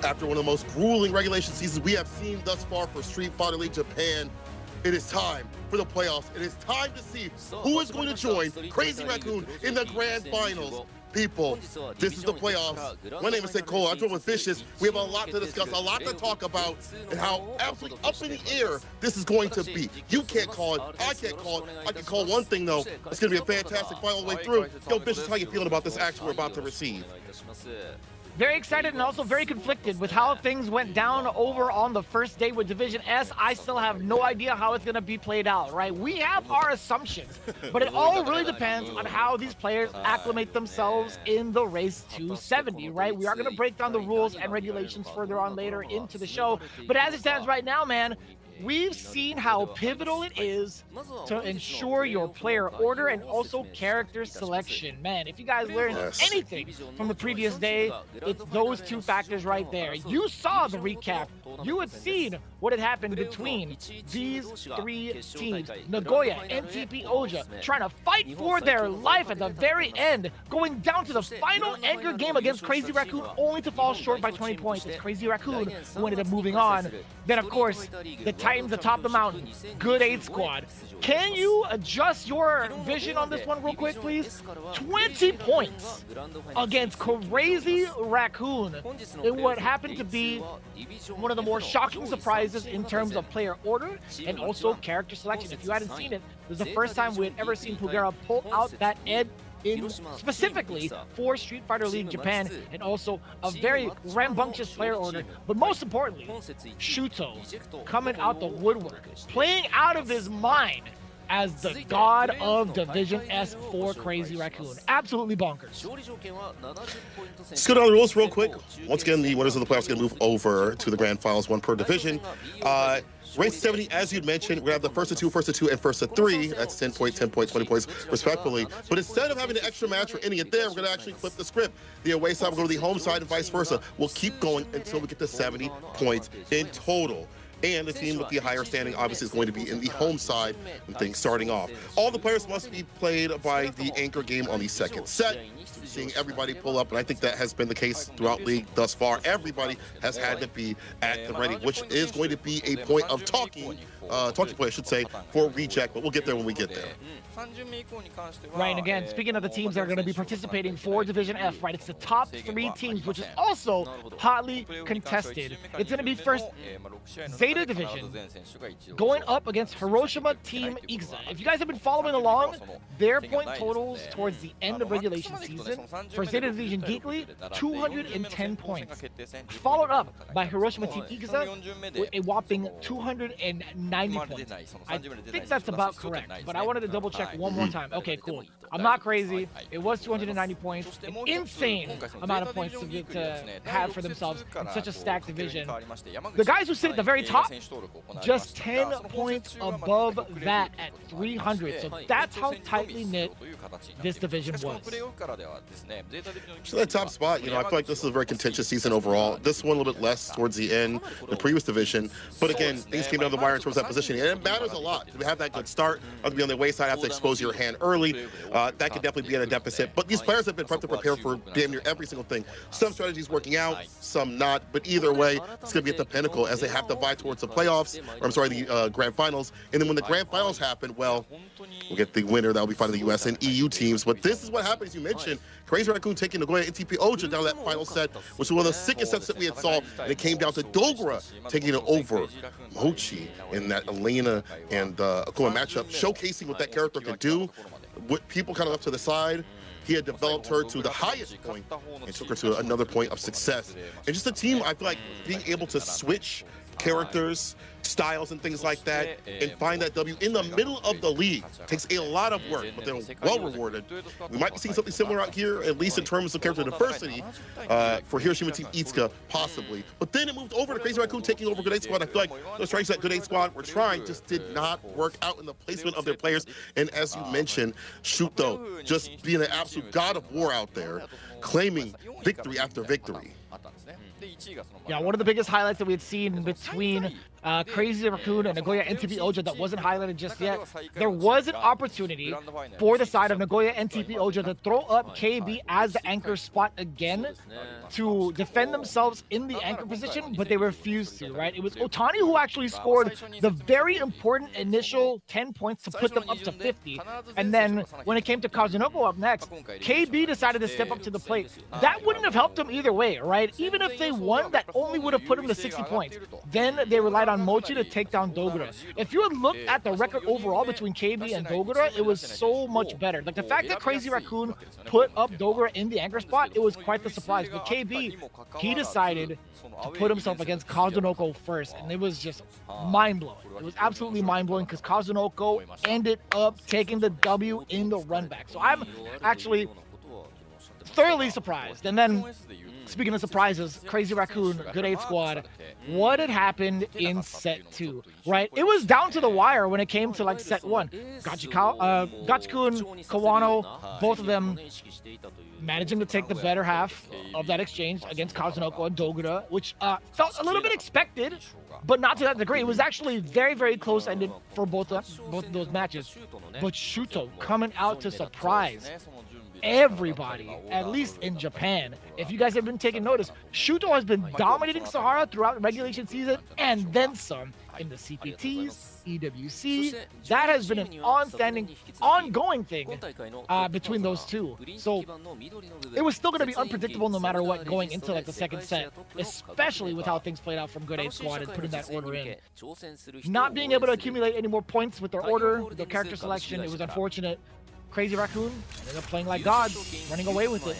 After one of the most grueling regulation seasons we have seen thus far for Street Fighter League Japan, it is time for the playoffs. It is time to see who is going to join Crazy Raccoon in the grand finals. People, this is the playoffs. My name is Cole. I'm joined with Vicious. We have a lot to discuss, a lot to talk about, and how absolutely up in the air this is going to be. You can't call it. I can't call it. I can call one thing, though. It's going to be a fantastic final way through. Yo, Vicious, how you feeling about this action we're about to receive? Very excited and also very conflicted with how things went down over on the first day with Division S. I still have no idea how it's going to be played out, right? We have our assumptions, but it all really depends on how these players acclimate themselves in the race to 70, right? We are going to break down the rules and regulations further on later into the show, but as it stands right now, man, we've seen how pivotal it is to ensure your player order and also character selection. Man, if you guys learned anything from the previous day, it's those two factors right there. You saw the recap. You had seen what had happened between these three teams. Nagoya, NTP, Oja, trying to fight for their life at the very end, going down to the final anchor game against Crazy Raccoon, only to fall short by 20 points. It's Crazy Raccoon who ended up moving on. Then, of course, the Titans atop the mountain. Good 8 squad. Can you adjust your vision on this one real quick, please? 20 points against Crazy Raccoon in what happened to be one of the more shocking surprises in terms of player order and also character selection. If you hadn't seen it, this is the first time we had ever seen Pugera pull out that Ed in specifically for Street Fighter League Japan, and also a very rambunctious player order. But most importantly, Shuto coming out the woodwork, playing out of his mind as the god of Division S for Crazy Raccoon. Absolutely bonkers. Let's go down the rules real quick. Once again, the winners of the playoffs are going to move over to the grand finals, one per division. Race 70, as you'd mentioned, we have the first to two, and first to 3. That's 10 points, 10 points, 20 points, respectfully. But instead of having an extra match or ending it there, we're going to actually flip the script. The away side will go to the home side and vice versa. We'll keep going until we get to 70 points in total. And the team with the higher standing obviously is going to be in the home side and things starting off. All the players must be played by the anchor game on the second set. Seeing everybody pull up, and I think that has been the case throughout league thus far. Everybody has had to be at the ready, which is going to be a point of talking point, I should say, for Reject, but we'll get there when we get there. Right, and again, speaking of the teams that are going to be participating for Division F, right, it's the top 3 teams, which is also hotly contested. It's going to be first Zeta Division going up against Hiroshima Team Iguza. If you guys have been following along, their point totals towards the end of regulation season for Zeta Division Geekly, 210 points. Followed up by Hiroshima Team Iguza with a whopping 290 points. I think that's about correct, but I wanted to double check one more time. Okay, cool. I'm not crazy. It was 290 points. An insane amount of points to have for themselves in such a stacked division. The guys who sit at the very top, just 10 points above that at 300. So that's how tightly knit this division was. So that top spot, you know, I feel like this is a very contentious season overall. This one a little bit less towards the end, the previous division. But again, things came down the wire in terms of that positioning. And it matters a lot to have that good start. Have to be on the wayside, have to expose your hand early. That could definitely be at a deficit. But these players have been prepared for damn near every single thing. Some strategies working out, some not. But either way, it's going to be at the pinnacle as they have to vie towards the playoffs, or I'm sorry, the grand finals. And then when the grand finals happen, well, we'll get the winner that will be fighting the US and EU teams. But this is what happens, you mentioned. Crazy Raccoon taking Nagoya NTP Oja down that final set, which was one of the sickest sets that we had saw. And it came down to Dogra taking it over Mochi in that Elena and Akuma matchup, showcasing what that character can do. What people kind of left to the side, he had developed her to the highest point and took her to another point of success. And just a team, I feel like being able to switch characters, styles, and things like that, and find that W in the middle of the league takes a lot of work, but they're well rewarded. We might be seeing something similar out here, at least in terms of character diversity, for Hiroshima Team Itsuka, possibly. But then it moved over to Crazy Raccoon taking over Good 8 Squad. I feel like those strikes that Good 8 Squad were trying just did not work out in the placement of their players. And as you mentioned, Shuto just being an absolute god of war out there, claiming victory after victory. Yeah, one of the biggest highlights that we had seen between Crazy Raccoon and Nagoya NTP Oja that wasn't highlighted just yet. There was an opportunity for the side of Nagoya NTP Oja to throw up KB as the anchor spot again to defend themselves in the anchor position, but they refused to, right? It was Otani who actually scored the very important initial 10 points to put them up to 50. And then when it came to Kazunoko up next, KB decided to step up to the plate. That wouldn't have helped them either way, right? Even if they won, that only would have put them to 60 points. Then they relied on Mochi to take down Dogura. If you had looked at the record overall between KB and Dogura, it was so much better. Like the fact that Crazy Raccoon put up Dogura in the anchor spot, it was quite the surprise. But KB, he decided to put himself against Kazunoko first, and it was just mind-blowing. It was absolutely mind-blowing because Kazunoko ended up taking the W in the run back. So I'm actually thoroughly surprised. And then, speaking of surprises, Crazy Raccoon, Good 8 squad, what had happened in set 2, right? It was down to the wire when it came to like set 1. Gachikun, Kawano, both of them managing to take the better half of that exchange against Kazunoko and Dogura, which felt a little bit expected, but not to that degree. It was actually very, very close-ended for both of those matches. But Shuto coming out to surprise everybody, at least in Japan. If you guys have been taking notice, Shuto has been dominating Sahara throughout the regulation season and then some in the CPTs, EWC. That has been an ongoing thing between those two. So it was still going to be unpredictable no matter what going into like the second set, especially with how things played out from Good 8 squad and putting that order in. Not being able to accumulate any more points with their order, their character selection, it was unfortunate. Crazy Raccoon ended up playing like gods, running away with it.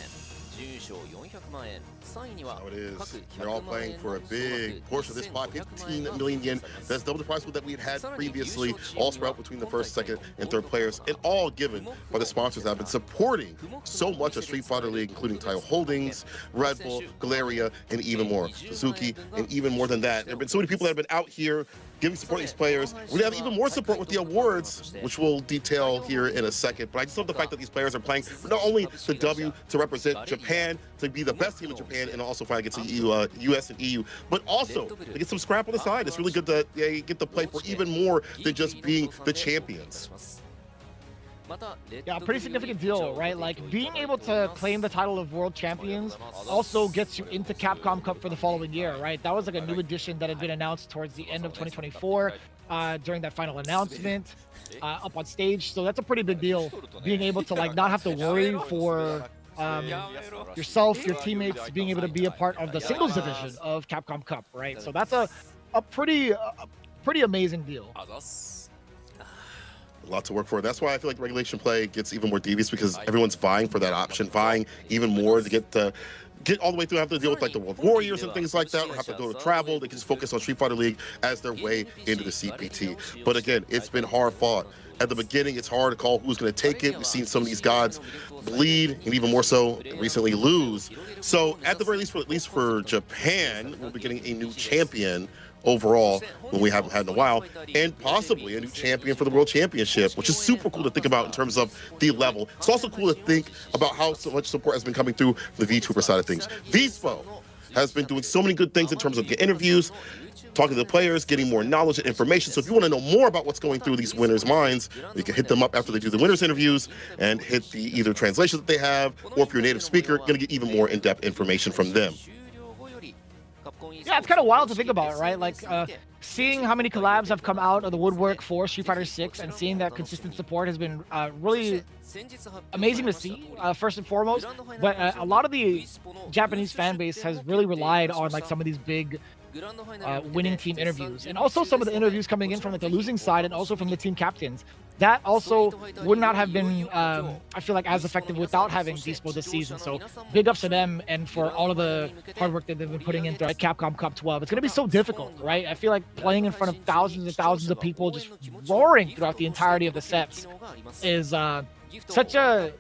That's how it is. They're all playing for a big portion of this pot, 15 million yen. That's double the price that we had previously, all spread out between the first, second, and third players, and all given by the sponsors that have been supporting so much of Street Fighter League, including Tile Holdings, Red Bull, Galeria, and even more. Suzuki, and even more than that. There have been so many people that have been out here giving support to these players. We have even more support with the awards, which we'll detail here in a second. But I just love the fact that these players are playing for not only the W to represent Japan, to be the best team in Japan, and also finally get to US and EU, but also to get some scrap on the side. It's really good that they get to play for even more than just being the champions. Yeah, pretty significant deal, right? Like, being able to claim the title of World Champions also gets you into Capcom Cup for the following year, right? That was like a new addition that had been announced towards the end of 2024 during that final announcement up on stage. So that's a pretty big deal, being able to like not have to worry for yourself, your teammates, being able to be a part of the singles division of Capcom Cup, right? So that's a pretty amazing deal. A lot to work for. That's why I feel like regulation play gets even more devious, because everyone's vying for that option, vying even more to get all the way through, have to deal with like the World Warriors and things like that, or have to go to travel. They can just focus on Street Fighter League as their way into the CPT. But again, it's been hard fought. At the beginning, it's hard to call who's going to take it. We've seen some of these gods bleed, and even more so recently lose. So at the very least, at least for Japan, we'll be getting a new champion overall, when we haven't had in a while, and possibly a new champion for the World Championship, which is super cool to think about in terms of the level. It's also cool to think about how so much support has been coming through the VTuber side of things. Vispo has been doing so many good things in terms of interviews, talking to the players, getting more knowledge and information. So if you want to know more about what's going through these winners' minds, you can hit them up after they do the winners' interviews and hit the either translations that they have, or if you're a native speaker, you're going to get even more in-depth information from them. Yeah, it's kind of wild to think about, right? Like, seeing how many collabs have come out of the woodwork for Street Fighter 6 and seeing that consistent support has been really amazing to see, first and foremost. But a lot of the Japanese fan base has really relied on like some of these big winning team interviews, and also some of the interviews coming in from like the losing side and also from the team captains. That also would not have been, I feel like, as effective without having Vispo this season. So big ups to them and for all of the hard work that they've been putting into Capcom Cup 12. It's going to be so difficult, right? I feel like playing in front of thousands and thousands of people just roaring throughout the entirety of the sets is such a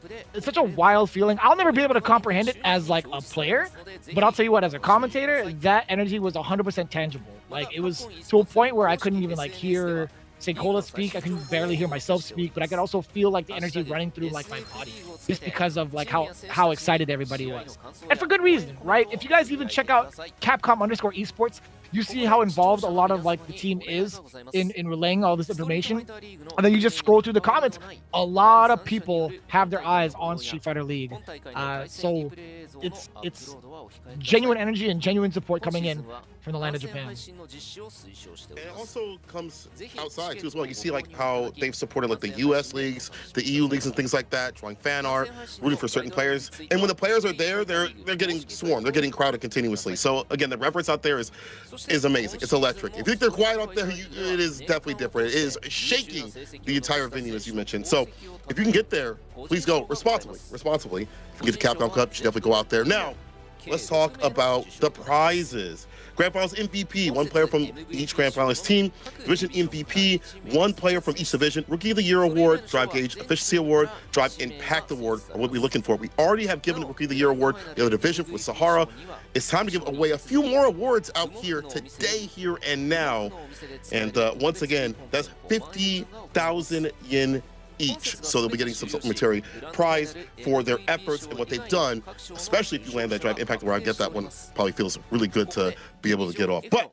wild feeling. I'll never be able to comprehend it as like a player, but I'll tell you what, as a commentator, that energy was 100% tangible. Like, it was to a point where I couldn't even like hear Seikola speak. I can barely hear myself speak, but I could also feel like the energy running through like my body, just because of like how excited everybody was, and for good reason, right? If you guys even check out Capcom_esports, you see how involved a lot of like the team is in relaying all this information, and then you just scroll through the comments. A lot of people have their eyes on Street Fighter League, so it's genuine energy and genuine support coming in from the land of Japan. And it also comes outside too as well. You see like how they've supported like the US leagues, the EU leagues and things like that, drawing fan art, rooting for certain players. And when the players are there, they're getting swarmed, they're getting crowded continuously. So again, the reference out there is amazing. It's electric. If you think they're quiet out there, it is definitely different. It is shaking the entire venue, as you mentioned. So if you can get there, please go responsibly. If you get the Capcom Cup, you should definitely go out there. Now, let's talk about the prizes. Grand Finals MVP, one player from each Grand Finals team. Division MVP, one player from each division. Rookie of the Year Award, Drive Gauge Efficiency Award, Drive Impact Award are what we're looking for. We already have given the Rookie of the Year Award the other division with Sahara. It's time to give away a few more awards out here today, here and now. And once again, that's 50,000 yen each, so they'll be getting some supplementary prize for their efforts and what they've done, especially if you land that Drive Impact where I get that one. Probably feels really good to be able to get off, but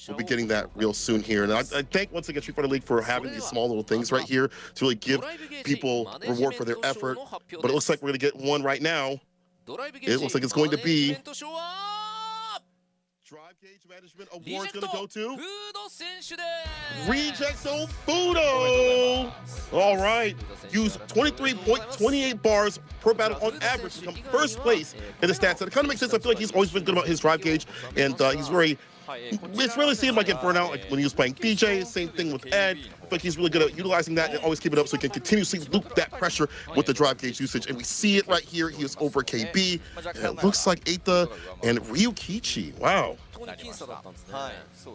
we'll be getting that real soon here. And I thank once again Street Fighter League for having these small little things right here to really give people reward for their effort. But it looks like we're gonna get one right now. It looks like it's going to be Drive Gauge Management Award's gonna go to Rejects on Fudo. All right, use 23.28 bars per battle on average to become first place in the stats. And it kind of makes sense. I feel like he's always been good about his drive gauge, and he's very. It's really seemed like it burnout, like when he was playing DJ. Same thing with Ed. I feel like he's really good at utilizing that and always keep it up so he can continuously loop that pressure with the drive gauge usage. And we see it right here. He is over KB, and it looks like Eita and Ryukichi. Wow.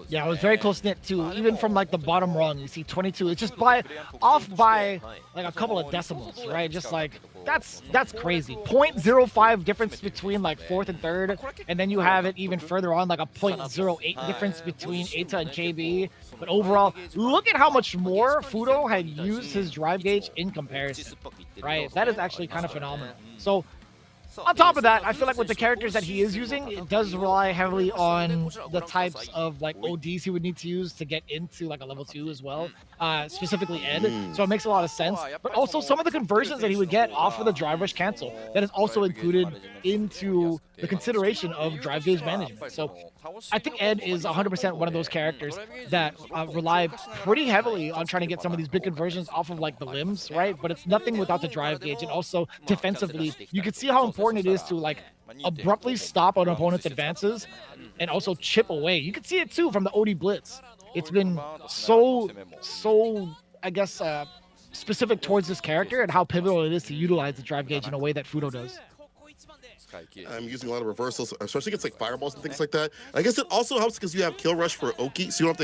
Yeah, it was very close knit too. Even from like the bottom rung, you see 22. It's just off by like a couple of decimals, right? Just like that's crazy. 0.05 difference between like fourth and third, and then you have it even further on like a 0.08 difference between Eita and KB. But overall, look at how much more Fudo had used his drive gauge in comparison, right? That is actually kind of phenomenal. So on top of that, I feel like with the characters that he is using, it does rely heavily on the types of like ODs he would need to use to get into like a level 2 as well, specifically Ed. So it makes a lot of sense. But also some of the conversions that he would get off of the drive rush cancel, that is also included into the consideration of drive gauge management. So I think Ed is 100% one of those characters that rely pretty heavily on trying to get some of these big conversions off of like the limbs, right? But it's nothing without the drive gauge. And also defensively, you can see how important it is to like abruptly stop an opponent's advances and also chip away. You can see it too from the OD Blitz. It's been so I guess specific towards this character and how pivotal it is to utilize the drive gauge in a way that Fudo does. I'm using a lot of reversals, especially against like fireballs and things like that. I guess it also helps because you have kill rush for Oki, so you don't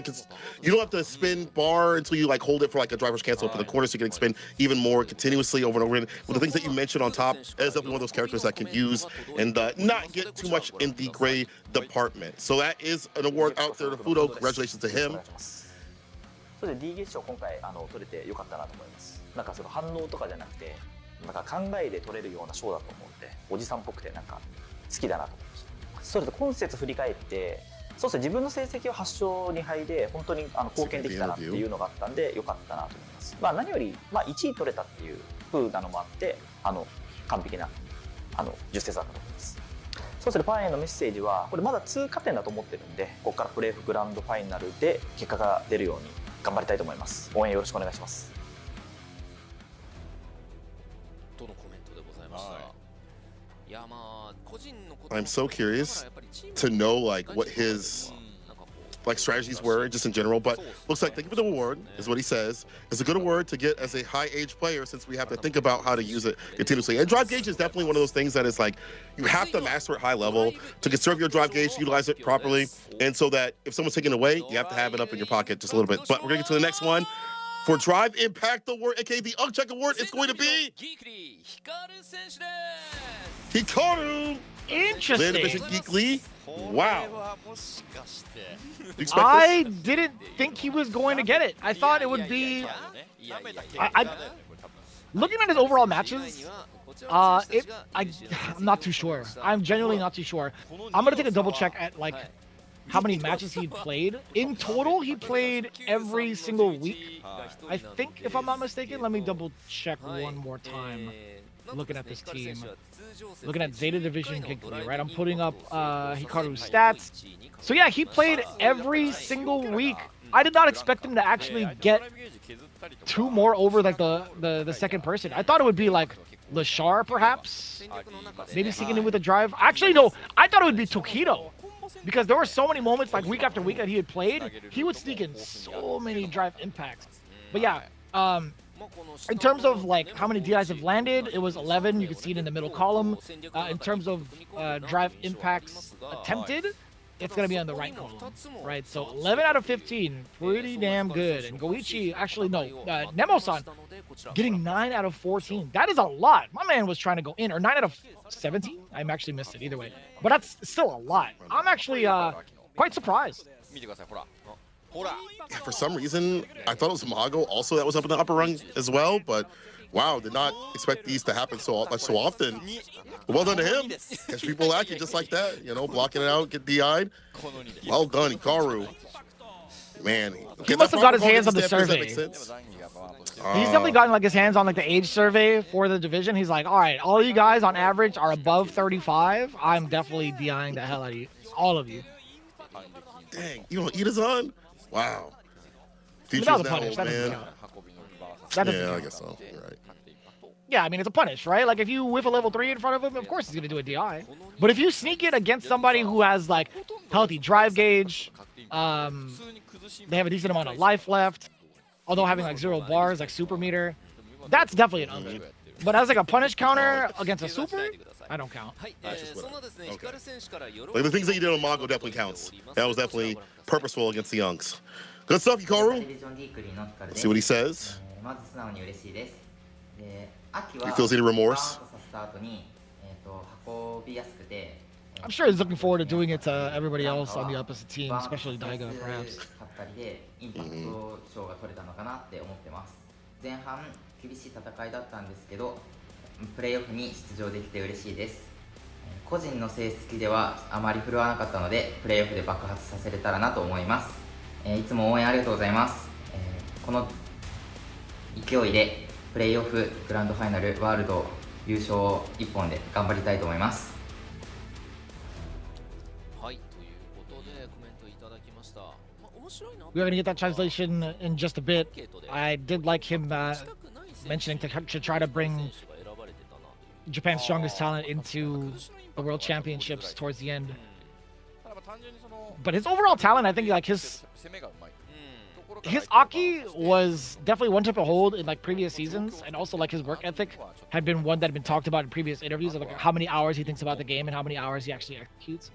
have to spin bar until you like hold it for like a drive rush cancel up in the corner, so you can spin even more continuously over and over again. With the things that you mentioned on top, is definitely one of those characters that can use and not get too much in the gray department. So that is an award out there to Fudo. Congratulations to him. それで D ゲージ賞今回取れてよかったなと思います。なんかその反応とかじゃなくて、なんか考えで取れるような賞だと思うんで、おじさんっぽくてなんか好きだなと思いました。それで今節振り返って、そうですね、自分の成績は8勝2敗で本当に貢献できたなっていうのがあったんでよかったなと思います。まあ何より1位取れたっていう風なのもあって、完璧な10節だったと思います。そうするとファンへのメッセージはこれまだ通過点だと思ってるんで、ここからプレーオフグランドファイナルで結果が出るように頑張りたいと思います。応援よろしくお願いします。とのコメントでございました。いやまあ個人のこと I'm so curious to know like what his like strategies were just in general, but looks like thank you for the award is what he says. It's a good award to get as a high age player since we have to think about how to use it continuously. And drive gauge is definitely one of those things that is like you have to master at high level to conserve your drive gauge, utilize it properly, and so that if someone's taking it away, you have to have it up in your pocket just a little bit. But we're gonna get to the next one. For Drive Impact Award, aka the Uncheck Award, it's going to be Hikaru. Interesting. Division Geek Lee. Wow. I didn't think he was going to get it. I thought it would be. Looking at his overall matches, I'm not too sure. I'm genuinely not too sure. I'm gonna take a double check at like how many matches he'd played. In total, he played every single week. I think, if I'm not mistaken, let me double check one more time. Looking at this team, looking at Zeta Division Giggly, right? I'm putting up Hikaru's stats. So yeah, he played every single week. I did not expect him to actually get 2 more over like the second person. I thought it would be like Lashar, perhaps, maybe sneaking in with a drive. Actually, no, I thought it would be Tokido, because there were so many moments like week after week that he had played. He would sneak in so many drive impacts. But yeah, in terms of like how many DIs have landed, it was 11. You can see it in the middle column. In terms of drive impacts attempted, it's going to be on the right column, right? So 11 out of 15, pretty damn good. And Goichi, actually, no, Nemo-san getting 9 out of 14. That is a lot. My man was trying to go in, or 9 out of 17? I actually missed it either way. But that's still a lot. I'm actually quite surprised. For some reason, I thought it was Mago also that was up in the upper rung as well, but wow, did not expect these to happen so often. But well done to him. Catch people lacking just like that, you know, blocking it out, get DI'd. Well done, Hikaru. Man, he must have got his hands on the survey. He's definitely gotten like his hands on like the age survey for the division. He's like, all right, all you guys on average are above 35. I'm definitely DIing the hell out of you, all of you. Dang, you know, Ita's-on? Wow. That was a punish. That doesn't count. Yeah, I guess so. You're right. Yeah, I mean, it's a punish, right? Like, if you whiff a level 3 in front of him, of course he's going to do a DI. But if you sneak it against somebody who has, like, healthy drive gauge, they have a decent amount of life left, although having, like, 0 bars, like super meter, that's definitely an under. But as, like, a punish counter against a super, I don't count. That's just what okay. Like, the things that you did on Mago definitely counts. That was definitely purposeful against the Youngs. Good stuff, Hikaru. Let's see what he says. He feels any remorse. I'm sure he's looking forward to doing it to everybody else on the opposite team, especially Daiga, perhaps. Mm-hmm. プレイオフに出場できて嬉しいです。個人の成績ではあまり振るわなかったので、プレイオフで爆発させれたらなと思います。いつも応援ありがとうございます。この勢いでプレイオフグランドファイナルワールド優勝1本で頑張りたいと思います。はい、ということでコメントいただきました。面白いな。We're gonna get that translation in just a bit. I did like him mentioning to try to bring Japan's strongest talent into the World Championships towards the end. But his overall talent, I think, like his Aki was definitely one to behold in like previous seasons, and also like his work ethic had been one that had been talked about in previous interviews of like how many hours he thinks about the game and how many hours he actually executes.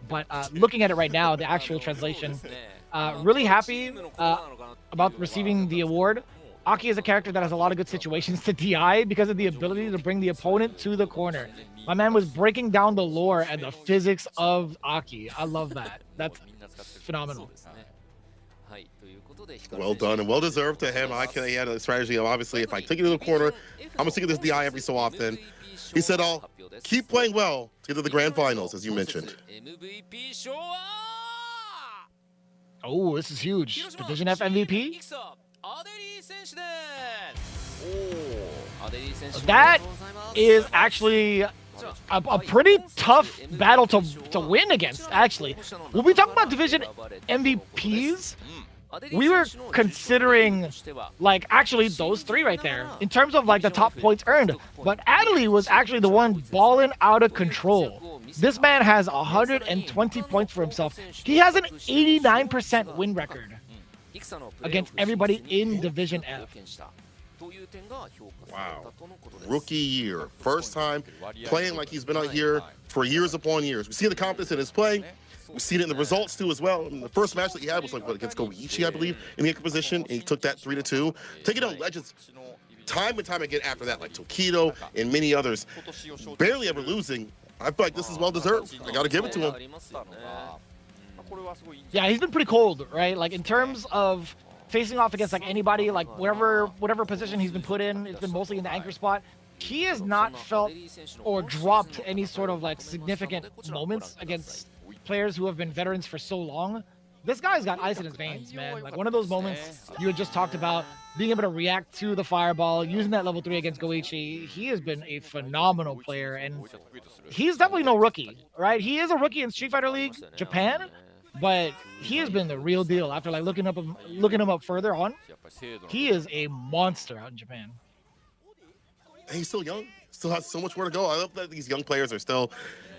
But looking at it right now, the actual translation, really happy about receiving the award. Aki is a character that has a lot of good situations to DI because of the ability to bring the opponent to the corner. My man was breaking down the lore and the physics of Aki. I love that. That's phenomenal. Well done and well deserved to him. He had a strategy of, obviously, if I take it to the corner, I'm going to stick this DI every so often. He said, I'll keep playing well to get to the grand finals, as you mentioned. Oh, this is huge. Division F MVP? That is actually a pretty tough battle to win against, actually. When we talk about Division MVPs, we were considering, like, actually those 3 right there in terms of, like, the top points earned. But Adley was actually the one balling out of control. This man has 120 points for himself. He has an 89% win record against everybody in Division F. Wow. Rookie year. First time playing like he's been out here for years upon years. We see the confidence in his play. We see it in the results too as well. And the first match that he had was like what, against Goichi, I believe, in the anchor position. And he took that 3-2. Taking on legends time and time again after that, like Tokido and many others. Barely ever losing. I feel like this is well deserved. I gotta give it to him. Yeah, he's been pretty cold, right? Like in terms of facing off against like anybody, like whatever position he's been put in, it's been mostly in the anchor spot. He has not felt or dropped any sort of like significant moments against players who have been veterans for so long, this guy's got ice in his veins, man. Like one of those moments you had just talked about, being able to react to the fireball, using that level 3 against Goichi. He has been a phenomenal player, and he's definitely no rookie, right? He is a rookie in Street Fighter League Japan, but he has been the real deal. After like looking him up further on, he is a monster out in Japan. And he's still young, still has so much more to go. I love that these young players are still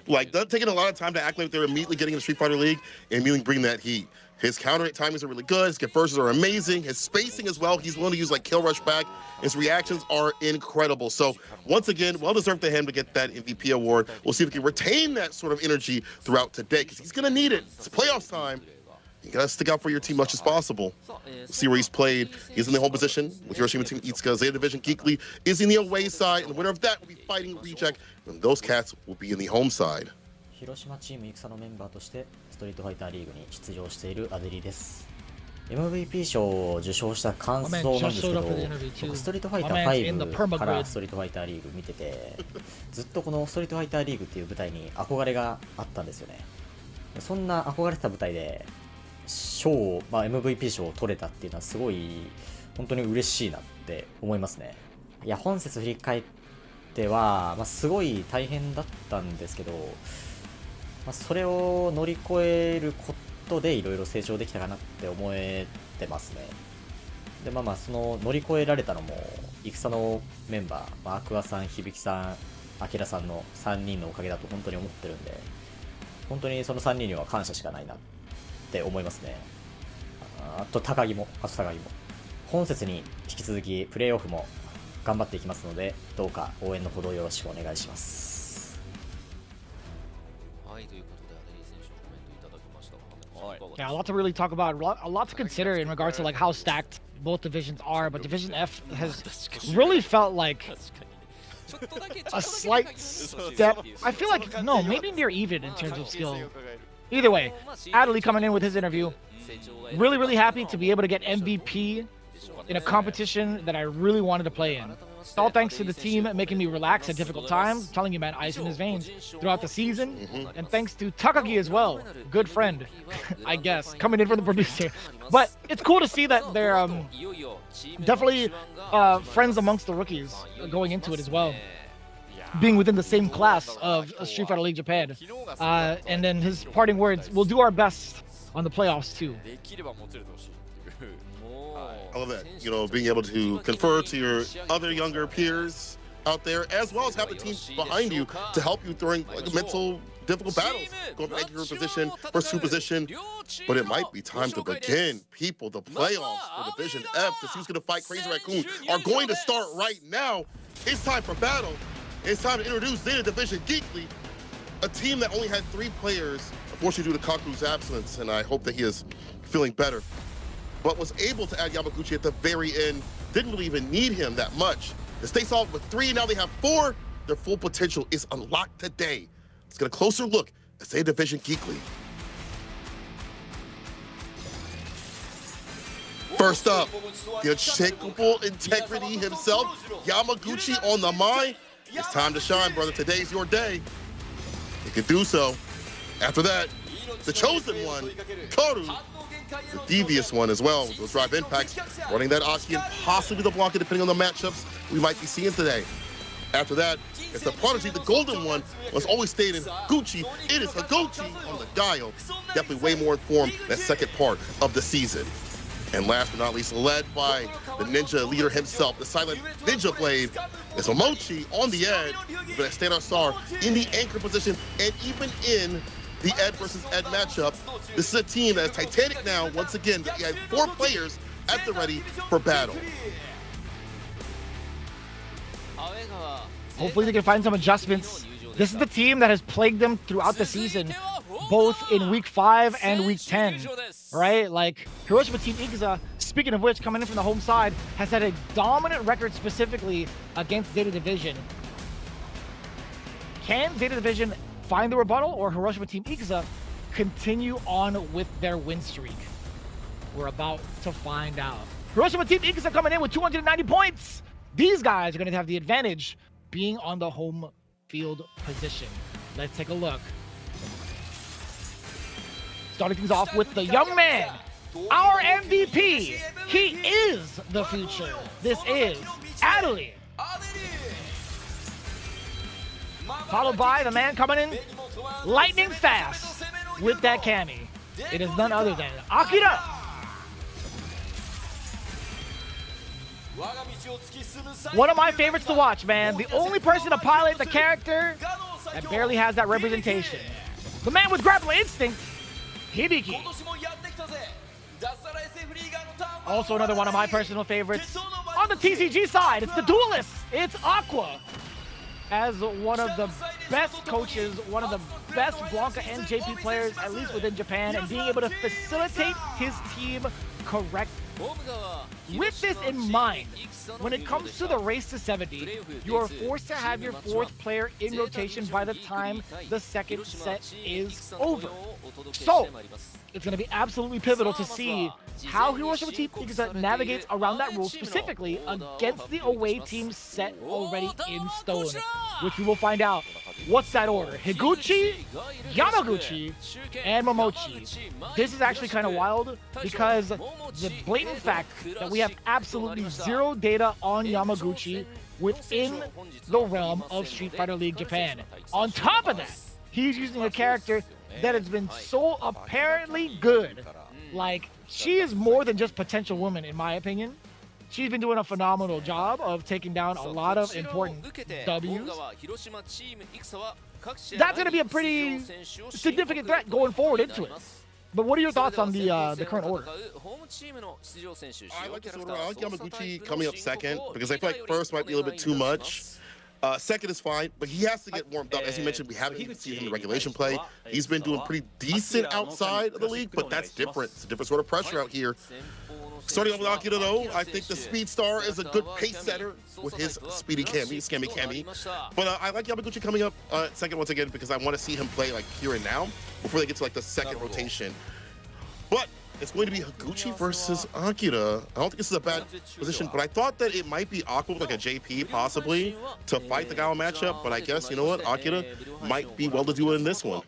like taking a lot of time to act like they're immediately getting into Street Fighter League and immediately bring that heat. His counter timings are really good. His conversions are amazing. His spacing as well. He's willing to use like kill rush back. His reactions are incredible. So once again, well deserved to him to get that MVP award. We'll see if he can retain that sort of energy throughout today because he's gonna need it. It's playoffs time. You gotta stick out for your team much as possible. We'll see where he's played. He's in the home position with Hiroshima Team Itsuka. Zeta Division Geekly is in the away side, and the winner of that will be fighting Reject, and those cats will be in the home side. 広島チーム戦のメンバーとしてストリートファイターリーグに出場しているアデリです MVP 賞を受賞した感想なんですけど、僕ストリートファイター5からストリートファイターリーグ見てて、ずっとこのストリートファイターリーグっていう舞台に憧れがあったんですよね。そんな憧れてた舞台で賞を、MVP 賞を取れたっていうのはすごい本当に嬉しいなって思いますね。いや本節振り返っては、すごい大変だったんですけど、それを乗り越えることでいろいろ成長できたかなって思えてますね。でその乗り越えられたのも戦のメンバー、アクアさん、響さん、アキラさんの3人のおかげだと本当に思ってるんで、本当にその3人には感謝しかないなって思いますね。あと高木も本節に引き続きプレーオフも頑張っていきますので、どうか応援のほどよろしくお願いします。Yeah, a lot to really talk about, a lot to consider in regards to like how stacked both divisions are, but Division F has really felt like a slight step. I feel like, no, maybe near even in terms of skill. Either way, Adley coming in with his interview. Really, really happy to be able to get MVP in a competition that I really wanted to play in. All thanks to the team making me relax at difficult times. I'm telling you, man, ice in his veins throughout the season. And thanks to Takagi as well. Good friend, I guess, coming in from the producer. But it's cool to see that they're definitely friends amongst the rookies going into it as well. Being within the same class of Street Fighter League Japan. And then his parting words, we'll do our best on the playoffs too. I love that, you know, being able to confer to your other younger peers out there, as well as have the team behind you to help you during like mental difficult battles, going back to your position, first two position. But it might be time to begin. People, the playoffs for Division F to see who's going to fight Crazy Raccoon are going to start right now. It's time for battle. It's time to introduce Zeta Division Geekly, a team that only had 3 players, unfortunately due to Kaku's absence, and I hope that he is feeling better, but was able to add Yamaguchi at the very end. Didn't really even need him that much. To stay solid with 3, now they have 4. Their full potential is unlocked today. Let's get a closer look at Zeta Division Geekly. First up, the unshakable integrity himself, Yamaguchi on the mind. It's time to shine, brother. Today's your day. You can do so. After that, the chosen one, Karu, the devious one as well, with those drive impacts, running that Aki and possibly the Blanca, depending on the matchups we might be seeing today. After that, it's the Prodigy, the golden one, was always stayed in Gucci. It is Hagochi on the dial. Definitely way more informed that second part of the season. And last but not least, led by the ninja leader himself, the silent ninja blade, is Momochi on the edge, but a standout star in the anchor position, and even in the Ed versus Ed matchup. This is a team that is Titanic now. Once again, they had 4 players at the ready for battle. Hopefully they can find some adjustments. This is the team that has plagued them throughout the season, both in week 5 and week 10, right? Like Hiroshima Team Iguza, speaking of which, coming in from the home side, has had a dominant record specifically against Zeta Division. Can Zeta Division find the rebuttal, or Hiroshima Team Iguza continue on with their win streak? We're about to find out. Hiroshima Team Iguza coming in with 290 points. These guys are going to have the advantage being on the home field position. Let's take a look. Starting things off with the young man, our MVP. He is the future. This is Adelie. Followed by the man coming in lightning fast with that Kami. It is none other than Akira. One of my favorites to watch, man. The only person to pilot the character that barely has that representation. The man with grappling instinct, Hibiki. Also another one of my personal favorites. On the TCG side, it's the duelist. It's Aqua. As one of the best coaches, one of the best Blanca and JP players, at least within Japan, and being able to facilitate his team correctly. With this in mind, when it comes to the race to 70, you are forced to have your fourth player in rotation by the time the second set is over. So, it's going to be absolutely pivotal to see how Hiroshima Team navigates around that rule, specifically against the away team set already in stone, which we will find out. What's that order? Higuchi, Yamaguchi, and Momochi. This is actually kind of wild because the blatant fact that we have absolutely zero data on Yamaguchi within the realm of Street Fighter League Japan. On top of that, he's using a character that has been so apparently good. Like, she is more than just potential woman, in my opinion. She's been doing a phenomenal job of taking down a lot of important W's. That's going to be a pretty significant threat going forward into it. But what are your thoughts on the current order? I like this order. I like Yamaguchi coming up second because I feel like first might be a little bit too much. Second is fine, but he has to get warmed up. As you mentioned, we haven't even seen him in regulation play. He's been doing pretty decent outside of the league, but that's different. It's a different sort of pressure out here. Starting off with Akira, though, I think the Speed Star is a good pace setter with his speedy Kami, scammy Kami. But I like Yamaguchi coming up second once again because I want to see him play like here and now before they get to like the second rotation. But it's going to be Higuchi versus Akira. I don't think this is a bad position, but I thought that it might be Aqua with like a JP possibly to fight the Gao matchup. But I guess, you know what, Akira might be well to do in this one.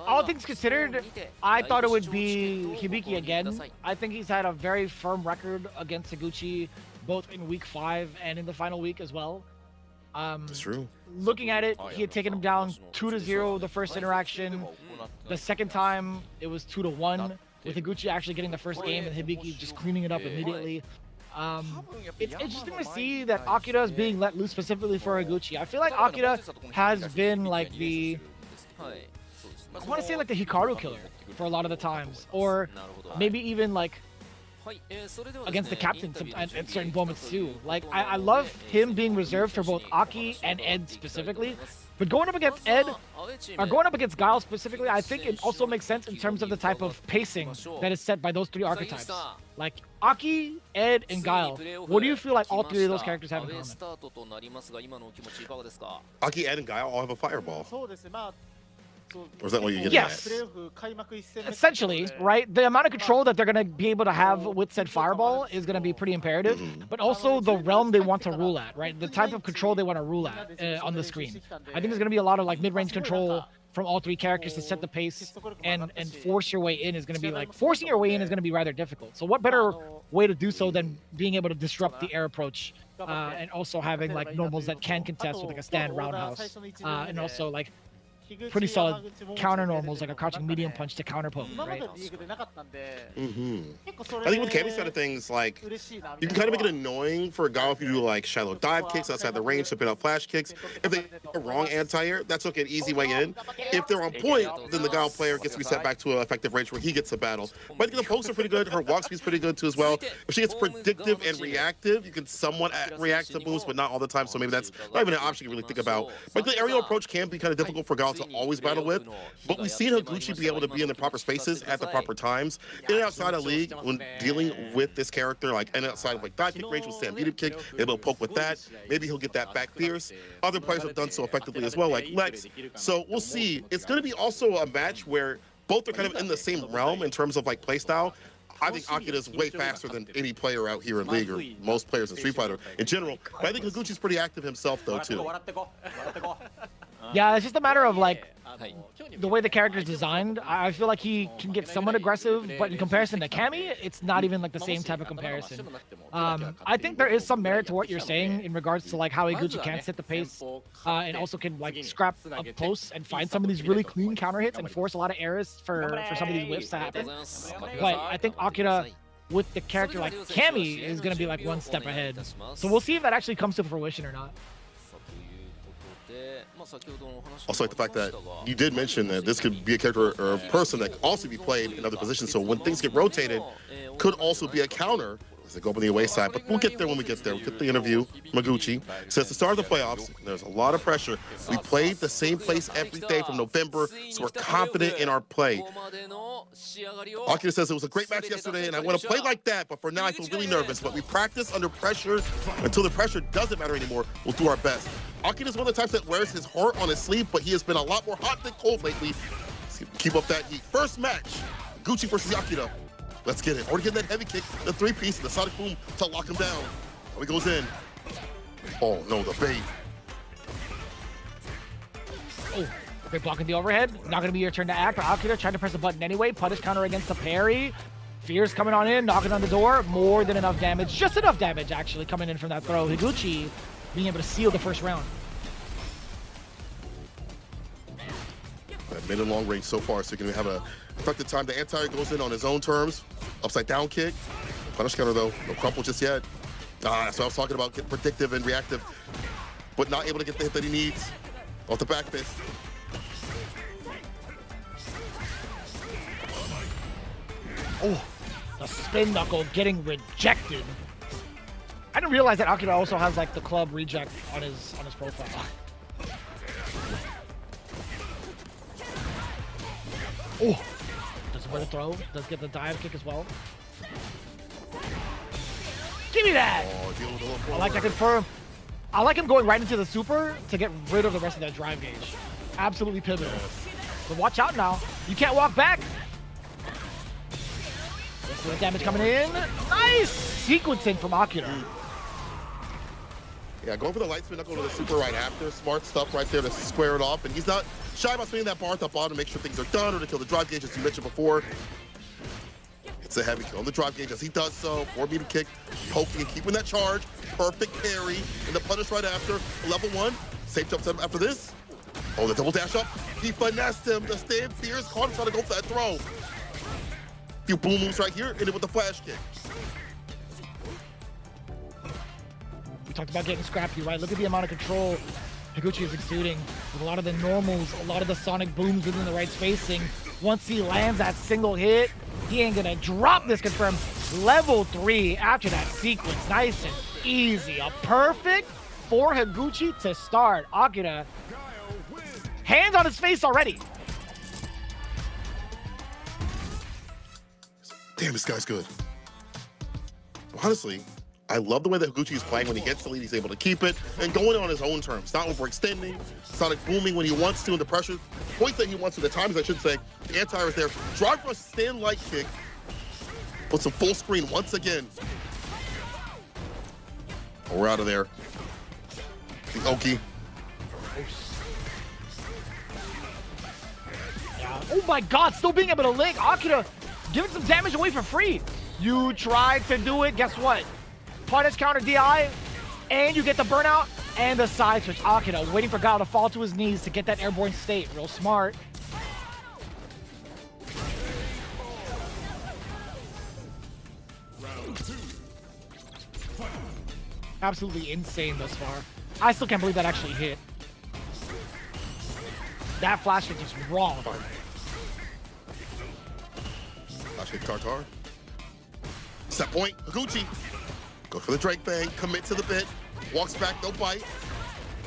All things considered, I thought it would be Hibiki again. I think he's had a very firm record against Higuchi, both in week 5 and in the final week as well. That's true. Looking at it, he had taken him down 2-0 the first interaction. The second time, it was 2-1, with Higuchi actually getting the first game and Hibiki just cleaning it up immediately. It's interesting to see that Akira is being let loose specifically for Higuchi. I feel like Akira has been like the, I want to say like the Hikaru killer for a lot of the times, or maybe even like against the captain at certain moments too. Like I love him being reserved for both Aki and Ed specifically, but going up against Ed, or going up against Guile specifically, I think it also makes sense in terms of the type of pacing that is set by those three archetypes. Like Aki, Ed, and Guile. What do you feel like all three of those characters have in common? Aki, Ed, and Guile all have a fireball. Or is that what you get? Yes. Essentially, right? The amount of control that they're going to be able to have with said fireball is going to be pretty imperative, but also the realm they want to rule at, right? The type of control they want to rule at on the screen. I think there's going to be a lot of like mid-range control from all three characters to set the pace and force your way in is going to be like, forcing your way in is going to be rather difficult. So what better way to do so than being able to disrupt the air approach and also having like normals that can contest with like a stand roundhouse and also like pretty solid counter normals, like a crouching medium punch to counter poke, right? I think with Kami's side of things, like, you can kind of make it annoying for a Guile if you do like shallow dive kicks outside the range, to pin out flash kicks. If they are wrong anti-air, that's okay, an easy way in. If they're on point, then the Guile player gets reset back to an effective range where he gets the battle. But I think the pokes are pretty good. Her walk speed's pretty good too as well. If she gets predictive and reactive, you can somewhat react to moves, but not all the time. So maybe that's not even an option you really think about. But the aerial approach can be kind of difficult for Guile to always battle with, but we've seen Higuchi be able to be in the proper spaces at the proper times, in and outside of league when dealing with this character, like and outside of like dive kick range with stampede kick, able to poke with that. Maybe he'll get that back fierce. Other players have done so effectively as well, like Lex. So we'll see. It's going to be also a match where both are kind of in the same realm in terms of like playstyle. I think Akira is way faster than any player out here in League, or most players in Street Fighter in general. But I think Higuchi's pretty active himself, though, too. Yeah, it's just a matter of like the way the character is designed, I feel like he can get somewhat aggressive, but in comparison to Cammy, it's not even like the same type of comparison. I think there is some merit to what you're saying in regards to like how Higuchi can set the pace and also can like scrap up close and find some of these really clean counter hits and force a lot of errors for some of these whiffs to happen. But I think Akira, with the character like Cammy, is going to be like one step ahead. So we'll see if that actually comes to fruition or not. Also, like the fact that you did mention that this could be a character or a person that could also be played in other positions. So when things get rotated, could also be a counter as they go up on the away side. But we'll get there when we get there. We'll get the interview. Maguchi says to start the playoffs, there's a lot of pressure. We played the same place every day from November, so we're confident in our play. Akira says it was a great match yesterday, and I want to play like that, but for now I feel really nervous. But we practice under pressure until the pressure doesn't matter anymore. We'll do our best. Akira is one of the types that wears his heart on his sleeve, but he has been a lot more hot than cold lately. Keep up that heat. First match, Gucci versus Akira. Let's get it. Already getting that heavy kick, the three-piece, the sonic boom to lock him down. Oh, he goes in. Oh, no, the bait. Oh, they're blocking the overhead. Not going to be your turn to act. Akira trying to press the button anyway. Punish counter against the parry. Fear's coming on in, knocking on the door. More than enough damage. Just enough damage, actually, coming in from that throw. Higuchi being able to seal the first round. Mid and long range so far, so you're going to have a effective time. The anti goes in on his own terms. Upside down kick. Punish counter, though. No crumple just yet. That's what I was talking about. Get predictive and reactive, but not able to get the hit that he needs. Off the back fist. Oh, the spin knuckle getting rejected. I didn't realize that Akira also has like the club reject on his profile. Oh, does win the throw, does get the dive kick as well. Give me that! I like that confirm. I like him going right into the super to get rid of the rest of that drive gauge. Absolutely pivotal. But watch out now. You can't walk back. Let's see the damage coming in. Nice sequencing from Akira. Yeah, going for the light spin, not going to the super right after. Smart stuff right there to square it off. And he's not shy about spinning that bar at the bottom to make sure things are done or to kill the drive gauge, as you mentioned before. It's a heavy kill on the drive gauge as he does so. 4-meter kick, poking and keeping that charge. Perfect parry. And the punish right after. Level 1. Safe jump set after this. Oh, the double dash up. He finessed him. The stand fierce. Caught him trying to go for that throw. Few boom moves right here. Ended with the flash kick. We talked about getting scrappy, right? Look at the amount of control Higuchi is exuding with a lot of the normals, a lot of the sonic booms within the right spacing. Once he lands that single hit, he ain't gonna drop this confirmed. Level 3 after that sequence, nice and easy. A perfect for Higuchi to start. Akira, hands on his face already. Damn, this guy's good. Honestly, I love the way that Higuchi is playing. When he gets the lead, he's able to keep it and going on his own terms. Not overextending, sonic booming when he wants to, and the pressure points that he wants to, the times I should say. The anti-air is there. Drive rush, stand light kick. Puts him full screen once again. Oh, we're out of there. The Oki. Yeah. Oh my God, still being able to link. Akira giving some damage away for free. You tried to do it, guess what? Punish counter DI, and you get the burnout and the side switch. Akira waiting for Gao to fall to his knees to get that airborne state. Real smart. Absolutely insane thus far. I still can't believe that actually hit. That flash kick is raw. Flash kick Tartar. Set point, Higuchi. Go for the Drake Bang, commit to the bit, walks back, no bite.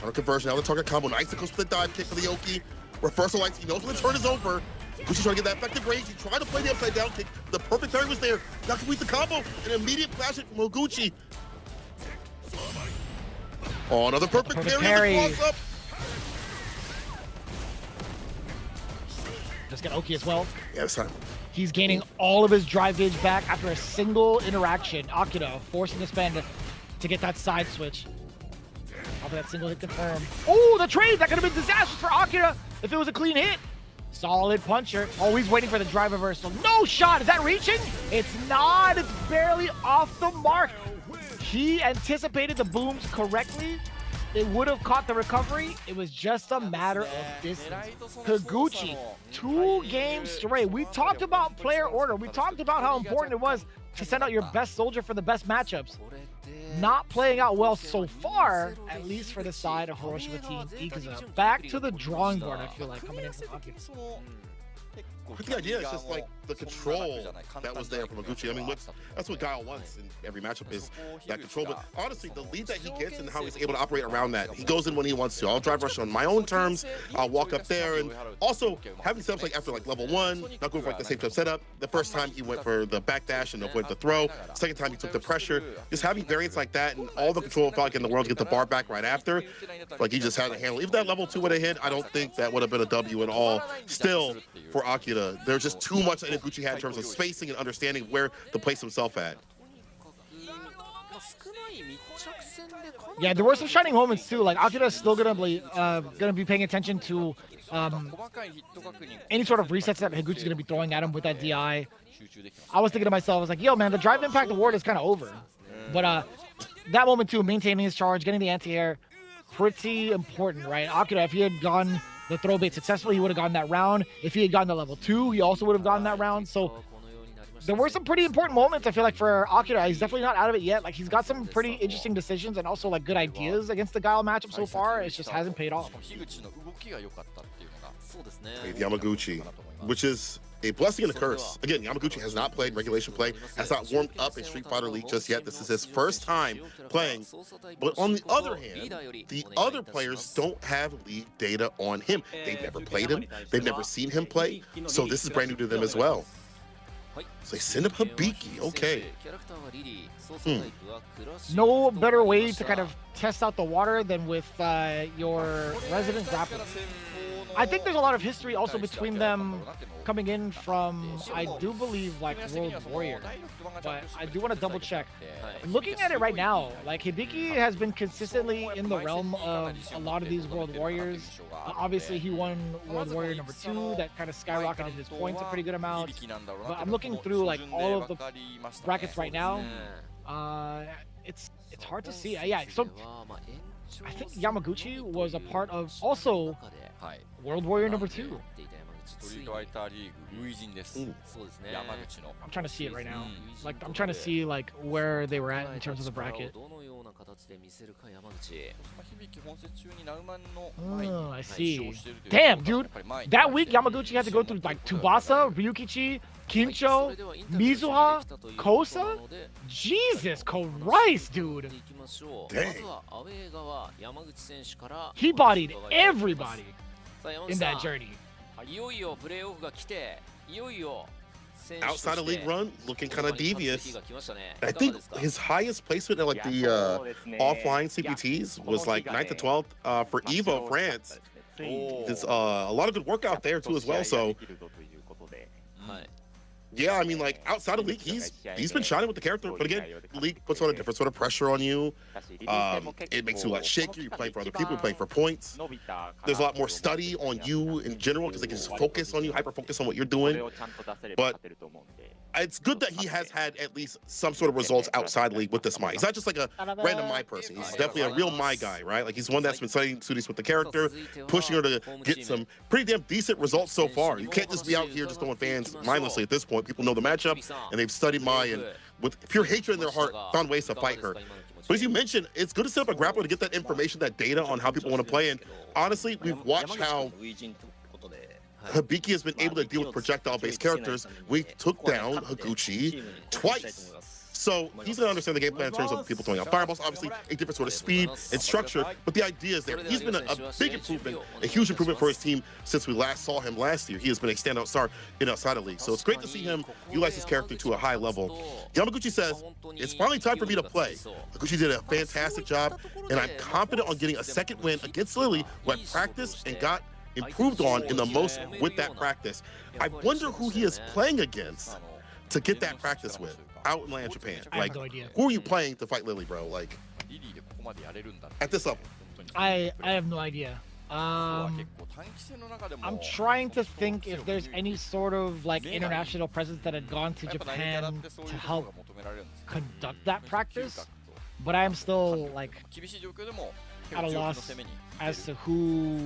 Counter conversion, now the target combo. Nice, it goes for the dive kick for the Oki. Reversal lights, he knows when the turn is over. Gucci's trying to get that effective range. He tried to play the upside down kick. The perfect parry was there. Now complete the combo. An immediate flash hit from Higuchi. Oh, another perfect parry. And the cross up. Just get Oki as well. Yeah, this time. He's gaining all of his drive gauge back after a single interaction. Akira forcing the spend to get that side switch. Off of that single hit confirmed. Oh, the trade! That could have been disastrous for Akira if it was a clean hit. Solid puncher. Oh, he's waiting for the drive reversal. No shot. Is that reaching? It's not. It's barely off the mark. He anticipated the booms correctly. It would have caught the recovery. It was just a matter of distance. Higuchi, 2 games straight. We talked about player order. We talked about how important it was to send out your best soldier for the best matchups. Not playing out well so far, at least for the side of Hiroshima Team Ikuza. Back to the drawing board, I feel like, coming in from Akira. But the idea is just like the control that was there from Higuchi. I mean, that's what Guile wants in every matchup is that control. But honestly, the lead that he gets and how he's able to operate around that, he goes in when he wants to. I'll drive rush on my own terms. I'll walk up there, and also having setups like after like level 1, not going for like the safe setup. The first time he went for the backdash and avoided the throw. Second time he took the pressure. Just having variants like that and all the control felt like in the world to get the bar back right after. Like he just had to handle. If that level 2 would have hit, I don't think that would have been a W at all. Still, for Akira, there's just too much that Higuchi had in terms of spacing and understanding where to place himself at. Yeah, there were some shining moments too. Like Akira's still gonna be paying attention to any sort of resets that Higuchi's gonna be throwing at him with that DI. I was thinking to myself, I was like, yo, man, the drive impact award is kind of over. But that moment too, maintaining his charge, getting the anti-air, pretty important, right? Akira, if he had gone the throw bait successfully, he would have gotten that round. If he had gotten to level 2, he also would have gotten that round. So there were some pretty important moments, I feel like, for Akira. He's definitely not out of it yet. Like, he's got some pretty interesting decisions and also, like, good ideas against the Guile matchup so far. It just hasn't paid off. With Yamaguchi, which is a blessing and a curse. Again, Yamaguchi has not played regulation play, has not warmed up in Street Fighter League just yet. This is his first time playing. But on the other hand, the other players don't have league data on him. They've never played him. They've never seen him play. So this is brand new to them as well. So they send up Hibiki. Okay. No better way to kind of test out the water than with your resident grappler. I think there's a lot of history also between them coming in from, I do believe, like World Warrior, but I do want to double check. Looking at it right now, like Hibiki has been consistently in the realm of a lot of these World Warriors. Obviously, he won World Warrior number 2, that kind of skyrocketed his points a pretty good amount. But I'm looking through like all of the brackets right now. It's hard to see. Yeah, so I think Yamaguchi was a part of also World Warrior number 2. I'm trying to see it right now. Like, I'm trying to see like where they were at in terms of the bracket. Oh, I see. Damn, dude. That week, Yamaguchi had to go through like Tsubasa, Ryukichi, Kincho, Mizuha, Kosa. Jesus Christ, dude. Dang. He bodied everybody in that journey. Outside of league run, looking kind of devious. I think his highest placement at like the offline CPTs was like 9th to 12th for Evo France. There's a lot of good work out there too as well. So yeah, I mean, like outside of league, he's been shining with the character. But again, league puts on a different sort of pressure on you. It makes you a lot shakier. You're playing for other people, you're playing for points. There's a lot more study on you in general because they can just focus on you, hyper focus on what you're doing. But it's good that he has had at least some sort of results outside league with this Mai. He's not just like a random Mai person. He's definitely a real Mai guy, right? Like he's one that's been studying studies with the character, pushing her to get some pretty damn decent results so far. You can't just be out here just throwing fans mindlessly at this point. People know the matchup and they've studied Mai and with pure hatred in their heart found ways to fight her. But as you mentioned, it's good to set up a grappler to get that information, that data on how people want to play. And honestly, we've watched how Hibiki has been able to deal with projectile-based characters. We took down Higuchi twice. So he's going to understand the game plan in terms of people throwing out fireballs. Obviously, a different sort of speed and structure, but the idea is there. He's been a big improvement, a huge improvement for his team since we last saw him last year. He has been a standout star in outside of league. So it's great to see him utilize his character to a high level. Yamaguchi says, it's finally time for me to play. Higuchi did a fantastic job, and I'm confident on getting a second win against Lily, who had practiced and got improved on in the most with that practice. I wonder who he is playing against to get that practice with out in land Japan. Like, who are you playing to fight Lily, bro? Like, at this level. I have no idea. I'm trying to think if there's any sort of like international presence that had gone to Japan to help conduct that practice, but I am still like at a loss as to who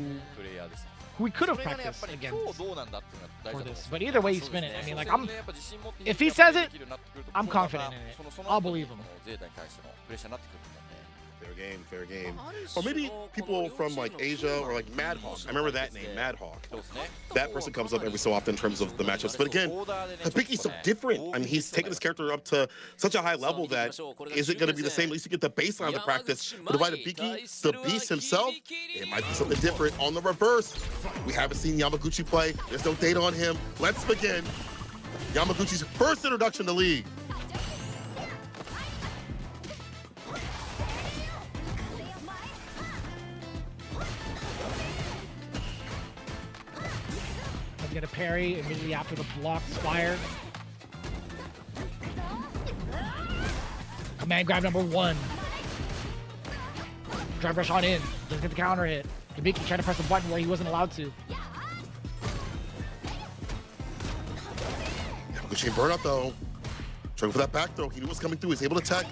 we could have practiced against for this. But either way you spin it, I mean, like, if he says it, I'm confident in it. I'll believe him. Fair game. Or maybe people from like Asia or like Madhawk. I remember that name, Madhawk. That person comes up every so often in terms of the matchups. But again, Hibiki's so different. I mean, he's taken his character up to such a high level that is it going to be the same? At least you get the baseline of the practice. But if I had Hibiki, the beast himself, it might be something different. On the reverse, we haven't seen Yamaguchi play. There's no data on him. Let's begin. Yamaguchi's first introduction to League. Get a parry immediately after the block Spire. Command grab number 1. Drive rush on in. Doesn't get the counter hit. Hibiki tried to press a button where he wasn't allowed to. Yamaguchi burnout though. Trying for that back throw. He knew what was coming through. He's able to tech.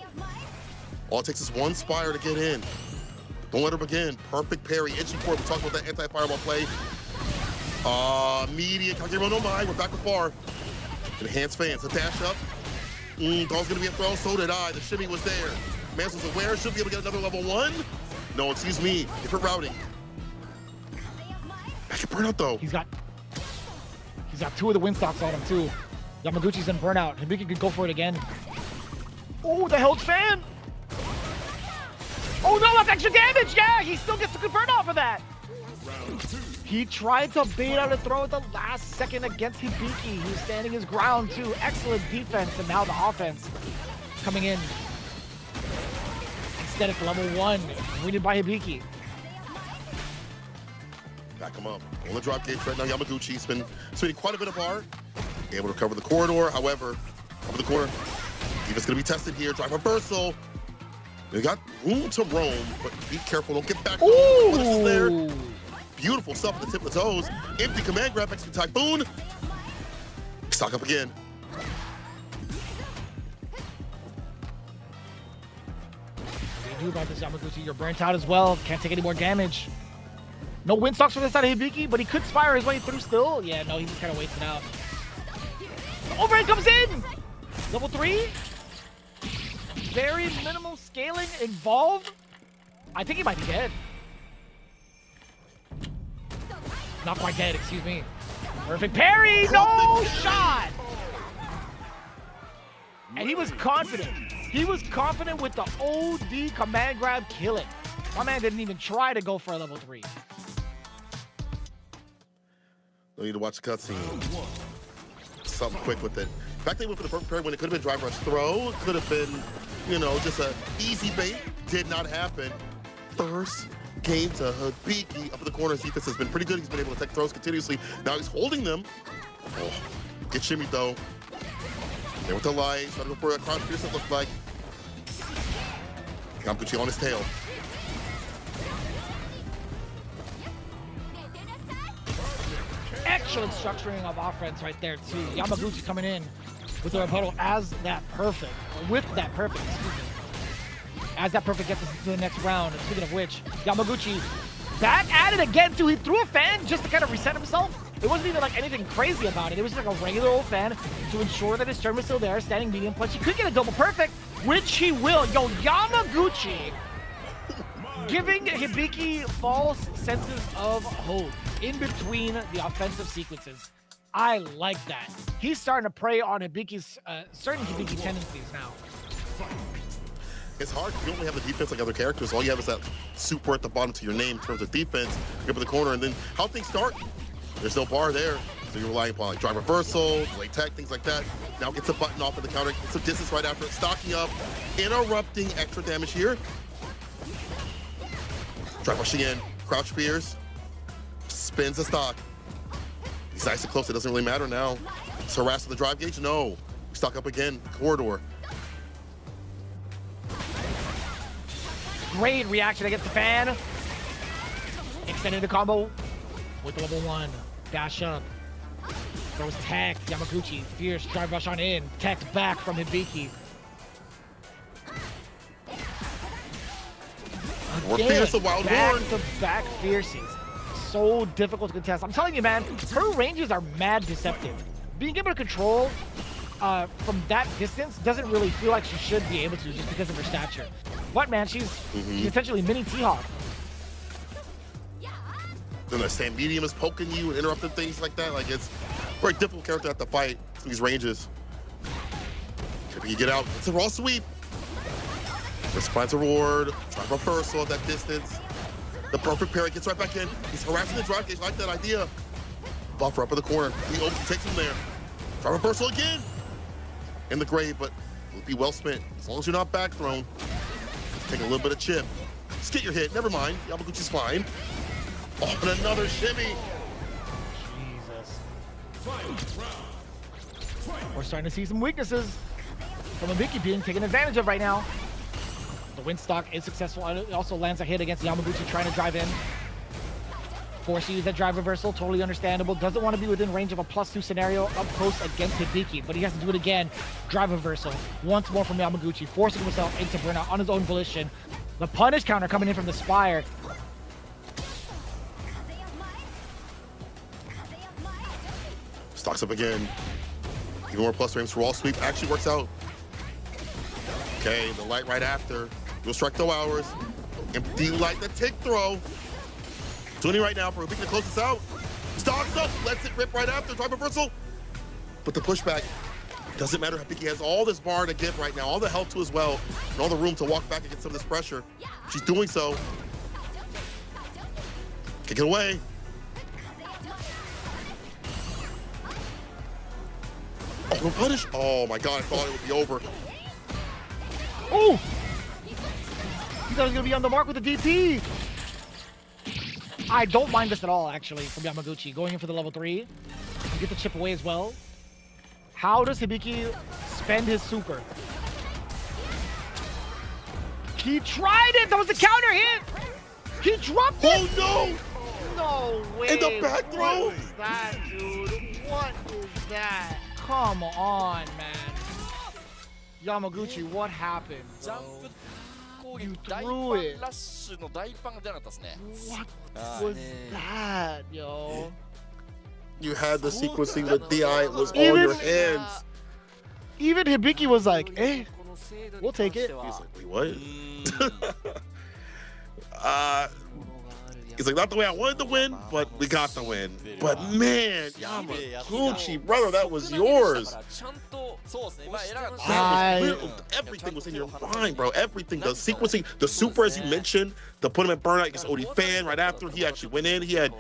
All it takes is one Spire to get in. Don't let her begin. Perfect parry. Itchy forward. We talked about that anti-fireball play. Immediate Kagero no Mai. We're back with bar. Enhanced fans. A dash up. Dog's gonna be a throw. So did I. The shimmy was there. Mans was aware. Should be able to get another level 1. No, excuse me. Different routing. Back at burnout though. He's got 2 of the Windstocks on him too. Yamaguchi's in burnout. Hibiki could go for it again. Oh, the held fan. Oh no, that's extra damage. Yeah, he still gets the good burn off of that. He tried to bait out a throw at the last second against Hibiki. He was standing his ground too. Excellent defense, and now the offense coming in. Instead it's level 1, winning by Hibiki. Back him up. On the drop gauge right now, Yamaguchi's been spending quite a bit of bar. Able to cover the corridor, however, over the corner. Defense gonna be tested here. Drive reversal. They got room to roam, but be careful. Don't get back. Ooh! Is there. Beautiful stuff at the tip of the toes. Empty command grab, extra typhoon. Stock up again. What do you do about this, Yamaguchi? You're burnt out as well. Can't take any more damage. No Windstocks for this side of Hibiki, but he could Spire his way through still. Yeah, no, he just kind of waits it out. The overhead comes in! Level 3. Very minimal scaling involved. I think he might be dead. Not quite dead, excuse me. Perfect parry, no shot! And he was confident. He was confident with the OD command grab killing. My man didn't even try to go for a level 3. No need to watch the cutscene. Something quick with it. In fact, they went for the perfect parry when it could have been drive rush throw. It could have been, you know, just an easy bait. Did not happen. First game to Hibiki up in the corner. His defense has been pretty good. He's been able to take throws continuously. Now he's holding them. Oh, get shimmy though. There with the lights. Trying to go for a crown pierce, it looked like. Yamaguchi on his tail. Excellent structuring of offense right there too. Yamaguchi coming in with the rebuttal as that perfect, or with that perfect, excuse me. As that perfect gets us into the next round. And speaking of which, Yamaguchi back at it again too. He threw a fan just to kind of reset himself. It wasn't even like anything crazy about it. It was just like a regular old fan to ensure that his turn was still there, standing medium punch. He could get a double perfect, which he will. Yo, Yamaguchi giving Hibiki false senses of hope in between the offensive sequences. I like that. He's starting to prey on Hibiki's certain Hibiki tendencies now. It's hard. You don't really have the defense like other characters. All you have is that super at the bottom to your name in terms of defense. You up in the corner, and then how things start, there's no bar there. So you're relying upon like drive reversal, delay tech, things like that. Now gets a button off of the counter, gets some distance right after it, stocking up, interrupting extra damage here. Drive rushing in, crouch fears, spins the stock. He's nice and close, it doesn't really matter now. It's harassed with the drive gauge, no. Stock up again, corridor. Great reaction against the fan. extending the combo with the level 1. Dash up. Throws tech. Yamaguchi. Fierce drive rush on in. Tech back from Hibiki. More fierce, a wild horn. Back-to-back fierces. So difficult to contest. I'm telling you, man, her ranges are mad deceptive. Being able to control from that distance doesn't really feel like she should be able to just because of her stature. But man, she's essentially mini T-Hawk. Then the stand medium is poking you and interrupting things like that. Like, it's a very difficult character at the fight in these ranges. Can you get out? It's a raw sweep. Just finds a reward. Drive reversal at that distance. The perfect parry gets right back in. He's harassing the drive gauge. Like that idea. Buffer up in the corner. He takes him there. Drive reversal again. In the grave, but it'll be well spent. As long as you're not back thrown. Take a little bit of chip. Just get your hit. Never mind. Yamaguchi's fine. Oh, and another shimmy. Jesus. We're starting to see some weaknesses from Hibiki being taken advantage of right now. The Windstock is successful. It also lands a hit against Yamaguchi trying to drive in. Forced to use that drive reversal, totally understandable. Doesn't want to be within range of a +2 scenario up close against Hibiki, but he has to do it again. Drive reversal, once more from Yamaguchi, forcing himself into burnout on his own volition. The punish counter coming in from the Spire. Stocks up again. Even more plus frames for wall sweep. Actually works out. Okay, the light right after. You'll strike no hours. Empty light, the tick throw. 20 right now for Hibiki to close this out. Stocks up, lets it rip right after. Drive reversal. But the pushback doesn't matter. Hibiki has all this bar to give right now, all the health to as well, and all the room to walk back against some of this pressure. She's doing so. Kick it away. Oh, no punish. Oh my God, I thought it would be over. Oh! He thought he was gonna be on the mark with the DP. I don't mind this at all, actually, from Yamaguchi. Going in for the level 3. You get the chip away as well. How does Hibiki spend his super? He tried it! That was the counter hit! He dropped it! Oh no! No way! In the back throw! What is that, dude? What is that? Come on, man. Yamaguchi, what happened, bro? You threw it. What was that, yo? You had the sequencing with DI, it was all in your hands. Even Hibiki was like, eh, we'll take it. He's like, wait, what? He's like, not the way I wanted to win, but we got the win. But man, Yamaguchi, brother, that was yours. Everything was in your mind, bro. Everything, the sequencing, the super, as you mentioned, the put him in burnout against Odie Fan right after he actually went in. He had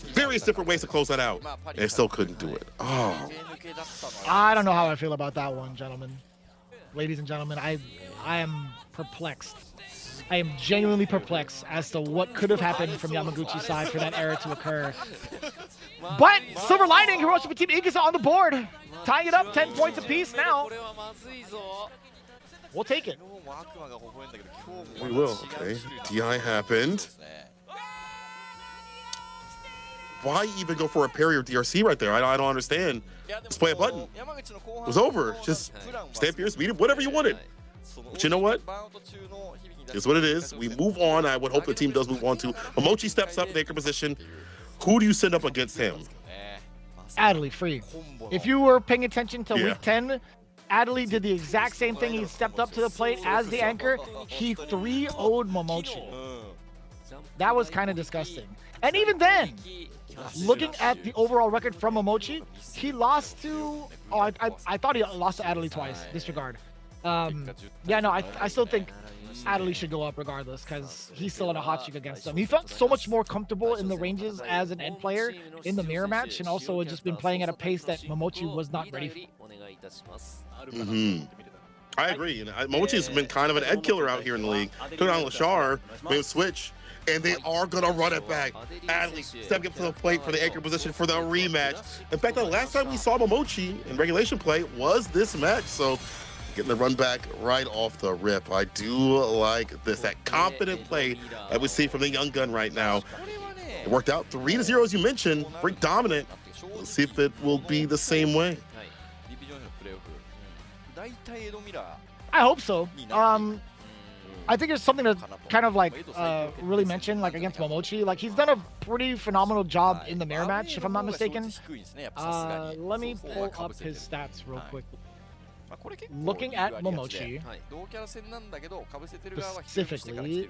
various different ways to close that out, and they still couldn't do it. Oh. I don't know how I feel about that one, gentlemen. Ladies and gentlemen, I am perplexed. I am genuinely perplexed as to what could have happened from Yamaguchi's side for that error to occur. But silver lining, Hiroshima Team Inc is on the board. Tying it up 10 points apiece now. We'll take it. We will, okay. DI happened. Why even go for a parry or DRC right there? I don't understand. Just play a button. It was over. Just stand fierce, meet him, whatever you wanted. But you know what? It's what it is. We move on. I would hope the team does move on to Momochi steps up in the anchor position. Who do you send up against him? Adley, free. If you were paying attention to week 10, Adley did the exact same thing. He stepped up to the plate as the anchor. He 3-0'd Momochi. That was kind of disgusting. And even then, looking at the overall record from Momochi, he lost to... Oh, I thought he lost to Adley twice. Disregard. Yeah, no, I still think Adley should go up regardless because he's still in a hot streak against him. He felt so much more comfortable in the ranges as an end player in the mirror match, and also had just been playing at a pace that Momochi was not ready for. I agree. And Momochi has been kind of an egg killer out here in the league. Took on Lashar, made him switch, and they are going to run it back. Adley stepping up to the plate for the anchor position for the rematch. In fact, the last time we saw Momochi in regulation play was this match, so getting the run back right off the rip. I do like this, that confident play that we see from the young gun right now. worked out 3-0, as you mentioned, very dominant. Let's see if it will be the same way. I hope so. I think it's something to kind of like really mention, like against Momochi. Like he's done a pretty phenomenal job in the mirror match, if I'm not mistaken. Let me pull up his stats real quick. Looking at Momochi specifically,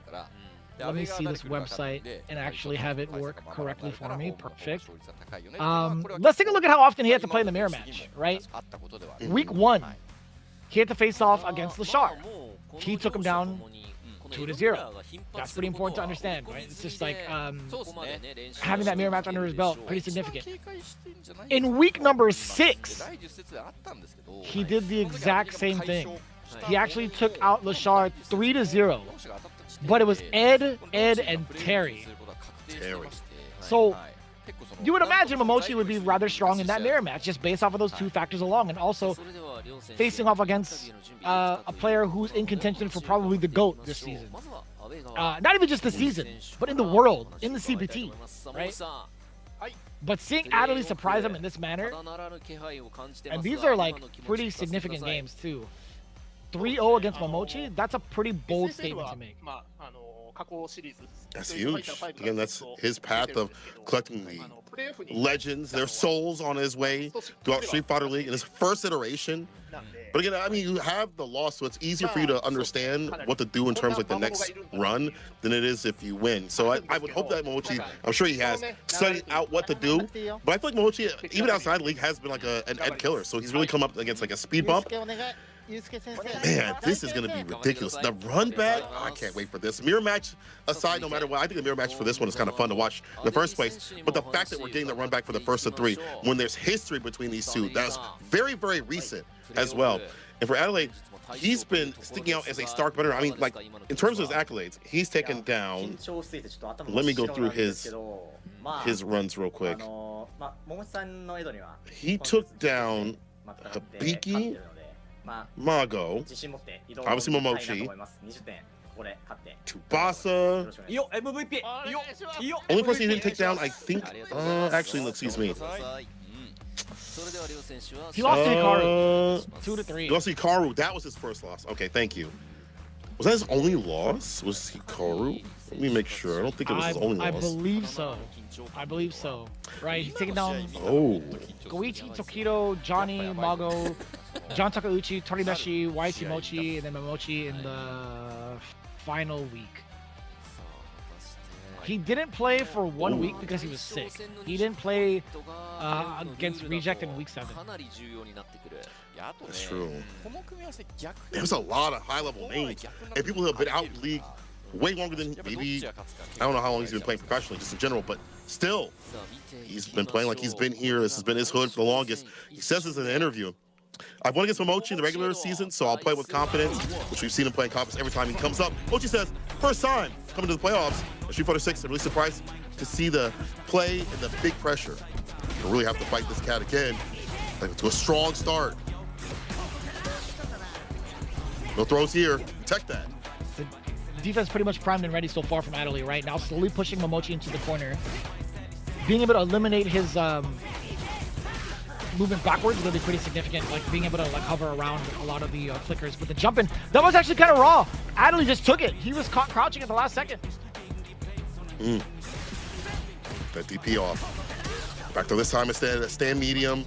let me see this website and actually have it work correctly for me. Perfect. Let's take a look at how often he had to play in the mirror match, right? Week 1, he had to face off against Lashar. He took him down 2-0. That's pretty important to understand, right? It's just like having that mirror match under his belt, pretty significant. In week number 6, he did the exact same thing. He actually took out Lashar 3-0, but it was Ed, and Terry. So you would imagine Momochi would be rather strong in that mirror match, just based off of those 2 factors alone, and also facing off against a player who's in contention for probably the GOAT this season. Not even just the season, but in the world, in the CPT, right? But seeing Adley surprise him in this manner, and these are like pretty significant games too. 3-0 against Momochi, that's a pretty bold statement to make. That's huge. Again, that's his path of collecting the legends, their souls on his way throughout Street Fighter League in his first iteration. But again, I mean, you have the loss, so it's easier for you to understand what to do in terms of like the next run than it is if you win. So I would hope that Momochi, I'm sure he has studied out what to do. But I feel like Momochi, even outside the league, has been like an Ed killer. So he's really come up against like a speed bump. Man, this is going to be ridiculous. The run back, I can't wait for this. Mirror match aside, no matter what, I think the mirror match for this one is kind of fun to watch in the first place. But the fact that we're getting the run back for the first of 3, when there's history between these two, that's very, very recent as well. And for Adelaide, he's been sticking out as a stark better. I mean, like, in terms of his accolades, he's taken down, let me go through his runs real quick. He took down Hibiki, Mago, obviously Momochi, Tsubasa. Only person he didn't take down, I think, actually, excuse me. He lost to Hikaru, 2-3. He lost to Hikaru, that was his first loss. Okay, thank you. Was that his only loss? Was Hikaru? Let me make sure. I don't think it was his only loss. I believe so. I believe so. Right, he's taking down Goichi, Tokido, Johnny, Mago, John Takeuchi, Torimeshi, YC Mochi, and then Momochi in the final week. He didn't play for 1 week because he was sick. He didn't play against Reject in week 7. That's true. There's a lot of high-level names and people who have been out in the league way longer than maybe, I don't know how long he's been playing professionally, just in general, but still, he's been playing like he's been here. This has been his hood for the longest. He says this in an interview. I've won against Momochi in the regular season, so I'll play with confidence, which we've seen him play in confidence every time he comes up. Mochi says, first time coming to the playoffs at Street Fighter 6, I'm really surprised to see the play and the big pressure. We'll really have to fight this cat again, like to a strong start. No throws here, protect that. The defense pretty much primed and ready so far from Adley, right? Now slowly pushing Momochi into the corner. Being able to eliminate his movement backwards is going to be pretty significant, like being able to like hover around a lot of the flickers. But the jumping, that was actually kind of raw. Adley just took it. He was caught crouching at the last second. That DP off. Back to this time instead, a stand medium.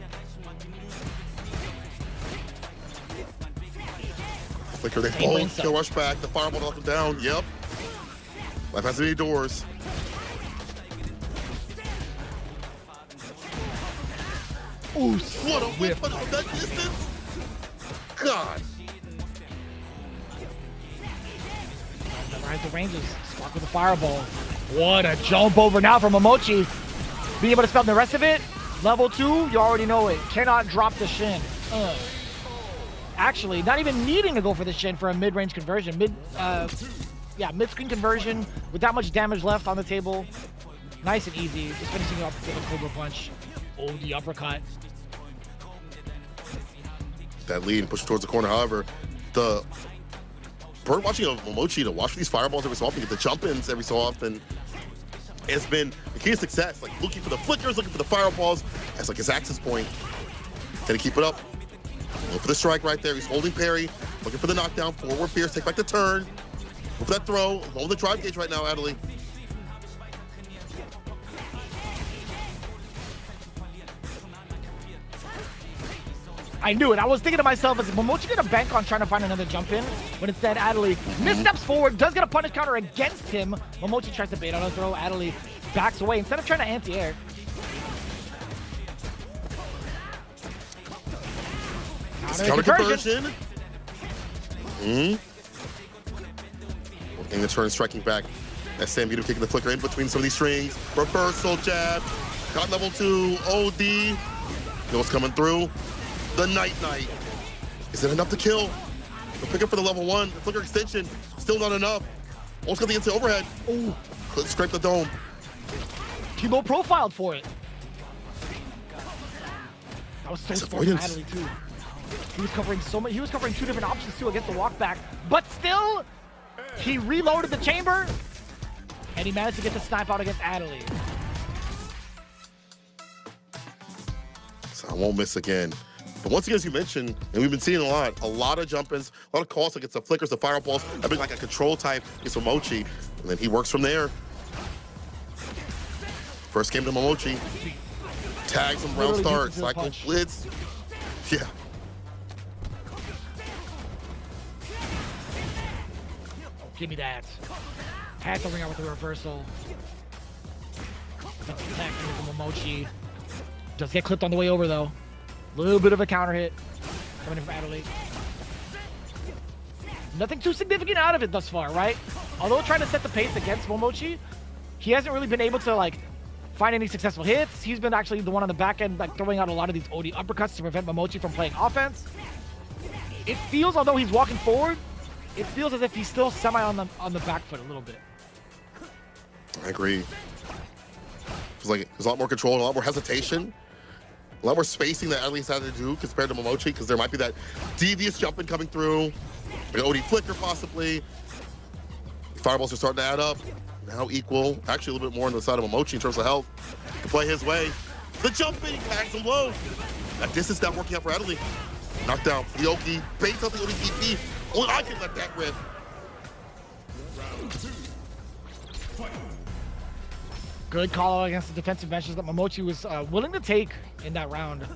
Flicker, they both kill rush back. The fireball up and down. Yep. Life has many doors. Ooh, what a whip from that distance! God. Memorize the ranges. Spark with the fireball. What a jump over now from Momochi. Being able to spell the rest of it. Level 2, you already know it. Cannot drop the shin. Actually, not even needing to go for the shin for a mid-range conversion. Mid-screen conversion with that much damage left on the table. Nice and easy. Just finishing it off with a Cobra Punch. Oh, the uppercut. That lead and push towards the corner. However, the bird watching of Momochi to watch these fireballs every so often, get the jump-ins every so often. has been the key to success. Like looking for the flickers, looking for the fireballs as like his access point. Can he keep it up? Going for the strike right there. He's holding parry, looking for the knockdown, forward fierce, take back the turn. Go for that throw, low the drive gauge right now, Adley. I knew it. I was thinking to myself, is Momochi gonna bank on trying to find another jump in? But instead, Adley missteps forward, does get a punish counter against him. Momochi tries to bait on a throw. Adley backs away instead of trying to anti-air. Counter conversion. Working the turn, striking back. SM kicking the flicker in between some of these strings. Reversal jab. Got level 2. OD. Knows coming through. The Night. Is it enough to kill? They'll pick up for the level 1. The flicker extension. Still not enough. Almost got the inside overhead. Oh, couldn't scrape the dome. Timo profiled for it. That was so smart from Adley too. He was covering so much. He was covering 2 different options too against the walk back, but still, he reloaded the chamber, and he managed to get the snipe out against Adley. So I won't miss again. But once again, as you mentioned, and we've been seeing a lot of jump-ins, a lot of calls against the flickers, the fireballs, that being like a control type against Momochi, and then he works from there. First game to Momochi. Tags him, round start, cycle, blitz. Yeah. Give me that. Had to ring out with the reversal. Attack from Momochi. Does get clipped on the way over though. Little bit of a counter hit coming in from Adley. Nothing too significant out of it thus far, right? Although trying to set the pace against Momochi, he hasn't really been able to like find any successful hits. He's been actually the one on the back end, like throwing out a lot of these OD uppercuts to prevent Momochi from playing offense. It feels, although he's walking forward, it feels as if he's still semi on the back foot a little bit. I agree. Feels like there's a lot more control and a lot more hesitation. A lot more spacing that Adley's had to do compared to Momochi, because there might be that devious jumping coming through. Like an OD flicker possibly. Fireballs are starting to add up. Now equal. Actually a little bit more on the side of Momochi in terms of health. To play his way. The jumping tags him low. That distance not working out for Adley. Knockdown. Ryoki baits out the ODTP. Only I can let that rip. Good call out against the defensive measures that Momochi was willing to take in that round.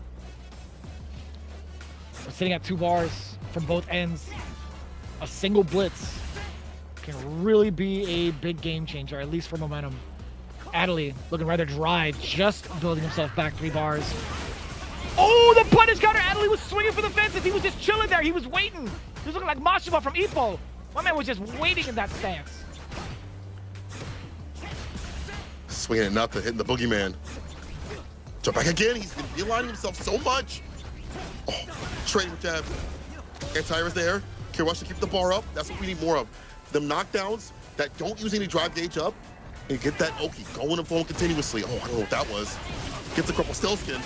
We're sitting at 2 bars from both ends. A single blitz can really be a big game changer, at least for momentum. Adley looking rather dry, just building himself back 3 bars. Oh, the punish counter! Adley was swinging for the fences. He was just chilling there. He was waiting. He was looking like Mashima from Ippo. My man was just waiting in that stance. Swinging at nothing, hitting the boogeyman. Jump back again. He's been realigning himself so much. Oh, trading with jab. Anti-air is there. Kirush to keep the bar up. That's what we need more of. Them knockdowns that don't use any drive gauge up and get that Oki going and flowing continuously. Oh, I don't know what that was. Gets the crumple still skin.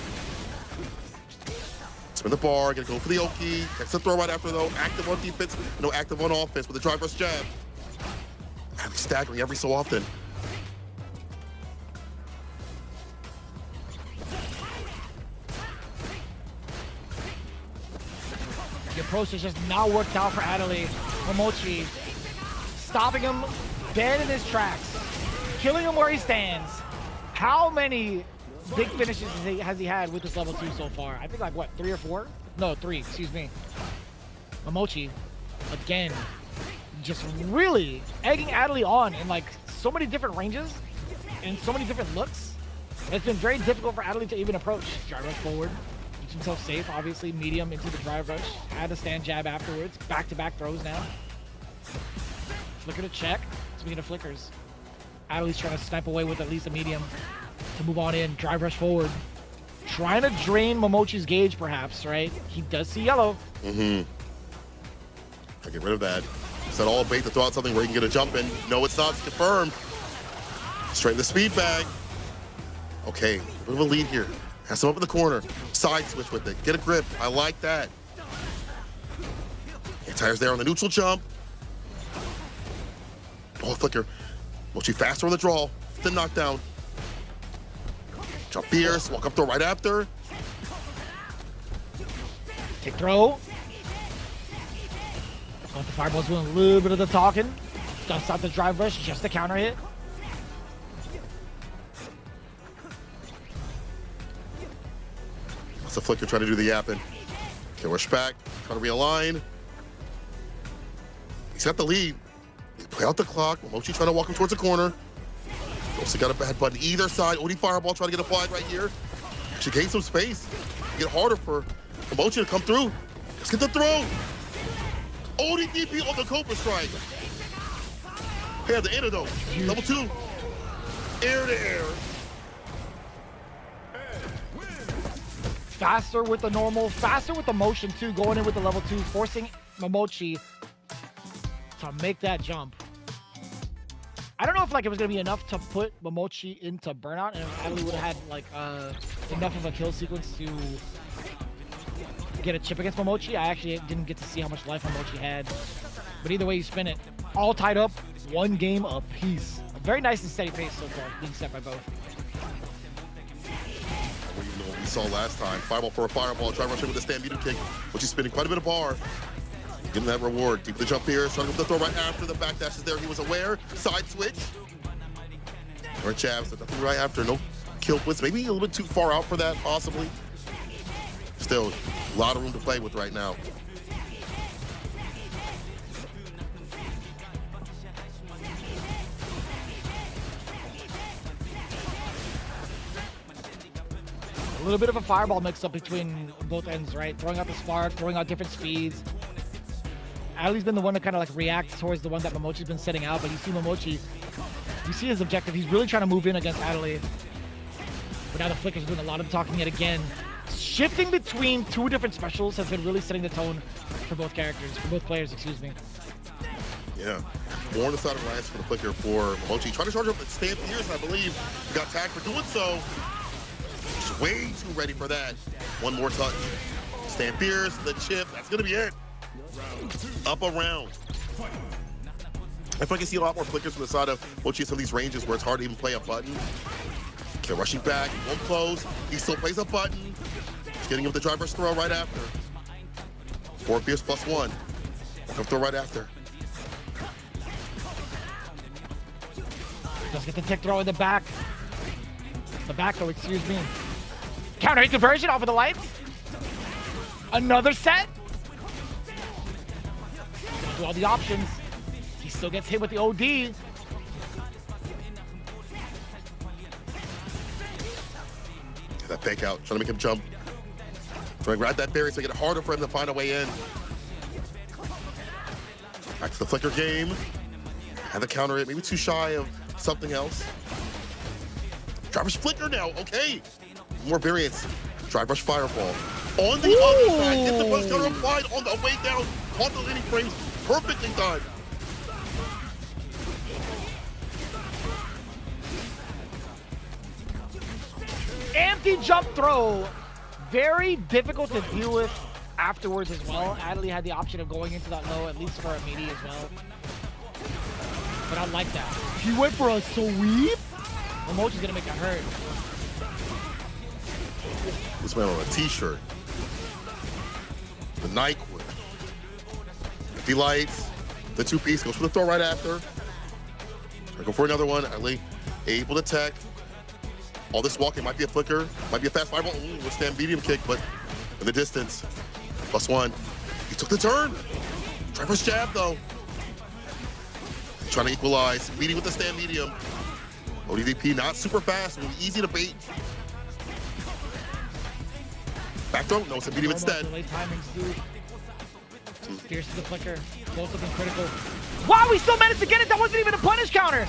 Spin the bar, gonna go for the Oki. Catch the throw right after though. Active on defense, no active on offense with a drive rush jab. Staggering every so often. The approach has just not worked out for Adley. Momochi stopping him dead in his tracks, killing him where he stands. How many big finishes has he had with this level 2 so far? I think like what, 3 or 4? No, 3, excuse me. Momochi, again, just really egging Adley on in like so many different ranges and so many different looks. It's been very difficult for Adley to even approach. Drive rush forward, keeps himself safe, obviously medium into the drive rush. Had a stand jab afterwards, back-to-back throws now. Flicker to check. Speaking of flickers, Adley's trying to snipe away with at least a medium to move on in. Drive rush forward. Trying to drain Momochi's gauge, perhaps, right? He does see yellow. I get rid of that. Is that all bait to throw out something where you can get a jump in? No, it's not. It's confirmed. Straight in the speed bag. Okay, a bit of a lead here. Has him up in the corner. Side switch with it. Get a grip. I like that. Anti-air's there on the neutral jump. Oh, flicker. Mochi faster on the draw. the knockdown. Jump fierce, walk up throw right after. Kick throw. The fireball's doing a little bit of the talking. Dusts out the drive rush, just a counter hit. That's a flicker trying to do the yapping. Okay, rush back, try to realign. He's got the lead. Play out the clock. Momochi trying to walk him towards the corner. Also got a bad button either side. OD fireball trying to get applied right here. Should gain some space. Get harder for Momochi to come through. Let's get the throw. OD DP on the Cobra strike. Hey, the antidote. Level 2. Air to air. Faster with the normal, faster with the motion too, going in with the level 2, forcing Momochi to make that jump. I don't know if like it was gonna be enough to put Momochi into burnout, and Adley would have had like enough of a kill sequence to get a chip against Momochi. I actually didn't get to see how much life Momochi had, but either way you spin it, all tied up, 1 game apiece. A very nice and steady pace so far, being set by both. What we saw last time, fireball for a fireball, try rushing with a stampede kick, which is spinning quite a bit of bar. Getting that reward. Deep the jump here, trying to go for the throw right after the back dash is there. He was aware. Side switch. Or jabs, but nothing right after. No kill blitz. Maybe a little bit too far out for that, possibly. Still, a lot of room to play with right now. A little bit of a fireball mix-up between both ends, right? Throwing out the spark, throwing out different speeds. Adley's been the one to kind of like react towards the one that Momochi's been setting out, but you see Momochi, you see his objective. He's really trying to move in against Adley. But now the flicker's doing a lot of talking yet again. Shifting between 2 different specials has been really setting the tone for both characters, for both players, excuse me. Yeah, more on the side of Rice for the flicker for Momochi. Trying to charge up at Stan Pierce, I believe. He got tagged for doing so. He's way too ready for that. One more touch. Stan Pierce, the chip, that's gonna be it. Up around. I feel like I see a lot more flickers from the side of Mochi in some of these ranges where it's hard to even play a button. Okay, rushing back, he won't close. He still plays a button. He's getting him with the driver's throw right after. 4 Pierce plus 1. Come throw right after. Just get the tick throw in the back. The back throw, excuse me. Counter hit conversion off of the lights. Another set. Do all the options. He still gets hit with the OD. That fake out, trying to make him jump. Trying to grab that berry so it get harder for him to find a way in. Back to the flicker game. Have the counter hit, maybe too shy of something else. Drive rush flicker now, okay. More variants. Drive rush fireball. On the other side, get the punch counter applied on the way down. Caught the landing frames, perfectly done. Empty jump throw. Very difficult to deal with afterwards as well. Adley had the option of going into that low, at least for a meaty as well. But I like that. He went for a sweep. Momochi's gonna make that hurt. This man on a t-shirt. The Nyquil. Empty lights. The 2-piece goes for the throw right after. Try to go for another one. Adley able to tech. All this walking might be a flicker, might be a fast fireball. Ooh, we'll stand medium kick, but in the distance. Plus 1. He took the turn. Try first jab though. Trying to equalize. Beating with the stand medium. ODDP not super fast, easy to bait. Back throw, no, it's a medium instead. Delayed timings, dude. Fierce to the flicker. Both of them critical. Wow, we still managed to get it. That wasn't even a punish counter.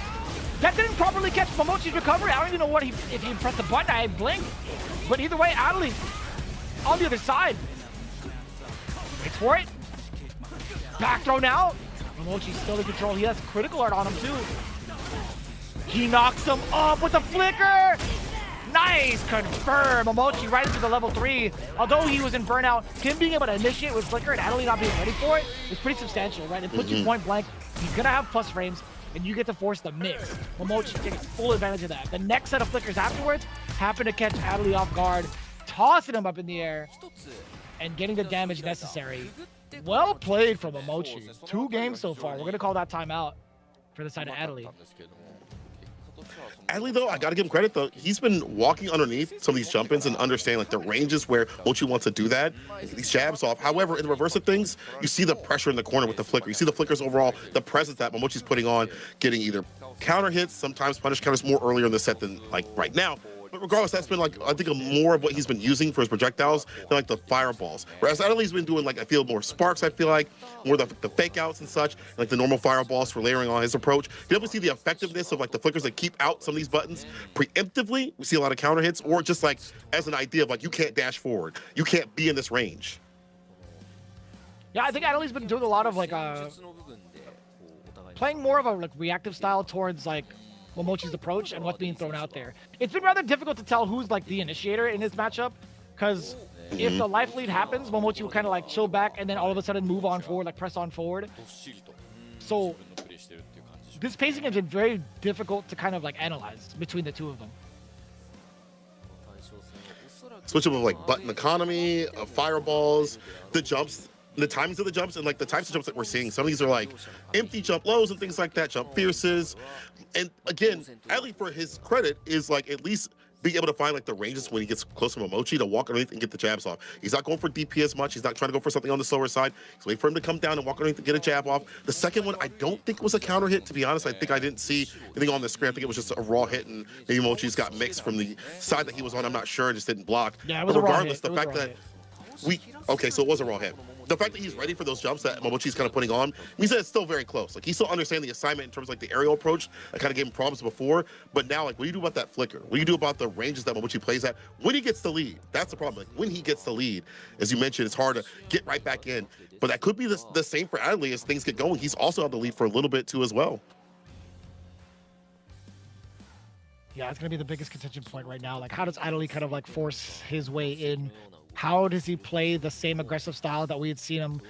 That didn't properly catch Momochi's recovery. I don't even know what if he pressed the button. I blinked. But either way, Adley on the other side. Waits for it. Back throw now. Momochi's still in control. He has critical art on him too. He knocks him up with a flicker. Nice, confirm. Momochi right into the level 3. Although he was in burnout, him being able to initiate with flicker and Adley not being ready for it was pretty substantial, right? It puts you point blank. He's gonna have plus frames. and you get to force the mix. Momochi takes full advantage of that. The next set of flickers afterwards happen to catch Adley off guard, tossing him up in the air, and getting the damage necessary. Well played from Momochi. 2 games so far. We're going to call that timeout for the side of Adley. Adley, though, I got to give him credit, though. He's been walking underneath some of these jump-ins and understanding, like, the ranges where Mochi wants to do that. These jabs off. However, in the reverse of things, you see the pressure in the corner with the flicker. You see the flickers overall, the presence that Momochi's putting on, getting either counter hits, sometimes punish counters more earlier in the set than, like, right now. But regardless, that's been, like, I think more of what he's been using for his projectiles than, like, the fireballs. Whereas Adley's been doing, like, I feel more sparks, I feel like, more the fake outs and such, and, like, the normal fireballs for layering on his approach. You definitely see the effectiveness of, like, the flickers that keep out some of these buttons preemptively. We see a lot of counter hits, or just, like, as an idea of, like, you can't dash forward. You can't be in this range. Yeah, I think Adley's been doing a lot of, like, playing more of a, like, reactive style towards, like, Momochi's approach and what's being thrown out there. It's been rather difficult to tell who's like the initiator in this matchup, because if the life lead happens, Momochi will kind of like chill back and then all of a sudden move on forward, like press on forward. So this pacing has been very difficult to kind of like analyze between the two of them. Switch up of like button economy, fireballs, the jumps, the timings of the jumps, and like the types of jumps that we're seeing. Some of these are like empty jump lows and things like that, jump fierces. And again, Adley, for his credit, is like at least being able to find like the ranges when he gets close to Momochi to walk underneath and get the jabs off. He's not going for DP as much. He's not trying to go for something on the slower side. He's waiting for him to come down and walk underneath and get a jab off. The second one, I don't think it was a counter hit, to be honest. I think I didn't see anything on the screen. I think it was just a raw hit, and maybe Momochi's got mixed from the side that he was on. I'm not sure. It just didn't block. Yeah, it was a raw hit. The fact that okay, so it was a raw hit. The fact that he's ready for those jumps that Momochi's kind of putting on means that it's still very close. Like, he still understands the assignment in terms of like the aerial approach that kind of gave him problems before. But now, like, what do you do about that flicker? What do you do about the ranges that Momochi plays at when he gets the lead? That's the problem. Like, when he gets the lead, as you mentioned, it's hard to get right back in. But that could be the same for Adley as things get going. He's also on the lead for a little bit too as well. Yeah, it's going to be the biggest contention point right now. Like, how does Adley kind of like force his way in? How does he play the same aggressive style that we had seen him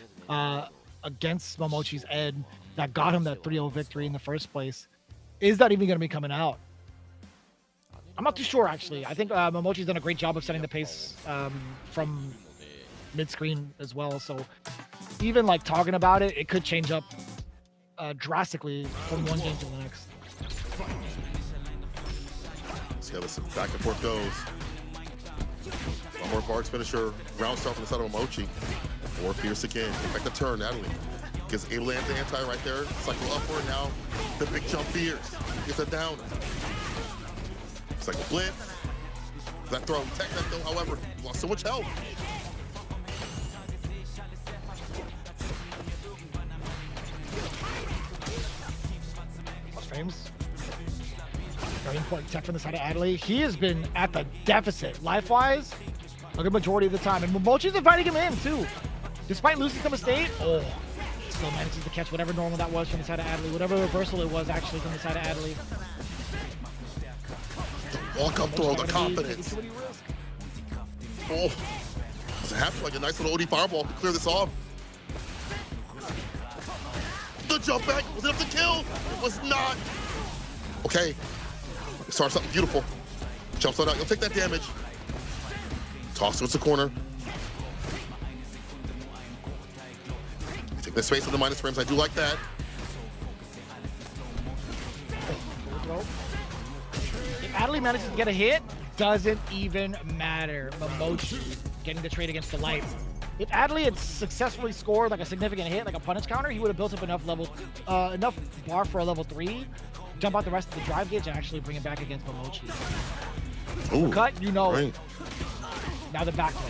against Momochi's Ed that got him that 3-0 victory in the first place? Is that even going to be coming out? I'm not too sure, actually. I think Momochi's done a great job of setting the pace from mid-screen as well. So even like talking about it, it could change up drastically from one game to the next. See how this back and forth goes. One more Barks finisher, ground start from the side of Momochi. 4 fierce again. Back the turn, Adley. Gets able to the anti right there. Cycle upward now. The big jump fierce. Gets it down. Cycle blitz. That throw. Tech that though, however, lost so much health. Frames. Very important tech from the side of Adley. He has been at the deficit, life-wise, a good majority of the time. And Momochi's inviting him in, too. Despite losing some estate, still manages to catch whatever normal that was from the side of Adley, whatever reversal it was actually from the side of Adley. Walk up throw, the confidence. Oh, does it have to like a nice little OD fireball to clear this off? The jump back, was it enough to kill? It was not. Okay, start something beautiful. Jumps on out, you'll take that damage. Toss towards the corner. Take the space of the minus frames, I do like that. If Adley manages to get a hit, doesn't even matter. Momochi getting the trade against the lights. If Adley had successfully scored like a significant hit, like a punish counter, he would have built up enough bar for a level 3, jump out the rest of the drive gauge, and actually bring it back against Momochi. Ooh, cut, you know. Right. Now the back row.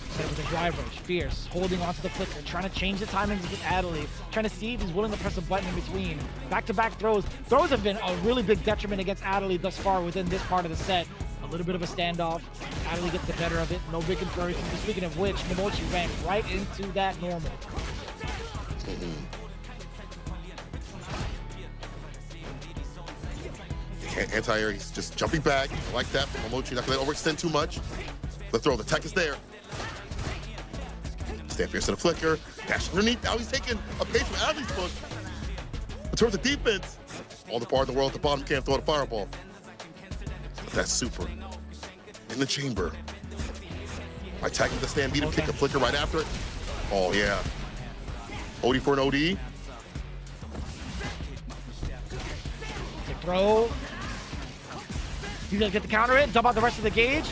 Set with a drive rush, fierce, holding onto the flicker, trying to change the timings with Adley, trying to see if he's willing to press a button in between. Back-to-back throws. Throws have been a really big detriment against Adley thus far within this part of the set. A little bit of a standoff. Adley gets the better of it. No big conversion. Speaking of which, Momochi ranked right into that normal. Anti-air, he's just jumping back. I like that from Momochi. Not gonna overextend too much. The throw, the tech is there. Stand fierce to the flicker. Dash underneath. Now he's taking a page from Adley's book. In terms of defense, all the bar in the world at the bottom can't throw a fireball. But that's super. In the chamber. Attacking the stand, medium kick, a flicker right after it. Oh, yeah. OD for an OD. The throw. He's gonna get the counter in, dump out the rest of the gauge.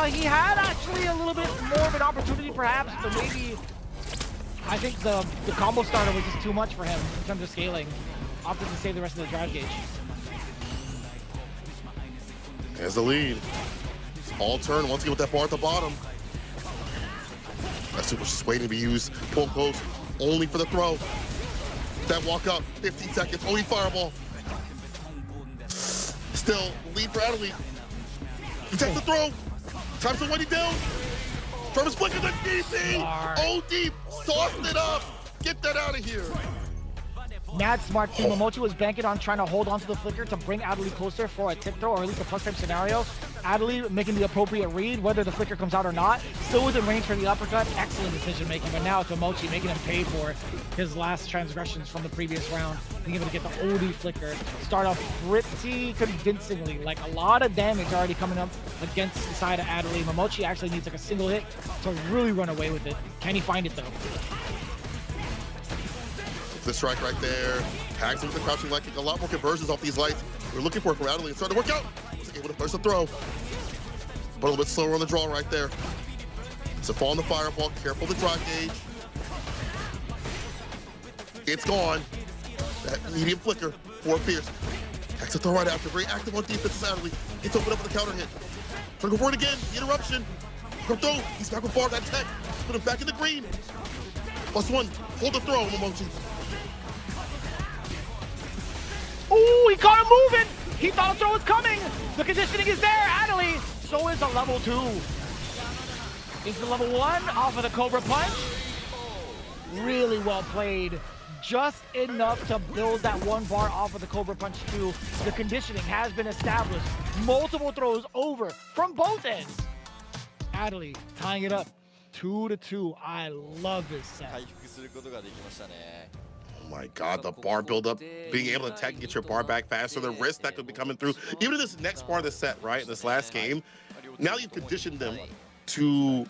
He had actually a little bit more of an opportunity perhaps, but maybe I think the combo starter was just too much for him in terms of scaling. Opted to save the rest of the drive gauge. There's the lead. All turn once again with that bar at the bottom. That super just waiting to be used. Pull close, only for the throw. That walk up, 15 seconds, only fireball. Still, lead for Adelaide. He takes the throw. Time's the winding down. Travis flickers the DP. Oh, deep. Sauced it up. Get that out of here. Mad smart team. Momochi was banking on trying to hold onto the flicker to bring Adelaide closer for a tip throw, or at least a plus type scenario. Adelaide making the appropriate read, whether the flicker comes out or not. Still within range for the uppercut. Excellent decision making, but now it's Momochi making him pay for his last transgressions from the previous round. Being able to get the OD flicker. Start off pretty convincingly. Like a lot of damage already coming up against the side of Adelaide. Momochi actually needs like a single hit to really run away with it. Can he find it though? The strike right there. Tags him with the crouching light kick. A lot more conversions off these lights. We're looking for it from Adelaide. It's starting to work out. Was able to first the throw. But a little bit slower on the draw right there. So fall on the fireball. Careful the drive gauge. It's gone. That medium flicker for Fierce. Tags the throw right after. Very active on defense is Adelaide. Gets opened up with a counter hit. Trying to go for it again. The interruption. Go throw. He's back with bar. That tech. Put him back in the green. +1. Hold the throw, Momochi. Ooh, he caught him moving. He thought a throw was coming. The conditioning is there, Adelaide. So is the level 2. Is the level 1 off of the Cobra Punch. Really well played. Just enough to build that 1 bar off of the Cobra Punch 2. The conditioning has been established. Multiple throws over from both ends. Adelaide tying it up 2-2. I love this set. Oh my God, the bar buildup, being able to attack and get your bar back faster, the risk that could be coming through. Even in this next part of the set, right, in this last game, now you've conditioned them to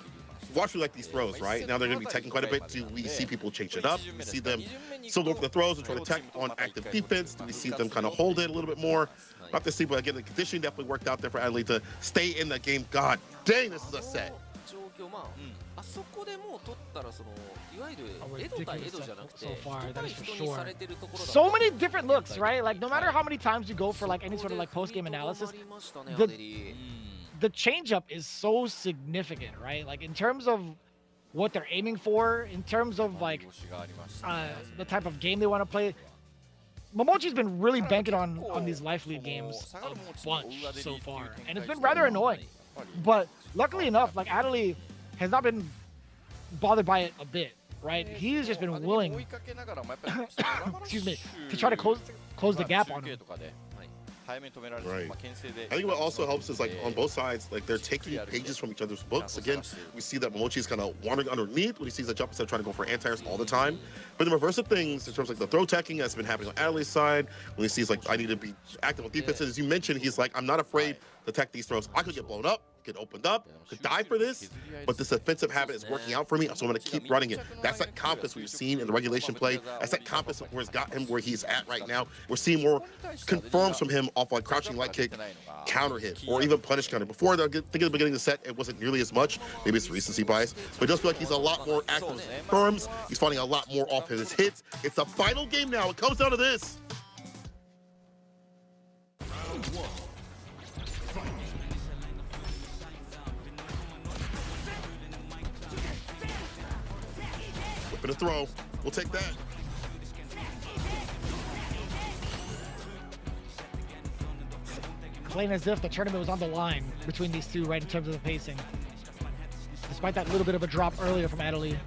watch you like these throws, right? Now they're going to be taking quite a bit. Do we see people change it up? We see them still go for the throws and try to attack on active defense. Do we see them kind of hold it a little bit more? We'll have to see, but again, the conditioning definitely worked out there for Adelaide to stay in the game. God dang, this is a set. So far, that is for sure. So many different looks, right? Like no matter how many times you go for like any sort of like post-game analysis, the change-up is so significant, right? Like in terms of what they're aiming for, in terms of like the type of game they want to play. Momochi's been really banking on these life lead games a bunch so far, and it's been rather annoying. But luckily enough, like Adelaide has not been bothered by it a bit, right? He's just been willing, excuse me, to try to close the gap on him. Right. I think what also helps is like on both sides, like they're taking pages from each other's books. Again, we see that Momochi is kind of wandering underneath when he sees a jump instead of trying to go for anti-airs all the time. But the reverse of things, in terms of like the throw teching that's been happening on Adelaide's side, when he sees like I need to be active on defenses, as you mentioned, he's like, I'm not afraid to attack these throws. I could get blown up, get opened up, could die for this, but this offensive habit is working out for me, so I'm going to keep running it. That's that confidence we've seen in the regulation play. That's that confidence where it's got him where he's at right now. We're seeing more confirms from him off like crouching light kick, counter hit, or even punish counter. Before, I think at the beginning of the set, it wasn't nearly as much. Maybe it's recency bias, but it does feel like he's a lot more active with his confirms. He's finding a lot more off his hits. It's the final game now. It comes down to this. Whipping a throw. We'll take that. Playing as if the tournament was on the line between these two, right, in terms of the pacing. Despite that little bit of a drop earlier from Adelaide,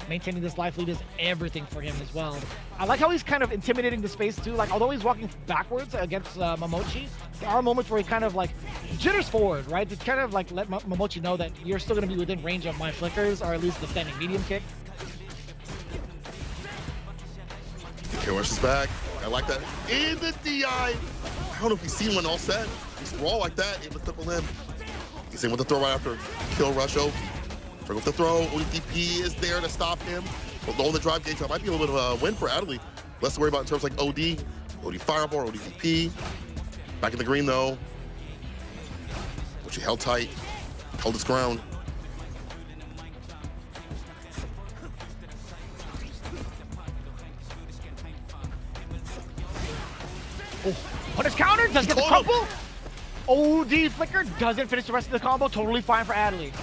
maintaining this life lead is everything for him as well. I like how he's kind of intimidating the space too. Like, although he's walking backwards against Momochi, there are moments where he kind of like jitters forward, right? To kind of like let Momochi know that you're still going to be within range of my flickers, or at least the standing medium kick. Rush is back. I like that. In the DI. I don't know if he's seen one all set. He's raw like that, able to triple him. He's in with the throw right after kill rush. Struggle with the throw. ODP is there to stop him. But low on the drive gauge, that might be a little bit of a win for Adley. Less to worry about in terms like OD fireball, ODP. Back in the green though. Which he held tight, held his ground. Oh, punish counter, doesn't get the crumple. OD flicker, doesn't finish the rest of the combo. Totally fine for Adley.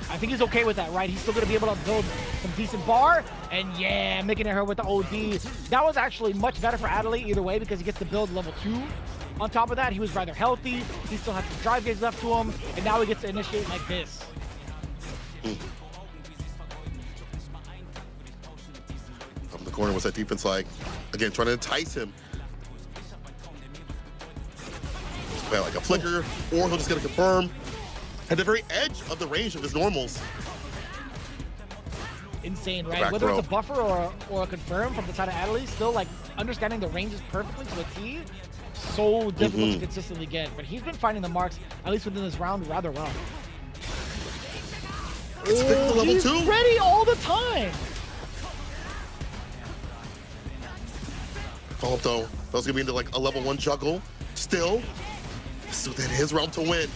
I think he's okay with that, right? He's still gonna be able to build some decent bar. And yeah, making it her with the OD. That was actually much better for Adley either way because he gets to build level 2. On top of that, he was rather healthy. He still had some drive gauge left to him. And now he gets to initiate like this. From the corner, what's that defense like? Again, trying to entice him. Like a flicker, or he'll just get a confirm. At the very edge of the range of his normals. Insane, right? Whether it's a buffer or a confirm from the side of Adley, still like understanding the ranges perfectly to a T, so difficult to consistently get. But he's been finding the marks, at least within this round, rather well. It's level he's 2. Ready all the time. Follow up though. That was gonna be into like a level 1 juggle. Still, this is within his realm to win.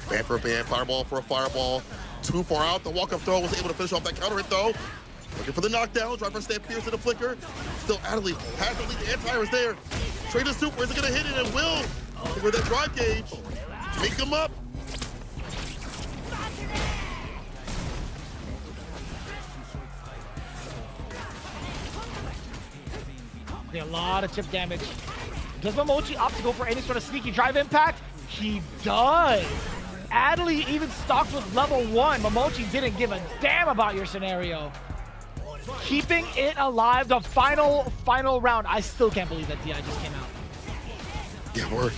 Ban for a ban, fireball for a fireball. Too far out, the walk-up throw was able to finish off that counter hit though. Looking for the knockdown, driver stand pierce to the flicker. Still Adley has the lead, the anti-air is there. Trader super, is it gonna hit it? And will. With that drive gauge, make him up. A lot of chip damage. Does Momochi opt to go for any sort of sneaky drive impact? He does. Adley even stocked with level 1. Momochi didn't give a damn about your scenario. Keeping it alive, the final round. I still can't believe that DI just came out. Yeah, we're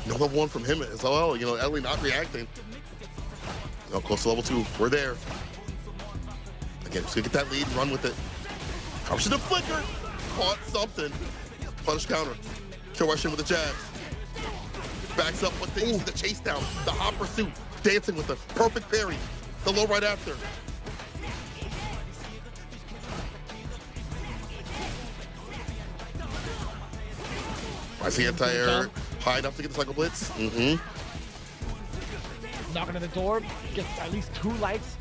no level 1 from him as well. You know, Adley not reacting. No, close to level 2. We're there. Again, just gonna get that lead and run with it. How should the flicker? Caught something. Punish counter. Kill rush in with a jab. Backs up with the chase down. The hot pursuit. Dancing with the perfect parry. The low right after. I see anti-air. High enough to get the cycle blitz. Knocking on the door. Gets at least 2 lights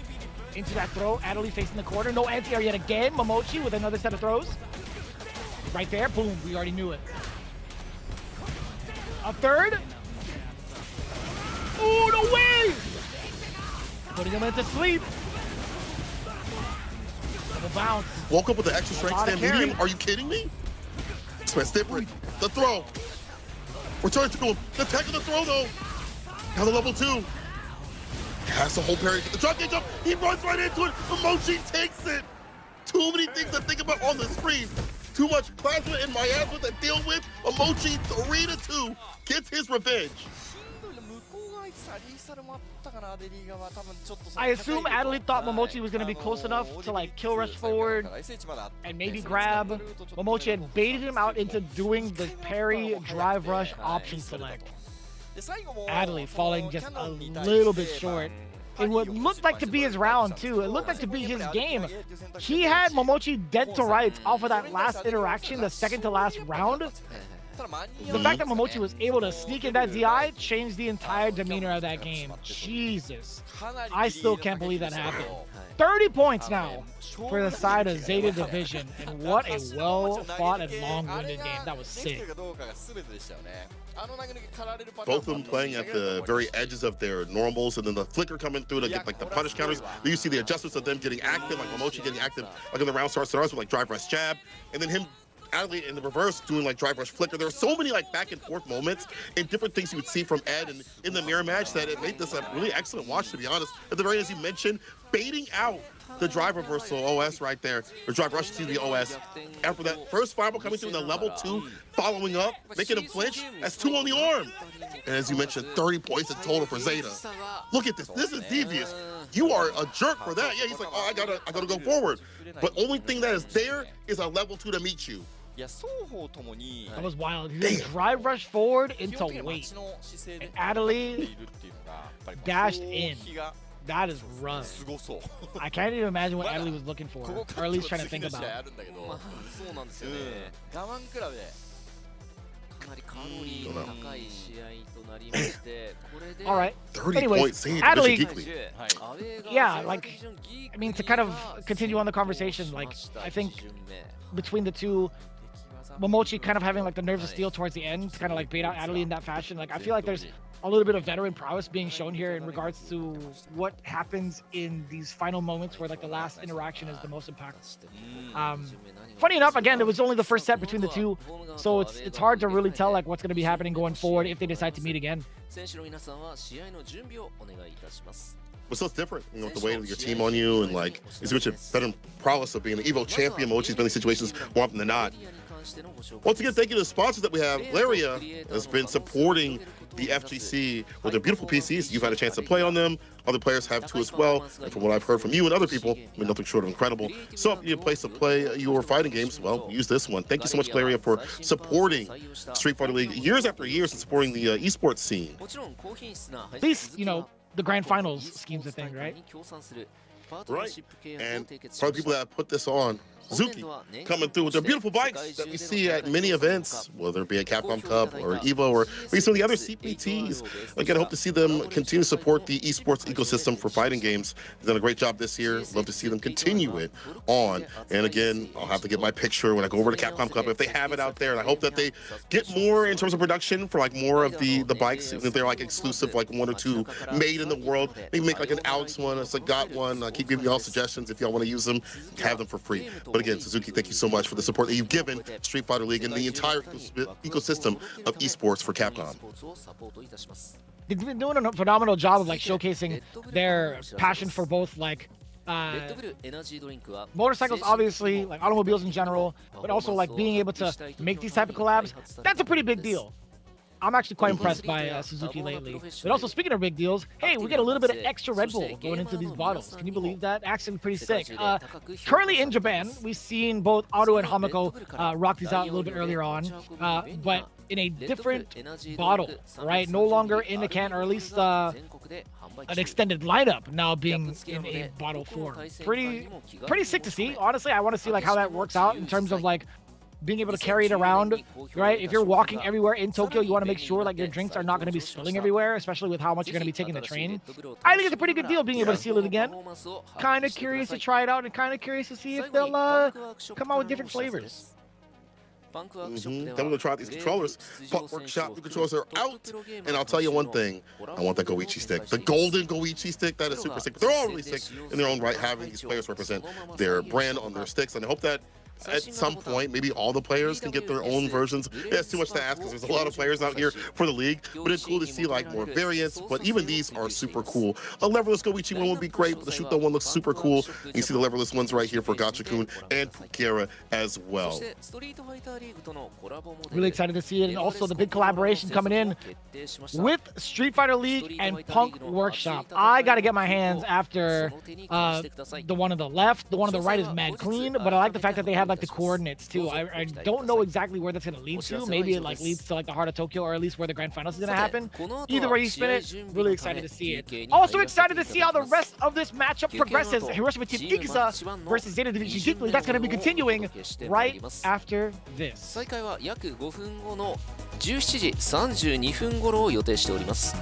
into that throw. Adley facing the corner. No anti-air yet again. Momochi with another set of throws. Right there, boom, we already knew it. A third. Oh, no way! Putting him into sleep. Double bounce. Woke up with the extra strength stand medium. Are you kidding me? It's different. The throw. Return to him. The tech of the throw, though. Now the level 2. Has the whole parry. Get the drop gauge up. He runs right into it. Momochi takes it. Too many things to think about on the screen. Too much plasma in my ass to deal with. Momochi 3-2 gets his revenge. I assume Adley thought Momochi was going to be close enough to like kill rush forward and maybe grab. Momochi had baited him out into doing the parry drive rush option select. Adley falling just a little bit short. In what looked like to be his round too. It looked like to be his game. He had Momochi dead to rights off of that last interaction, the second to last round. The fact that Momochi was able to sneak in that DI changed the entire demeanor of that game. Jesus. I still can't believe that happened. 30 points now for the side of Zeta Division. And what a well-fought and long-winded game. That was sick. Both of them playing at the very edges of their normals, and then the flicker coming through to get like the punish counters. Then you see the adjustments of them getting active, like Momochi getting active, like in the round starts with like drive rush jab, and then him Adley in the reverse doing like drive rush flicker. There were so many like back and forth moments and different things you would see from Ed and in the mirror match that it made this a really excellent watch, to be honest. At the very end, as you mentioned, baiting out the drive reversal OS right there, or drive rush to the OS. After that first fireball coming through in the level 2, following up, making him flinch, that's 2 on the arm. And as you mentioned, 30 points in total for Zeta. Look at this, this is devious. you are a jerk for that. Yeah, he's like, oh, I gotta go forward. But only thing that is there is a level 2 to meet you. That was wild. He just drive rush forward into weight. And Adelie dashed in. That is rough. I can't even imagine what Adelie was looking for, or at least trying to think about. All right. 30 Anyways, points. Adelie, yeah, like, I mean, to kind of continue on the conversation, like, I think between the two, Momochi kind of having like the nerves of steel towards the end to kind of like bait out Adelie in that fashion. Like, I feel like there's a little bit of veteran prowess being shown here in regards to what happens in these final moments where like the last interaction is the most impactful. Funny enough, again, it was only the first set between the two, so it's hard to really tell like what's going to be happening going forward if they decide to meet again. But still, it's different, you know, with the way of your team on you, and like, it's such a veteran prowess of being an Evo champion. Momochi's been in these situations more often than not. Once again, thank you to the sponsors that we have. Laria has been supporting the FGC with their beautiful PCs. You've had a chance to play on them. Other players have too as well. And from what I've heard from you and other people, I mean, nothing short of incredible. So if you need a place to play your fighting games, well, use this one. Thank you so much, Laria, for supporting Street Fighter League years after years and supporting the esports scene. At least, you know, the grand finals scheme's a thing, right? Right. And for the people that put this on, Suzuki coming through with their beautiful bikes that we see at many events, whether it be at Capcom Cup or EVO or maybe some of the other CPTs. Again, I hope to see them continue to support the esports ecosystem for fighting games. They've done a great job this year. Love to see them continue it on. And again, I'll have to get my picture when I go over to Capcom Cup if they have it out there. And I hope that they get more in terms of production for like more of the bikes, even if they're like exclusive, like 1 or 2 made in the world. Maybe make like an Alex one, a Sagat one. I keep giving y'all suggestions if y'all want to use them, have them for free. But again, Suzuki, thank you so much for the support that you've given Street Fighter League and the entire ecosystem of esports for Capcom. They've been doing a phenomenal job of like showcasing their passion for both like motorcycles, obviously, like automobiles in general, but also like being able to make these type of collabs. That's a pretty big deal. I'm actually quite impressed by Suzuki lately. But also, speaking of big deals, hey, we get a little bit of extra Red Bull going into these bottles. Can you believe that? Actually pretty sick. Currently in Japan, we've seen both Auto and Hamako rock these out a little bit earlier on, but in a different bottle, right? No longer in the can, or at least an extended lineup now being in a bottle form. Pretty sick to see. Honestly, I want to see like how that works out in terms of like being able to carry it around, right? If you're walking everywhere in Tokyo, you want to make sure like your drinks are not going to be spilling everywhere, especily with how much you're going to be taking the train. I think it's a pretty good deal being able to seal it again. Kind of curious to try it out and kind of curious to see if they'll come out with different flavors. Then we're going to try out these controllers. Punk Workshop, the controllers are out. And I'll tell you one thing. I want that Goichi stick. The golden Goichi stick, that is super sick. They're all really sick in their own right, having these players represent their brand on their sticks. And I hope that at some point, maybe all the players can get their own versions. That's too much to ask because there's a lot of players out here for the league, but it's cool to see like more variants. But even these are super cool. A leverless Goichi one would be great, but the Shuto one looks super cool. You see the leverless ones right here for Gachikun and Pukera as well. Really excited to see it, and also the big collaboration coming in with Street Fighter League and Punk Workshop. I got to get my hands after the one on the left. The one on the right is mad clean, but I like the fact that they have like the coordinates too. I don't know exactly where that's going to lead to. Maybe it like leads to like the heart of Tokyo, or at least where the grand finals is going to happen. Either way you spin it, really excited to see it. Also excited to see how the rest of this matchup progresses. Hiroshima Team Ikiza versus Zeta Division Deeply. That's going to be continuing right after this. 再開は約5分後の17時32分頃を予定しております。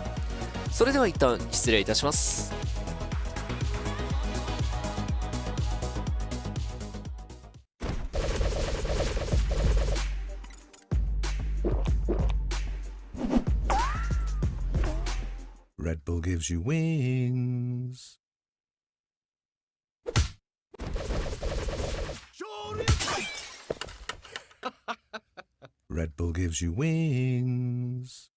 それでは一旦失礼いたします。Red Bull gives you wings. Red Bull gives you wings.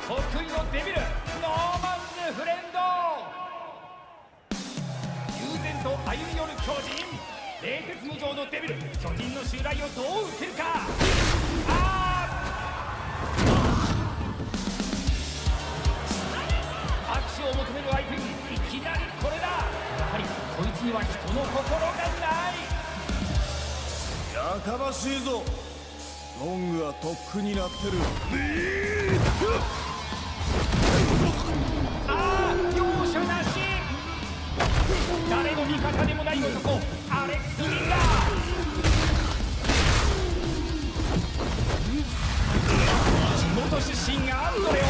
得意のデビルノーマンズフレンド。悠然と歩み寄る巨人、冷徹無情のデビル、巨人の襲来をどう受けるか。握手を求める相手にいきなりこれだ。やはりこいつには人の心がない。やかましいぞ。ロングはとっくになってる。容赦なし。誰の味方でもない男、アレックス・リンガー。地元出身がアンドレを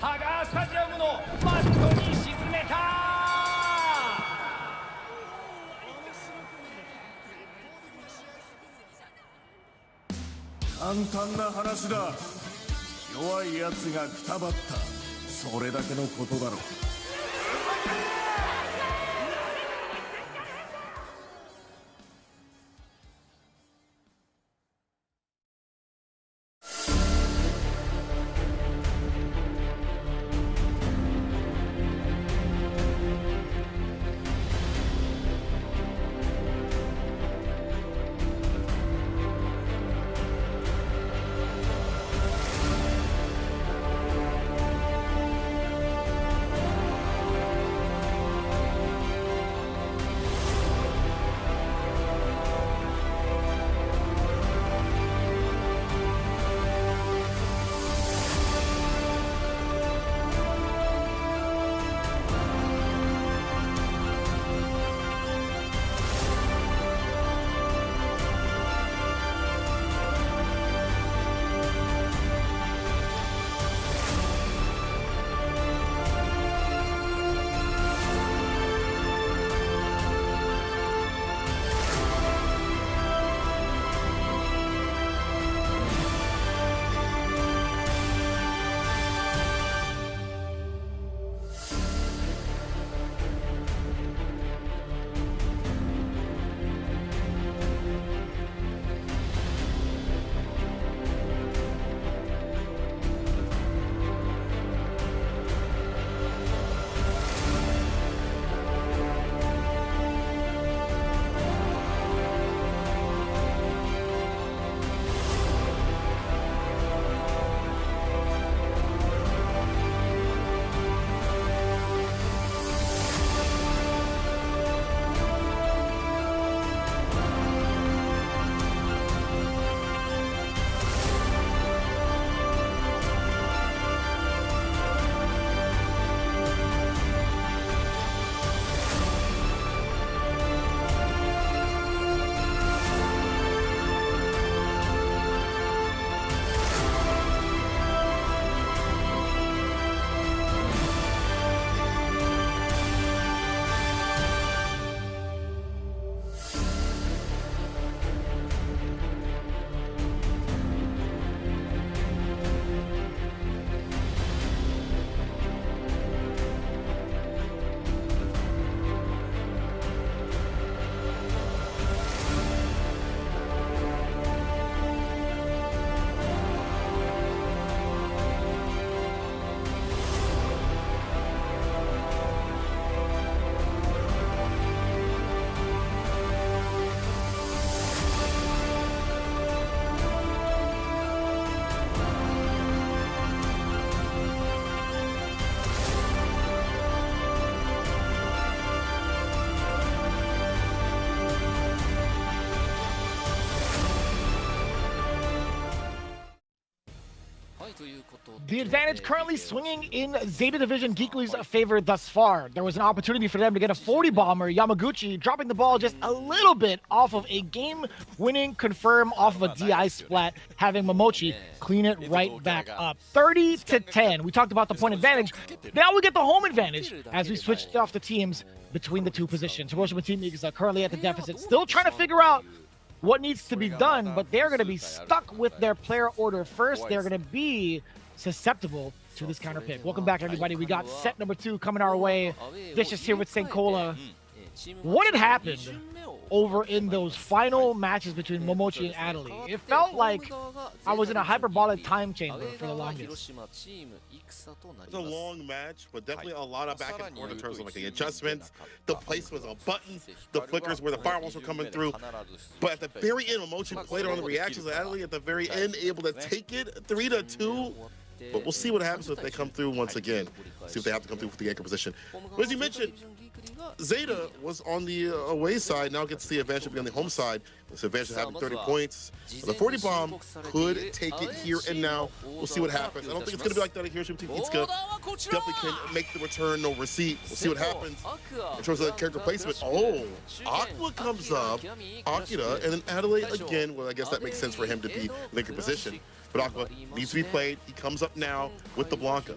ハガースタジアムのマットに沈めた。簡単な話だ。弱いやつがくたばった、それだけのことだろう。The advantage currently swinging in Zeta Division Geekly's favor thus far. There was an opportunity for them to get a 40 bomber, Yamaguchi dropping the ball just a little bit off of a game-winning confirm off of a DI splat, having Momochi clean it right back up. 30-10. We talked about the point advantage. Now we get the home advantage as we switched off the teams between the two positions. Hiroshima Team is currently at the deficit, still trying to figure out what needs to be done, but they're going to be stuck with their player order first. They're going to be susceptible to this counter pick. Welcome back, everybody. We got set number 2 coming our way. Vicious here with Senkola. What had happened over in those final matches between Momochi and Adley. It felt like I was in a hyperbolic time chamber for the longest. It's a long match, but definitely a lot of back and forth in terms of like the adjustments, the placements of buttons, the flickers where the firewalls were coming through. But at the very end, Momochi played on the reactions of Adley at the very end, able to take it 3-2. But we'll see what happens if they come through once again. See if they have to come through with the anchor position. But as you mentioned, Zeta was on the away side, now gets the advantage to be on the home side. This advantage of having 30 points. The 40 bomb could take it here and now. We'll see what happens. I don't think it's going to be like that here between Itsuka. Definitely can make the return, no receipt. We'll see what happens in terms of the character placement. Oh, Aqua comes up, Akira, and then Adelaide again. Well, I guess that makes sense for him to be in the anchor position. But Aqua needs to be played. He comes up now with the Blanca.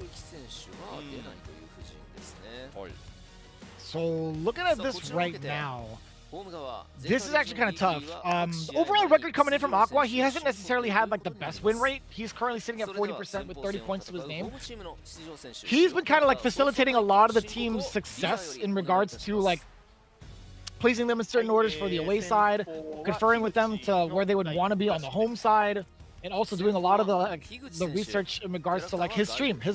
So looking at this right now, this is actually kind of tough. Overall record coming in from Aqua, he hasn't necessarily had like the best win rate. He's currently sitting at 40% with 30 points to his name. He's been kind of like facilitating a lot of the team's success in regards to like placing them in certain orders for the away side, conferring with them to where they would want to be on the home side, and also doing a lot of the research in regards to like his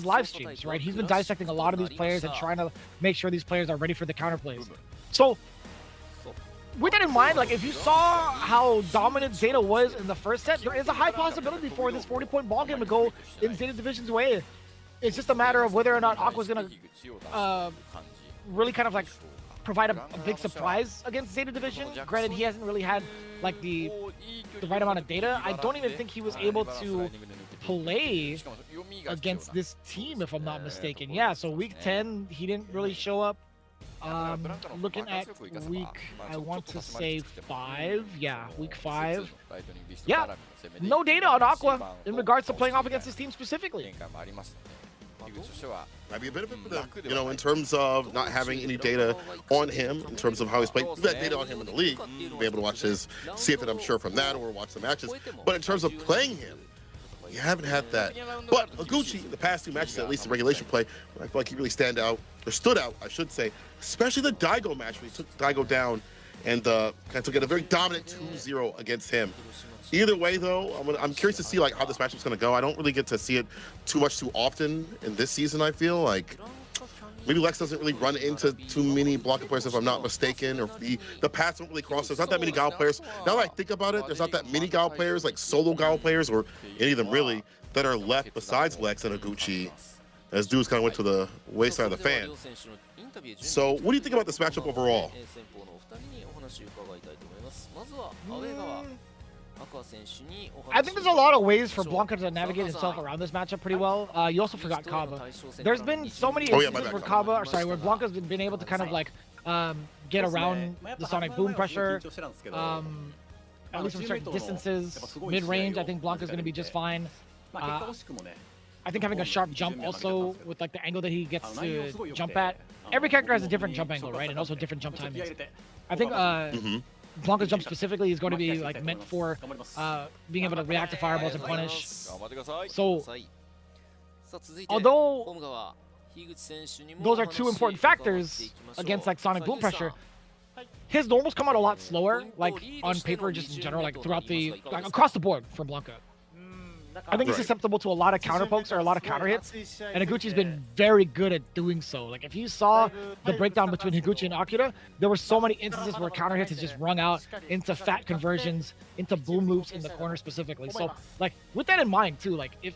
live streams, right? He's been dissecting a lot of these players and trying to make sure these players are ready for the counterplays. So with that in mind, like if you saw how dominant Zeta was in the first set, there is a high possibility for this 40-point ball game to go in Zeta Division's way. It's just a matter of whether or not Aqua's gonna really kind of like provide a big surprise against Zeta Division. Granted, he hasn't really had like the right amount of data. I don't even think he was able to play against this team, if I'm not mistaken. Yeah, so week 10, he didn't really show up. Looking at week, I want to say 5. Yeah, week 5. Yeah, no data on Aqua in regards to playing off against this team specifically. Might be a benefit for them, you know, in terms of not having any data on him, in terms of how he's played. We've got data on him in the league. Be able to watch his, see if it, I'm sure, from that, or watch the matches. But in terms of playing him, you haven't had that. But Higuchi, in the past 2 matches, at least in regulation play, I feel like he really stood out, I should say, especially the Daigo match when he took Daigo down and kind of took it a very dominant 2-0 against him. Either way, though, I'm curious to see like how this matchup's going to go. I don't really get to see it too often in this season, I feel. Like, maybe Lex doesn't really run into too many Blanca players, if I'm not mistaken, or the paths don't really cross. There's not that many Gao players. Now that I think about it, there's not that many Gao players, like solo Gao players, or any of them really, that are left besides Lex and Higuchi, as dudes kind of went to the wayside of the fan. So, what do you think about this matchup overall? I think there's a lot of ways for Blanca to navigate himself around this matchup pretty well. You also forgot Kaba. There's been so many instances where where Blanca's been able to kind of like get around the sonic boom pressure, at least from certain distances, mid-range. I think Blanca's going to be just fine. I think having a sharp jump also with like the angle that he gets to jump at. Every character has a different jump angle, right? And also different jump timings. I think Blanca's jump specifically is going to be like meant for being able to react to fireballs and punish. So, although those are 2 important factors against like sonic boom pressure, his normals come out a lot slower, like on paper, just in general, like throughout the across the board for Blanca. I think he's susceptible to a lot of counter pokes or a lot of counter hits, and Higuchi's been very good at doing so. Like if you saw the breakdown between Higuchi and Akira, there were so many instances where counter hits has just rung out into fat conversions, into boom loops in the corner specifically. So like with that in mind too, like if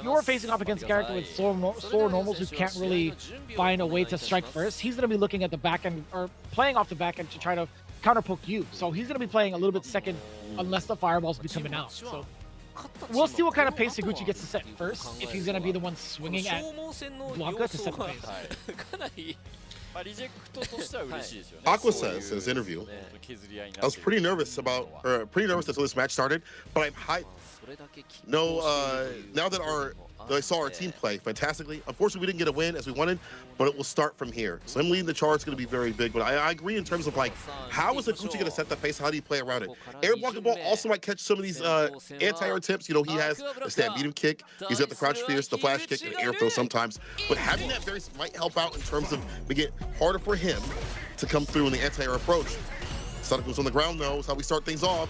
you're facing off against a character with slower normals who can't really find a way to strike first, he's going to be looking at the back end or playing off the back end to try to counter poke you. So he's going to be playing a little bit second unless the fireballs be coming out. So we'll see what kind of pace Higuchi gets to set first, if he's going to be the one swinging at Blanca to set the pace. Aqua says in his interview, I was pretty nervous until this match started, but I'm hyped. No, now that I saw our team play fantastically. Unfortunately, we didn't get a win as we wanted, but it will start from here. So him leading the charge is going to be very big. But I agree in terms of like, how is Higuchi going to set the pace? How do you play around it? Air Blanca ball also might catch some of these anti-air tips. You know, he has the stand medium kick. He's got the crouch fierce, the flash kick, and air throw sometimes. But having that might help out in terms of making it harder for him to come through in the anti-air approach. Sonic moves on the ground though, is how we start things off.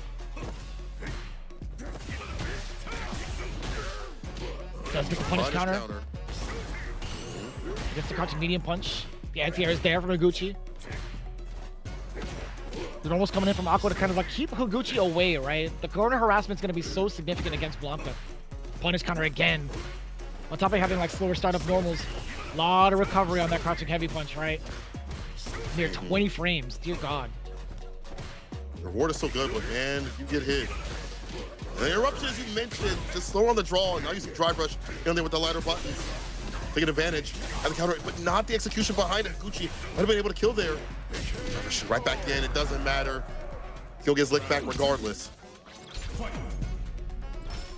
Does get the punish counter. Gets the crouching medium punch. The anti-air is there for Higuchi. They're almost coming in from Aqua to kind of like keep Higuchi away, right? The corner harassment is going to be so significant against Blanca. Punish counter again. On top of having like slower startup normals. A lot of recovery on that crouching heavy punch, right? Near 20 frames. Dear God. The reward is so good, but man, if you get hit. And the interruption, as you mentioned, just slow on the draw, and now using drive rush in there with the lighter buttons. Taking advantage of the counter, but not the execution behind it. Higuchi might have been able to kill there. Right back in, it doesn't matter. He'll get his lick back regardless.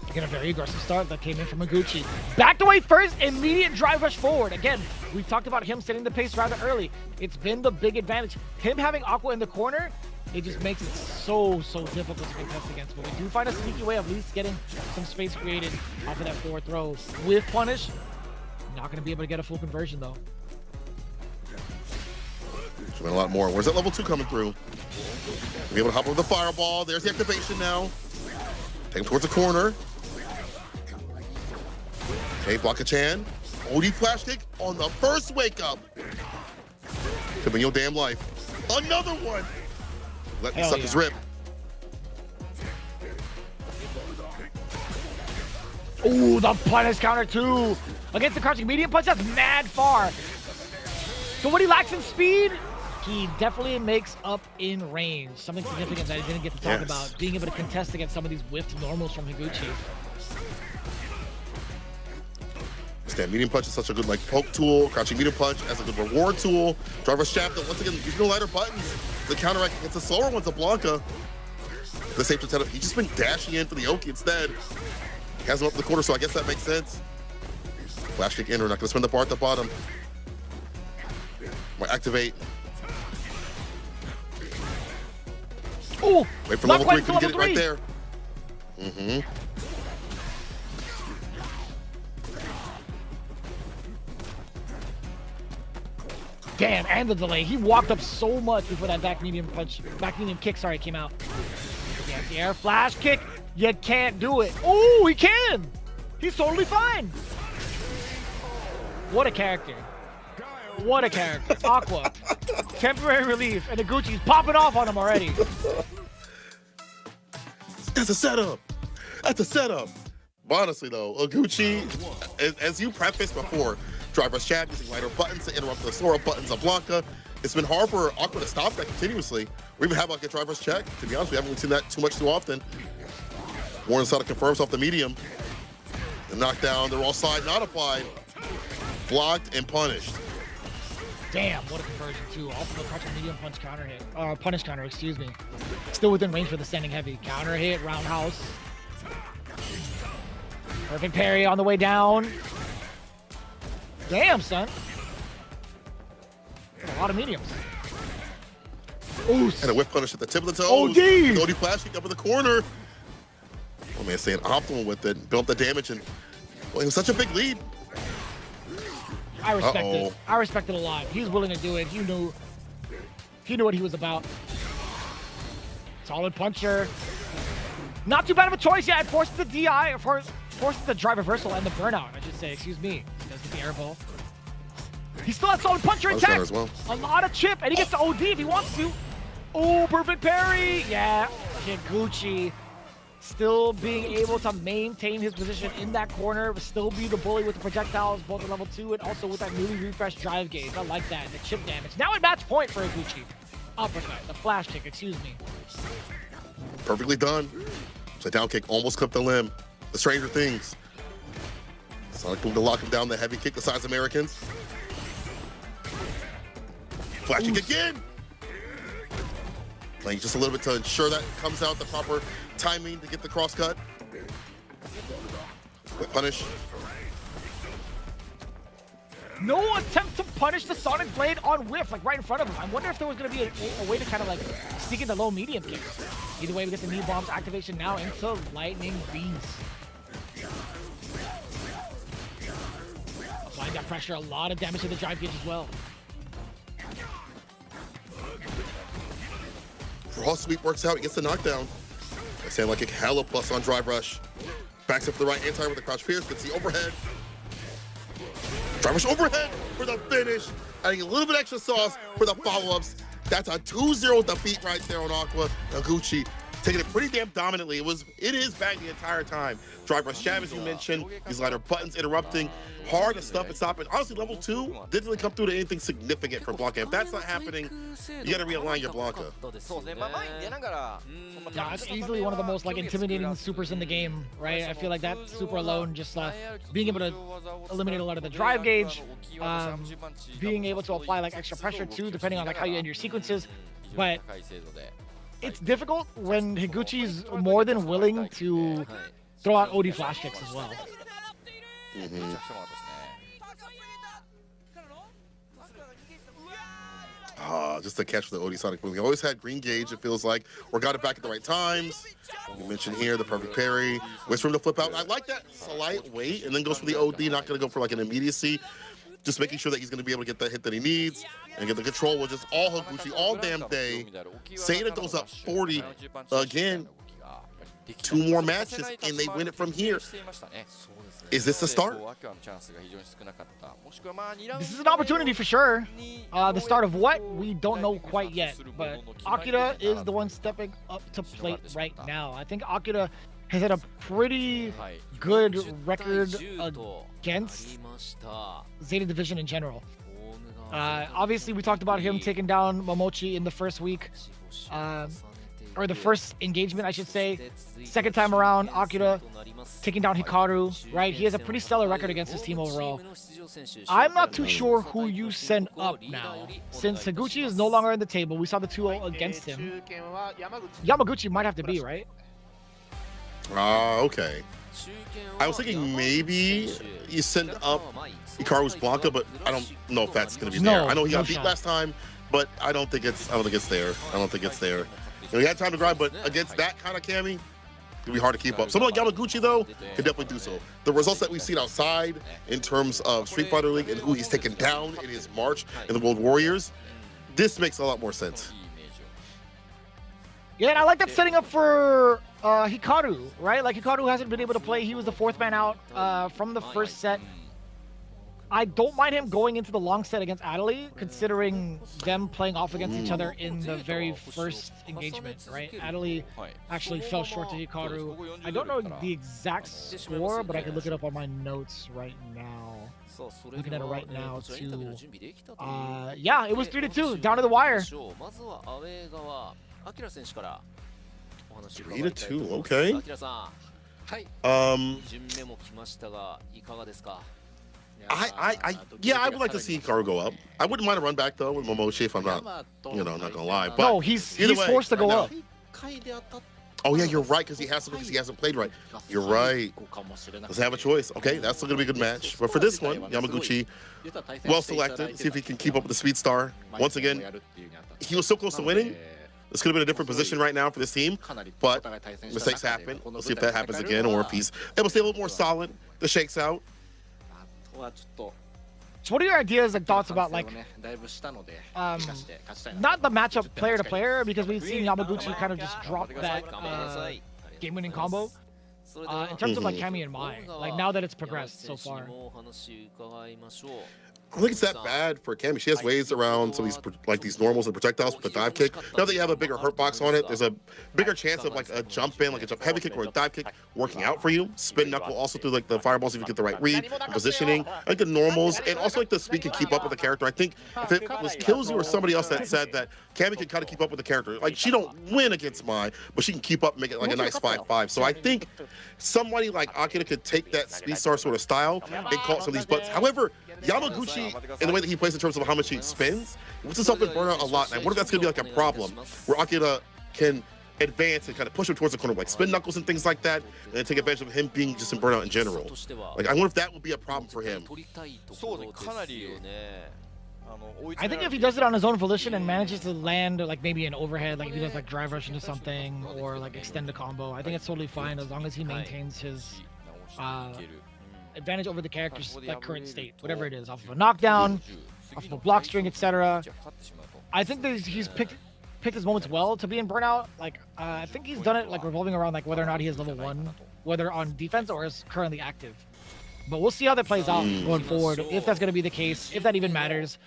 Again, a very aggressive start that came in from Higuchi. Backed away first, immediate drive rush forward. Again, we talked about him setting the pace rather early. It's been the big advantage. Him having Aqua in the corner, it just makes it so difficult to contest against. But we do find a sneaky way of at least getting some space created off of that forward throw. With punish, not going to be able to get a full conversion though. Should win a lot more. Where's that level 2 coming through? Be able to hop over the fireball. There's the activation now. Take him towards the corner. Okay, Blanca-chan. OD flash kick on the first wake up. Could be your damn life. Another one. Let me suck his rip. Ooh, the punish counter too. Against the crouching medium punch, that's mad far. So what he lacks in speed, he definitely makes up in range. Something significant that I didn't get to talk about. Being able to contest against some of these whiffed normals from Higuchi. That medium punch is such a good like poke tool. Crouching medium punch as a good reward tool. Driver shaft that once again using the lighter buttons. The counteract against the slower ones of Blanca. The same setup. He's just been dashing in for the Oki instead. He has him up the corner, so I guess that makes sense. Flash kick in. We're not going to spin the bar at the bottom. Might activate. Oh, wait for level 3. Couldn't get it right there. Damn, and the delay. He walked up so much before that back medium kick, came out. The anti-air flash kick. You can't do it. Oh, he can. He's totally fine. What a character. What a character. Aqua. Temporary relief, and Higuchi's popping off on him already. That's a setup. That's a setup. But honestly, though, Higuchi, as you prefaced before, driver shaft using lighter buttons to interrupt the slower buttons of Blanca. It's been hard for Aqua to stop that continuously. We even have like a driver's check. To be honest, we haven't seen that too often. Warren Sada confirms off the medium. The knockdown, they're all side not applied. Blocked and punished. Damn, what a conversion too. Also the crouching medium punch counter hit. Punish counter, excuse me. Still within range for the standing heavy. Counter hit, roundhouse. Perfect parry on the way down. Damn, son. A lot of mediums. Ooh. And a whip punish at the tip of the toes. OD! OD flash kick up in the corner. Oh man, staying optimal with it. Built up the damage, and well, it was such a big lead. I respect it. I respect it a lot. He was willing to do it. He knew what he was about. Solid puncher. Not too bad of a choice. Yeah, it forces the DI, or forces the drive reversal and the burnout, I should say. Excuse me. Does get the air ball. He still has solid puncher attack. As well. A lot of chip, and he gets the OD if he wants to. Oh, perfect parry. Yeah, Higuchi still being able to maintain his position in that corner, but still be the bully with the projectiles, both at level 2 and also with that newly refreshed drive gauge. I like that. The chip damage. Now at match point for Higuchi. Uppercut, the flash kick, excuse me. Perfectly done. So down kick almost clipped the limb. The Stranger Things. Sonic moved to lock him down, the heavy kick, the size Americans. Flash kick again. Playing just a little bit to ensure that comes out the proper timing to get the cross cut. Quick punish. No attempt to punish the Sonic Blade on whiff, like right in front of him. I wonder if there was going to be a way to kind of like sneak in the low medium kick. Either way, we get the knee bombs activation now into lightning beams. Applying that pressure, a lot of damage to the drive gauge as well. Cross sweep works out. He gets the knockdown. I sound like a hella plus on drive rush. Backs up for the right anti with the crouch pierce. Gets the overhead. Drive rush overhead for the finish. Adding a little bit extra sauce for the follow-ups. That's a 2-0 defeat right there on Aqua. Higuchi taking it pretty damn dominantly. It is bang the entire time. Drive rush jab, as you mentioned. These lighter buttons interrupting. Hard to stuff and stop. And honestly, level 2 didn't really come through to anything significant for Blanca. If that's not happening, you gotta realign your Blanca. Yeah, it's easily one of the most like intimidating supers in the game, right? I feel like that super alone, just being able to eliminate a lot of the drive gauge, being able to apply like extra pressure too, depending on like how you end your sequences. But it's difficult when Higuchi's more than willing to throw out OD flash kicks as well. Just to catch the OD Sonic boom. He always had green gauge, it feels like, or got it back at the right times. You mentioned here the perfect parry. Waits for him to flip out. I like that slight wait and then goes for the OD, not going to go for like an immediacy. Just making sure that he's going to be able to get that hit that he needs and get the control, which is all Higuchi all damn day. Seda goes up 40 again. 2 more matches and they win it from here. Is this a start? This is an opportunity for sure. The start of what? We don't know quite yet. But Akira is the one stepping up to plate right now. I think Akira has had a pretty good record against Zeta Division in general. Obviously, we talked about him taking down Momochi in the first week. Or the first engagement, I should say. Second time around, Akira taking down Hikaru, right? He has a pretty stellar record against his team overall. I'm not too sure who you send up now. Since Higuchi is no longer on the table, we saw the 2-0 against him. Yamaguchi might have to be, right? Okay. I was thinking maybe you send up Hikaru's Blanca, but I don't know if that's going to be there. I know he got beat last time, but I don't think it's there. I don't think it's there. You know, he had time to drive, but against that kind of Cammy, it'll be hard to keep up. Someone like Yamaguchi, though, can definitely do so. The results that we've seen outside in terms of Street Fighter League and who he's taken down in his march in the World Warriors, this makes a lot more sense. Yeah, and I like that setting up for Hikaru, right? Like, Hikaru hasn't been able to play. He was the 4th man out from the first set. I don't mind him going into the long set against Adley, considering them playing off against each other in the very first engagement, right? Adley actually fell short to Hikaru. I don't know the exact score, but I can look it up on my notes right now. Looking at it right now, too. Yeah, it was 3-2, down to the wire. 3-2, okay. Yeah, I would like to see Hikaru go up. I wouldn't mind a run back though with Momochi if I'm not, you know, not gonna lie. But no, he's forced to go up. Oh yeah, you're right, because he hasn't played right. You're right. Doesn't have a choice. Okay, that's still gonna be a good match. But for this one, Yamaguchi, well selected. See if he can keep up with the Speed Star. Once again, he was so close to winning. This could have been a different position right now for this team, but mistakes happen. We'll see if that happens again, or if he's able to stay a little more solid. The shakes out. So what are your ideas and thoughts about, like, not the matchup player to player, because we've seen Yamaguchi kind of just drop that game-winning combo, in terms of like Cammy and Mai, like now that it's progressed so far? I don't think it's that bad for Cammy. She has ways around some of these like these normals and projectiles with the dive kick. Now that you have a bigger hurt box on it, there's a bigger chance of like a jump in, like a jump heavy kick or a dive kick working out for you. Spin knuckle also through like the fireballs if you get the right read and positioning. I think the normals and also like the speed can keep up with the character. I think if it was Killsy or somebody else that said that Cammy can kind of keep up with the character. Like she don't win against Mai, but she can keep up and make it like a nice 5-5. So I think somebody like Akira could take that Speed Star sort of style and call some of these buttons. However, Yamaguchi, in the way that he plays in terms of how much he spins, puts himself in burnout a lot. And I wonder if that's going to be like a problem, where Akira can advance and kind of push him towards the corner, like spin knuckles and things like that, and then take advantage of him being just in burnout in general. Like, I wonder if that would be a problem for him. I think if he does it on his own volition and manages to land like maybe an overhead, like if he does like drive rush into something or like extend a combo, I think it's totally fine as long as he maintains his advantage over the character's like current state, whatever it is, off of a knockdown, off of a block string, etc. I think that he's picked picked his moments well to be in burnout. Like, I think he's done it like revolving around like whether or not he is level 1, whether on defense or is currently active. But we'll see how that plays out going forward, if that's going to be the case, if that even matters.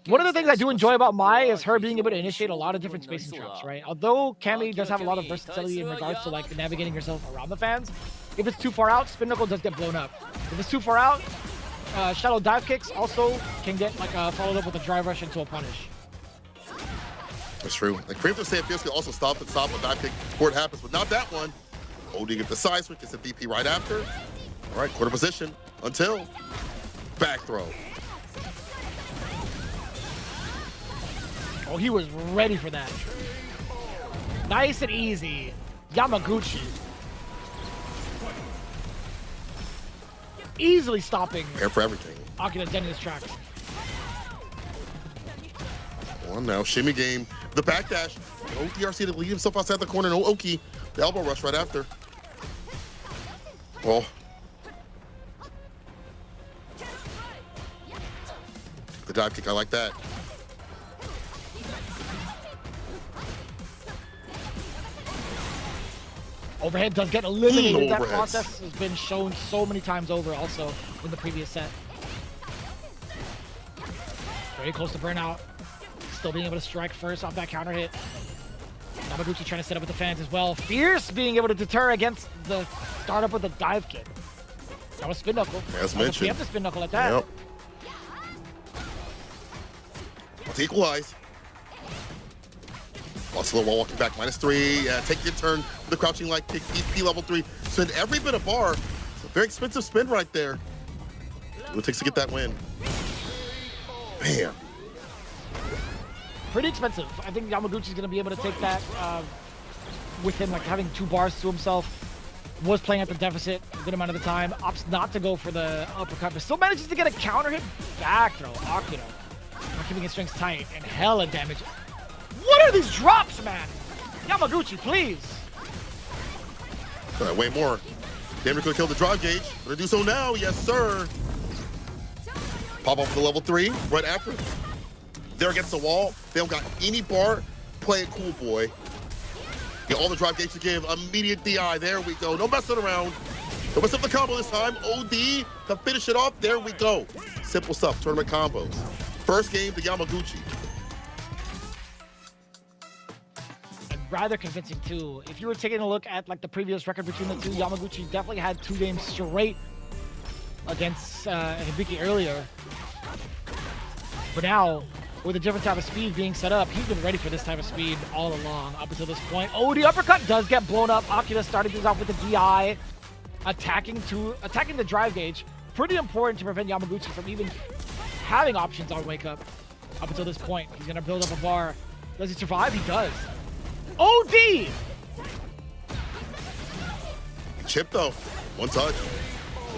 One of the things I do enjoy about Mai is her being able to initiate a lot of different spacing traps, right? Although Cammy does have a lot of versatility in regards to like navigating yourself around the fans, if it's too far out, spin knuckle does get blown up. If it's too far out, shadow dive kicks also can get like followed up with a drive rush into a punish. That's true. Like preemptive save can also stop a dive kick before it happens, but not that one. OD get the side switch, gets a DP right after. All right, quarter position until back throw. Oh, he was ready for that. Nice and easy. Yamaguchi. Easily stopping. Prepare for everything. Akira dead in his tracks. One now, shimmy game. The backdash. No DRC to lead himself outside the corner. No Oki. The elbow rush right after. Oh. The dive kick, I like that. Overhead does get eliminated. That Overheads. process has been shown so many times over also in the previous set. Very close to burnout. Still being able to strike first off that counter hit. Yamaguchi trying to set up with the fans as well. Fierce being able to deter against the startup with the dive kick. That was spin knuckle. As mentioned. The spin knuckle at that. Yep. Let's equalize. Slow while walking back, -3. Yeah, take your turn with the crouching light kick, EP level 3. Spend every bit of bar. It's a very expensive spin right there. What it takes to get that win. Bam. Pretty expensive. I think Yamaguchi's going to be able to take that with him like having 2 bars to himself. Was playing at the deficit a good amount of the time. Opts not to go for the uppercut, but still manages to get a counter hit back throw. Akira. Not keeping his strings tight and hella damage. What are these drops, man? Yamaguchi, please. Way more. Damage could kill the drive gauge. Gonna do so now, yes sir. Pop off the level 3 right after. They're against the wall. They don't got any bar. Play it cool, boy. Get all the drive gauge to give. Immediate DI. There we go. No messing around. No mess up the combo this time. OD to finish it off. There we go. Simple stuff. Tournament combos. First game to Yamaguchi. Rather convincing too. If you were taking a look at like the previous record between the two, Yamaguchi definitely had 2 games straight against Hibiki earlier. But now, with a different type of speed being set up, he's been ready for this type of speed all along up until this point. Oh, the uppercut does get blown up. Akira started things off with the DI, attacking the drive gauge. Pretty important to prevent Yamaguchi from even having options on wake up until this point. He's gonna build up a bar. Does he survive? He does. OD! Chip though, one touch.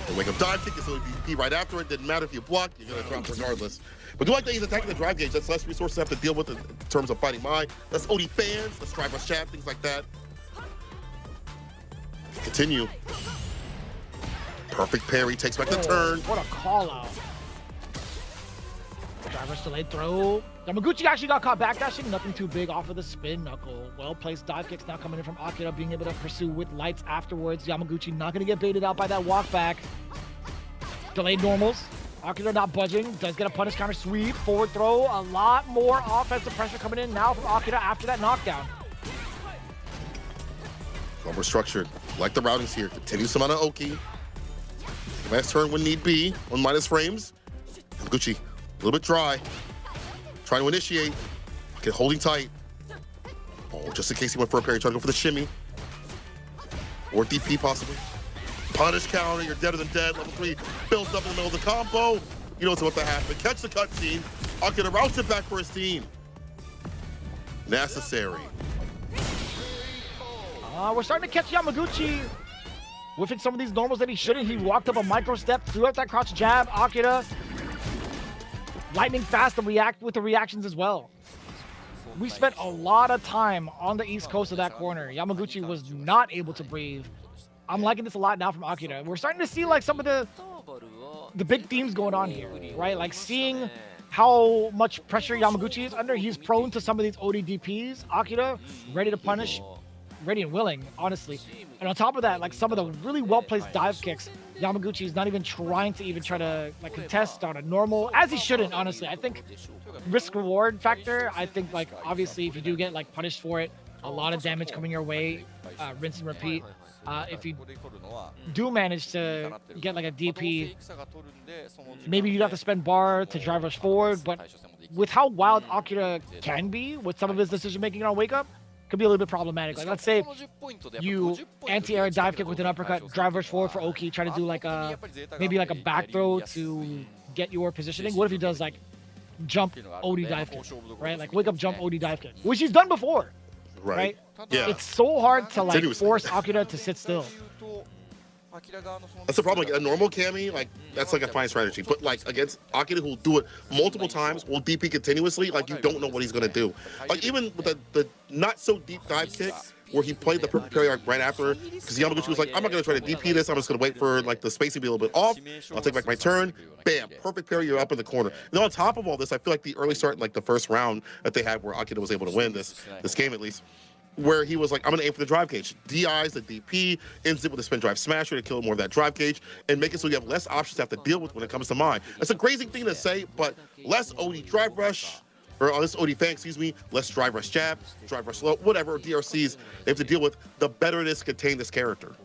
The wake up dive kick is going to be right after it. Didn't matter if you block, you're going to drop regardless. But do like that he's attacking the drive gauge. That's less resources to have to deal with in terms of fighting Mai. That's OD fans, let's drive us chat, things like that. Continue. Perfect parry, takes back the turn. What a call out. Driver's delayed throw. Yamaguchi actually got caught backdashing. Nothing too big off of the spin knuckle. Well-placed dive kicks now coming in from Akira, being able to pursue with lights afterwards. Yamaguchi not going to get baited out by that walk back. Delayed normals. Akira not budging. Does get a punish counter sweep. Forward throw. A lot more offensive pressure coming in now from Akira after that knockdown. More structured. Like the routings here. Continues some amount of Oki. Last turn when need be on minus frames. Yamaguchi a little bit dry. Trying to initiate. Okay, holding tight. Oh, just in case he went for a parry. Trying to go for the shimmy. Or DP possibly. Punish counter. You're deader than dead. Level 3 builds up in the middle of the combo. You know what's about to happen. Catch the cutscene. Akira routes it back for his team. Necessary. We're starting to catch Yamaguchi whiffing some of these normals that he shouldn't. He walked up a micro step, threw out that crouch jab. Akira lightning fast to react with the reactions as well. We spent a lot of time on the east coast of that corner. Yamaguchi was not able to breathe. I'm liking this a lot now from Akira. We're starting to see like some of the big themes going on here, right? Like seeing how much pressure Yamaguchi is under. He's prone to some of these ODDPs. Akira, ready to punish, ready and willing, honestly. And on top of that, like some of the really well-placed dive kicks, Yamaguchi is not even trying to try to like contest on a normal, as he shouldn't, honestly. I think risk-reward factor, I think like obviously if you do get like punished for it, a lot of damage coming your way, rinse and repeat. If you do manage to get like a DP, maybe you'd have to spend bar to drive rush forward, but with how wild Akira can be with some of his decision making on wake up, could be a little bit problematic. Like let's say you anti-air dive kick with an uppercut, drive rush forward for Oki, try to do like a maybe like a back throw to get your positioning. What if he does like jump OD dive kick, right? Like wake up jump OD dive kick, which he's done before, right? Yeah. It's so hard to like force Akira to sit still. That's the problem. Like a normal Kami, like that's like a fine strategy. But like against Akira, who'll do it multiple times, will DP continuously, like you don't know what he's gonna do. Like even with the not so deep dive kick, where he played the perfect parry arc right after, because Yamaguchi was like, I'm not gonna try to DP this. I'm just gonna wait for like the spacing to be a little bit off. I'll take back my turn. Bam, perfect parry. You're up in the corner. And then on top of all this, I feel like the early start, like the first round that they had, where Akira was able to win this game at least, where he was like, I'm going to aim for the drive cage. DIs the DP, ends it with a spin drive smasher to kill more of that drive cage, and make it so you have less options to have to deal with when it comes to mine. That's a crazy thing to say, but less OD drive rush, or less OD fang, excuse me, less drive rush jab, drive rush slow, whatever DRCs they have to deal with, the better it is to contain this character.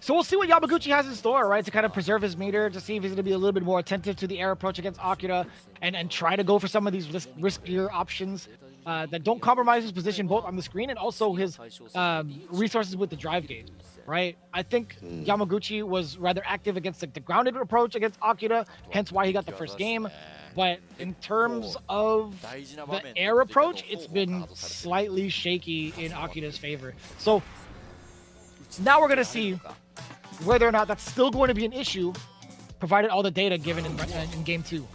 So we'll see what Yamaguchi has in store, right, to kind of preserve his meter, to see if he's going to be a little bit more attentive to the air approach against Akira, and try to go for some of these riskier options that don't compromise his position both on the screen and also his resources with the drive gauge, right? I think Yamaguchi was rather active against like, the grounded approach against Akira, hence why he got the first game. But in terms of the air approach, it's been slightly shaky in Akira's favor. So now we're going to see whether or not that's still going to be an issue, provided all the data given in game 2.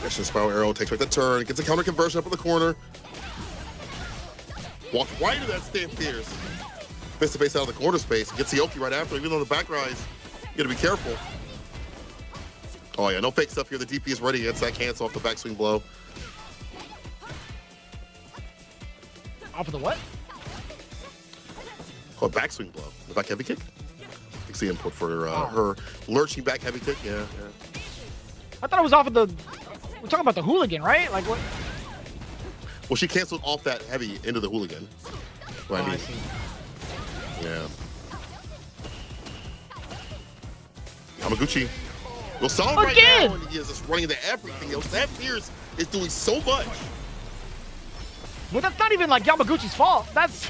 Action spiral arrow takes back the turn, gets a counter conversion up in the corner. Walks right into that stand fierce. Face to face out of the corner space. Gets the Oki right after, even though the back rise. You gotta be careful. Oh yeah, no fake stuff here. The DP is ready against that cancel off the backswing blow. Off of the what? Oh, backswing blow. The back heavy kick? It's the input for her lurching back heavy kick. Yeah. I thought it was off of the... We're talking about the hooligan, right? Like what? Well, she canceled off that heavy into the hooligan. What I mean. I see. Yeah. Yamaguchi. Well, solid right now, and he is just running into everything else. That Pierce is doing so much. Well, that's not even like Yamaguchi's fault. That's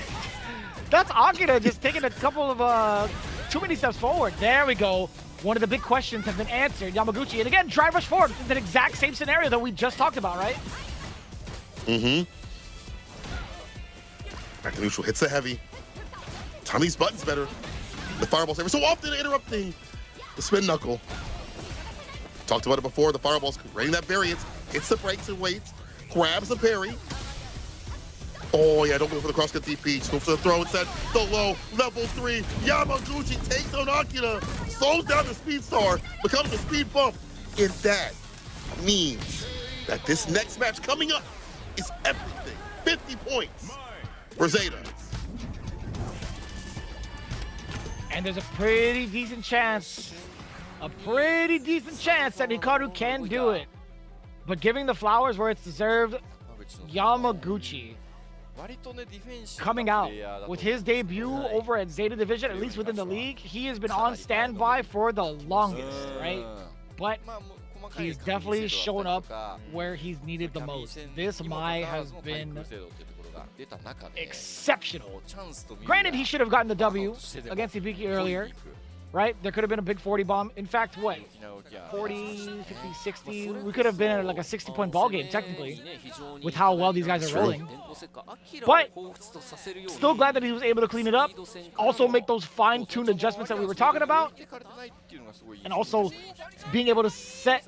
Akira just taking a couple of too many steps forward. There we go. One of the big questions has been answered. Yamaguchi, and again, drive rush forward. The exact same scenario that we just talked about, right? Mm-hmm. Back to neutral, hits the heavy. Time these buttons better. The fireball saver so often interrupting the spin knuckle. Talked about it before. The fireball's creating that variance. Hits the brakes and waits. Grabs the parry. Oh yeah, don't go for the crosscut DP. Just go for the throw instead. The low, level 3. Yamaguchi takes on Akira. Slows down the speed star. Becomes a speed bump. And that means that this next match coming up is everything. 50 points for Zeta. And there's a pretty decent chance that Hikaru can do it. But giving the flowers where it's deserved, Yamaguchi coming out with his debut over at Zeta Division, at least within the league, he has been on standby for the longest, right? But he's definitely shown up where he's needed the most. This Mai has been exceptional. Granted, he should have gotten the W against Ibiki earlier, right? There could have been a big 40 bomb. In fact, what? 40, 50, 60. We could have been at like a 60-point ball game, technically, with how well these guys are rolling. But still glad that he was able to clean it up. Also make those fine-tuned adjustments that we were talking about. And also being able to set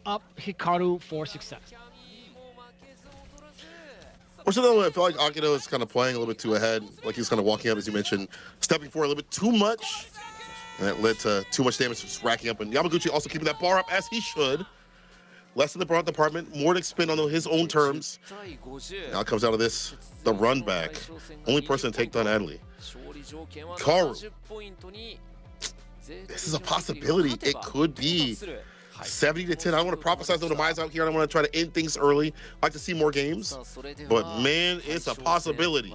up Hikaru for success. Though, I feel like Akito is kind of playing a little bit too ahead. Like he's kind of walking up, as you mentioned, stepping forward a little bit too much. And that led to too much damage just racking up. And Yamaguchi also keeping that bar up as he should. Less in the bar department, more to spin on his own terms. Now comes out of this, the run back. Only person to take down Adley. Karu. This is a possibility. It could be 70 to 10. I don't want to prophesize no demise out here. I don't want to try to end things early. I like to see more games. But man, it's a possibility.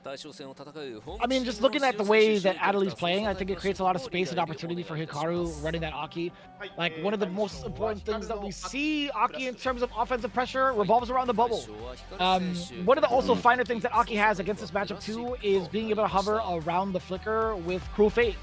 I mean, just looking at the way that Adley's playing, I think it creates a lot of space and opportunity for Hikaru running that Aki. Like, one of the most important things that we see Aki in terms of offensive pressure revolves around the bubble. One of the also finer things that Aki has against this matchup too is being able to hover around the flicker with Cruel Fate.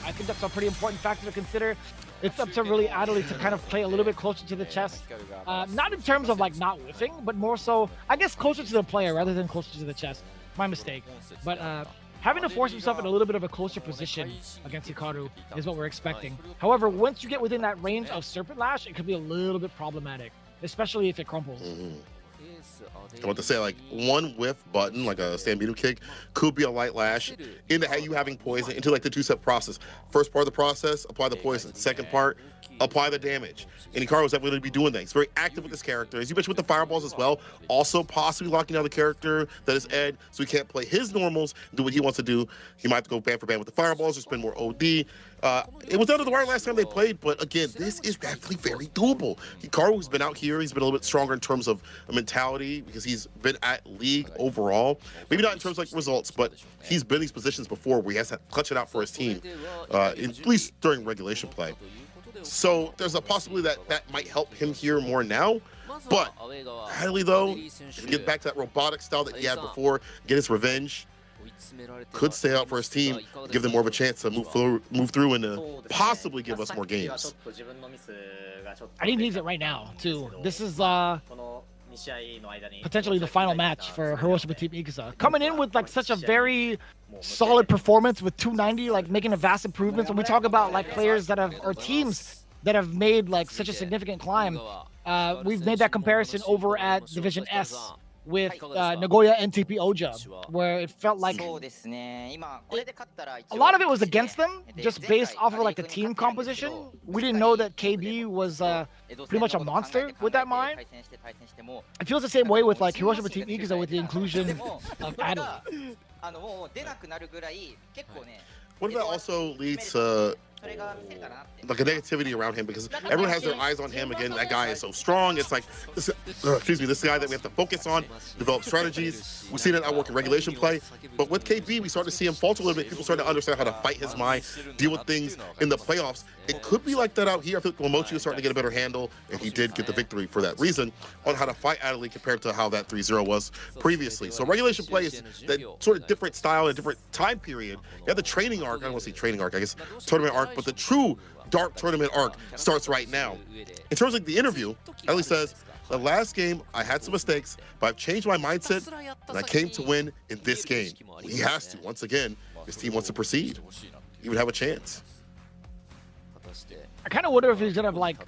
I think that's a pretty important factor to consider. It's up to really Adley to kind of play a little bit closer to the chest. Not in terms of like not whiffing, but more so, I guess, closer to the player rather than closer to the chest. My mistake. But having to force himself in a little bit of a closer position against Hikaru is what we're expecting. However, once you get within that range of Serpent Lash, it could be a little bit problematic, especially if it crumples. I want to say, like, one whiff button, like a Stampede kick, could be a light lash into you having poison, into like the two-step process. First part of the process, apply the poison. Second part, apply the damage. And Hikaru is definitely going to be doing that. He's very active with this character. As you mentioned with the fireballs as well, also possibly locking down the character that is Ed, so he can't play his normals, do what he wants to do. He might have to go band for band with the fireballs or spend more OD. It was down to the wire last time they played, but again, this is definitely very doable. Hikaru's been out here. He's been a little bit stronger in terms of mentality because he's been at league overall. Maybe not in terms of like results, but he's been in these positions before where he has to clutch it out for his team, at least during regulation play. So there's a possibility that that might help him here more now. But Adley, though, if he get back to that robotic style that he had before, get his revenge, could stay out for his team, give them more of a chance to move through and possibly give us more games. And he needs it right now, too. This is potentially the final match for Hiroshima Team Ikusa. Coming in with like such a very solid performance with 290, like making a vast improvement. When we talk about like players that have, or teams that have made like such a significant climb, we've made that comparison over at Division S with Nagoya NTP Oja, where it felt like a lot of it was against them, just based off of like the team composition. We didn't know that KB was pretty much a monster with that mind. It feels the same way with like Hiroshima Team Ikusa with the inclusion of Adley. What if that also leads to like a negativity around him because everyone has their eyes on him again? That guy is so strong. It's like, this guy that we have to focus on, develop strategies. We've seen it at work in regulation play, but with KB, we start to see him falter a little bit. People start to understand how to fight his mind, deal with things in the playoffs. It could be like that out here. I think Momochi is starting to get a better handle, and he did get the victory for that reason on how to fight Adley compared to how that 3-0 was previously. So regulation play is that sort of different style and different time period. You have the training arc. I don't want to say training arc, I guess tournament arc, but the true dark tournament arc starts right now. In terms of the interview, Adley says, the last game, I had some mistakes, but I've changed my mindset, and I came to win in this game. He has to. Once again, his team wants to proceed. He would have a chance. I kind of wonder if he's gonna like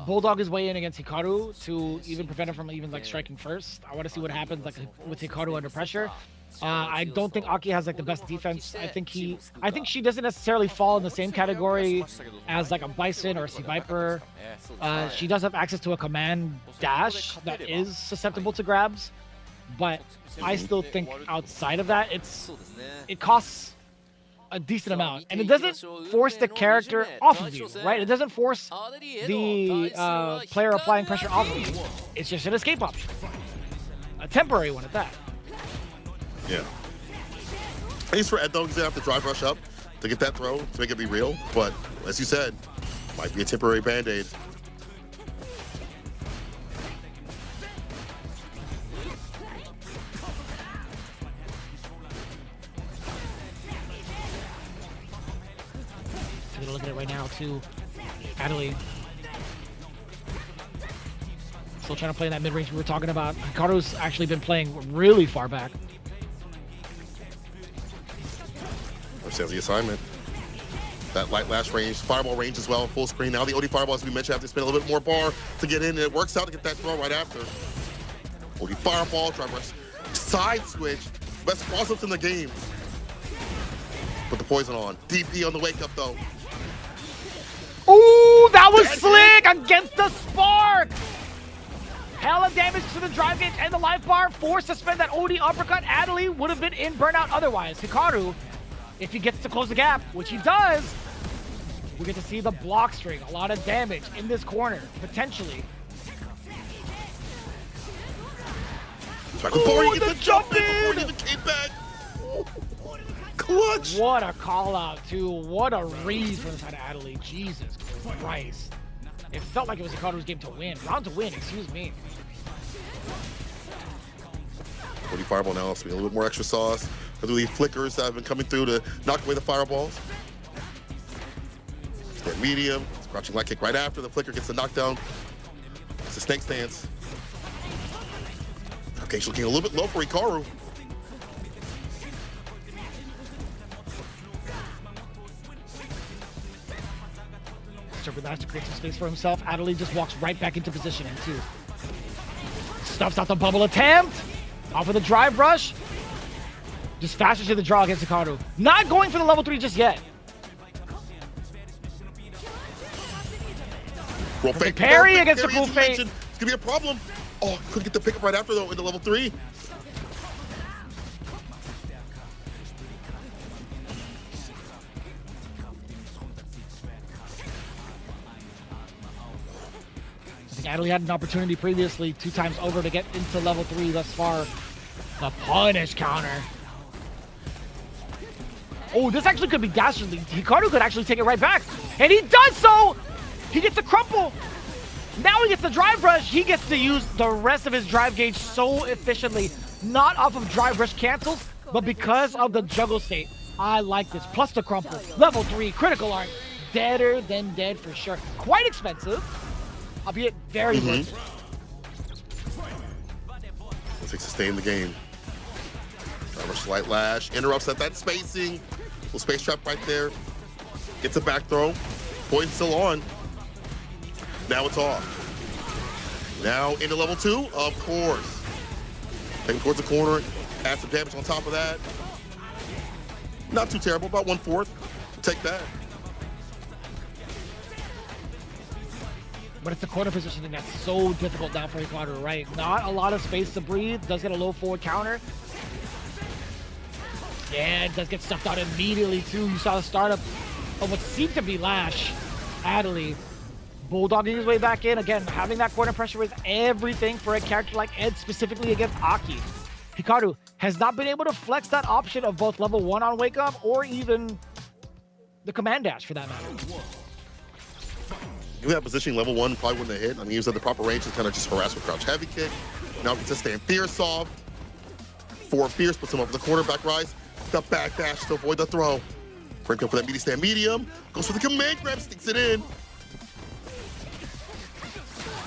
bulldog his way in against Hikaru to even prevent him from even like striking first. I want to see what happens like with Hikaru under pressure. I don't think Aki has like the best defense. I think she doesn't necessarily fall in the same category as like a Bison or a Sea Viper. She does have access to a command dash that is susceptible to grabs, but I still think outside of that, it costs a decent amount, and it doesn't force the character off of you, right? It doesn't force the player applying pressure off of you. It's just an escape option, a temporary one at that. Yeah. At least for Ed, though, he's gonna have to drive rush up to get that throw to make it be real. But as you said, might be a temporary band-aid. Take a look at it right now, too. Adley. Still trying to play in that mid-range we were talking about. Hikaru's actually been playing really far back. Understands the assignment. That light lash range, fireball range as well, full screen. Now the OD fireball, as we mentioned, have to spin a little bit more bar to get in, and it works out to get that throw right after. OD fireball, driver side switch. Best cross-ups in the game. Put the poison on. DP on the wake up though. Ooh, that was slick against the spark. Hella damage to the drive gauge and the life bar. Forced to spend that OD uppercut. Adley would have been in burnout otherwise. Hikaru, if he gets to close the gap, which he does, we get to see the block string. A lot of damage in this corner, potentially. Before he gets the jump in, before he even came back. Clutch. What a call out, too. What a read from the side of Adley. Jesus Christ. It felt like it was Hikaru's game to win. Round to win, excuse me. OD fireball now, so a little bit more extra sauce. Through the flickers that have been coming through to knock away the fireballs. Stand medium, crouching light kick right after the flicker gets the knockdown. It's a snake stance. Okay, she's looking a little bit low for Hikaru. Server has to create some space for himself. Adley just walks right back into positioning too. Stuffs out the bubble attempt. Off with a drive rush. Just faster to the draw against Hikaru. Not going for the level 3 just yet. Roll fake. Parry against the full fake. It's gonna be a problem. Oh, couldn't get the pickup right after though in the level 3. Adley had an opportunity previously 2 times over to get into level 3 thus far. The punish counter. Oh, this actually could be dastardly. Hikaru could actually take it right back. And he does so! He gets the crumple. Now he gets the drive rush. He gets to use the rest of his drive gauge so efficiently. Not off of drive rush cancels, but because of the juggle state. I like this. Plus the crumple. Level 3, critical art. Deader than dead for sure. Quite expensive. Albeit very good. Let's sustain the game. Driver slight lash. Interrupts at that spacing. Little space trap right there. Gets a back throw. Poin's still on. Now it's off. Now into level 2, of course. Taking towards the corner. Add some damage on top of that. Not too terrible, about 1/4. Take that. But it's the corner positioning that's so difficult now for Hikaru, right? Not a lot of space to breathe. Does get a low forward counter. Yeah, it does get stuffed out immediately too. You saw the startup of what seemed to be Lash. Adley bulldogging his way back in. Again, having that corner pressure is everything for a character like Ed, specifically against Aki. Hikaru has not been able to flex that option of both level 1 on Wake Up or even the command dash for that matter. You have positioning level 1 probably wouldn't have hit. I mean, he was at the proper range to kind of just harass with crouch heavy kick. Now gets to stand fierce off. 4 fierce puts him up the corner, back rise. The back dash to avoid the throw. Break up for that meaty stand medium. Goes for the command grab, sticks it in.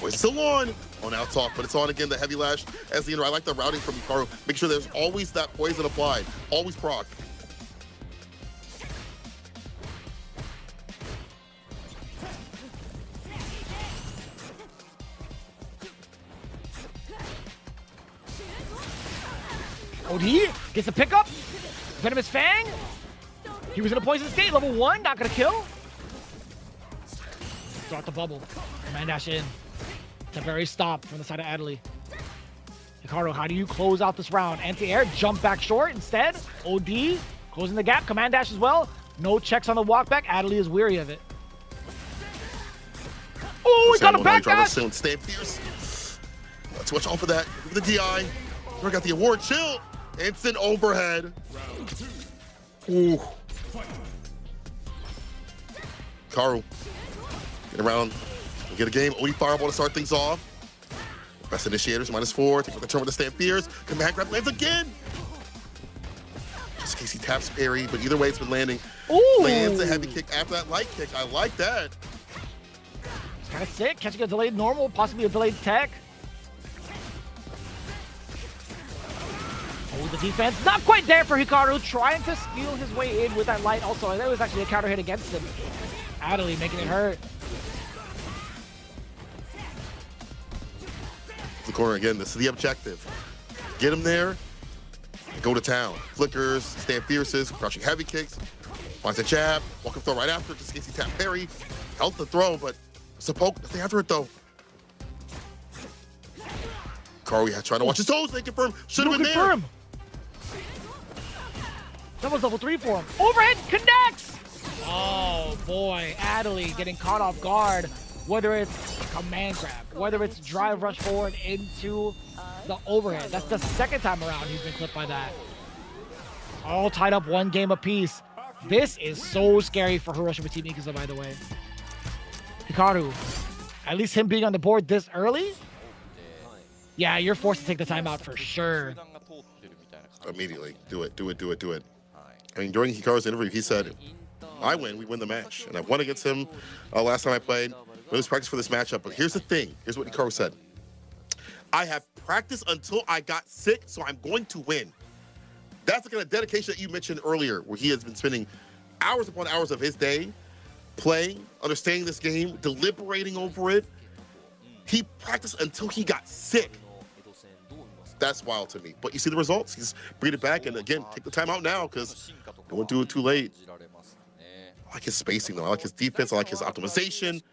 Oh, it's still on. Oh, now it's off, but it's on again, the heavy lash. As the I like the routing from Hikaru. Make sure there's always that poison applied. Always proc. OD gets a pickup. Venomous Fang. He was in a poison state. Level 1, not gonna kill. Throw out the bubble. Command dash in. Temporary stop from the side of Adley. Hikaru, how do you close out this round? Anti-air, jump back short instead. OD, closing the gap. Command dash as well. No checks on the walk back. Adley is weary of it. Oh, he got a back dash. Stay fierce. Let's watch out for that. With the DI. We got the award. Chill. Instant overhead. Ooh. Hikaru. Get around. Get a game. OD fireball to start things off. Best initiators, -4. Take the turn with the stand fierce. Command grab lands again. Just in case he taps parry, but either way it's been landing. Ooh. Lands a heavy kick after that light kick. I like that. It's kind of sick. Catching a delayed normal, possibly a delayed tech. Oh, the defense not quite there for Hikaru, trying to steal his way in with that light. Also, that was actually a counter hit against him. Adley making it hurt. corner again. This is the objective. Get him there and go to town. Flickers, stand fierces, crouching heavy kicks. Finds a jab, walk-up throw right after, just in case he tap parry. Held the throw, but it's a poke. Nothing after it though. Hikaru trying to watch his toes. They confirm. Should have been there. That was level 3 for him. Overhead connects! Oh boy, Adley getting caught off guard. Whether it's command grab, whether it's drive rush forward into the overhead. That's the second time around he's been clipped by that. All tied up 1 game apiece. This is so scary for Hiroshima Team Ikuza, by the way. Hikaru, at least him being on the board this early? Yeah, you're forced to take the timeout for sure. Immediately. Do it. I mean, during Hikaru's interview, he said, I win, we win the match. And I won against him last time I played. It was practice for this matchup. But here's the thing. Here's what Hikaru said. I have practiced until I got sick, so I'm going to win. That's the kind of dedication that you mentioned earlier, where he has been spending hours upon hours of his day playing, understanding this game, deliberating over it. He practiced until he got sick. That's wild to me. But you see the results. He's bringing it back. And again, take the time out now because don't do it too late. I like his spacing, though. I like his defense. I like his optimization.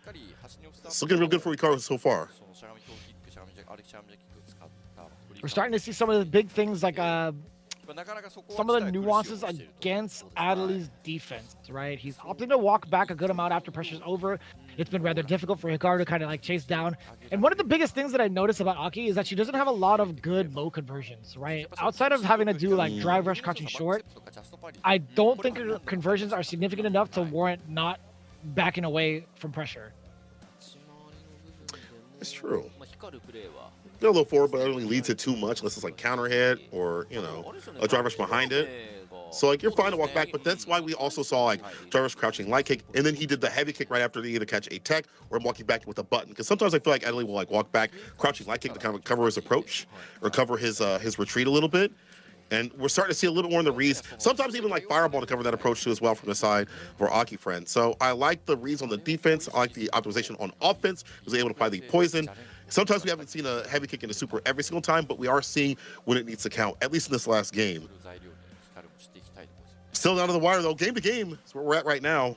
It's looking real good for Hikaru so far. We're starting to see some of the big things like some of the nuances against Adley's defense, right? He's opting to walk back a good amount after pressure's over. It's been rather difficult for Hikaru to kind of like chase down. And one of the biggest things that I noticed about Aki is that she doesn't have a lot of good low conversions, right? Outside of having to do like drive rush crouching short, I don't think her conversions are significant enough to warrant not backing away from pressure. It's true. Go a little forward, but it only leads to too much unless it's like counter hit or, you know, a drive rush behind it. So like you're fine to walk back, but that's why we also saw like drive rush crouching light kick, and then he did the heavy kick right after to either catch a tech or walking back with a button. Because sometimes I feel like Adley will like walk back, crouching light kick to kind of cover his approach or cover his retreat a little bit. And we're starting to see a little more in the reads. Sometimes even like fireball to cover that approach too as well from the side of our Aki friend. So I like the reads on the defense. I like the optimization on offense. He was able to apply the poison. Sometimes we haven't seen a heavy kick in the super every single time, but we are seeing when it needs to count, at least in this last game. Still down to the wire though, game to game. That's where we're at right now.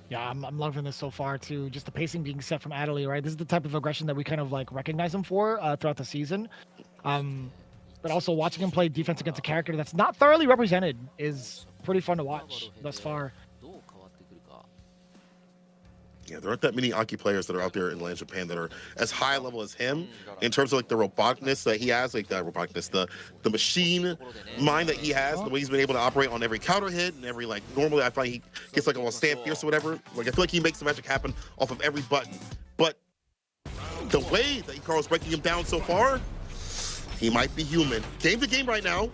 Yeah, I'm loving this so far too. Just the pacing being set from Adley, right? This is the type of aggression that we kind of like recognize him for throughout the season. But also watching him play defense against a character that's not thoroughly represented is pretty fun to watch thus far. Yeah, there aren't that many Aki players that are out there in Land Japan that are as high level as him in terms of like the roboticness that he has, like the roboticness, the machine mind that he has, the way he's been able to operate on every counter hit and every like normally I find he gets like a stand fierce or whatever. Like I feel like he makes the magic happen off of every button. But the way that Hikaru's breaking him down so far, he might be human. Game to game right now.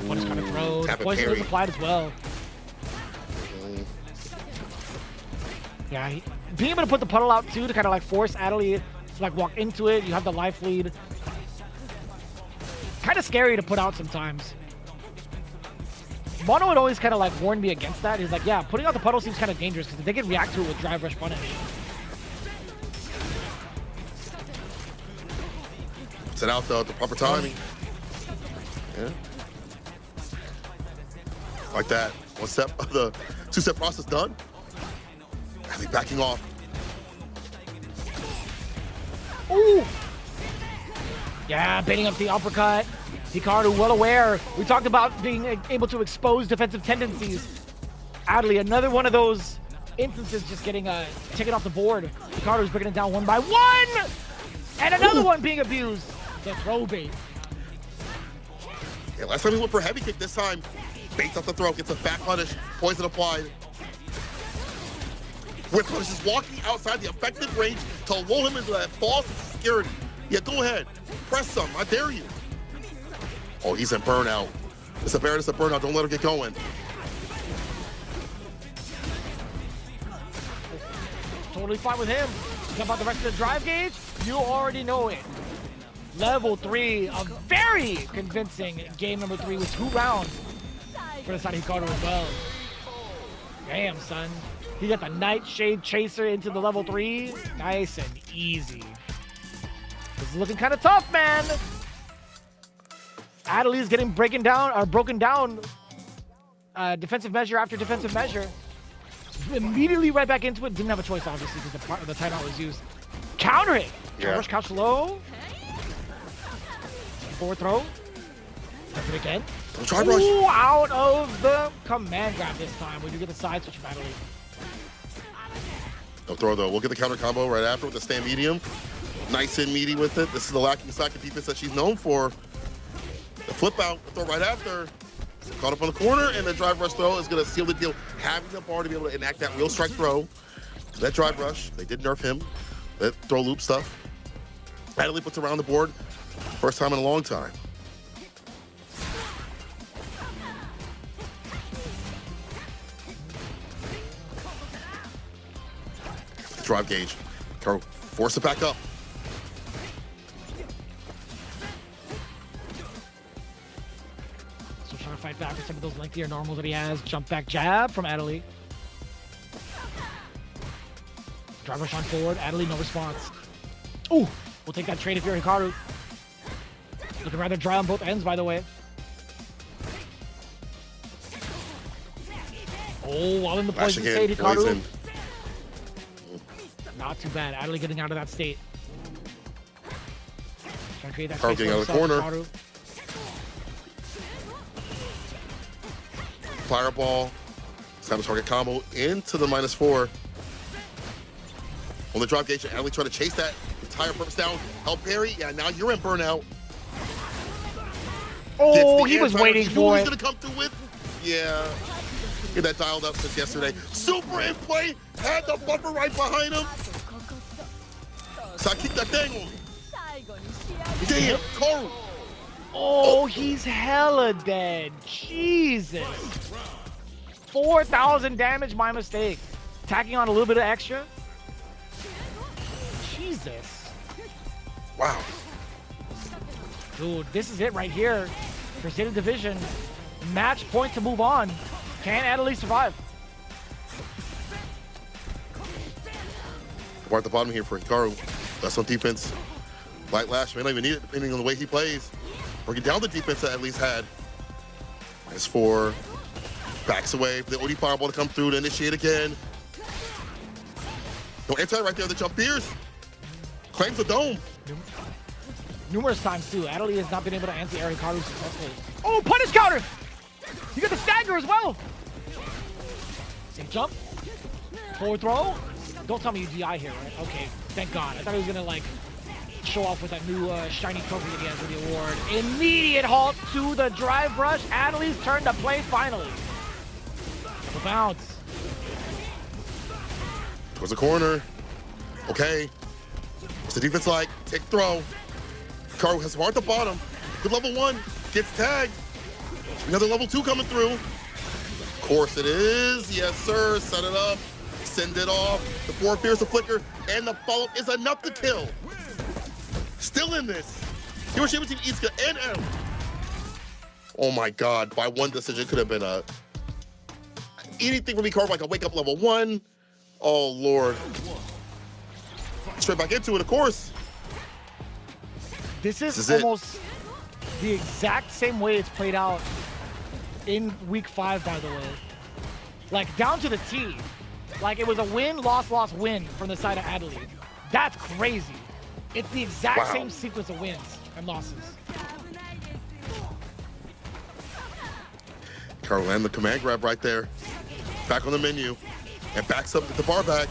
One is kind of throws. Poison is applied as well. Yeah, being able to put the puddle out too to kind of like force Adley to like walk into it. You have the life lead. Kind of scary to put out sometimes. Mono would always kind of like warn me against that. He's like, yeah, putting out the puddle seems kind of dangerous because they can react to it with drive rush punish. Set out though at the proper timing. Yeah. Like that. One step of the two-step process done. Adley backing off. Ooh! Yeah, baiting up the uppercut. Hikaru well aware. We talked about being able to expose defensive tendencies. Adley, another one of those instances just getting taken off the board. Hikaru's breaking it down one by one! And another one being abused. The throw bait. Yeah, last time he went for a heavy kick, this time baits off the throw, gets a fat punish, poison applied. Whip punish is walking outside the effective range to lull him into that false security. Yeah, go ahead. Press some, I dare you. Oh, he's in burnout. It's a burnout, don't let him get going. Totally fine with him. How about the rest of the drive gauge? You already know it. Level 3, a very convincing game number 3 with 2 rounds. for the side of Hikaru as well. Damn, son. He got the Nightshade Chaser into the level 3. Nice and easy. This is looking kind of tough, man. Adeli's getting broken down. Defensive measure after defensive measure. Immediately right back into it. Didn't have a choice, obviously, because the timeout was used. Counter it. Rush couch low. Forward throw. That's it again. Ooh, out of the command grab this time. We do get the side switch from Adeli. No throw though. We'll get the counter combo right after with the stand medium. Nice and meaty with it. This is the lacking slack of defense that she's known for. The flip out, the throw right after. Caught up on the corner, and the drive rush throw is going to seal the deal. Having the bar to be able to enact that wheel strike throw. That drive rush, they did nerf him. That throw loop stuff. Adeli puts around the board. First time in a long time. Drive gauge. Carl, force it back up. Still trying to fight back with some of those lengthier normals that he has. Jump back jab from Adeli. Drive rush on forward. Adeli, no response. Ooh, we'll take that trade if you're Hikaru. Looking rather dry on both ends, by the way. Oh, while in the poison state, Hikaru. Not too bad. Adeli getting out of that state. Trying to create that space getting out of the corner. Hikaru. Fireball. Time to target combo into the -4. On the drop gauge, Adeli trying to chase that entire purpose down. Help parry. Yeah, now you're in burnout. Oh, he was waiting for it. He's gonna come through with. Yeah. Get that dialed up since yesterday. Super in play. Had the buffer right behind him. So I keep that thing on. Damn, Cole. Oh, he's hella dead. Jesus. 4,000 damage, my mistake. Tacking on a little bit of extra. Jesus. Wow. Dude, this is it right here. For State of Division. Match point to move on. Can Adeli survive? We're at the bottom here for Hikaru. That's on defense. Light Lash may not even need it depending on the way he plays. Bringing down the defense that Adeli's had. -4. Backs away for the OD fireball to come through to initiate again. No anti right there, the jump fears. Claims the dome. Numerous times too. Adeli has not been able to anti-air Hikaru successfully. Oh, punish counter! You got the stagger as well. Same jump. Forward throw. Don't tell me you DI here, right? Okay, thank God. I thought he was gonna like show off with that new shiny trophy that he has for the award. Immediate halt to the drive rush. Adeli's turn to play finally. The bounce. Towards the corner. Okay. What's the defense like? Take throw. Hikaru has hard at the bottom. Good level 1. Gets tagged. Another level 2 coming through. Of course it is. Yes, sir. Set it up. Send it off. The forward fears the flicker. And the follow-up is enough to kill. Still in this. He was between Iska and Adam. Oh my God. By one decision, could have been anything from Hikaru, like a wake-up level 1. Oh, Lord. Straight back into it, of course. This is almost the exact same way it's played out in week 5, by the way. Like, down to the T. Like, it was a win, loss, loss, win from the side of Adeli. That's crazy. It's the exact same sequence of wins and losses. Hikaru land the command grab right there. Back on the menu. And backs up with the bar back.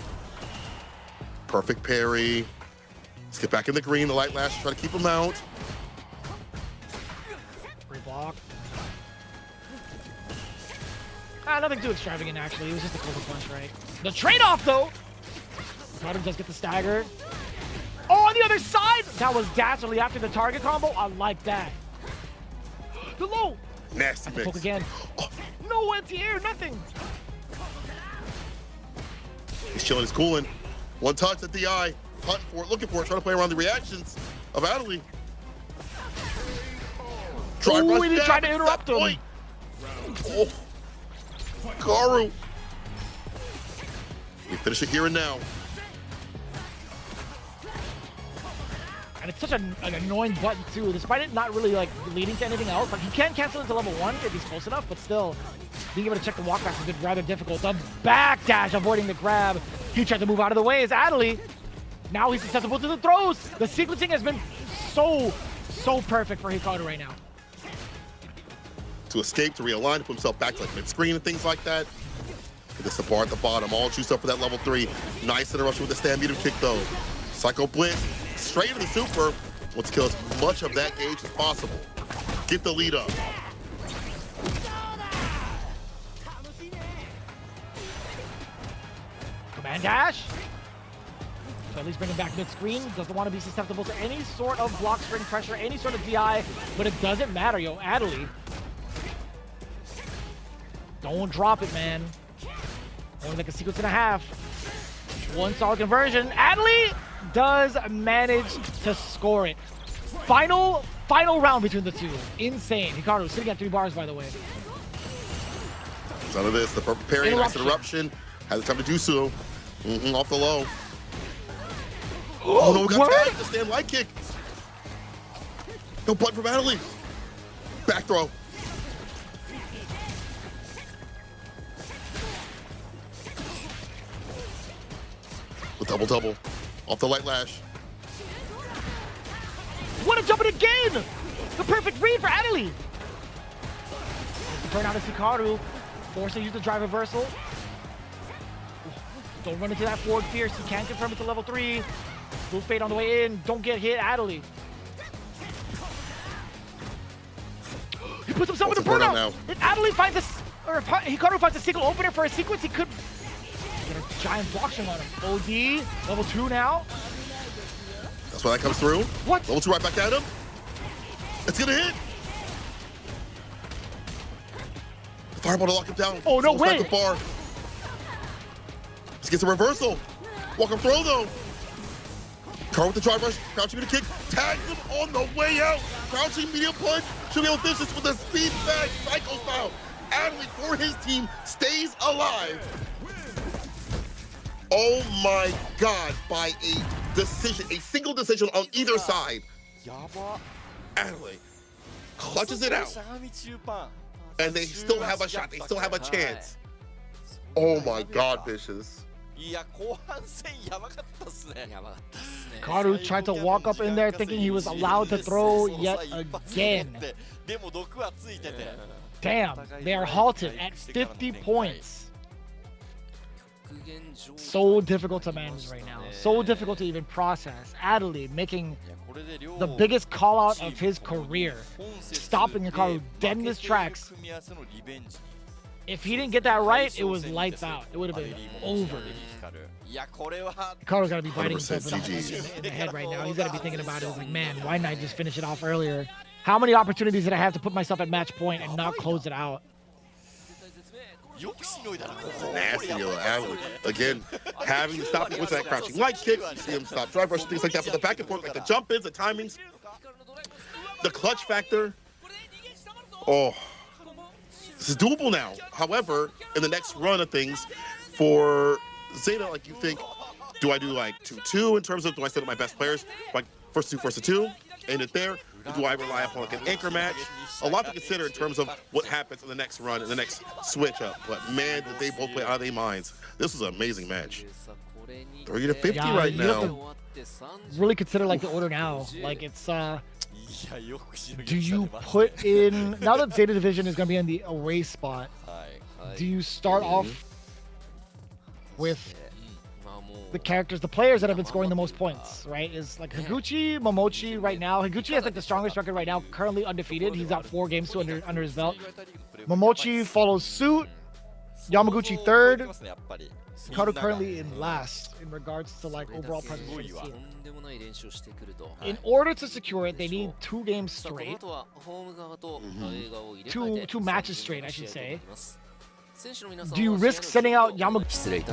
Perfect parry. Let's get back in the green. The light lash, try to keep him out. Free block. Nothing too extravagant, actually. It was just a clover punch, right? The trade-off, though! Hikaru does get the stagger. Oh, on the other side! That was dastardly after the target combo. I like that. The low! Nasty mix. Poke again. Oh. No anti-air, nothing! He's chilling, he's cooling. One touch at the eye. Hunting for it, looking for it, trying to play around the reactions of Adeli. Oh, he tried to interrupt him. Oh. Hikaru. We finish it here and now. And it's such an annoying button too, despite it not really like leading to anything else. Like he can cancel into level 1 if he's close enough, but still being able to check the walkback has been rather difficult. The backdash avoiding the grab. He tried to move out of the way as Adley. Now he's susceptible to the throws. The sequencing has been so perfect for Hikaru right now. To escape, to realign, to put himself back to like mid-screen and things like that. This bar at the bottom, all juiced up for that level 3. Nice interruption with the stand meter kick though. Psycho Blitz, straight into the super. Wants to kill as much of that gauge as possible. Get the lead up. Command dash. So at least bring him back mid-screen. Doesn't want to be susceptible to any sort of block string pressure, any sort of DI, but it doesn't matter, yo. Adley. Don't drop it, man. Only like a sequence and a half. One solid conversion. Adley does manage to score it. Final round between the two. Insane. Hikaru sitting at 3 bars, by the way. None of this. The perfect parry, nice interruption. Has the time to do so. Off the low. Oh no, we got tagged. The stand light kick. No button from Adley. Back throw. The double off the light lash. What a jump it again! The perfect read for Adley. Burn out of Hikaru, forced to use the drive reversal. Don't run into that forward fierce. He can confirm it to level 3. Blue fade on the way in. Don't get hit, Adley. He puts himself in the burnout. Now. If Adley finds or if Hikaru finds a single opener for a sequence, he could get a giant block string on him. OD, level 2 now. That's why that comes through. What? Level 2 right back at him. It's gonna hit. The fireball to lock him down. Oh, no way. Back the bar. This gets a reversal. Walk him throw though. Car with the drive rush, crouching medium kick, tags him on the way out. Crouching medium punch, should be able to finish this with a speed bag cycle style. Adley for his team stays alive. Oh my God, by a decision, a single decision on either side. Adley clutches it out. And they still have a shot, they still have a chance. Oh my God, Vicious. Hikaru tried to walk up in there thinking he was allowed to throw yet again. Damn, they are halted at 50 points. So difficult to manage right now. So difficult to even process. Adley making the biggest call out of his career. Stopping Hikaru dead in his tracks. If he didn't get that right, it was lights out. It would have been over. Hikaru's got to be biting himself in the head right now. He's got to be thinking about it. He's like, man, why didn't I just finish it off earlier? How many opportunities did I have to put myself at match point and not close it out? Nasty, Adley. Again, having to stop him with that crouching light kick. You see him stop drive rush, things like that. But the back and forth, like the jump ins, the timings, the clutch factor. Oh. This is doable now. However, in the next run of things, for Zeta, like you think, do I do like 2-2 in terms of, do I set up my best players? Like first to 2, end it there? Do I rely upon like an anchor match? A lot to consider in terms of what happens in the next run and the next switch up. But man, did they both play out of their minds. This was an amazing match. 30-50 right now. Really consider like the order now. Like it's do you put in, now that Zeta Division is going to be in the away spot, do you start off with the characters, the players that have been scoring the most points, right? Is like Higuchi, Momochi right now. Higuchi has like the strongest record right now, currently undefeated. He's got 4 games under his belt. Momochi follows suit. Yamaguchi 3rd. Hikaru currently in last in regards to like overall presence for the team. In order to secure it, they need 2 games straight. 2 matches straight, I should say. Do you risk sending out Yamaguchi?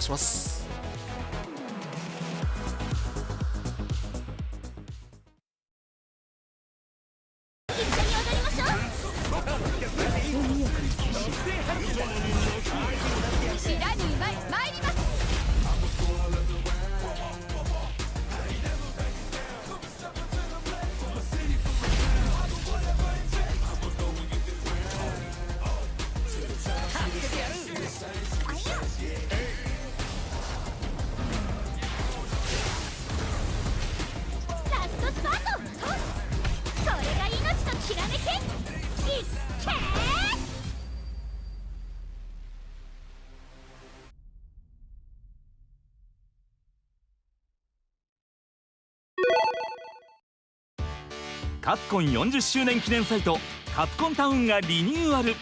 カプコン40周年記念サイトカプコンタウンがリニューアル。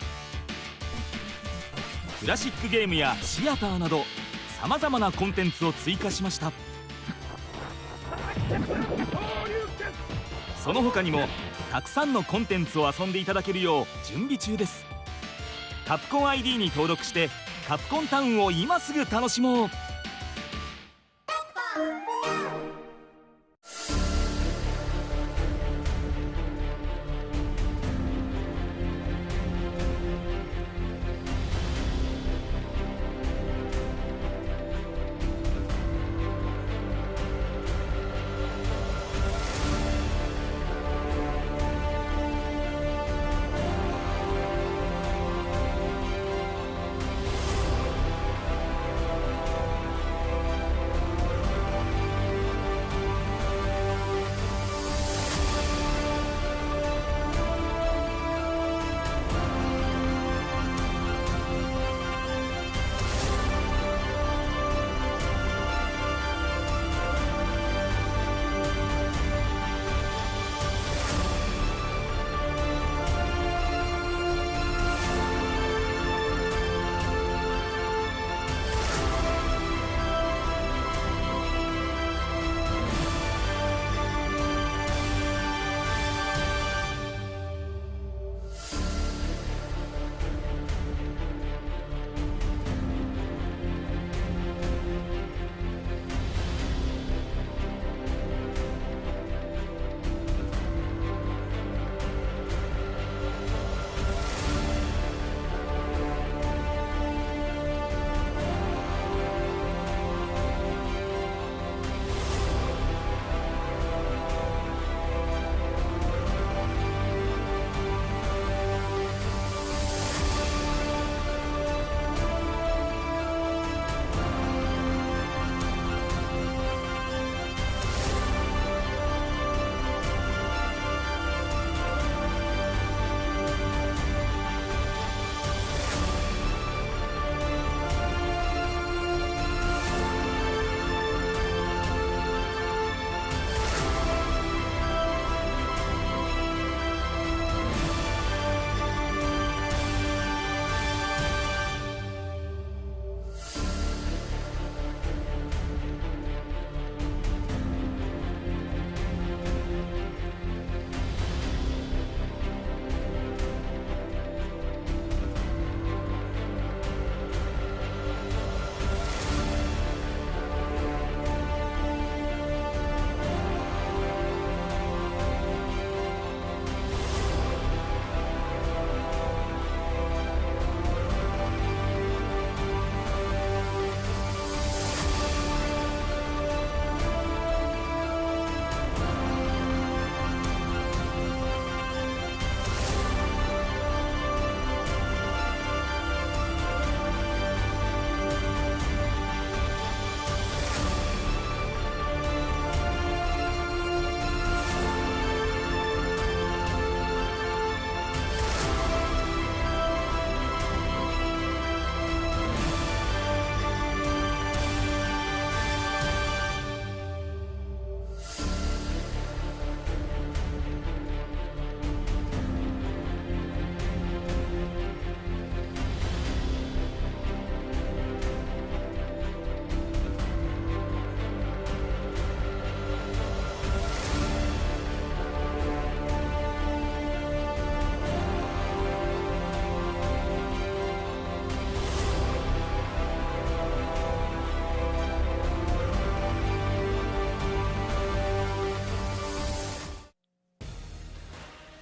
クラシックゲームやシアターなどさまざまなコンテンツを追加しました。その他にもたくさんのコンテンツを遊んでいただけるよう準備中です。カプコン ID に登録してカプコンタウンを今すぐ楽しもう。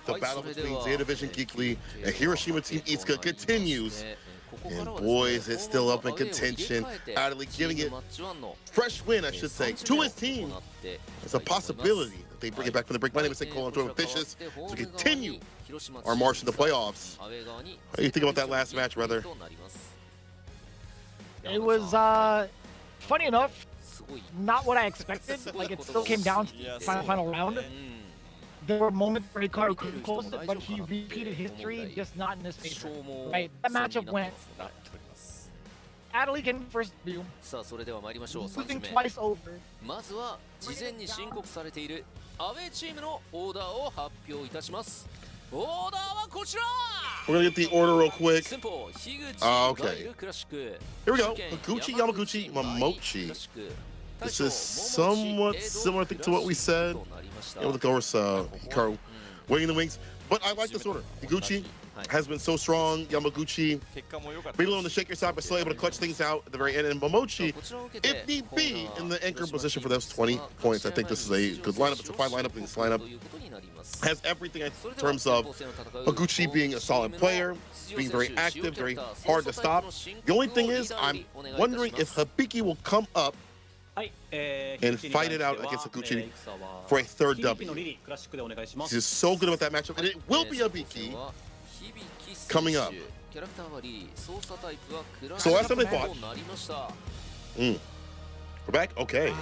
The battle between Day Division Geekly and Hiroshima Team Itsuka continues. And boys, it's still up in contention. Adley giving it fresh win, I should say, to his team. It's a possibility that they bring it back from the break. My name is Cole. I'm joined with Fishes as we continue our march to the playoffs. What do you think about that last match, brother? It was, funny enough, not what I expected. Like, it still came down to the final round. There were moments where Hikaru could have closed it, but he repeated history, just not in his favor. Right? That matchup went Adley can first view. さあそれでは参りましょう。 Losing 3巡目 twice over. まずは事前に申告されているアウェーチームのオーダーを発表いたします。オーダーはこちら。 We're gonna get the order real quick. 先方樋口 Okay. ガイルクラシック。 Here we go. Higuchi, Yamaguchi, Momochi. This is somewhat similar, I think, to what we said. With of course, Hikaru winning the wings. But I like this order. Higuchi has been so strong. Yamaguchi, being on the shaker side, but still able to clutch things out at the very end. And Momochi, if need be, in the anchor position for those 20 points. I think this is a good lineup. It's a fine lineup. This lineup has everything in terms of Higuchi being a solid player, being very active, very hard to stop. The only thing is, I'm wondering if Hibiki will come up and fight it out against Higuchi for a third W. He's so good with that matchup, and it will be Hibiki coming up. So last time they fought, we're back. Okay.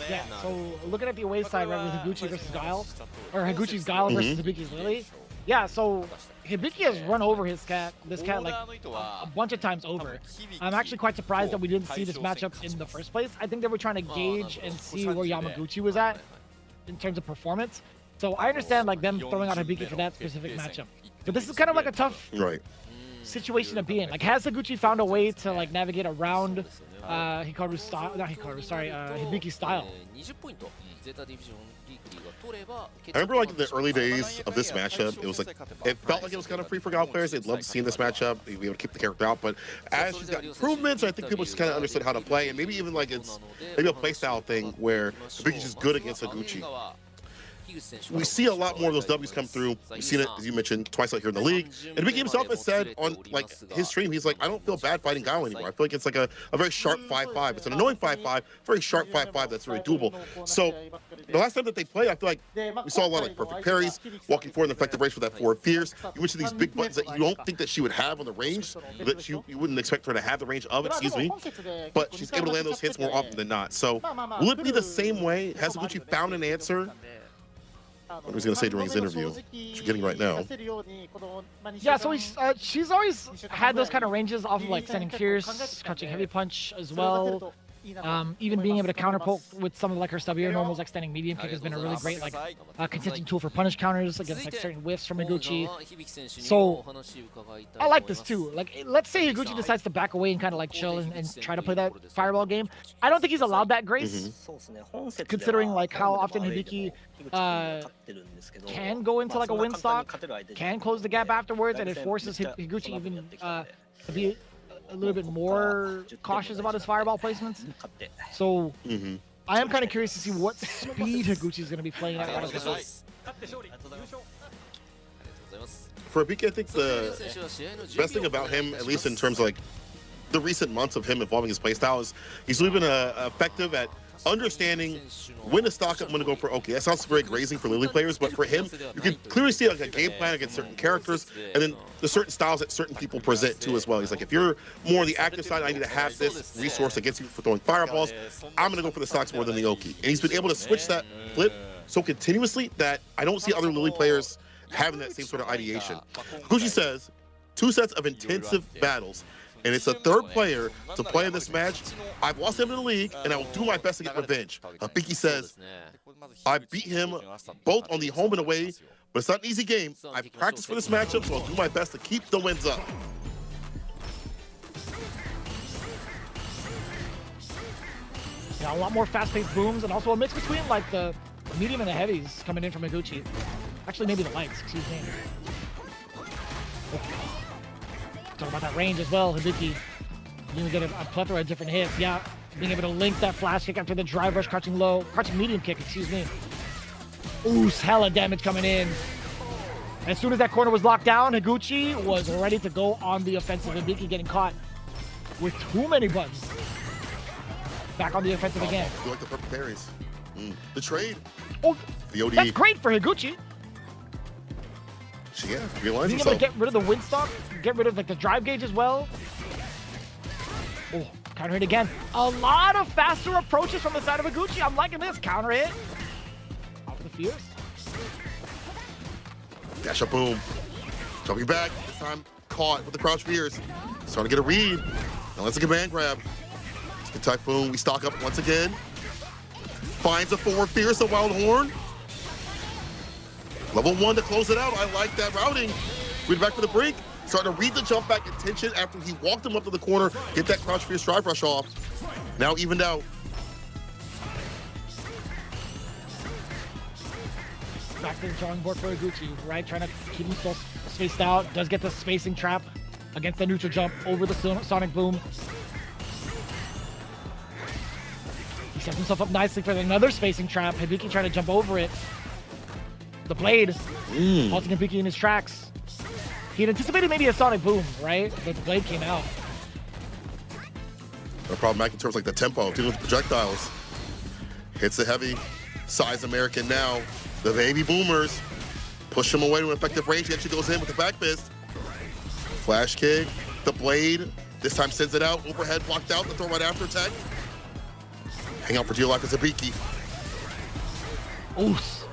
Yeah. So looking at the away side, right, with Higuchi versus Guile, or Higuchi's Guile versus Hibiki's Lily. Yeah. So Hibiki has run over this cat like a bunch of times over. I'm actually quite surprised that we didn't see this matchup in the first place. I think they were trying to gauge and see where Yamaguchi was at in terms of performance. So I understand like them throwing out Hibiki for that specific matchup. But this is kind of like a tough situation to be in. Like, has Higuchi found a way to like navigate around Hikaru's style? Not Hikaru, sorry, Hibiki's style. I remember like in the early days of this matchup, it was like, it felt like it was kind of free for Guile players. They'd love to see this matchup, they'd be able to keep the character out. But as she's got improvements, I think people just kind of understood how to play, and maybe even like it's maybe a playstyle thing where Hibiki's just good against Higuchi. We see a lot more of those W's come through. We've seen it, as you mentioned, twice out here in the league. And Hibiki himself has said on like his stream, he's like, I don't feel bad fighting Guile anymore. I feel like it's like a very sharp 5-5. It's an annoying 5-5, very sharp 5-5 that's very doable. So the last time that they played, I feel like we saw a lot of like perfect parries, walking forward in the effective range for that forward fierce. You mentioned these big buttons that you don't think that she would have on the range, that you wouldn't expect her to have the range of, excuse me. But she's able to land those hits more often than not. So will it be the same way? Has Higuchi found an answer? What was he going to say during his interview, which you're getting right now? Yeah, so she's always had those kind of ranges off of like sending fierce, catching heavy punch as well. Even being able to counter poke with some of like her stubbier normals, like standing medium kick has been a really great like contingent tool for punish counters against like certain whiffs from Higuchi. So I like this too. Like, let's say Higuchi decides to back away and kind of like chill and try to play that fireball game. I don't think he's allowed that grace, considering like how often Hibiki can go into like a win stock, can close the gap afterwards, and it forces Higuchi even to be a little bit more cautious about his fireball placements. So I am kind of curious to see what speed Higuchi is going to be playing at. For Hibiki, I think the best thing about him, at least in terms of like the recent months of him evolving his playstyle, is he's really been effective at understanding when to stock up, when to go for okay. That sounds very grazing for Lily players, but for him, you can clearly see like a game plan against certain characters, and then the certain styles that certain people present too as well. He's like, if you're more on the active side, I need to have this resource against you for throwing fireballs. I'm gonna go for the stocks more than the Oki, and he's been able to switch that flip so continuously that I don't see other Lily players having that same sort of ideation. Higuchi says 2 sets of intensive battles, and it's a third player to play in this match. I've lost him in the league, and I will do my best to get revenge. Hibiki says, I beat him both on the home and away, but it's not an easy game. I've practiced for this matchup, so I'll do my best to keep the wins up. Yeah, a lot more fast-paced booms, and also a mix between like the medium and the heavies coming in from Higuchi. Actually, maybe the lights, excuse me. Talk about that range as well, Hibiki. You get a plethora of different hits. Yeah, being able to link that flash kick after the drive rush, crouching medium kick, excuse me. Ooh, hella damage coming in. As soon as that corner was locked down, Higuchi was ready to go on the offensive. Hibiki getting caught with too many buttons. Back on the offensive again. You like the perfect parries. The trade. Oh, the OD. That's great for Higuchi. Yeah, realize being able to get rid of the wind stock, get rid of like the drive gauge as well. Oh, counter hit again. A lot of faster approaches from the side of Higuchi. I'm liking this. Counter hit. Off the fierce. Dash up, boom. Jumping back. This time caught with the crouch fierce. Starting to get a read. Now let's a command grab. Let's get Typhoon. We stock up once again. Finds a forward fierce, a wild horn. Level 1 to close it out. I like that routing. Read back to the brink. Starting to read the jump back intention after he walked him up to the corner. Get that crouch fierce drive rush off. Now evened out. Back to the drawing board for Higuchi, right? Trying to keep himself spaced out. Does get the spacing trap against the neutral jump over the Sonic Boom. He sets himself up nicely for another spacing trap. Hibiki trying to jump over it. The blade, halting Hibiki in his tracks. He had anticipated maybe a Sonic Boom, right? But the blade came out. No problem back in terms of like the tempo, dealing with the projectiles. Hits the heavy, size American now. The baby boomers push him away to an effective range. He actually goes in with the back fist. Flash kick, the blade. This time sends it out, overhead blocked out, the throw right after attack. Hang out for dear life as Hibiki. Oos.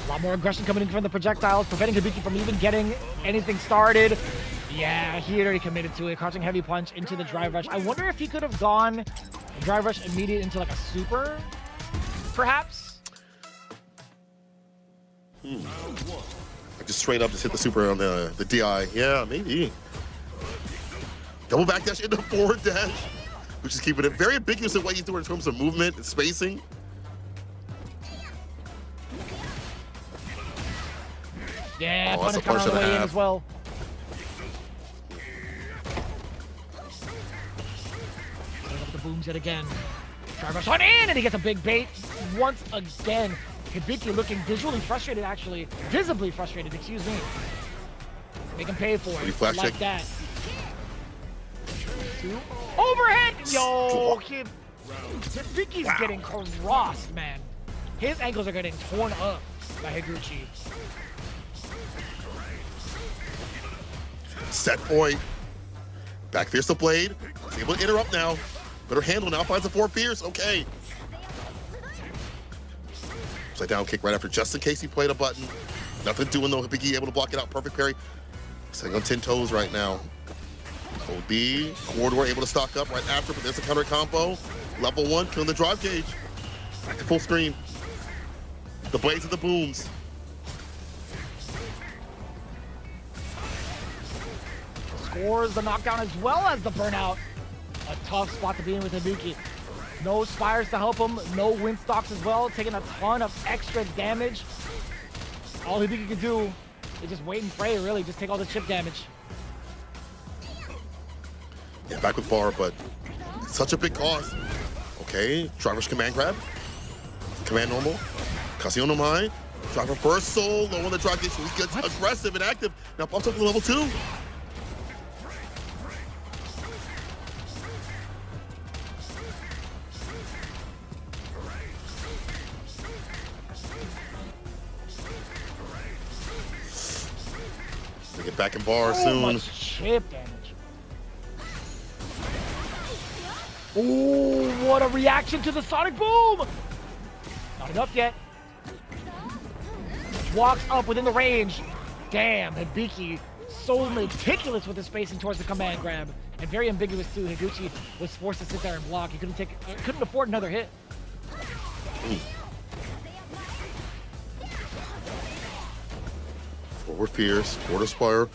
A lot more aggression coming in from the projectiles, preventing Hibiki from even getting anything started. Yeah, he already committed to it, crouching heavy punch into the drive rush. I wonder if he could have gone drive rush immediate into like a super, perhaps? Just straight up, just hit the super on the DI. Yeah, maybe. Double back dash into forward dash, which is keeping it very ambiguous in what he's doing in terms of movement and spacing. Yeah, punish counter on the way in as well. Putting up the booms yet again. Drive rush on in, and he gets a big bait once again. Hibiki looking visually frustrated, actually. Visibly frustrated, excuse me. Make him pay for it. Flash like check. that. Overhead! Yo, kid. Hibiki's getting crossed, man. His ankles are getting torn up by Higuchi. Set point. Back fierce the blade. He's able to interrupt now. Better handle now. Finds a forward fierce. Okay. Upside down kick right after, just in case he played a button. Nothing doing though. Hibiki able to block it out. Perfect parry. Sitting on 10 toes right now. OD, corridor able to stock up right after, but there's a counter combo. Level 1, killing the drive gauge. Back to full screen. The blades of the booms. Scores the knockdown as well as the burnout. A tough spot to be in with Hibiki. No spires to help him, no wind stocks as well, taking a ton of extra damage. All Hibiki can do is just wait and pray, really, just take all the chip damage. Yeah, back with bar, but such a big cost. Okay, driver's command grab. Command normal. Casio no Mai. Driver first soul, low on the drive gauge, so he gets aggressive and active. Now pops up to level 2. Get back in bar soon. Much chip damage. Oh, what a reaction to the Sonic Boom! Not enough yet. Walks up within the range. Damn, Hibiki so meticulous with his spacing towards the command grab. And very ambiguous too. Higuchi was forced to sit there and block. He couldn't afford another hit. Forward fierce, quarter spire.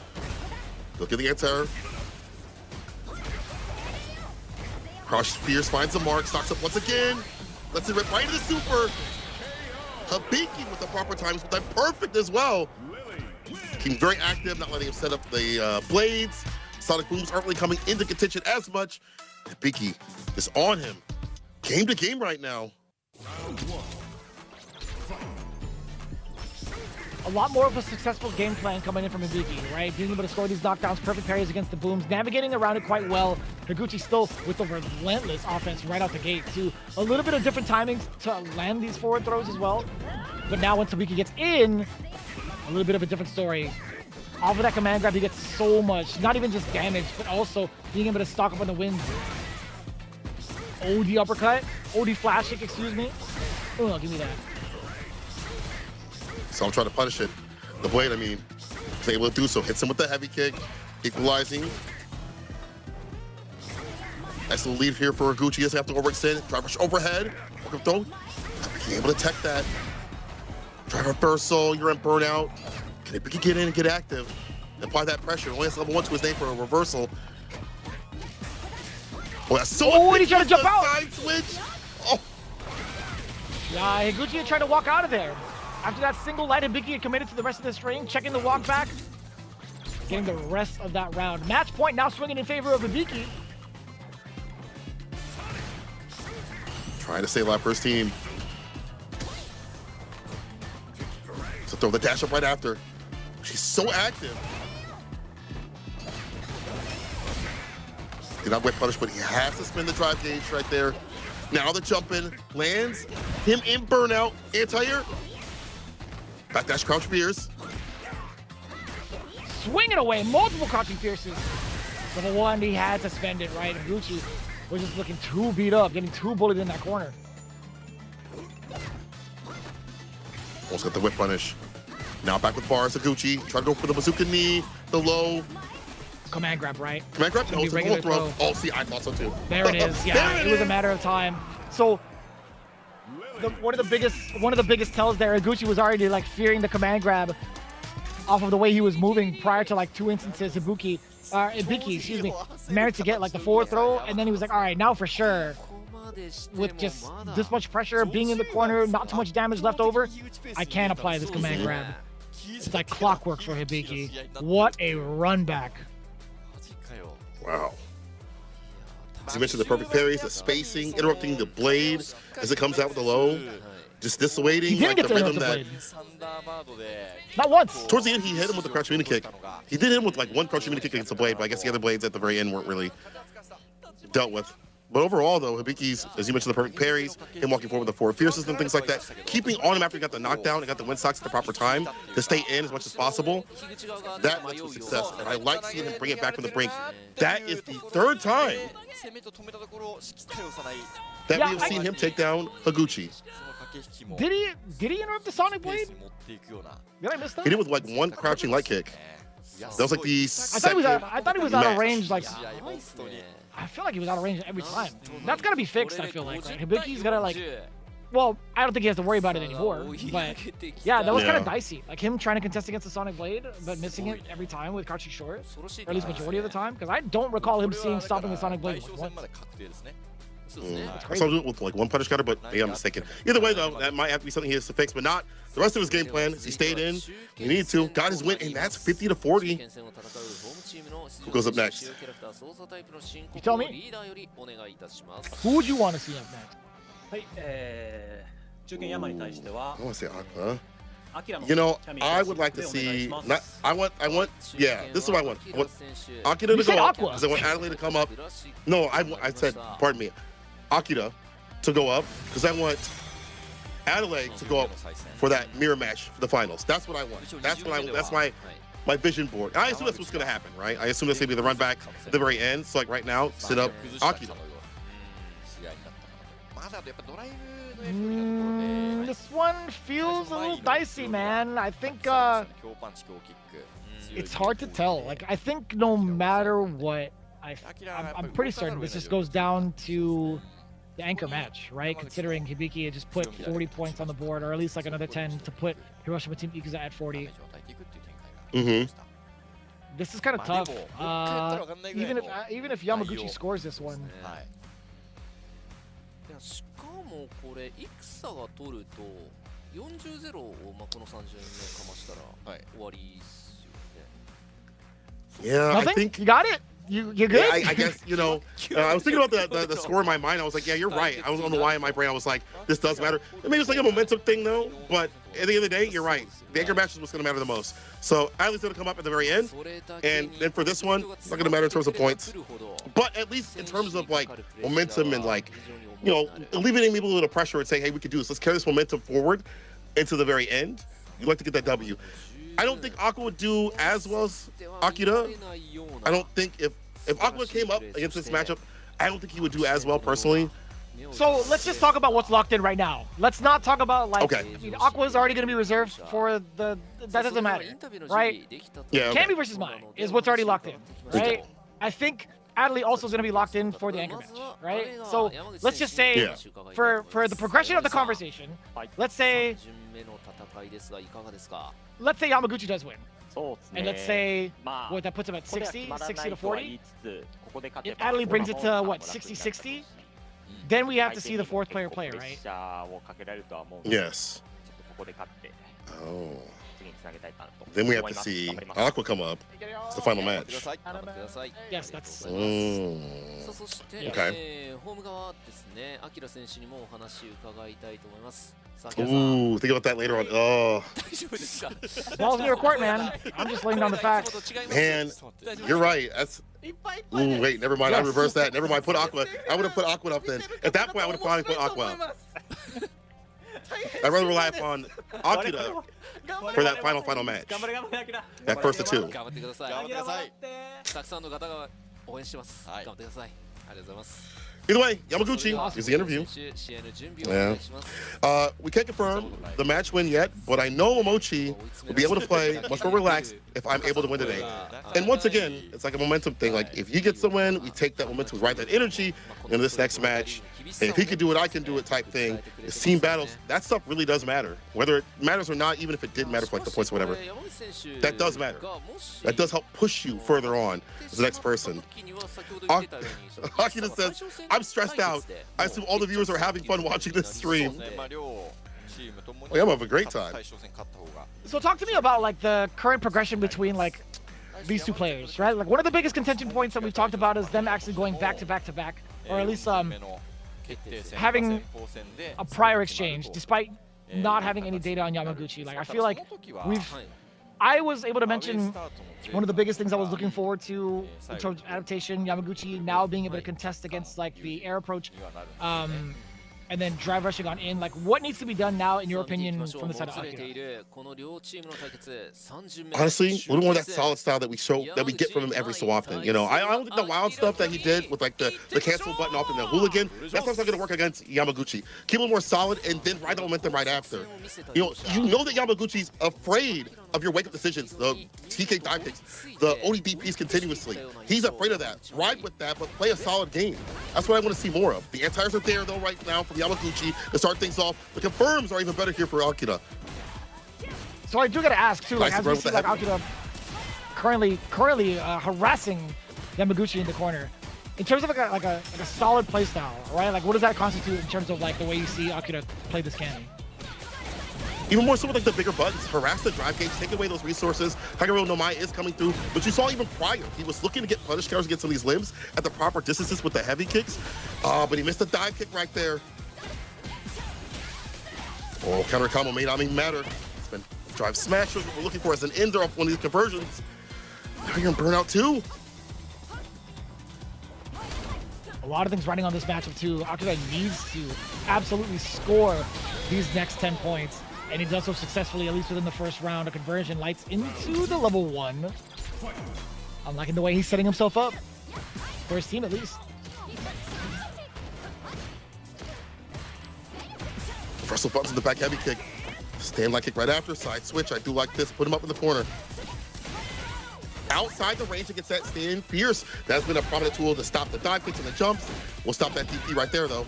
Look at the anti-air. Crush fierce, finds the mark, stocks up once again. Lets it rip right into the super. Hibiki with the proper times, but that perfect as well. Keeping very active, not letting him set up the blades. Sonic booms aren't really coming into contention as much. Hibiki is on him. Game to game right now. A lot more of a successful game plan coming in from Hibiki, right? Being able to score these knockdowns, perfect parries against the booms, navigating around it quite well. Higuchi still with the relentless offense right out the gate, too. A little bit of different timings to land these forward throws as well. But now once Hibiki gets in, a little bit of a different story. Off of that command grab, he gets so much, not even just damage, but also being able to stock up on the wins. OD uppercut, OD flash kick, excuse me. Oh, give me that. So I'm trying to punish it. The blade, I mean, is able to do so. Hits him with the heavy kick, equalizing. That's the lead here for Higuchi. Doesn't have to overextend. Drive rush overhead. Work throw. Be able to tech that. Drive reversal. You're in burnout. Can Hibiki get in and get active? Apply that pressure. Only has level 1 to his name for a reversal. Oh, that's so. Oh, and he's trying to jump out. Side switch. Oh. Yeah, Higuchi had tried to walk out of there. After that single light, Hibiki had committed to the rest of the string, checking the walk back, getting the rest of that round. Match point now swinging in favor of Hibiki. Trying to stay alive for his team. So throw the dash up right after. She's so active. Did not whip punish, but he has to spin the drive gauge right there. Now the jump in lands him in burnout. Anti-air. Backdash crouch fierce. Swinging away, multiple crouching fierces. Level 1, he had to spend it, right? Higuchi was just looking too beat up, getting too bullied in that corner. Almost got the whip punish. Now back with bars, Higuchi. Try to go for the bazooka knee, the low. Command grab, right? Command grab? No, it's a regular throw. Oh, see, I thought so too. There it is. Yeah, it was a matter of time. So, one of the biggest tells there, Higuchi was already like fearing the command grab off of the way he was moving prior to like 2 instances. Hibiki, excuse me, managed to get like the forward throw, and then he was like, all right, now for sure. With just this much pressure, being in the corner, not too much damage left over, I can't apply this command grab. It's like clockwork for Hibiki. What a run back. Wow. As you mentioned, the perfect parries, the spacing, interrupting the blade as it comes out with the low. Just dissuading He didn't like get the to rhythm interrupt that. the blade. Not once. Towards the end, he hit him with the crouch mini kick. He did hit him with like one crouch mini kick against the blade, but I guess the other blades at the very end weren't really dealt with. But overall, though, Hibiki's, as you mentioned, the perfect parries, him walking forward with the forward fierces and things like that, keeping on him after he got the knockdown and got the win stocks at the proper time to stay in as much as possible, that led to success. And I like seeing him bring it back from the brink. That is the 3rd time that we have seen him take down Higuchi. Did he interrupt the Sonic Blade? Did I miss that? He did with like one crouching light kick. That was like the second I thought he was out of match. range. Like, I feel like he was out of range every time. That's gotta be fixed. I feel like Hibiki's gotta like. Well, I don't think he has to worry about it anymore. But yeah, that was kind of dicey. Like him trying to contest against the Sonic Blade, but missing it every time with crouching short, or at least majority of the time. Because I don't recall him stopping the Sonic Blade once. I saw him do it with like one punish counter, but maybe I'm mistaken. Either way, though, that might have to be something he has to fix, but not the rest of his game plan. He stayed in. He needed to. Got his win, and that's 50-40. Who goes up next? You tell me. Who would you want to see up next? I want to say Aqua. You know, I would like to see. Yeah, this is what I want. I want Akira to go up because I want Adelaide to come up. No, I said, pardon me, Akira to go up because I want Adelaide to go up for that mirror match for the finals. That's what I want. That's my vision board. I assume that's what's gonna happen, right? I assume that's gonna be the run back at the very end. So like right now, sit up Akira. This one feels a little dicey, man. I think it's hard to tell. Like I think no matter what, I'm pretty certain this just goes down to the anchor match, right? Considering Hibiki had just put 40 points on the board, or at least like another 10 to put Hiroshima Team Ikuza at 40. This is kind of tough. Even if Yamaguchi scores this one. しかもこれ戦が取ると40-0をこの30年かましたら終わりですよね。 Yeah, Nothing? I think you got it. You're good. Yeah, I guess I was thinking about the score in my mind. I was like, yeah, you're right. I was on the Y in my brain. I was like, this does matter. Maybe it's like a momentum thing though. But at the end of the day, you're right. The anchor match is what's going to matter the most. So Adley's going to come up at the very end, and then for this one, it's not going to matter in terms of points. But at least in terms of like momentum and like, alleviating people a little pressure and saying, hey, we could do this. Let's carry this momentum forward into the very end. You'd like to get that W. I don't think Aqua would do as well as Akira. I don't think if Aqua came up against this matchup, I don't think he would do as well personally. So let's just talk about what's locked in right now. Let's not talk about like I mean, Aqua is already going to be reserved for the that doesn't matter, right? Yeah. Cammy versus Mai is what's already locked in, right? I think Adley also is going to be locked in for the anchor match, right? So let's just say, for the progression of the conversation, let's say Yamaguchi does win. And let's say, what, that puts him at 60 to 40? If Adley brings it to, what, 60-60? Then we have to see the fourth player play, right? Yes. Oh. Then we have to see Aqua come up. It's the final match. Yes, that's... Okay. Ooh, think about that later on. Oh. Ball's in your court, man. I'm just laying down the facts. Man, you're right. That's... Ooh, wait, never mind. I reversed that. Never mind. Put Aqua. I would have put Aqua up then. At that point, I would have probably put Aqua up. I'd rather rely upon Akira for that final match. That first of two. Either way, Yamaguchi is the interview. Yeah. We can't confirm the match win yet, but I know Momochi will be able to play much more relaxed if I'm able to win today. And once again, it's like a momentum thing. Like, if he gets the win, we take that momentum, right, that energy in this next match. And if he can do it, I can do it type thing. It's team battles. That stuff really does matter. Whether it matters or not, even if it didn't matter for like the points or whatever, that does matter. That does help push you further on as the next person. Akira says, I'm stressed out. I assume all the viewers are having fun watching this stream. Oh, yeah, I'm having a great time. So talk to me about like the current progression between like these two players, right? Like, one of the biggest contention points that we've talked about is them actually going back to back to back, or at least having a prior exchange, despite not having any data on Yamaguchi. Like, I feel like I was able to mention one of the biggest things I was looking forward to in terms of adaptation, Yamaguchi now being able to contest against like the air approach, and then drive rushing on in. Like, what needs to be done now, in your opinion, from the side of Akira? Honestly, a little more of that solid style that we get from him every so often. You know, I don't think the wild stuff that he did with like the cancel button off and the hooligan, that's not going to work against Yamaguchi. Keep him more solid and then ride the momentum right after. You know that Yamaguchi's afraid of your wake-up decisions, the TK dive kicks, the ODDPs continuously. He's afraid of that. Ride with that, but play a solid game. That's what I want to see more of. The anti-airs are there, though, right now from Yamaguchi to start things off. The confirms are even better here for Akira. So I do got to ask, too, like, as we see like Akira currently harassing Yamaguchi in the corner, in terms of like a solid play style, right? Like, what does that constitute in terms of like the way you see Akira play this cannon? Even more so with like the bigger buttons, harass the drive gauge, take away those resources. Kagero no Mai is coming through, but you saw even prior, he was looking to get punish counters against some of these limbs at the proper distances with the heavy kicks, but he missed the dive kick right there. Oh, counter combo may not even matter. It's been drive smash, what we're looking for as an ender off one of these conversions. Now you're gonna burn out too. A lot of things running on this matchup too. Akira needs to absolutely score these next 10 points. And he does so successfully, at least within the first round. A conversion lights into the level 1. I'm liking the way he's setting himself up. For his team, at least. Reversal buttons in the back heavy kick. Stand light kick right after. Side switch. I do like this. Put him up in the corner. Outside the range against that stand fierce. That's been a prominent tool to stop the dive kicks and the jumps. We'll stop that DP right there, though.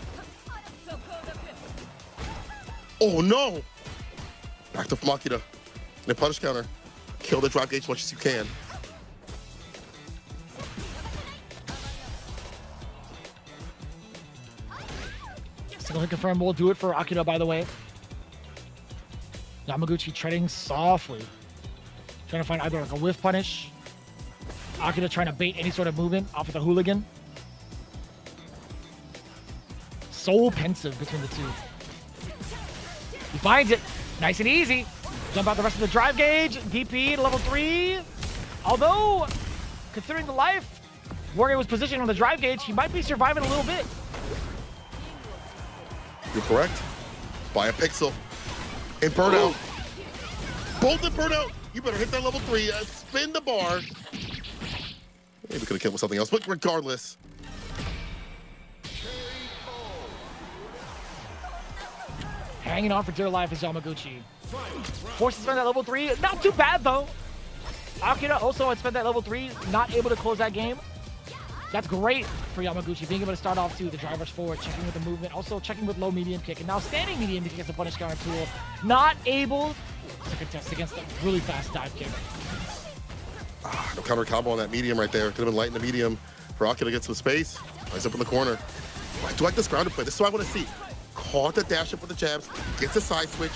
Oh, no! Back to Akira. And a punish counter. Kill the drive gauge as much as you can. Single hit confirm will do it for Akira, by the way. Yamaguchi treading softly. Trying to find either like a whiff punish. Akira trying to bait any sort of movement off of the hooligan. So pensive between the two. He finds it. Nice and easy. Jump out the rest of the drive gauge. DP to level 3. Although, considering the life Warrior was positioned on the drive gauge, he might be surviving a little bit. You're correct. By a pixel. And burnout. Bolt and burnout. You better hit that level 3. Spin the bar. Maybe could have killed with something else, but regardless. Hanging on for dear life is Yamaguchi. Forced to spend that level 3. Not too bad, though. Akira also had spent that level 3. Not able to close that game. That's great for Yamaguchi, being able to start off to the drivers forward, checking with the movement, also checking with low medium kick, and now standing medium kick against the punish counter tool. Not able to contest against a really fast dive kick. No counter combo on that medium right there. Could have been light in the medium for Akira to get some space. He's up in the corner. I do like this grounded play. This is what I want to see. Caught the dash up with the jabs, gets a side switch.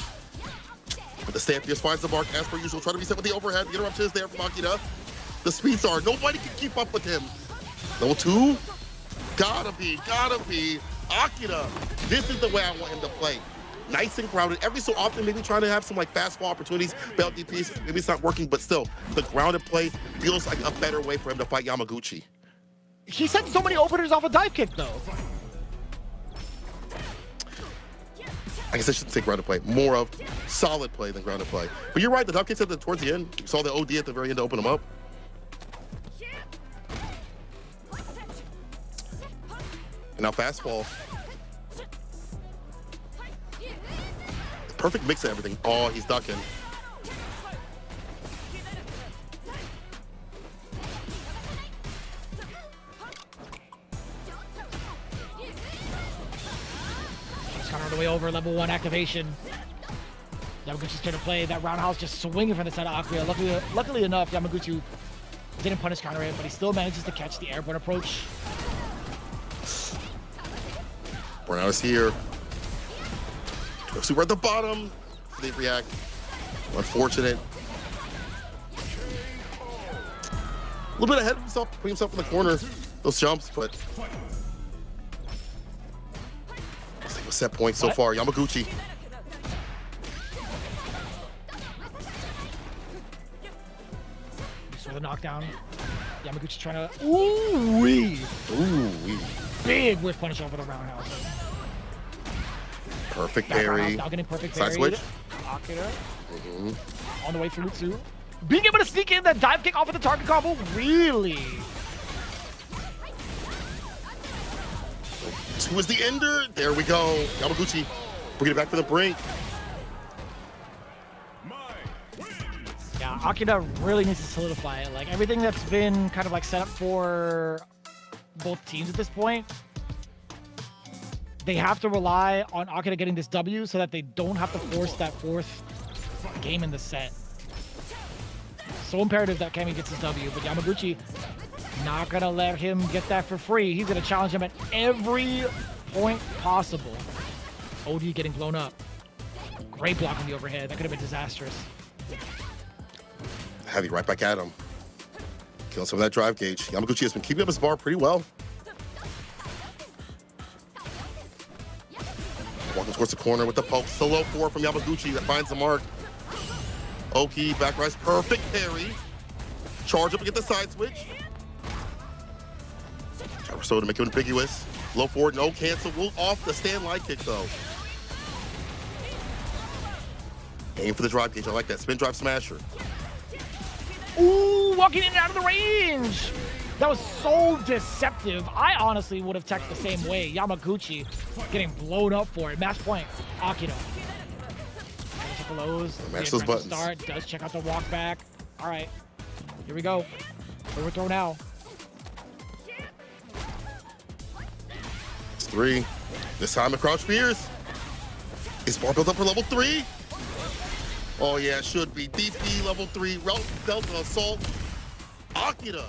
But the stand just finds the mark as per usual. Try to reset with the overhead. The interruption is there from Akira. The speeds are. Nobody can keep up with him. Level 2. Gotta be. Akira. This is the way I want him to play. Nice and grounded. Every so often, maybe trying to have some like fast fall opportunities, belt DPs. Maybe it's not working, but still, the grounded play feels like a better way for him to fight Yamaguchi. He sent so many openers off a dive kick, though. I guess I shouldn't say grounded play. More of solid play than grounded play. But you're right, the dive kicks at towards the end. You saw the OD at the very end to open him up. And now fast fall. Perfect mix of everything. Oh, he's ducking. Just counter on the way over, level 1 activation. Yamaguchi's trying to play that roundhouse, just swinging from the side of Akira. Luckily enough, Yamaguchi didn't punish counter it, but he still manages to catch the airborne approach. Burnout is here. Super at the bottom. They react. Unfortunate. A little bit ahead of himself, putting himself in the corner. Those jumps, but let's take a set point so far. Yamaguchi. Just for the knockdown. Yamaguchi trying to. Ooh-wee. Ooh-wee. Big whiff punish over the roundhouse. Perfect parry. Now getting perfect side parry. switch. Akira. On the way through too. Being able to sneak in that dive kick off of the target combo, really. 2 is the ender. There we go. Yamaguchi bringing it back to the brink. Yeah, Akira really needs to solidify it. Like everything that's been kind of like set up for both teams at this point, they have to rely on Akira getting this W so that they don't have to force that 4th game in the set. So imperative that Kami gets his W, but Yamaguchi not gonna let him get that for free. He's gonna challenge him at every point possible. OD getting blown up. Great block on the overhead. That could have been disastrous. Heavy right back at him. Killing some of that drive gauge. Yamaguchi has been keeping up his bar pretty well. Walking towards the corner with the poke. Still low 4 from Yamaguchi that finds the mark. Oki, back rise, perfect parry. Charge up and get the side switch. So to make it ambiguous. Low 4, no cancel. Will off the stand line kick though. Aim for the drive gauge. I like that. Spin drive smasher. Ooh, walking in and out of the range. That was so deceptive. I honestly would have teched the same way. Yamaguchi getting blown up for it. Match point. Akira. Check the lows. Match those buttons. Start. Does check out the walk back. All right. Here we go. Overthrow now. It's 3. This time the crouch fears. Is bar built up for level 3? Oh yeah, it should be. DP level 3. Delta assault. Akira.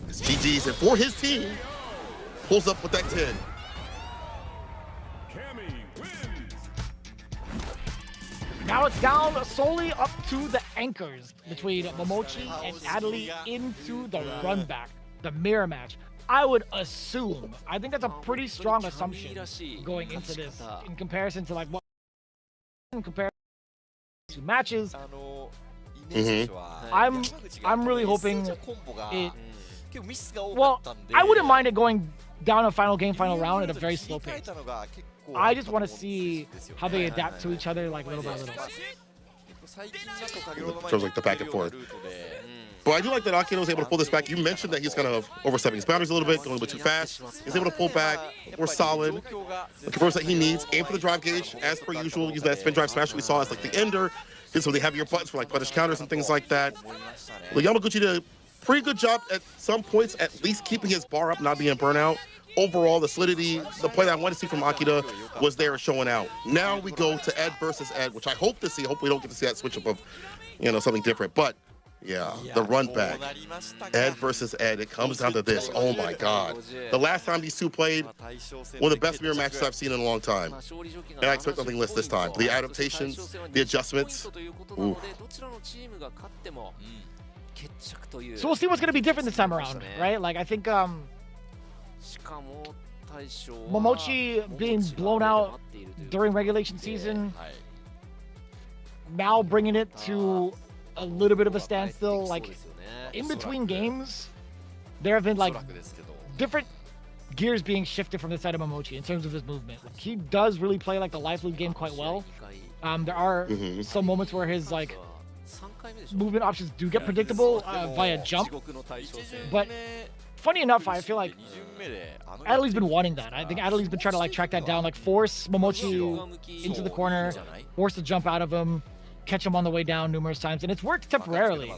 It's GG's, and for his team, pulls up with that 10. Now it's down solely up to the anchors between Momochi and Adley into the run back, the mirror match. I would assume, I think that's a pretty strong assumption going into this in comparison to like what in comparison to matches. I'm really hoping it. Well, I wouldn't mind it going down a final game, final round at a very slow pace. I just want to see how they adapt to each other, like little by little. Shows like the back and forth. But I do like that Akira was able to pull this back. You mentioned that he's kind of overstepping his boundaries a little bit, going a little bit too fast. He's able to pull back, more solid. The confirms that he needs. Aim for the drive gauge, as per usual. Use that spin drive smash that we saw as like the ender. Hit some of the heavier buttons for like punish counters and things like that. Well, Yamaguchi to pretty good job at some points, at least keeping his bar up, not being burnout. Overall, the solidity, the play that I want to see from Akira was there showing out. Now we go to Ed versus Ed, which I hope to see. Hopefully we don't get to see that switch up of, something different. But yeah, the run back. Ed versus Ed, it comes down to this. Oh my God. The last time these two played, one of the best mirror matches I've seen in a long time. And I expect nothing less this time. The adaptations, the adjustments. Ooh. So we'll see what's going to be different this time around, right? Like, I think Momochi being blown out during regulation season, now bringing it to a little bit of a standstill. Like, in between games, there have been like different gears being shifted from the side of Momochi in terms of his movement. Like, he does really play like the life loop game quite well. There are some moments where his like movement options do get predictable via jump, but funny enough, I feel like Adley's been wanting that. I think Adley's been trying to like track that down, like force Momochi into the corner, force the jump out of him, catch him on the way down numerous times, and it's worked temporarily.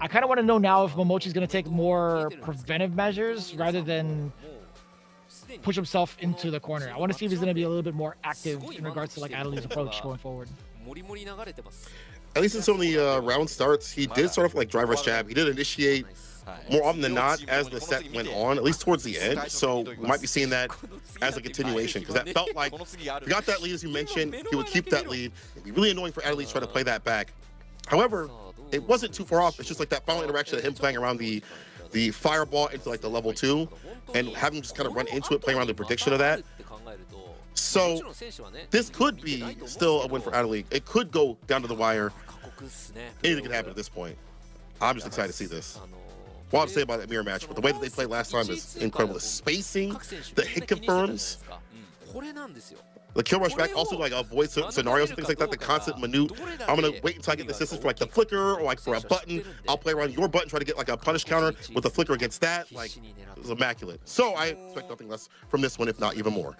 I kind of want to know now if Momochi's going to take more preventive measures rather than push himself into the corner. I want to see if he's going to be a little bit more active in regards to like Adley's approach going forward. At least in some of the round starts, he did sort of like driver's jab. He did initiate more often than not as the set went on, at least towards the end. So we might be seeing that as a continuation, because that felt like if he got that lead, as you mentioned, he would keep that lead. It'd be really annoying for Adley to try to play that back. However, it wasn't too far off. It's just like that final interaction of him playing around the fireball into like the level 2 and having just kind of run into it, playing around the prediction of that. So this could be still a win for Adley. It could go down to the wire. Anything could happen at this point. I'm just excited to see this. What I'll say about that mirror match, but the way that they played last time is incredible. The spacing, the hit confirms, the kill rush back, also like avoid scenarios and things like that, the constant minute. I'm gonna wait until I get the assistance for like the flicker or like for a button. I'll play around your button, try to get like a punish counter with a flicker against that. Like, it was immaculate. So I expect nothing less from this one, if not even more.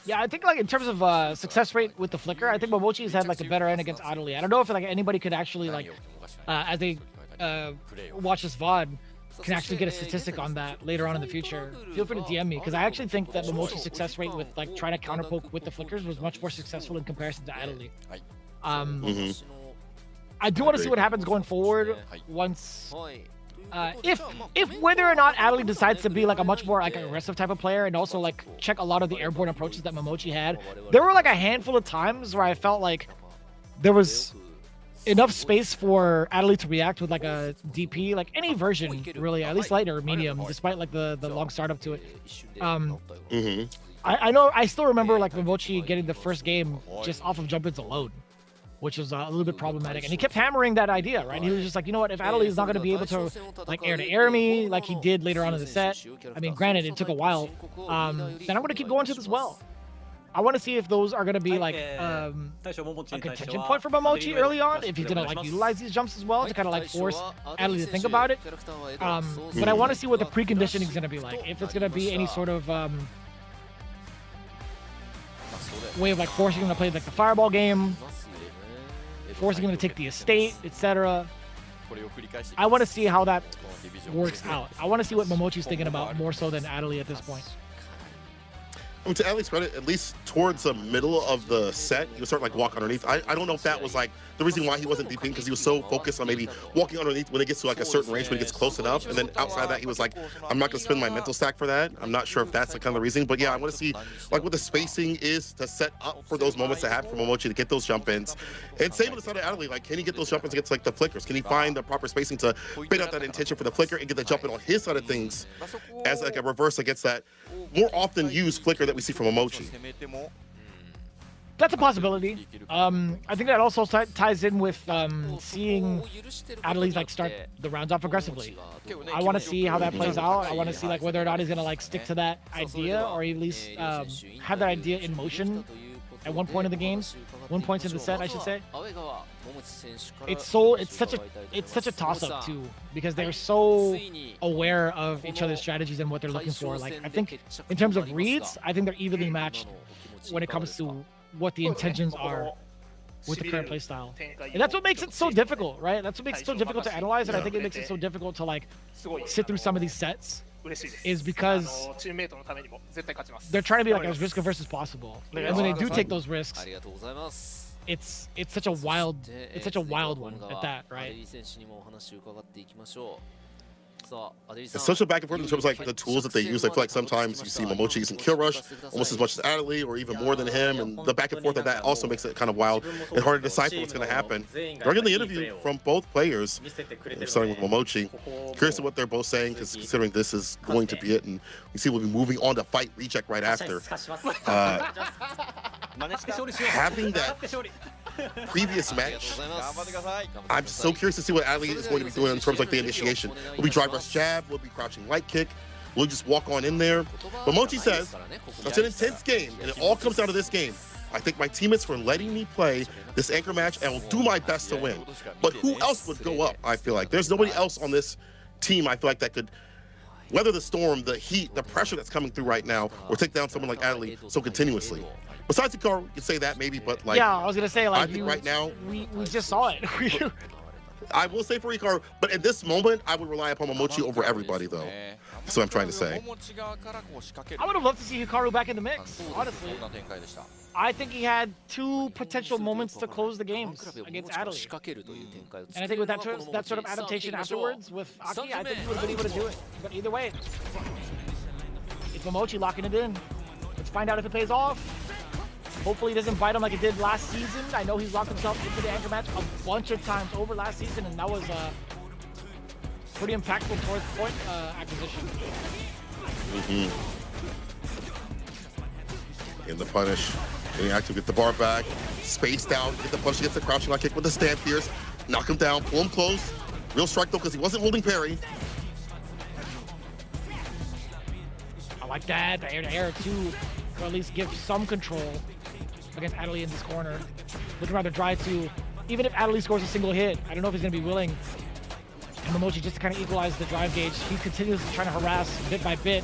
Yeah, I think like in terms of success rate with the flicker, I think Momochi's had like a better end against Adley. I don't know if like anybody could actually like, as they watch this VOD, can actually get a statistic on that later on in the future. Feel free to DM me, because I actually think that Momochi's success rate with like trying to counter poke with the flickers was much more successful in comparison to Adley. I do want to see what happens going forward once. If whether or not Adley decides to be like a much more like aggressive type of player and also like check a lot of the airborne approaches that Momochi had, there were like a handful of times where I felt like there was enough space for Adley to react with like a DP, like any version really, at least light or medium, despite like the long startup to it. I know I still remember like Momochi getting the first game just off of jump-ins alone, which was a little bit problematic, and he kept hammering that idea, right? He was just like, you know what, if Adley is not going to be able to like air-to-air me like he did later on in the set, I mean, granted, it took a while, then I'm going to keep going to this well. I want to see if those are going to be like a contention point for Momochi early on, if he's going to like utilize these jumps as well to kind of like force Adley to think about it. But I want to see what the preconditioning is going to be like. If it's going to be any sort of way of like forcing him to play like the fireball game, forcing him to take the estate, etc. I want to see how that works out. I want to see what Momochi's thinking about more so than Adley at this point. I mean, to Adley's credit, at least towards the middle of the set, he would start like walk underneath. I don't know if that was like the reason why he wasn't DPing, because he was so focused on maybe walking underneath when it gets to like a certain range, when it gets close enough. And then outside that, he was like, I'm not going to spend my mental stack for that. I'm not sure if that's the kind of reason. But yeah, I want to see like what the spacing is to set up for those moments to happen for Momochi to get those jump ins. And same with the side of Adley, like, can he get those jump ins against like the flickers? Can he find the proper spacing to bait out that intention for the flicker and get the jump in on his side of things as like a reverse against that more often used flicker that we see from Momochi? That's a possibility. I think that also ties in with seeing Adley like start the rounds off aggressively. I want to see how that plays out. I want to see like whether or not he's gonna like stick to that idea, or at least have that idea in motion at one point in the game, one point in the set, I should say. It's such a toss-up too, because they're so aware of each other's strategies and what they're looking for. Like, I think in terms of reads, I think they're evenly matched when it comes to what the intentions are with the current playstyle. And that's what makes it so difficult, right? That's what makes it so difficult to analyze, and I think it makes it so difficult to like sit through some of these sets, is because they're trying to be like as risk averse as possible. And when they do take those risks, it's such a wild one at that, right? It's such a back and forth in terms of like the tools that they use. I feel like sometimes you see Momochi using Kill Rush almost as much as Adley, or even more than him, and the back and forth of that also makes it kind of wild and hard to decipher what's going to happen. We're getting the interview from both players. We're starting with Momochi. Curious of what they're both saying, because considering this is going to be it, and we see we'll be moving on to Fight Recheck right after. Having that previous match, I'm so curious to see what Adley is going to be doing in terms of like the initiation. Will be drive rush jab, will be crouching light kick, will just walk on in there. But Mochi says, it's an intense game, and it all comes down to this game. I thank my teammates for letting me play this anchor match, and will do my best to win. But who else would go up, I feel like? There's nobody else on this team, I feel like, that could weather the storm, the heat, the pressure that's coming through right now, or take down someone like Adley so continuously. Besides Hikaru, you could say that maybe, but like, yeah, I was gonna say, like, I think right now we just saw it. I will say for Hikaru, but at this moment, I would rely upon Momochi over everybody, though. That's what I'm trying to say. I would have loved to see Hikaru back in the mix, honestly. I think he had two potential moments to close the games against Adley. And I think with that sort of adaptation afterwards with Aki, I think he would have been able to do it. But either way, it's Momochi locking it in. Let's find out if it pays off. Hopefully it doesn't bite him like it did last season. I know he's locked himself into the anchor match a bunch of times over last season, and that was pretty impactful towards point acquisition. In the punish, getting active, get the bar back, spaced out, get the punch against the crouching light kick with the stand fierce, knock him down, pull him close. Real strike though, because he wasn't holding parry. I like that, the air-to-air too, or at least give some control against Adley in this corner. Looking rather dry too. Even if Adley scores a single hit, I don't know if he's going to be willing. And Momochi just to kind of equalize the drive gauge. He's continuously trying to harass bit by bit.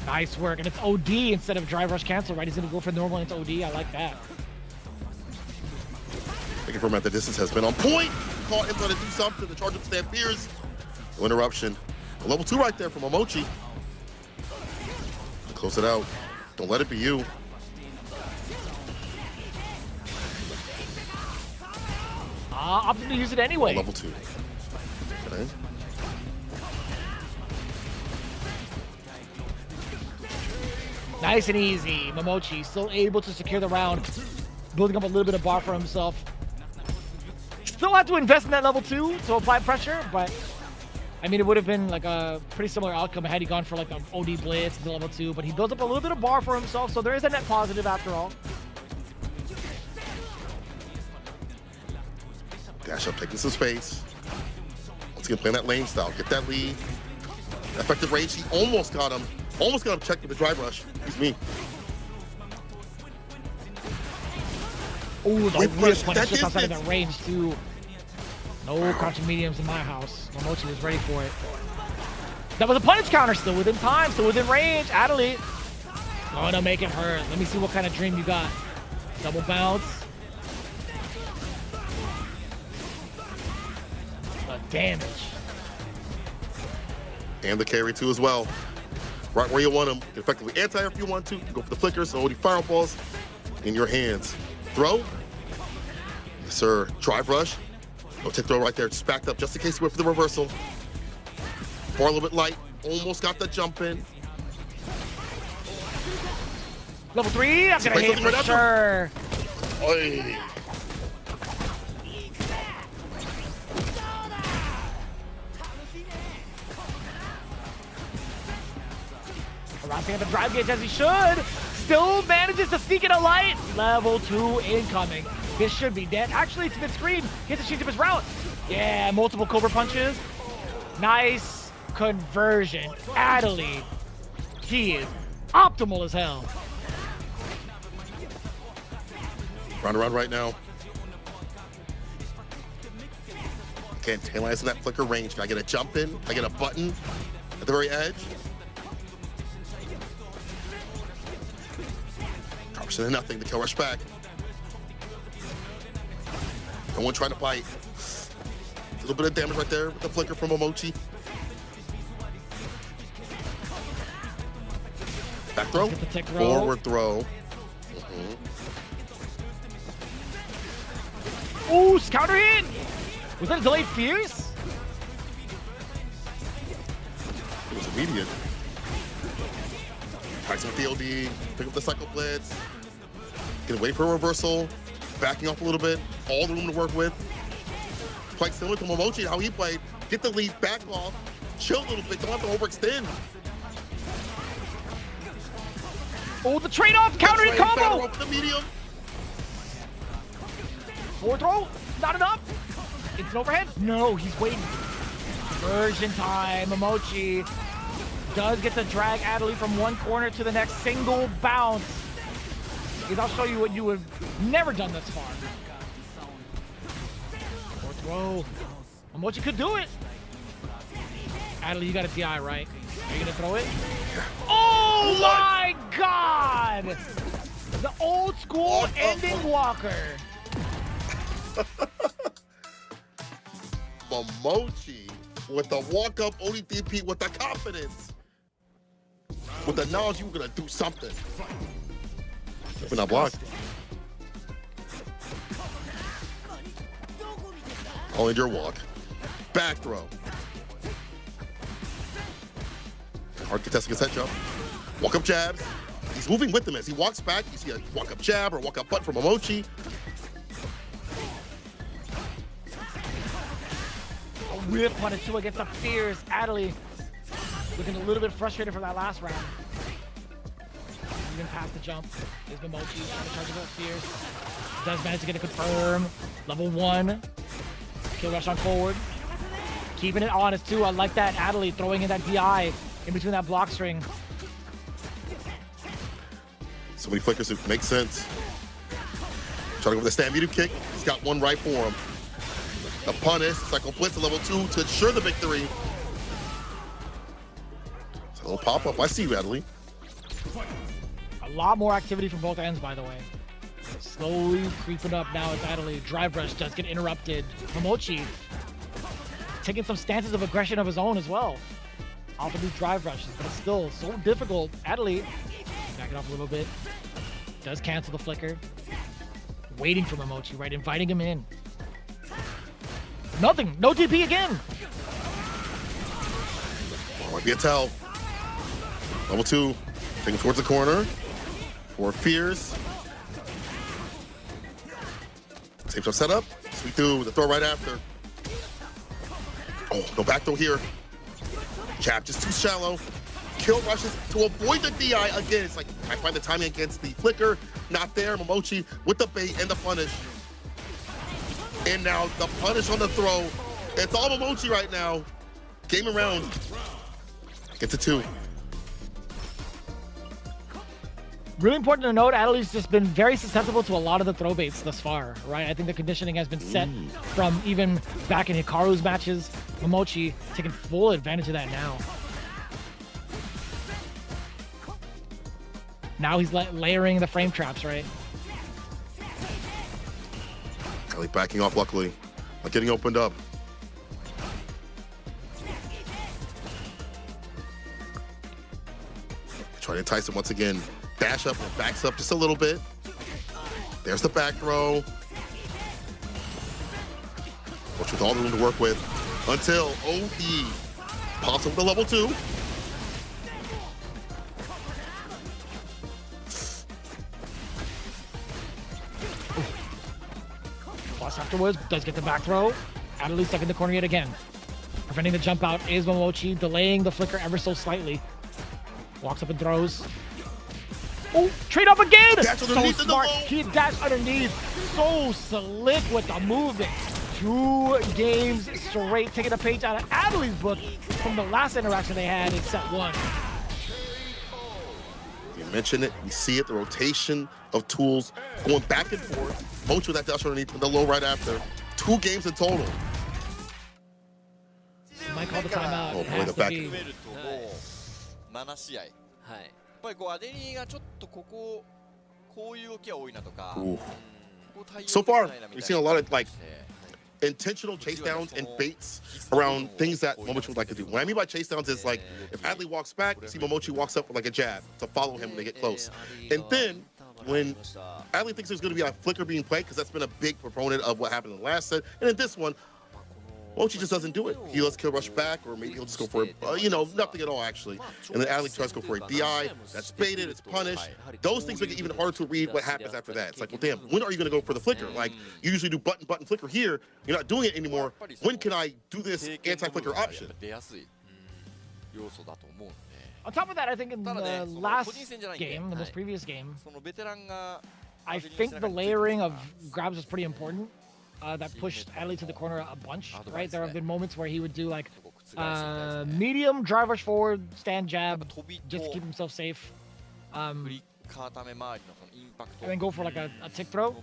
Nice work, and it's OD instead of drive rush cancel, right? He's going to go for normal into OD. I like that. Looking for him at the distance has been on point. Caught him trying to do something to charge up stand fierce. No interruption. A level 2 right there from Momochi. Close it out. Don't let it be you. Opted to use it anyway. Level 2. Okay. Nice and easy. Momochi still able to secure the round, building up a little bit of bar for himself. Still have to invest in that level 2 to apply pressure, but I mean, it would have been like a pretty similar outcome had he gone for like an OD blitz to level 2, but he builds up a little bit of bar for himself, so there is a net positive after all. Dash up, taking some space. Once again, playing that lane style. Get that lead. Effective range. He almost got him. Almost got him checked with the drive rush. Excuse me. Oh, the whip punish just outside of that range, too. No crouching mediums in my house. Momochi was ready for it. That was a punish counter, still within time, still within range. Adley gonna make it hurt. Let me see what kind of dream you got. Double bounce. The damage. And the carry too as well. Right where you want him. Effectively anti-air if you want to. Go for the flickers, so OD fireballs in your hands. Throw. Yes, sir. Drive rush. No take throw right there. Just backed up just in case he went for the reversal. Bar a little bit light. Almost got the jump in. Level 3. I'm gonna hit it for sure. Oy. Harassing at the drive gauge as he should. Still manages to sneak in a light. Level 2 incoming. This should be dead. Actually, it's mid-screen. Hits the sheet of his route. Yeah, multiple Cobra punches. Nice conversion. Adley. He is optimal as hell. Round around right now. Can't tantalize in that flicker range. Can I get a jump in? Can I get a button at the very edge? Drops into nothing. The kill rush back. No one trying to bite. A little bit of damage right there with the flicker from Momochi. Back throw. Forward throw. Ooh, counter hit! Was that a delayed fierce? It was immediate. Practicing with the OD, pick up the Cycle Blitz, get away for a reversal, backing off a little bit, all the room to work with. Quite similar to Momochi, how he played. Get the lead, back off, chill a little bit, don't have to overextend. Oh, the trade-off, counter hit combo! The medium. Forward throw, not enough. It's an overhead. No, he's waiting. Version time. Momochi does get to drag Adley from one corner to the next, single bounce. Because I'll show you what you have never done this far. Forward throw. Momochi could do it. Adley, you got a DI, right? Are you gonna throw it? Oh my God! The old school ending walker. Momochi with the walk-up ODDP with the confidence. With the knowledge you were gonna do something. But not blocked. All in your walk. Back throw. Hard contest against head jump. Walk-up jabs. He's moving with him as he walks back. You see a walk-up jab or walk-up butt from Momochi. Whip punish two against the fierce Adley. Looking a little bit frustrated from that last round. Even past the jump is Momochi trying to charge about fierce. Does manage to get a confirm. Level 1. Kill rush on forward. Keeping it honest too. I like that Adley throwing in that DI in between that block string. So many flickers, it makes sense. Trying to go with the stand medium kick. He's got one right for him. A punish, Cycle Blitz at level 2 to ensure the victory. It's a little pop-up. I see you, Adley. A lot more activity from both ends, by the way. Slowly creeping up now as Adley. Drive rush does get interrupted. Momochi taking some stances of aggression of his own as well. Off of these drive rushes, but it's still so difficult. Adley, back it off a little bit. Does cancel the flicker. Waiting for Momochi, right? Inviting him in. Nothing. No TP again. Oh, might be a tell. Level 2. Taking towards the corner. For Fierce. Same jump setup. Sweep through with the throw right after. Oh, no back throw here. Jab just too shallow. Kill rushes to avoid the DI again. It's like I find the timing against the flicker. Not there. Momochi with the bait and the punish. And now the punish on the throw. It's all Momochi right now. Game around. Get to 2. Really important to note, Adley's just been very susceptible to a lot of the throw baits thus far, right? I think the conditioning has been set from even back in Hikaru's matches. Momochi taking full advantage of that now. Now he's layering the frame traps, right? Adley backing off, luckily. Not getting opened up. Trying to entice him once again. Dash up and backs up just a little bit. There's the back throw. Which with all the room to work with. Until OD pops up the level 2. Plus afterwards, does get the back throw. Adley stuck in the corner yet again. Preventing the jump out is Momochi, delaying the flicker ever so slightly. Walks up and throws. Oh, trade up again! So smart. He dashed underneath. So slick with the movement. 2 games straight, taking a page out of Adley's book from the last interaction they had in set 1. You mentioned it, we see it, the rotation of tools going back and forth. Momochi with that dash underneath and the low right after. 2 games in total. Might call the timeout. Oh boy, the back. 7試合。はい。やっぱりこうアデリーがちょっとこういう動きが多いなとか、So far, we've seen a lot of like intentional chase downs and baits around things that Momochi would like to do. What I mean by chase downs is like if Adley walks back, you see Momochi walks up with like a jab to follow him when they get close. And then when Adley thinks there's going to be a flicker being played, because that's been a big proponent of what happened in the last set, and in this one, Momochi just doesn't do it. He lets kill rush back, or maybe he'll just go for nothing at all actually. And then Adley tries to go for a DI. That's baited. It's punished. Those things make it even harder to read what happens after that. It's like, well, damn, when are you going to go for the flicker? Like, you usually do button flicker here. You're not doing it anymore. When can I do this anti-flicker option? On top of that, I think in the last game, the most previous game, I think the layering of grabs was pretty important. That pushed Adley to the corner a bunch, right? There have been moments where he would do like medium drive rush forward, stand jab, just to keep himself safe. And then go for like a tick throw.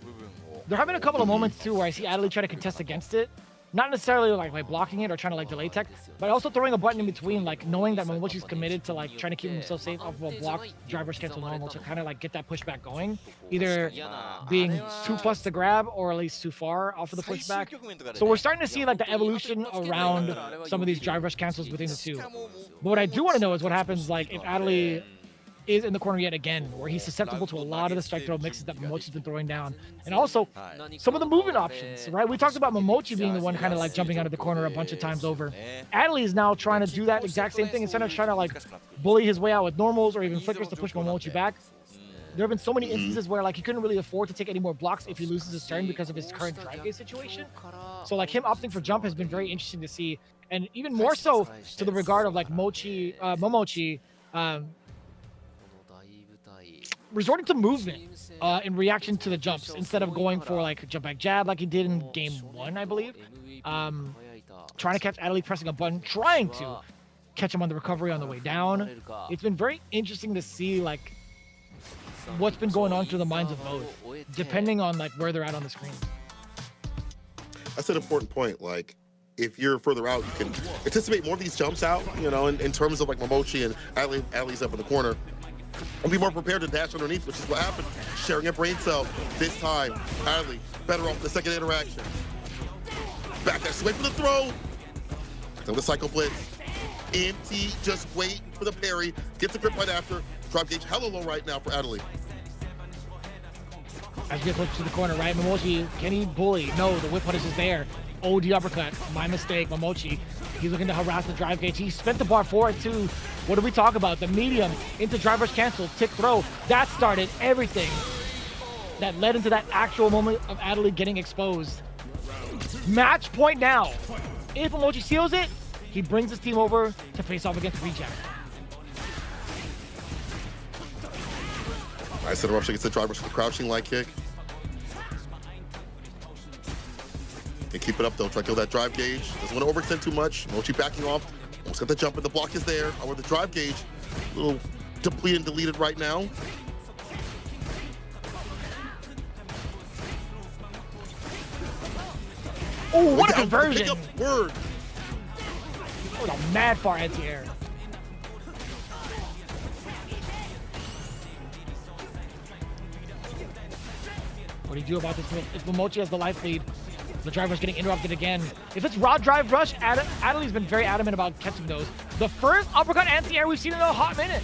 There have been a couple of moments too where I see Adley try to contest against it. Not necessarily like by blocking it or trying to like delay tech, but also throwing a button in between, like knowing that Momochi's committed to like trying to keep himself safe off of a block drive rush cancel normal to kind of like get that pushback going. Either being too plus to grab or at least too far off of the pushback. So we're starting to see like the evolution around some of these drive rush cancels between the two. But what I do want to know is what happens like if Adley is in the corner yet again, where he's susceptible to a lot of the strike throw mixes that Momochi's been throwing down. And also, some of the movement options, right? We talked about Momochi being the one kind of like jumping out of the corner a bunch of times over. Adley is now trying to do that exact same thing instead of trying to like bully his way out with normals or even flickers to push Momochi back. There have been so many instances where like he couldn't really afford to take any more blocks if he loses his turn because of his current drive gauge situation. So like him opting for jump has been very interesting to see. And even more so to the regard of like Momochi, resorting to movement in reaction to the jumps instead of going for like a jump back jab like he did in game 1, I believe. Trying to catch Adley pressing a button, trying to catch him on the recovery on the way down. It's been very interesting to see like what's been going on through the minds of both, depending on like where they're at on the screen. That's an important point. Like, if you're further out, you can anticipate more of these jumps out, in terms of like Momochi and Adley's up in the corner. And be more prepared to dash underneath, which is what happened. Sharing a brain cell. This time, Adley better off the second interaction. Back dash, wait for the throw. So the cycle blitz. EMT just wait for the parry. Gets the grip right after. Drop gauge hella low right now for Adley. As we get to the corner, right? Momochi, can he bully? No, the whip punish is there. OD uppercut. My mistake, Momochi. He's looking to harass the drive gauge. He spent the bar for it too. What did we talk about? The medium into drive rush cancel, tick throw. That started everything that led into that actual moment of Adley getting exposed. Match point now. If Momochi seals it, he brings his team over to face off against Reject. Nice interruption against the drive rush with the crouching leg kick. They keep it up though, try to kill that drive gauge. Doesn't want to overextend too much. Mochi backing off. Almost got the jump and the block is there. However, the drive gauge, a little depleted and deleted right now. Oh, what a conversion! Pick up word. What a mad far anti-air. What do you do about this? If Momochi has the life lead, the drive rush getting interrupted again. If it's raw drive rush, Adley's been very adamant about catching those. The first uppercut anti-air we've seen in a hot minute.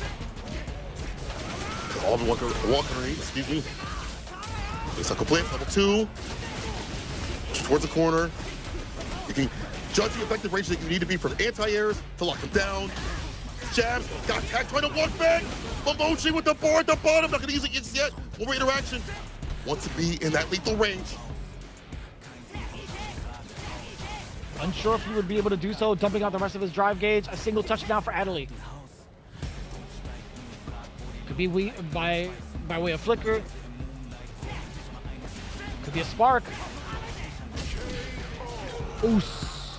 All the walk underneath, excuse me. Cycle blitz, level 2. Towards the corner. You can judge the effective range that you need to be for the anti-airs to lock them down. Jabs, got tagged, trying to walk back. Momochi with the bar at the bottom, not gonna use it yet. One more interaction. Wants to be in that lethal range. Unsure if he would be able to do so, dumping out the rest of his drive gauge. A single touchdown for Adley. Could be by way of flicker. Could be a spark. Oos.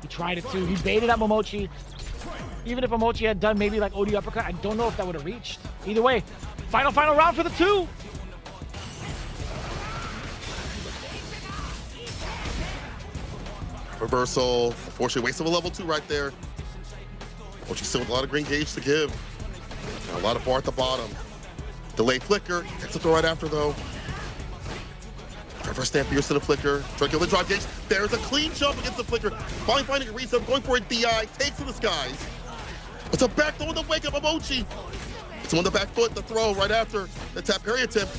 He tried it too. He baited at Momochi. Even if Momochi had done maybe like OD uppercut, I don't know if that would have reached. Either way, final round for the 2. Reversal. Unfortunately, waste of a level 2 right there. Mochi still with a lot of green gauge to give. And a lot of bar at the bottom. Delayed flicker. Takes the throw right after though. Reverse stand fierce to the flicker. Drake the drive gauge. There's a clean jump against the flicker. Finally finding a reset, going for a DI, takes to the skies. It's a back throw in the wake of Momochi. It's on the back foot, the throw right after the tap parry attempt.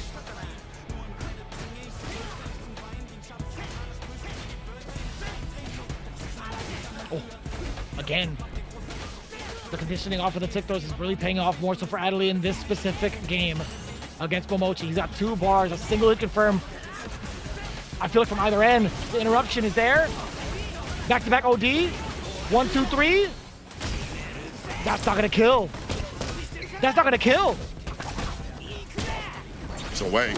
Oh, again. The conditioning off of the tick throws is really paying off more so for Adley in this specific game against Momochi. He's got 2 bars, a single hit confirm. I feel like from either end, the interruption is there. Back-to-back OD. 1, 2, 3. That's not gonna kill. That's not gonna kill. It's away.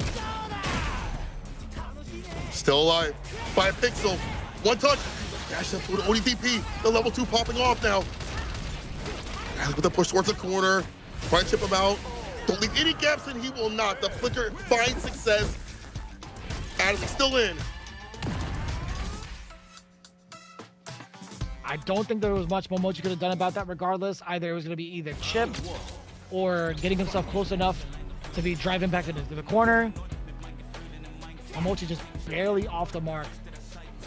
Still alive by a pixel. 1 touch. Dash up to an ODDP. The level 2 popping off now. With the push towards the corner. Try to chip him out. Don't leave any gaps in. He will not. The flicker finds success. Adley still in. I don't think there was much Momochi could have done about that regardless. Either it was going to be either chip or getting himself close enough to be driving back into the corner. Momochi just barely off the mark.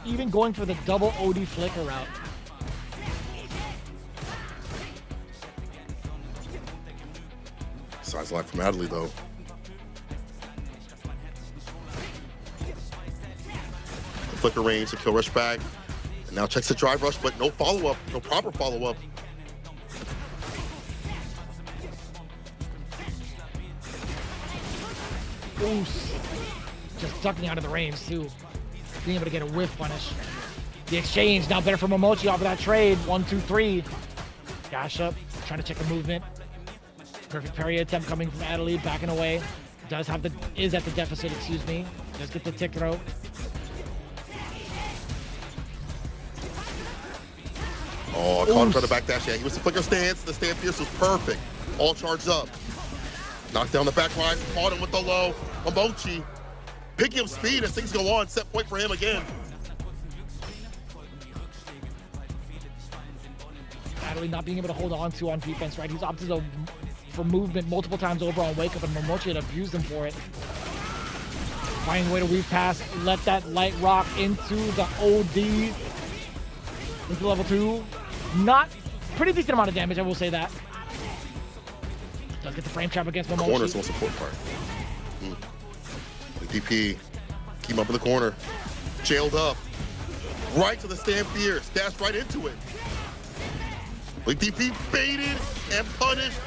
Even going for the double OD flicker route. Size life from Adley though. The flicker range, the kill rush back. And now checks the drive rush, but no follow-up, no proper follow-up. Just ducking out of the range too. Being able to get a whiff punish. The exchange now better for Momochi off of that trade. 1, 2, 3. Dash up, trying to check the movement. Perfect parry attempt coming from Adley, backing away. Is at the deficit, excuse me. Does get the tick throw. Oh, caught him for the back dash. Yeah, he was the flicker stance. The stand fierce was perfect. All charged up. Knocked down the back rise, caught him with the low. Momochi picking up speed as things go on. Set point for him again. Adley not being able to hold on defense, right? He's opted for movement multiple times over on wake up, and Momochi had abused him for it. Finding a way to weave past, let that light rock into the OD. Into level 2. Not pretty decent amount of damage, I will say that. Does get the frame trap against Momochi. Corner's the most important part. DP, keep him up in the corner. Jailed up. Right to the stand fierce. Dash right into it. DP baited and punished.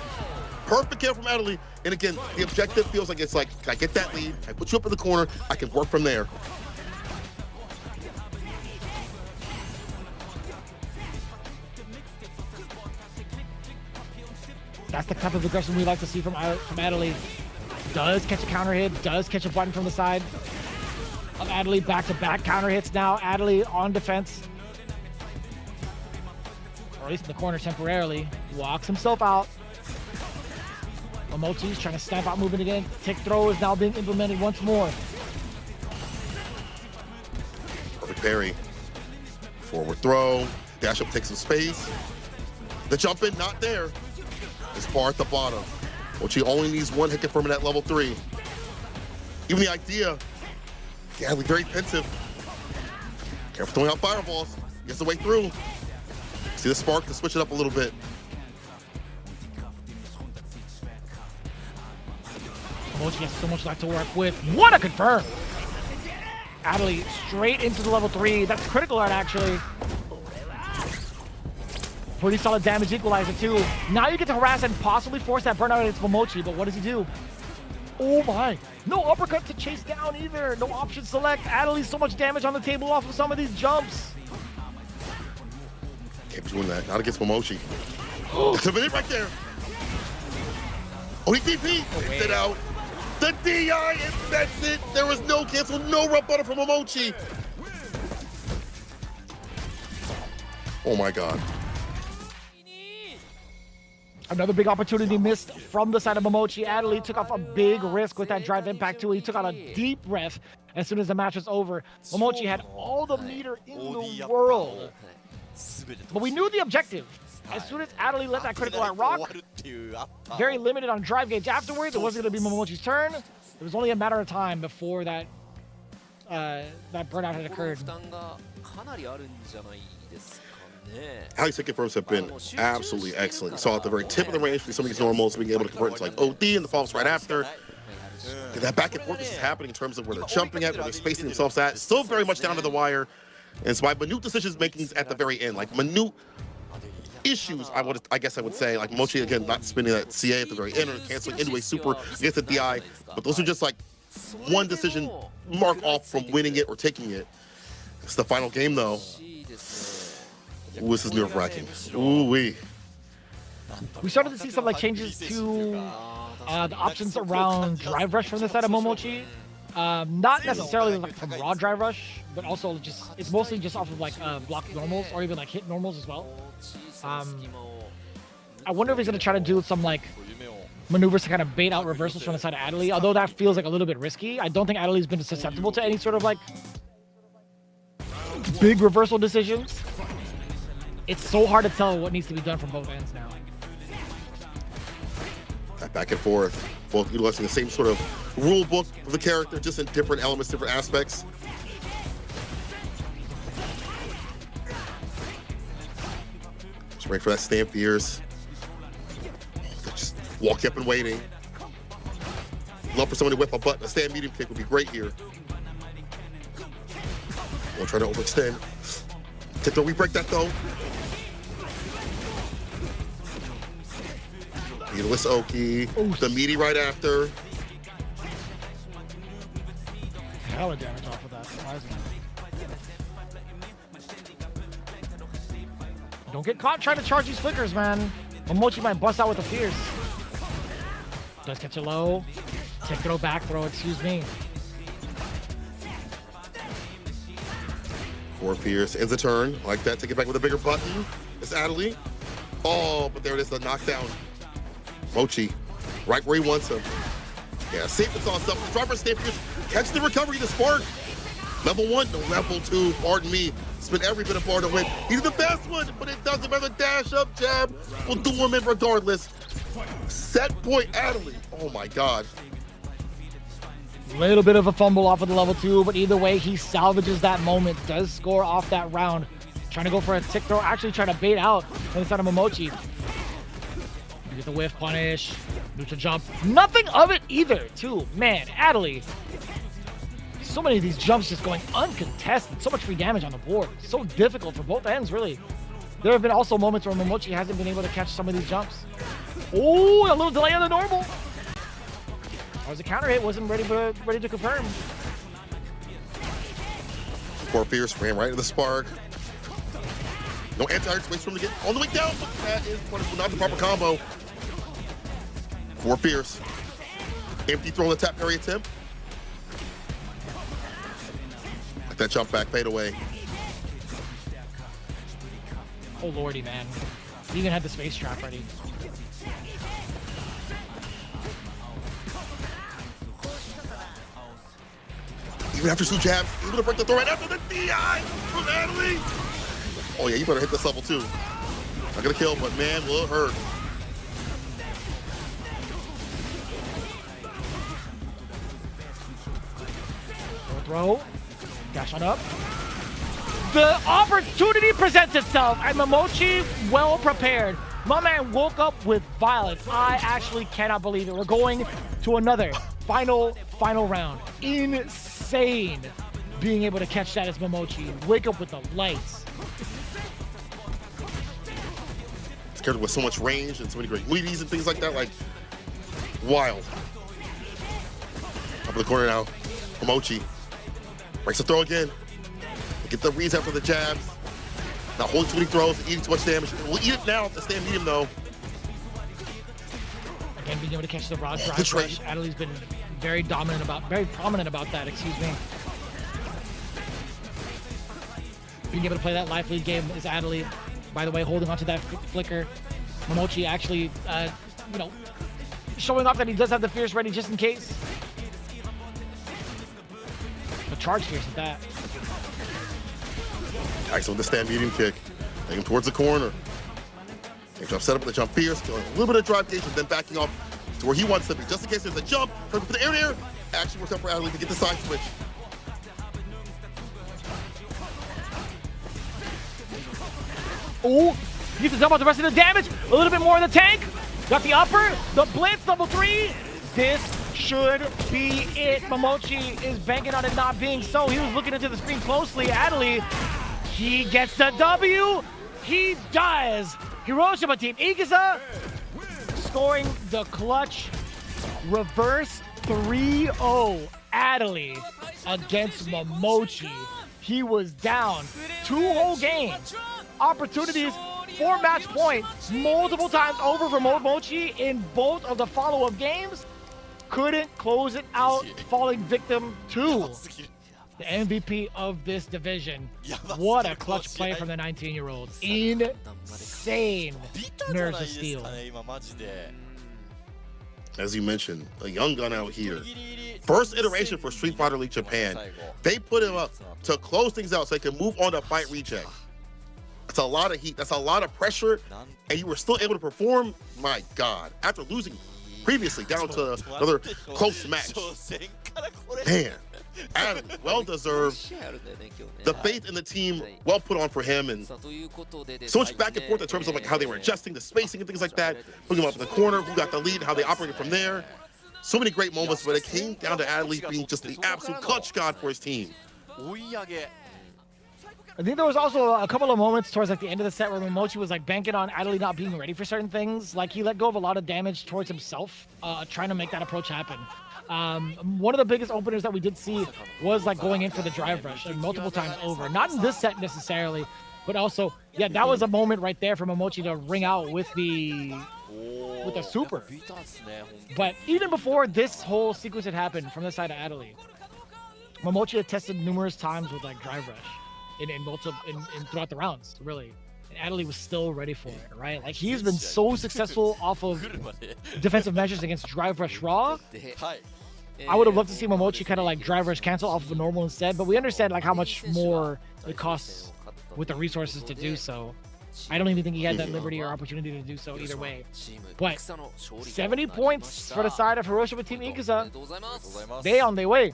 Perfect kill from Adley. And again, the objective feels like it's like, I get that lead, I put you up in the corner, I can work from there. That's the type of aggression we like to see from Adley. Does catch a counter hit, does catch a button from the side of Adley. Back-to-back counter hits now. Adley on defense. Or at least in the corner temporarily. Walks himself out. Momochi's trying to snap out movement again. Tick throw is now being implemented once more. Perfect parry. Forward throw. Dash up, take some space. The jump in, not there. This bar at the bottom. Mochi only needs 1 hit confirming at level 3. Even the idea, Adley very pensive. Careful throwing out fireballs. Gets the way through. See the spark to switch it up a little bit. Mochi has so much left to work with. What a confirm! Adley straight into the level 3. That's critical art actually. Pretty solid damage equalizer too. Now you get to harass and possibly force that burnout against Momochi, but what does he do? Oh my! No uppercut to chase down either. No option select. Adley so much damage on the table off of some of these jumps. Can't be doing that. Not against Momochi. That's a minute right there. Oh, he DP. Takes it out. The DI embeds it. There was no cancel, no rub butter from Momochi. Oh my God. Another big opportunity missed from the side of Momochi. Adley took off a big risk with that drive impact too. He took out a deep breath as soon as the match was over. Momochi had all the meter in the world. But we knew the objective. As soon as Adley let that critical art rock, very limited on drive gauge afterwards. It wasn't going to be Momochi's turn. It was only a matter of time before that that burnout had occurred. Ali's hit confirms have been absolutely excellent. You saw at the very tip of the range for some of these normals being able to convert into like OD and the falls right after. And that back and forth is happening in terms of where they're jumping at, where they're spacing themselves at. Still very much down to the wire. And it's by minute decisions makings at the very end. Like minute issues, I guess I would say. Like Mochi, again, not spinning that CA at the very end or canceling into a super against the DI. But those are just like one decision mark off from winning it or taking it. It's the final game though. Ooh, this is nerve-wracking. Ooh-wee. We started to see some like changes to the options around drive rush from the side of Momochi. Not necessarily like from raw drive rush, but also just it's mostly just off of like block normals or even like hit normals as well. I wonder if he's gonna try to do some like maneuvers to kind of bait out reversals from the side of Adley, although that feels like a little bit risky. I don't think Adley's been susceptible to any sort of like big reversal decisions. It's so hard to tell what needs to be done from both ends now. That back and forth, both utilizing the same sort of rule book of the character, just in different elements, different aspects. Just waiting for that stand fierce. Just walk up and waiting. Love for someone to whip a button. A stand medium kick would be great here. Won't try to overextend. Tip throw, we break that though. Needless Oki, the meaty right after. Hella damage off of that, surprisingly. Don't get caught trying to charge these flickers, man. Momochi might bust out with the fierce. Does catch it low. Tip throw, back throw, excuse me. Four fierce, ends the turn. Like that, take it back with a bigger button. It's Adley. Oh, but there it is, the knockdown. Mochi, right where he wants him. Yeah, safe and saw stuff. Driver stand fierce, catch the recovery, the spark. Level 1, no, level 2, pardon me. Spent every bit of bar to win. He's the best one, but it doesn't matter. Dash up jab will do him in regardless. Set point Adley. Oh my God. Little bit of a fumble off of the level 2, but either way, he salvages that moment, does score off that round. Trying to go for a tick throw, actually trying to bait out on the side of Momochi. You get the whiff punish, neutral jump. Nothing of it either, too. Man, Adley. So many of these jumps just going uncontested. So much free damage on the board. So difficult for both ends, really. There have been also moments where Momochi hasn't been able to catch some of these jumps. Oh, a little delay on the normal. That was a counter hit, wasn't ready to confirm. Four fierce, ran right into the spark. No anti-air space for him to get all the way down, but that is not the proper combo. Four fierce. Empty throw the tap parry attempt. Like that jump back, fade away. Oh lordy, man. He even had the space trap ready. Even after two jabs, able to break the throw right after the DI from Adley. Oh yeah, you better hit this level too. Not gonna kill, but man, will it hurt. Throw, dash on up. The opportunity presents itself, and Momochi well prepared. My man woke up with violence. I actually cannot believe it. We're going to another final round. Insane being able to catch that as Momochi. Wake up with the lights. It's character with so much range and so many great leadies and things like that, like wild. Up in the corner now, Momochi breaks the throw again. Get the reads after the jabs. Not holding too many throws, eating too much damage. We'll eat it now to stand medium though. Again, being able to catch the raw drive rush. Adley's been very prominent about that, excuse me. Being able to play that life lead game is Adley. By the way, holding onto that flicker. Momochi actually, showing off that he does have the fierce ready just in case. The charge fierce at that. Nice with the stand medium kick. Take him towards the corner. Jump set up with the jump fierce, killing a little bit of drive gauge, and then backing off to where he wants to be. Just in case there's a jump, for the air. Actually works out for Adley to get the side switch. Oh, needs to dump out the rest of the damage. A little bit more in the tank. Got the upper, the blitz, level 3. This should be it. Momochi is banking on it not being so. He was looking into the screen closely. Adley, he gets the W. He does. Hiroshima Team Ikusa scoring the clutch reverse 3-0. Adley against Momochi. He was down 2 whole games. Opportunities for match point multiple times over for Momochi in both of the follow-up games. Couldn't close it out, falling victim to the MVP of this division. What a clutch play from the 19-year-old. Insane nerves of steel. As you mentioned, a young gun out here. First iteration for Street Fighter League Japan. They put him up to close things out so they can move on to Fight Reject. That's a lot of heat. That's a lot of pressure. And you were still able to perform. My God. After losing previously down to another close match. Man, Adam, well deserved. The faith in the team, well put on for him, and so much back and forth in terms of like how they were adjusting the spacing and things like that. Putting him up in the corner, who got the lead, and how they operated from there. So many great moments, but it came down to Adley being just the absolute clutch god for his team. I think there was also a couple of moments towards like the end of the set where Momochi was like banking on Adley not being ready for certain things. Like he let go of a lot of damage towards himself, trying to make that approach happen. One of the biggest openers that we did see was like going in for the drive rush and multiple times over. Not in this set necessarily, but also, yeah, that was a moment right there for Momochi to ring out with the super. But even before this whole sequence had happened from the side of Adley, Momochi had tested numerous times with like drive rush in throughout the rounds, really. And Adley was still ready for it, right? Like he's been so successful off of defensive measures against drive rush raw. I would have loved to see Momochi kind of like drive rush cancel off of a normal instead, but we understand like how much more it costs with the resources to do so. I don't even think he had that liberty or opportunity to do so either way. But 70 points for the side of Hiroshima Team Ikusa. They on their way.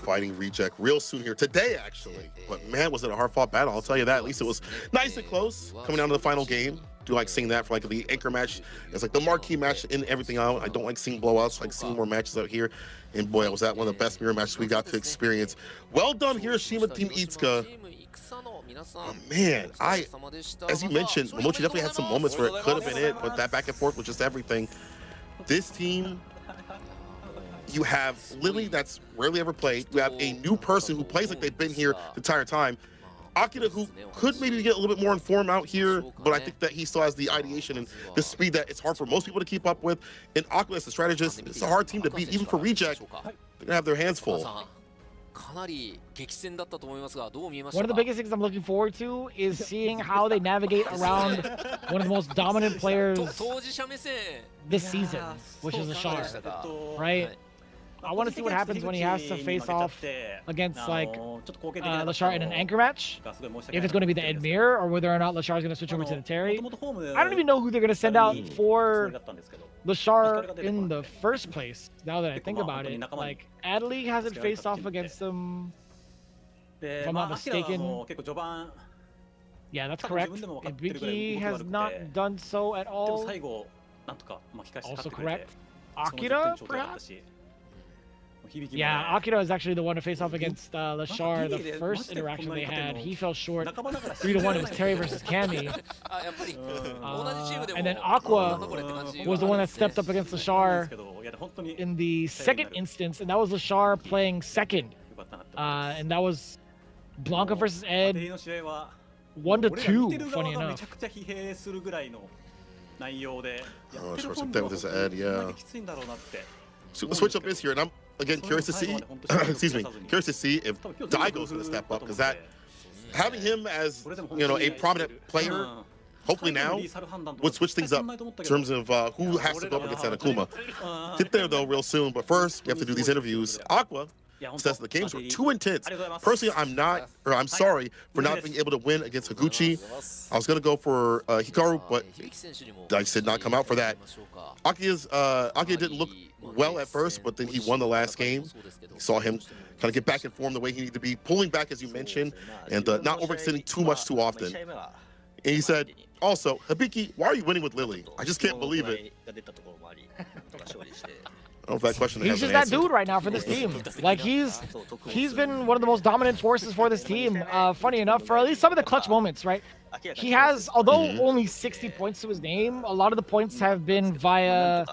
Fighting Reject real soon here today, actually. But man, was it a hard-fought battle? I'll tell you that. At least it was nice and close coming down to the final game. Do like seeing that for like the anchor match. It's like the marquee match and everything out. I don't like seeing blowouts. I like seeing more matches out here. And boy, was that one of the best mirror matches we got to experience. Well done, Hiroshima Team Ikusa. Oh, man, as you mentioned, Momochi definitely had some moments where it could have been it, but that back and forth was just everything. This team, you have Lily that's rarely ever played. You have a new person who plays like they've been here the entire time. Akira, who could maybe get a little bit more informed out here, but I think that he still has the ideation and the speed that it's hard for most people to keep up with. And Akira as a strategist, it's a hard team to beat, even for Reject. They're gonna have their hands full. One of the biggest things I'm looking forward to is seeing how they navigate around one of the most dominant players this season, which is Lashar, right? I want to see what happens when he has to face off against like Lashar in an anchor match. If it's going to be the Edmir or whether or not Lashar is going to switch over to the Terry. I don't even know who they're going to send out for Lashar in the first place. Now that I think about it, like Adley hasn't faced off against him, if I'm not mistaken. Yeah, that's correct. Ibiki has not done so at all. Also correct. Akira, perhaps? Yeah, Akira is actually the one to face off against Lashar. The first interaction they had, he fell short 3-1. It was Terry versus Cammy. And then Aqua was the one that stepped up against Lashar in the second instance, and that was Lashar playing second. And that was Blanca versus Ed, 1-2, funny enough. Oh, short up there with his Ed, yeah. So the switch up is here, and I'm again curious to see, excuse me, curious to see if Daigo's going to step up, because that having him as a prominent player, hopefully now, would switch things up in terms of who has to go up against Anakuma. Get there though real soon, but first we have to do these interviews. Aqua says the games were too intense. Personally, I'm sorry for not being able to win against Higuchi. I was gonna go for Hikaru, but Dice did not come out for that. Akira didn't look well at first, but then he won the last game. You saw him kind of get back in form the way he needed to be, pulling back, as you mentioned, and not overextending too much too often. And he said, also, Hibiki, why are you winning with Lily? I just can't believe it. I don't know if that question he's just that dude right now for this team. Like he's been one of the most dominant forces for this team. Funny enough, for at least some of the clutch moments, right? He has, although only 60 points to his name, a lot of the points have been via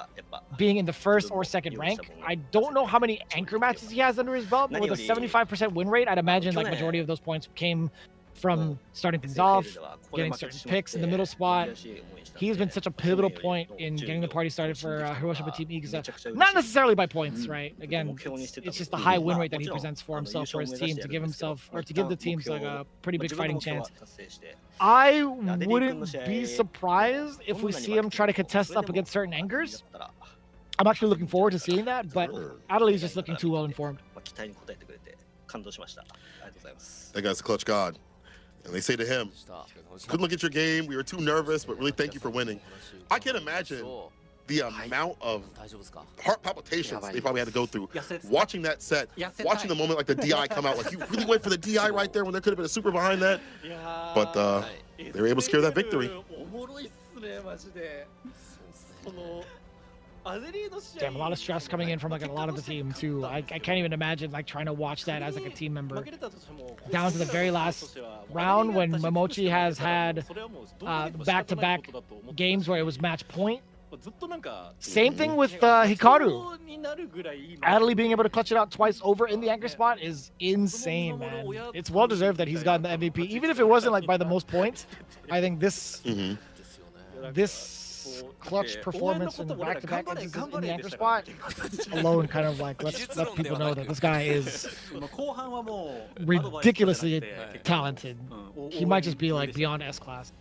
being in the first or second rank. I don't know how many anchor matches he has under his belt, but with a 75% win rate, I'd imagine like majority of those points came from starting things off, getting certain picks in the middle spot. He's been such a pivotal point in getting the party started for Hiroshima Team Iguza. Not necessarily by points, right? Again, it's just the high win rate that he presents for himself, for his team, to give himself, or to give the teams like a pretty big fighting chance. I wouldn't be surprised if we see him try to contest up against certain anchors. I'm actually looking forward to seeing that, but Adley's just looking too well informed. That guy's a clutch god. And they say to him, couldn't look at your game, we were too nervous, but really thank you for winning. I can't imagine the amount of heart palpitations they probably had to go through watching that set, watching the moment like the DI come out, like you really went for the DI right there when there could have been a super behind that. But they were able to secure that victory. Damn, a lot of stress coming in from like a lot of the team too. I can't even imagine like trying to watch that as like a team member. Down to the very last round when Momochi has had back-to-back games where it was match point. Same thing with Hikaru. Adley being able to clutch it out twice over in the anchor spot is insane, man. It's well deserved that he's gotten the MVP, even if it wasn't like by the most points. I think this clutch performance in the back-to-back in the anchor spot alone kind of like lets people know that this guy is ridiculously talented. He might just be like beyond S class.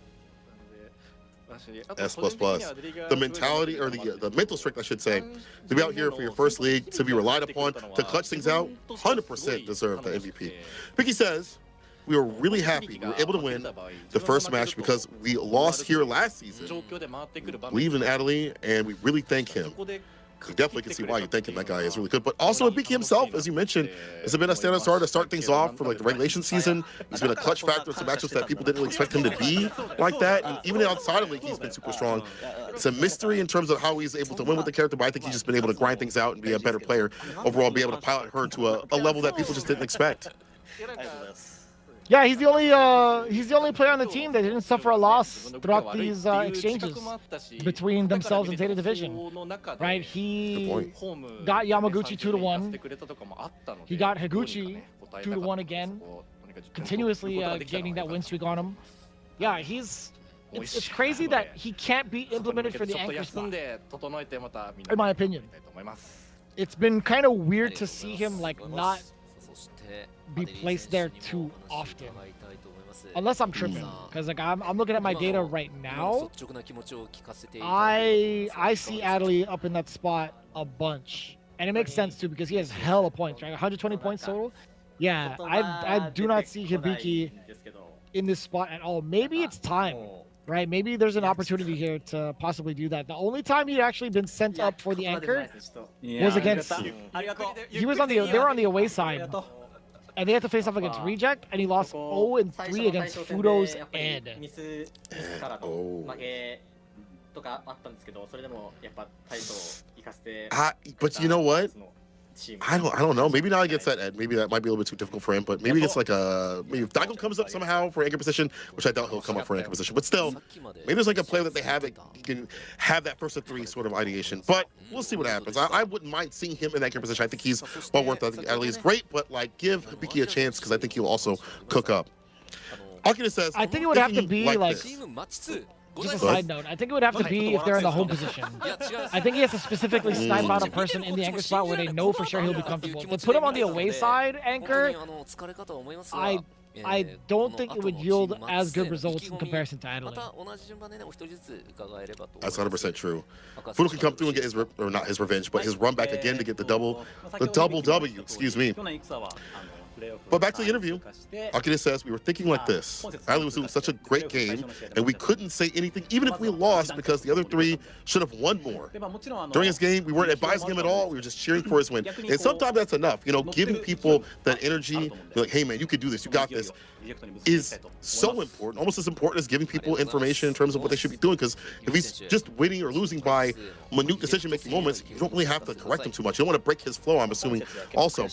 S++. The mentality, or the mental strength, I should say, to be out here for your first league, to be relied upon, to clutch things out, 100% deserve the MVP. Vicky says, we were really happy we were able to win the first match because we lost here last season. Believe in Adley, and we really thank him. You definitely can see why you think that guy is really good. But also Hibiki himself, as you mentioned, has been a standout starter to start things off for like the regulation season. He's been a clutch factor in some matches that people didn't really expect him to be like that. And even outside of league, he's been super strong. It's a mystery in terms of how he's able to win with the character, but I think he's just been able to grind things out and be a better player overall, be able to pilot her to a level that people just didn't expect. Yeah, he's the only player on the team that didn't suffer a loss throughout these exchanges between themselves and Zeta Division. Right? He got Yamaguchi 2-1. He got Higuchi 2-1 again, continuously gaining that win streak on him. Yeah, it's crazy that he can't be implemented for the anchor spot, in my opinion. It's been kind of weird to see him like not be placed there too often, unless I'm tripping, because like I'm looking at my data right now. I see Adley up in that spot a bunch, and it makes sense too because he has hella points, right? 120 points total. Yeah, I do not see Hibiki in this spot at all. Maybe it's time, right? Maybe there's an opportunity here to possibly do that. The only time he'd actually been sent up for the anchor was against. They were on the away side. And they had to face off against Reject, and he lost 0-3 against Fudo's Ed. But you know what? I don't know. Maybe now he gets that Ed. Maybe that might be a little bit too difficult for him. But maybe it's like maybe if Daigo comes up somehow for anchor position, which I doubt he'll come up for anchor position. But still, maybe there's like a player that they have that he can have that first of three sort of ideation. But we'll see what happens. I wouldn't mind seeing him in that anchor position. I think he's well worth it. I think Adley is great, but like give Hibiki a chance because I think he'll also cook up. Akira says, I think it would have to be like. Just a side note, I think it would have to be if they're in the home position. I think he has to specifically snipe out a person in the anchor spot where they know for sure he'll be comfortable. To put him on the away side anchor, I don't think it would yield as good results in comparison to Adley. That's 100% true. Fudo can come through and get his, not his revenge, but his run back again to get the double W, excuse me. But back to the interview, Akira says, we were thinking like this. Ali was doing such a great game, and we couldn't say anything, even if we lost, because the other three should have won more. During his game, we weren't advising him at all. We were just cheering for his win. And sometimes that's enough. You know, giving people that energy, like, hey, man, you can do this. You got this, is so important, almost as important as giving people information in terms of what they should be doing. Because if he's just winning or losing by minute decision-making moments, you don't really have to correct him too much. You don't want to break his flow, I'm assuming. Also,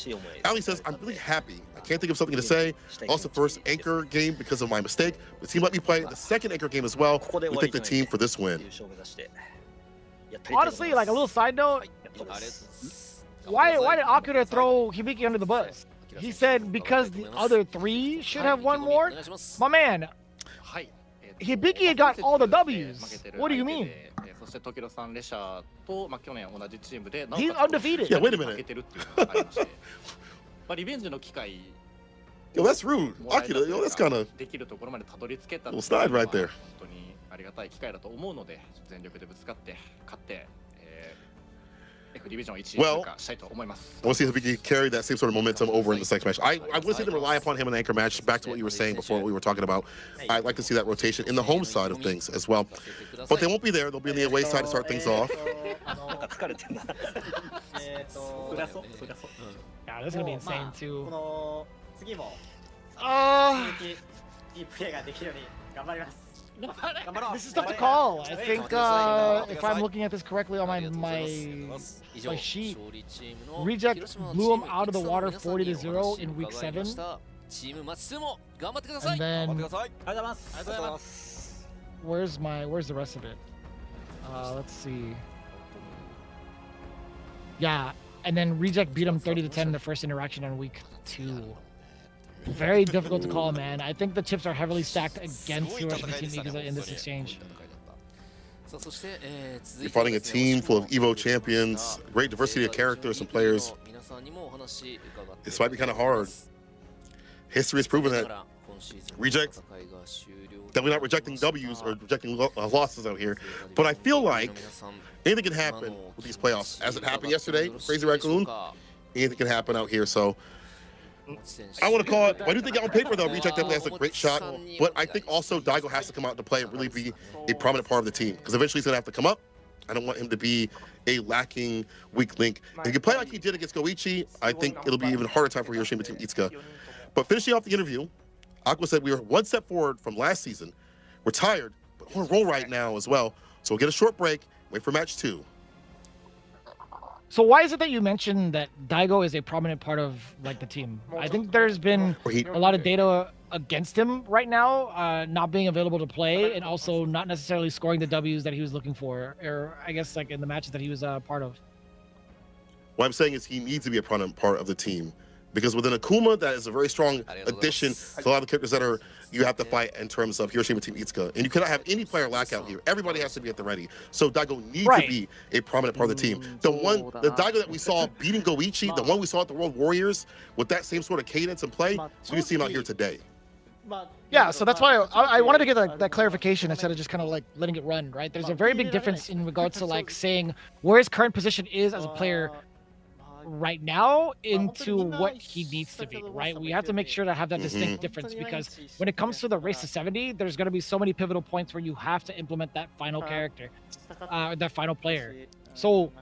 Ali says, I'm really happy. I can't think of something to say. Also, first anchor game because of my mistake. The team let me play the second anchor game as well. We thank the team for this win. Honestly, like a little side note, why did Akira throw Hibiki under the bus? He said because the other three should have won more. My man, Hibiki got all the W's. What do you mean? He's undefeated. Yeah, wait a minute. Yo, that's rude. Akira, yo, that's kind of little snide right there. Well, I want to see if he can carry that same sort of momentum over in the next match. I want to see them rely upon him in the anchor match. Back to what you were saying before, what we were talking about. I'd like to see that rotation in the home side of things as well. But they won't be there. They'll be on the away side to start things off. Yeah, this is going to be insane too. This is tough to call. I think if I'm looking at this correctly on my sheet, Reject blew him out of the water 40-0 in week 7. And then where's the rest of it? Let's see. Yeah, and then Reject beat him 30-10 in the first interaction on week 2. Very difficult to call, man. I think the chips are heavily stacked against Hiroshima Team Iguza in this exchange. You're fighting a team full of EVO champions, great diversity of characters and players. This might be kind of hard. History has proven that Reject, definitely not rejecting W's or rejecting losses out here, but I feel like anything can happen with these playoffs. As it happened yesterday, Crazy Raccoon, anything can happen out here. So I want to call it. I do think on paper, though, Reject definitely has a great shot. But I think also Daigo has to come out to play and really be a prominent part of the team. Because eventually he's going to have to come up. I don't want him to be a lacking weak link. If he can play like he did against Goichi, I think it'll be even harder time for Hiroshima Team Itsuka. But finishing off the interview, Aqua said we were one step forward from last season. We're tired, but we're on a roll right now as well. So we'll get a short break, wait for match 2. So why is it that you mentioned that Daigo is a prominent part of like the team? I think there's been a lot of data against him right now, not being available to play and also not necessarily scoring the W's that he was looking for, or I guess like in the matches that he was part of. What I'm saying is he needs to be a prominent part of the team. Because within Akuma, that is a very strong addition to a lot of the characters that you have to fight in terms of Hiroshima Team Itsuka. And you cannot have any player lack out here. Everybody has to be at the ready. So Daigo needs to be a prominent part of the team. The Daigo that we saw beating Goichi, the one we saw at the World Warriors, with that same sort of cadence and play, so we see him out here today. Yeah, so that's why I wanted to get that clarification instead of just kind of like letting it run, right? There's a very big difference in regards to like saying where his current position is as a player right now into what he needs to be, right? We have to make sure to have that distinct difference, because when it comes to the race to 70, there's going to be so many pivotal points where you have to implement that final character, that final player. So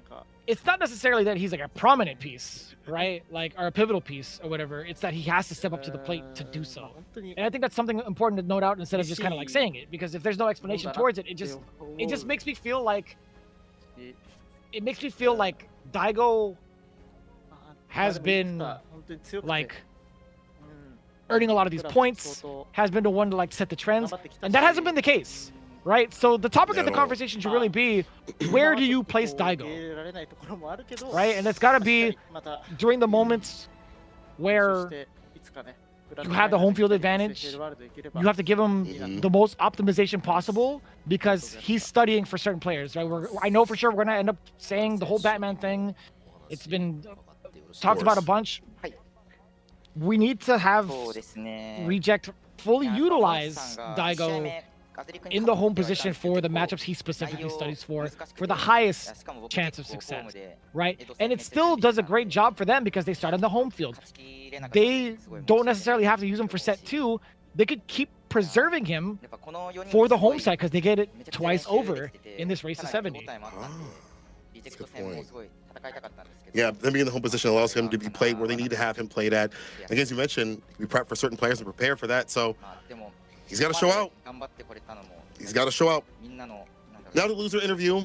it's not necessarily that he's like a prominent piece, right? Like, or a pivotal piece or whatever. It's that he has to step up to the plate to do so. And I think that's something important to note out instead of just kind of like saying it, because if there's no explanation towards it, it just makes me feel like Daigo has been like earning a lot of these points, has been the one to like set the trends, and that hasn't been the case, right? So the topic of the conversation should really be, where do you place Daigo, right? And it's got to be during the moments where you have the home field advantage. You have to give him the most optimization possible, because he's studying for certain players, right? I know for sure we're gonna end up saying the whole Batman thing. It's been talked about a bunch. We need to have Reject fully utilize Daigo in the home position for the matchups he specifically studies for the highest chance of success, right? And it still does a great job for them because they start on the home field. They don't necessarily have to use him for set 2. They could keep preserving him for the home set because they get it twice over in this race to 70. That's a good point. Yeah, them being in the home position allows him to be played where they need to have him played at. And as you mentioned, we prep for certain players and prepare for that. So he's got to show out. He's got to show out. Now the loser interview.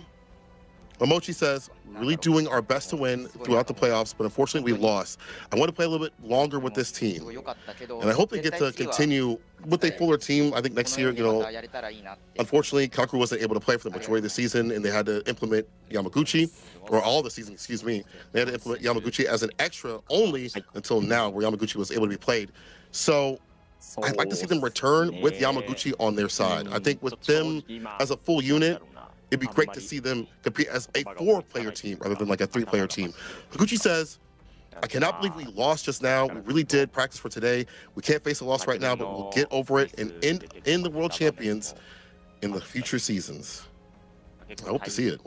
Momochi says, really doing our best to win throughout the playoffs, but unfortunately we lost. I want to play a little bit longer with this team. And I hope they get to continue with a fuller team. I think next year, you know, unfortunately, Kakeru wasn't able to play for the majority of the season, and they had to implement Yamaguchi, or all the season, excuse me. They had to implement Yamaguchi as an extra only until now, where Yamaguchi was able to be played. So I'd like to see them return with Yamaguchi on their side. I think with them as a full unit, it'd be great to see them compete as a 4-player team rather than like a 3-player team. Higuchi says, I cannot believe we lost just now. We really did practice for today. We can't face a loss right now, but we'll get over it and end in the world champions in the future seasons. I hope to see it.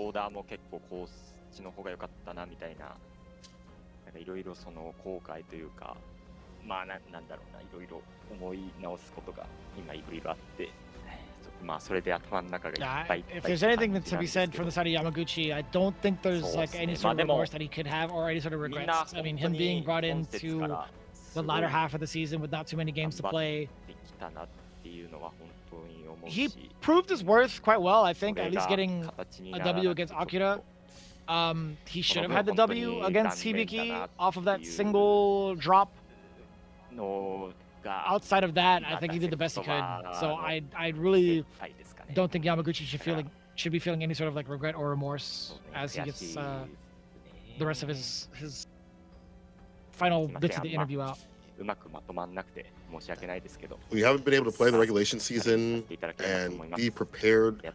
If there's anything to be said from the side of Yamaguchi, I don't think there's like any sort of remorse that he could have or any sort of regrets. I mean, him being brought into the latter half of the season with not too many games to play, he proved his worth quite well, I think, at least getting a W against Akira. He should have had the W against Hibiki off of that single drop. Outside of that, I think he did the best he could. So I really don't think Yamaguchi should be feeling any sort of like regret or remorse as he gets the rest of his final bits of the interview out. We haven't been able to play the regulation season and be prepared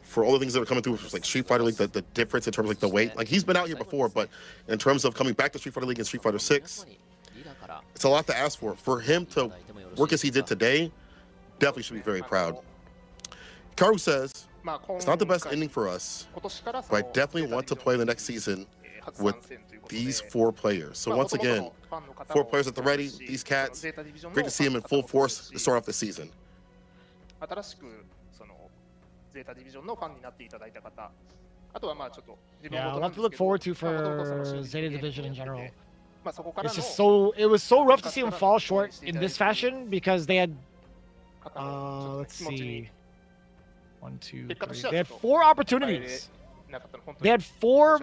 for all the things that are coming through, like Street Fighter League, the difference in terms of like the weight. Like he's been out here before, but in terms of coming back to Street Fighter League and Street Fighter 6, it's a lot to ask for. For him to work as he did today, definitely should be very proud. Karu says, it's not the best ending for us, but I definitely want to play the next season with these 4 players. So once again, 4 players at the ready, these cats, great to see him in full force to start off the season. Yeah, a lot to look forward to for Zeta Division in general. It's just it was so rough to see him fall short in this fashion because they had, let's see, 1, 2, 3. They had 4 opportunities. They had 4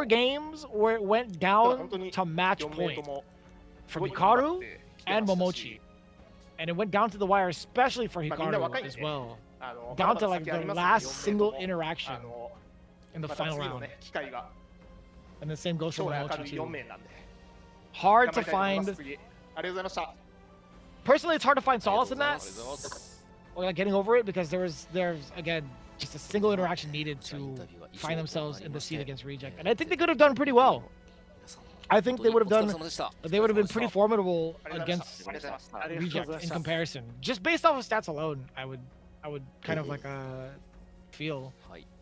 games where it went down to match point from Hikaru and Momochi. And it went down to the wire, especially for Hikaru as well. Down to like the last single interaction in the final round. And the same goes for Momochi too. Hard to find. Personally, it's hard to find solace in that, or like getting over it, because there's again just a single interaction needed to find themselves in the seat against Reject, and I think they could have done pretty well. I think they would have been pretty formidable against Reject in comparison, just based off of stats alone. I would kind of like feel.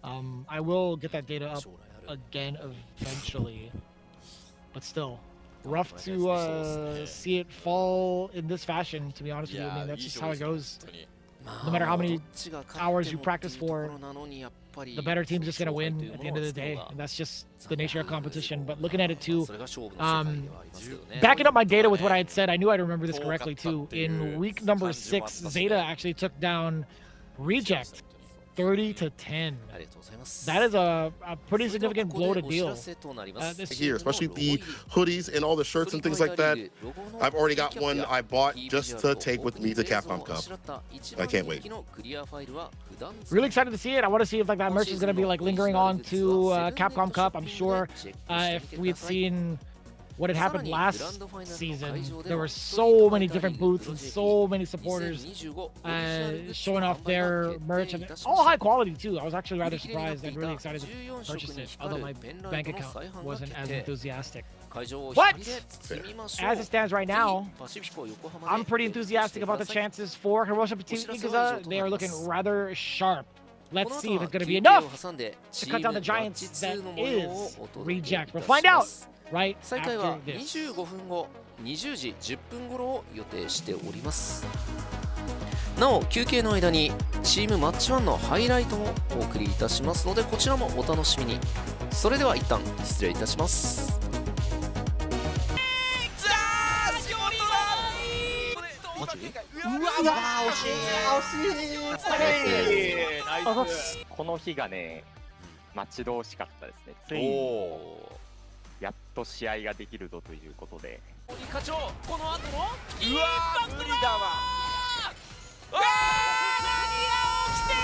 I will get that data up again eventually, but still rough to see it fall in this fashion, to be honest with you. I mean, that's just how it goes. No matter how many hours you practice for, the better team's just gonna win at the end of the day, and that's just the nature of competition. But looking at it too, backing up my data with what I had said, I knew I'd remember this correctly too. In week number 6, Zeta actually took down Reject 30-10. That is a pretty significant blow to deal. Here, especially the hoodies and all the shirts and things like that. I've already got one I bought just to take with me to Capcom Cup. I can't wait. Really excited to see it. I want to see if like that merch is going to be like lingering on to Capcom Cup. I'm sure if we had seen what had happened last season. There were so many different booths and so many supporters showing off their merch, and all high quality too. I was actually rather surprised and really excited to purchase it, although my bank account wasn't as enthusiastic. But as it stands right now, I'm pretty enthusiastic about the chances for Hiroshima Team Iguza. They are looking rather sharp. Let's see if it's going to be enough to cut down the giants that is Reject. We'll find out right after this. 25分後20時10分頃を予定しております。なお休憩の間にチームマッチ1のハイライトもお送りいたしますので、こちらもお楽しみに。それでは一旦失礼いたします。この日がね、待ち遠しかったですね。ついにやっと試合ができるぞということで。課長、この後のうわー、無理だわ。うわー、何が起きてい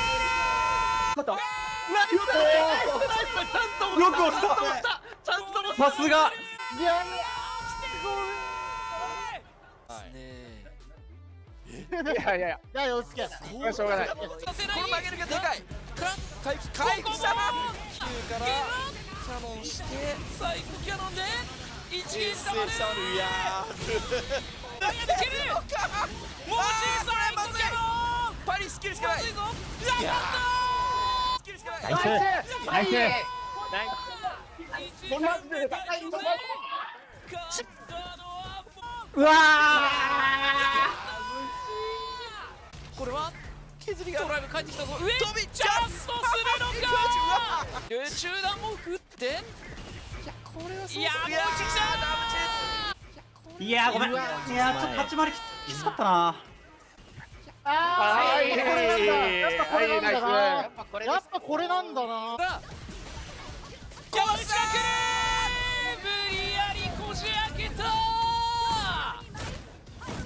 る。よく押した。さすが。いや、押すけど。しょうがない。この曲げるがでかい。回復したな。9からキャノンして、サイクキャノンで一撃したまで。いやー。投げてける。もう小さいキャノン。パリスキルしかない。いやー。スキルしかない。ナイス。マジで高い。うわー。これは削りがドライブ帰ってきたぞ。上飛びジャンプするのか。中段も振って。いやこれはそう。いやもうちきた。いやごめん。いやちょっと立ち回りきつかったな。やっぱこれなんだな。こじ開ける。無理やりこじ開けた。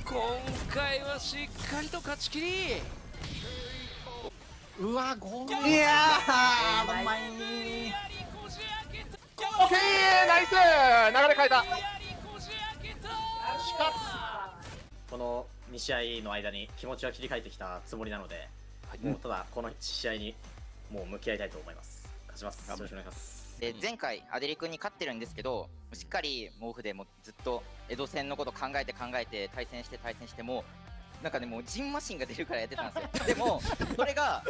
今回はしっかりと勝ち切り。うわ、ごめん。いやー、うまい。オッケー、ナイス。流れ変えた。この2試合の間に気持ちは切り替えてきたつもりなので、もうただこの試合にもう向き合いたいと思います。勝ちます。よろしくお願いします。で前回アデリ君に勝ってるんですけど、しっかり毛布でもずっと江戸戦のこと考えて対戦してもなんかね、もうジンマシンが出るからやってたんですよ。でもそれが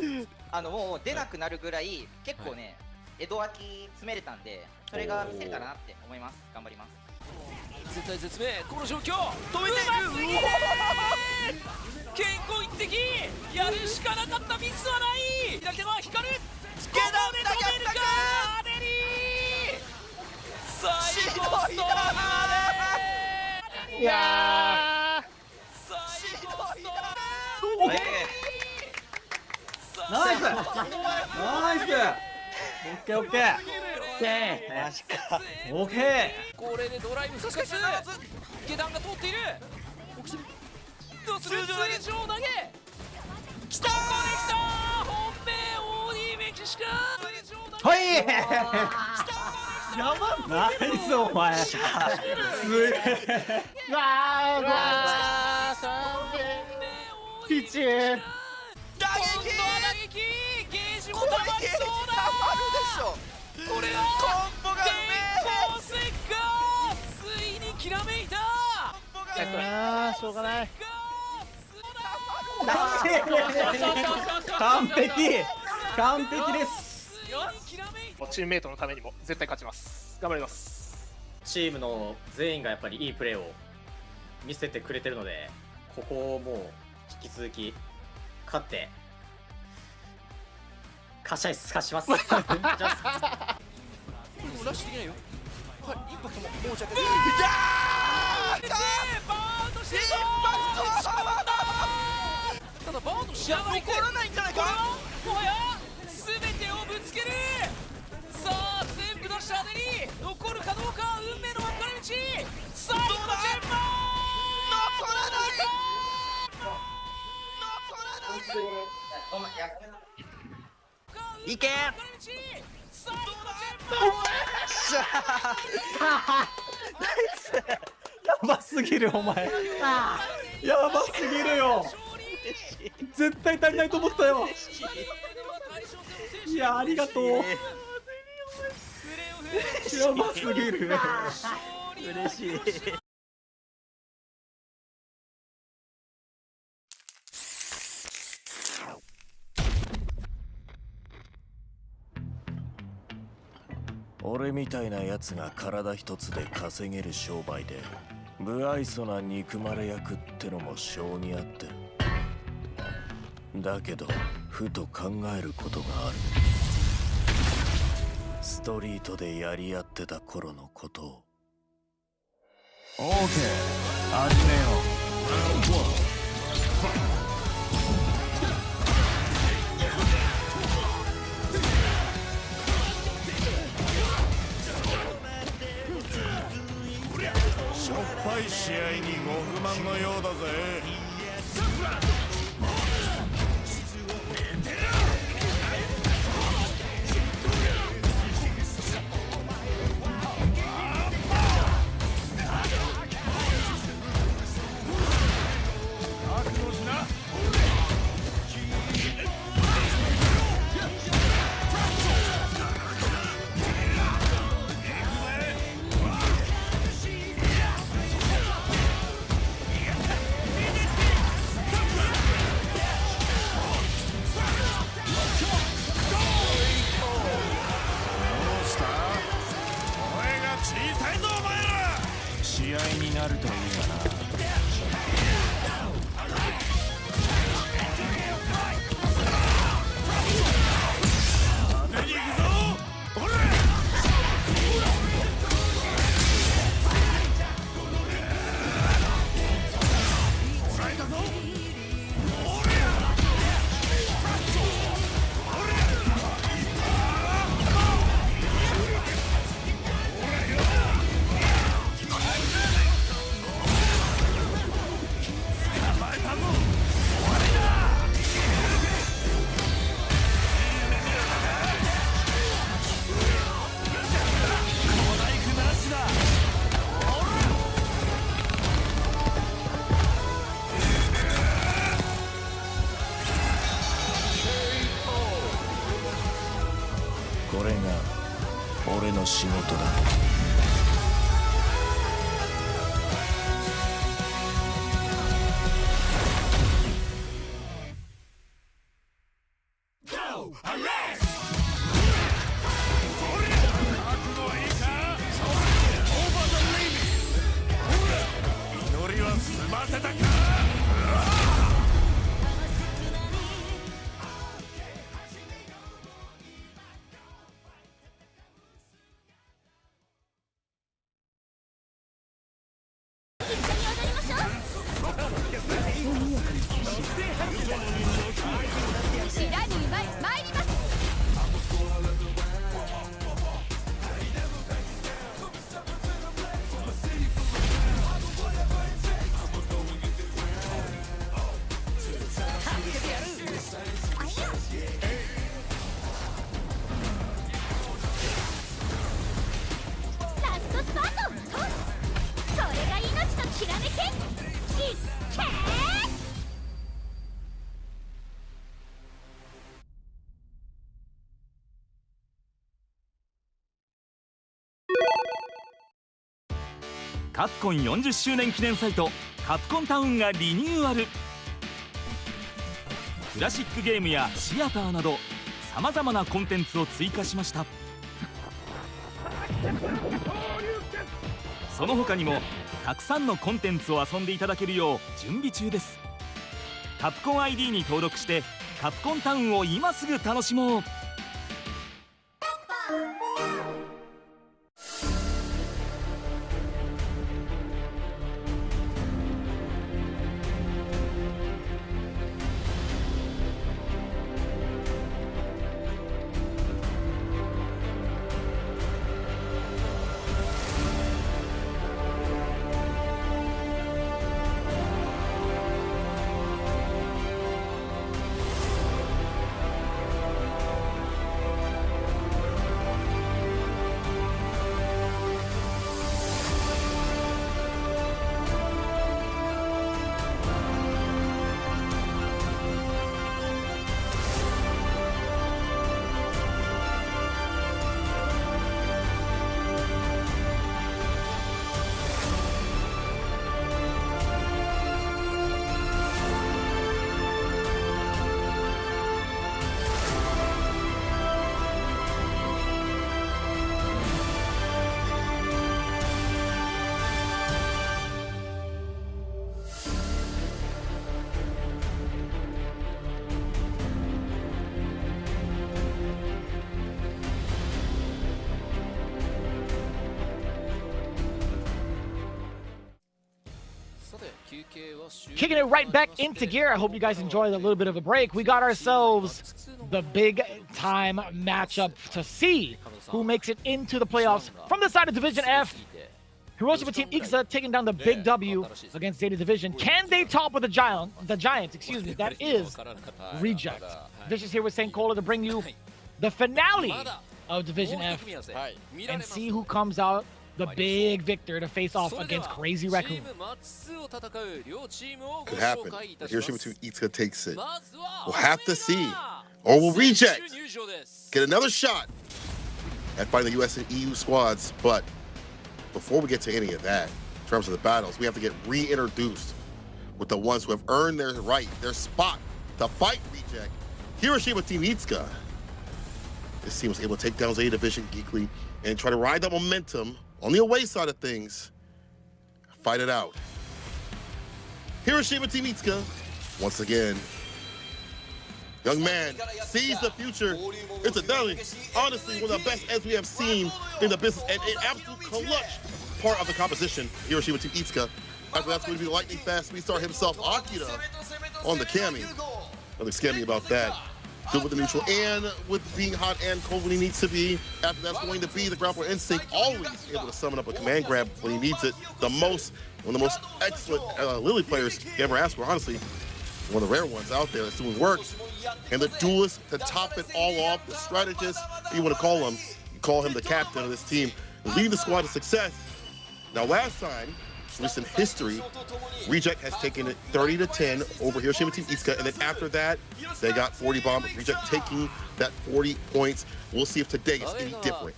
もう出なくなるぐらい結構ね、江戸脇詰めれたんで、それが見せれたらなって思います。頑張ります。絶対絶命、この状況止めていく。健康一滴やるしかなかった。ミスはない。だけど光る。ここで止めるかアデリー。最後ストーリーまで。いや最後ストーリー。ナイス。オッケーオッケー。マジか。オッケー。これでドライブ復活。下段が通っている。どうする。通常投げ。きた。ここできた。本命 OD メキシカ。はい。やば。ナイスお前。すげえ。うわー、ピッチ。打撃。ゲージもたまりそうだ。これはコンボが電光石火。ついにきらめいた。しょうがない。完璧です。チームメイトのためにも絶対勝ちます。頑張ります。チームの全員がやっぱりいいプレーを見せてくれてるので、ここをもう引き続き勝って勝ちます。ラッシュできないよ。はい、インパクトももうちょっと。バーンとしてただバーンとしながら残らないんじゃないか。もはや全てをぶつける。さあ全部出したアデリー。残るかどうか。運命の分かれ道。最後の順番。残らない。いけ。しゃやばすぎるお前。やばすぎるよ。絶対足りないと思ったよ。いやありがとう。やばすぎる。嬉しい。俺みたいなやつが体一つで稼げる商売で無愛想な憎まれ役ってのも性にあってる。だけどふと考えることがある。ストリートでやり合ってた頃のことを。オーケー、始めよう。しょっぱい試合にご不満のようだぜ。覚悟しな。試合になるといいがな。派手に行くぞ。おれ。もらえたぞ。おれ。これが俺の仕事だ。祈りは済ませたか。カプコン40周年記念サイトカプコンタウンがリニューアル。クラシックゲームやシアターなどさまざまなコンテンツを追加しました。その他にもたくさんのコンテンツを遊んでいただけるよう準備中です。カプコン ID に登録してカプコンタウンを今すぐ楽しもう。Kicking it right back into gear. I hope you guys enjoyed a little bit of a break. We got ourselves the big time matchup to see who makes it into the playoffs from the side of Division F. Hiroshima Team Ikusa taking down the big W against Day2 Division. Can they top with the Giants, excuse me, that is Reject. Vicious here with St. Cola to bring you the finale of Division F and see who comes out the big victor to face off against Crazy Raccoon. Could happen. Hiroshima Team Ikusa takes it. We'll have to see. Or will Reject get another shot at fighting the US and EU squads. But before we get to any of that, in terms of the battles, we have to get reintroduced with the ones who have earned their right, their spot to fight Reject. Hiroshima Team Ikusa. This team was able to take down Day Division Geekly and try to ride that momentum on the away side of things. Fight it out. Hiroshima Team Ikusa, once again, young man sees the future. Incidentally, honestly, one of the best as we have seen in the business, and an absolute clutch part of the composition, Hiroshima Team Ikusa. After that's going to be the lightning fast restart himself, Akira, on the Kami. Nothing scammy about that. Good with the neutral and with being hot and cold when he needs to be. After that's going to be the grappler instinct, always able to summon up a command grab when he needs it the most. One of the most excellent Lily players you ever asked for, honestly. One of the rare ones out there that's doing work. And the duelist to top it all off, the strategist, you want to call him, you call him the captain of this team, lead the squad to success. Now last time, recent history, Reject has taken it 30-10 over Hiroshima Team Ikusa, and then after that, they got 40 bomb. Reject taking that 40 points. We'll see if today is any different.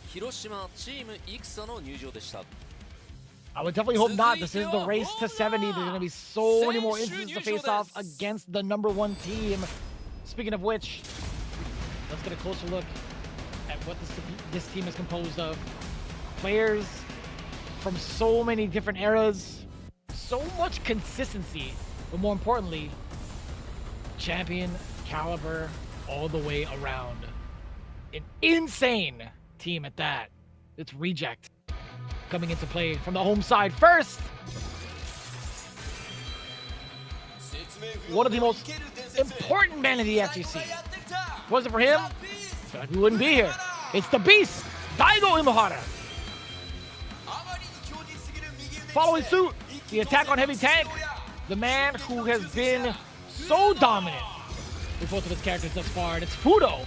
I would definitely hope not. This is the race to 70. There's going to be so many more instances to face off against the #1 team. Speaking of which, let's get a closer look at what this team is composed of. Players from so many different eras, so much consistency, but more importantly, champion caliber all the way around. An insane team at that. It's Reject coming into play from the home side first. One of the most important men in the FGC. If it wasn't for him, I feel like we wouldn't be here. It's the beast, Daigo Inohara. Following suit, the attack on heavy tank, the man who has been so dominant with both of his characters thus far, and it's Fudo.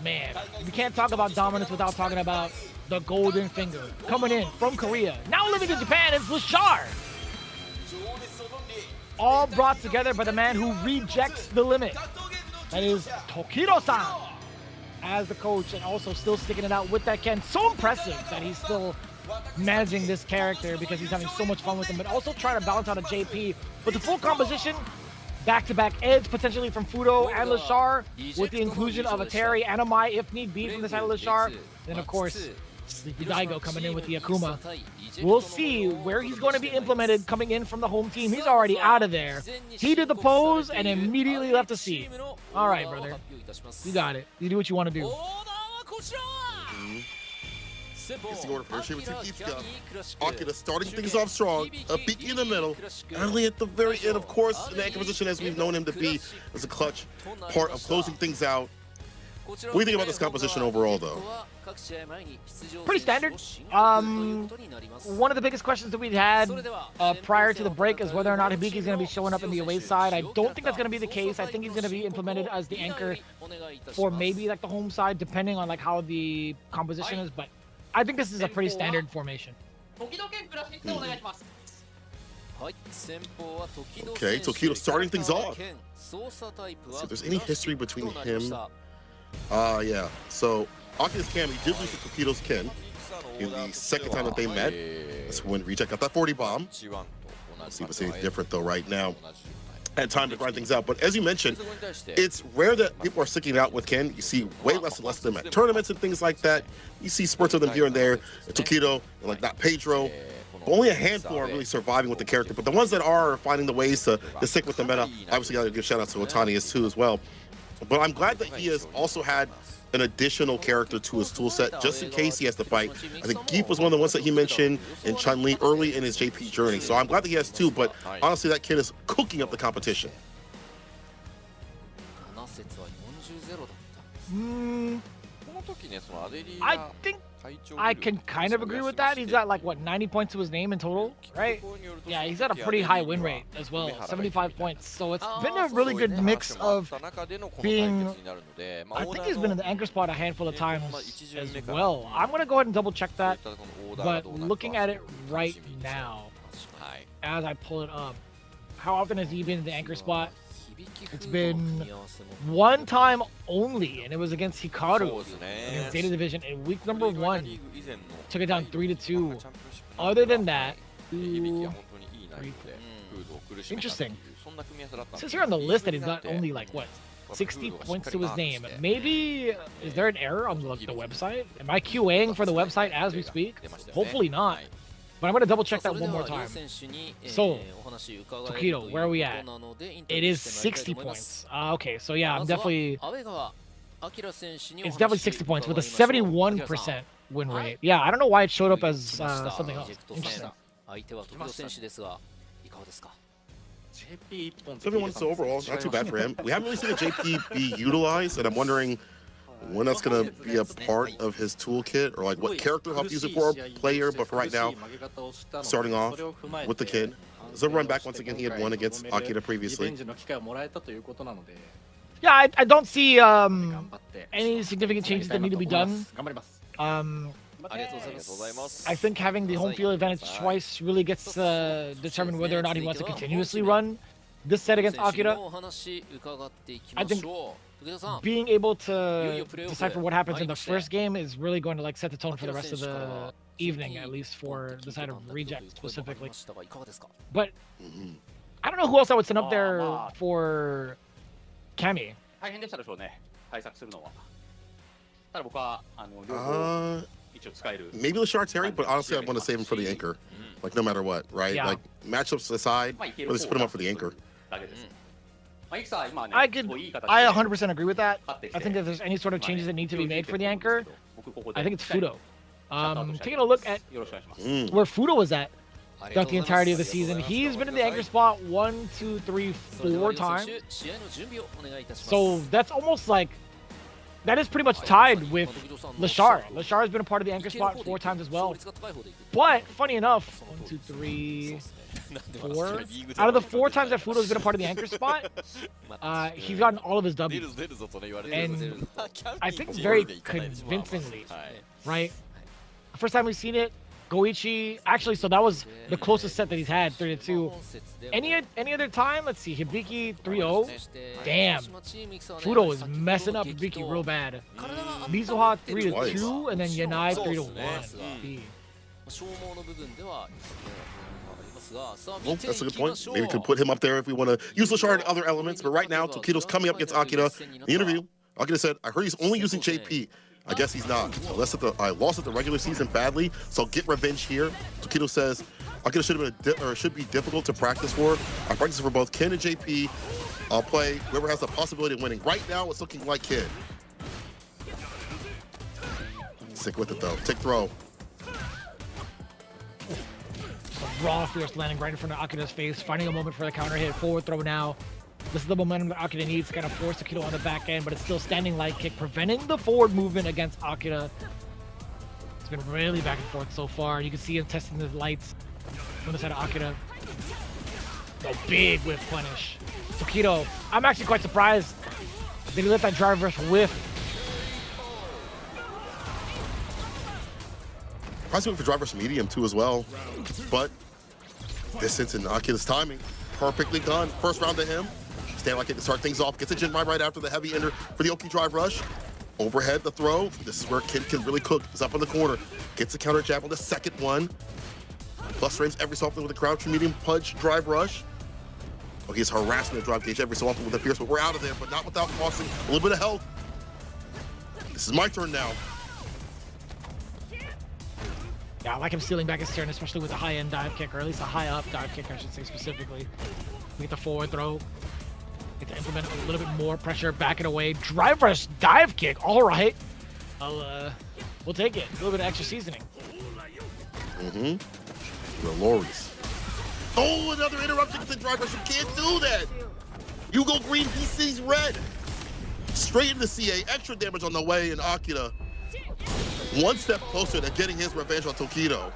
Man, we can't talk about dominance without talking about the golden finger coming in from Korea. Now living in Japan is Lashar. All brought together by the man who rejects the limit. That is Tokido-san as the coach, and also still sticking it out with that Ken. So impressive that he's still managing this character because he's having so much fun with him, but also trying to balance out a JP. But the full composition, back-to-back edge potentially from Fudo and Lashar, with the inclusion of a Terry and a Mai if need be from the side of Lashar. Then of course, Sleepy Daigo coming in with the Akuma. We'll see where he's going to be implemented coming in from the home team. He's already out of there. He did the pose and immediately left the seat. All right, brother. You got it. You do what you want to do. It's the order for Hiroshima Team Ikusa. Akira starting things off strong, a peak in the middle, early at the very end, of course, in the anchor position as we've known him to be as a clutch part of closing things out. What do you think about this composition overall, though? Pretty standard. One of the biggest questions that we'd had prior to the break is whether or not Hibiki's going to be showing up in the away side. I don't think that's going to be the case. I think he's going to be implemented as the anchor for maybe like the home side, depending on like how the composition is. But I think this is a pretty standard formation. Okay, Tokido starting things off. Let's see if there's any history between him. Yeah. So Akira's Kami did lose to Tokido's Ken in the second time that they met. That's when Reject got that 40 bomb. Let's see if it's anything different though right now. Had time to grind things out, but as you mentioned, it's rare that people are sticking out with Ken. You see way less and less of them at tournaments and things like that. You see spurts of them here and there. Tokido, and like not Pedro. But only a handful are really surviving with the character. But the ones that are finding the ways to stick with the meta, obviously got to give shout out to Otani too as well. But I'm glad that he has also had an additional character to his toolset just in case he has to fight. I think Geef was one of the ones that he mentioned in Chun-Li early in his JP journey. So I'm glad that he has two, but honestly, that kid is cooking up the competition. I think I can kind of agree with that. He's got like, what, 90 points to his name in total, right? Yeah, he's got a pretty high win rate as well, 75 points. So it's been a really good mix of being... I think he's been in the anchor spot a handful of times as well. I'm going to go ahead and double check that, but looking at it right now, as I pull it up, how often has he been in the anchor spot? It's been one time only, and it was against Hikaru against Day2 Division in week number 1. Took it down 3-2. Other than that, interesting. It says here on the list that he's got only like what, 60 points to his name. Maybe is there an error on the website? Am I QAing for the website as we speak? Hopefully not. But I'm going to double check that one more time. So, Tokido, where are we at? It is 60 points. Okay, so yeah, I'm definitely... It's definitely 60 points with a 71% win rate. Yeah, I don't know why it showed up as something else. Interesting. 71, so overall, not too bad for him. We haven't really seen a JP be utilized, and I'm wondering when that's going to be a part of his toolkit, or like what character he'll have to use it for a player. But for right now, starting off with the kid. So run back once again, he had won against Akira previously. Yeah, I don't see any significant changes that need to be done. I think having the home field advantage twice really gets determine whether or not he wants to continuously run this set against Akira. I think being able to decipher what happens in the first game is really going to like set the tone for the rest of the evening, at least for the side of Reject specifically. But I don't know who else I would send up there for Cammy. Maybe LeShar Terry, but honestly, I want to save him for the anchor. Like, no matter what, right? Yeah. Like, matchups aside, let's put him up for the anchor. I 100% agree with that. I think if there's any sort of changes that need to be made for the anchor, I think it's Fudo. Taking a look at where Fudo was at throughout the entirety of the season, he's been in the anchor spot 1, 2, 3, 4 times. So that's almost like, that is pretty much tied with LeShar. LeShar has been a part of the anchor spot 4 times as well. But funny enough, 1, 2, 3, 4. Out of the 4 times that Fudo's been a part of the anchor spot, he's gotten all of his W's. And I think very convincingly, right? The first time we've seen it, Goichi, actually, so that was the closest set that he's had, 3-2. Any other time? Let's see, Hibiki 3-0. Damn. Fudo is messing up Hibiki real bad. Mizuha 3-2, and then Yanai 3-1. Well, that's a good point. Maybe we could put him up there if we want to use LeShar in other elements. But right now, Tokido's coming up against Akira. In the interview, Akira said, I heard he's only using JP. I guess he's not. I lost at the regular season badly, so I'll get revenge here. Tokido says, Akira should be difficult to practice for. I practice for both Ken and JP. I'll play whoever has the possibility of winning. Right now, it's looking like Ken. Stick with it, though. Tick throw. Raw fierce landing right in front of Akira's face, finding a moment for the counter hit, forward throw now. This is the momentum that Akira needs to kind of force Tokido on the back end, but it's still standing light kick, preventing the forward movement against Akira. It's been really back and forth so far. You can see him testing the lights from the side of Akira. A big whiff punish. Tokido, I'm actually quite surprised that he let that drive rush whiff. Probably for drive rush medium too as well, but distance and Akira's timing, perfectly done. First round to him. Stand like it to start things off. Gets a Jin right after the heavy ender for the Oki drive rush. Overhead, the throw. This is where Ken can really cook. He's up in the corner. Gets a counter jab on the second one. Plus frames every so often with a crouch medium punch drive rush. Okay, he's harassing the drive gauge every so often with a fierce, but we're out of there, but not without costing a little bit of health. This is my turn now. Yeah, I like him stealing back his turn, especially with a high-end dive kick, or at least a high-up dive kick, I should say specifically. We get the forward throw. to implement a little bit more pressure, back it away. Drive rush, dive kick. All right. We'll take it. A little bit of extra seasoning. The Loris. Oh, another interruption to drive rush. You can't do that. You go green, he sees red. Straight into CA, extra damage on the way, and Akira one step closer to getting his revenge on Tokido.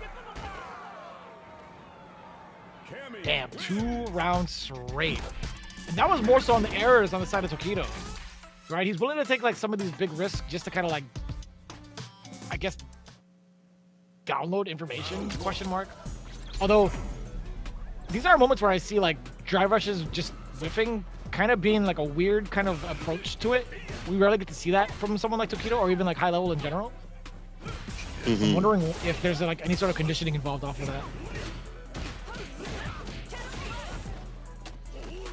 Damn, 2 rounds straight. And that was more so on the errors on the side of Tokido. Right? He's willing to take like some of these big risks just to kind of like, I guess, download information, question mark. Although, these are moments where I see like drive rushes just whiffing, kind of being like a weird kind of approach to it. We rarely get to see that from someone like Tokido or even like high level in general. I'm wondering if there's like any sort of conditioning involved off of that.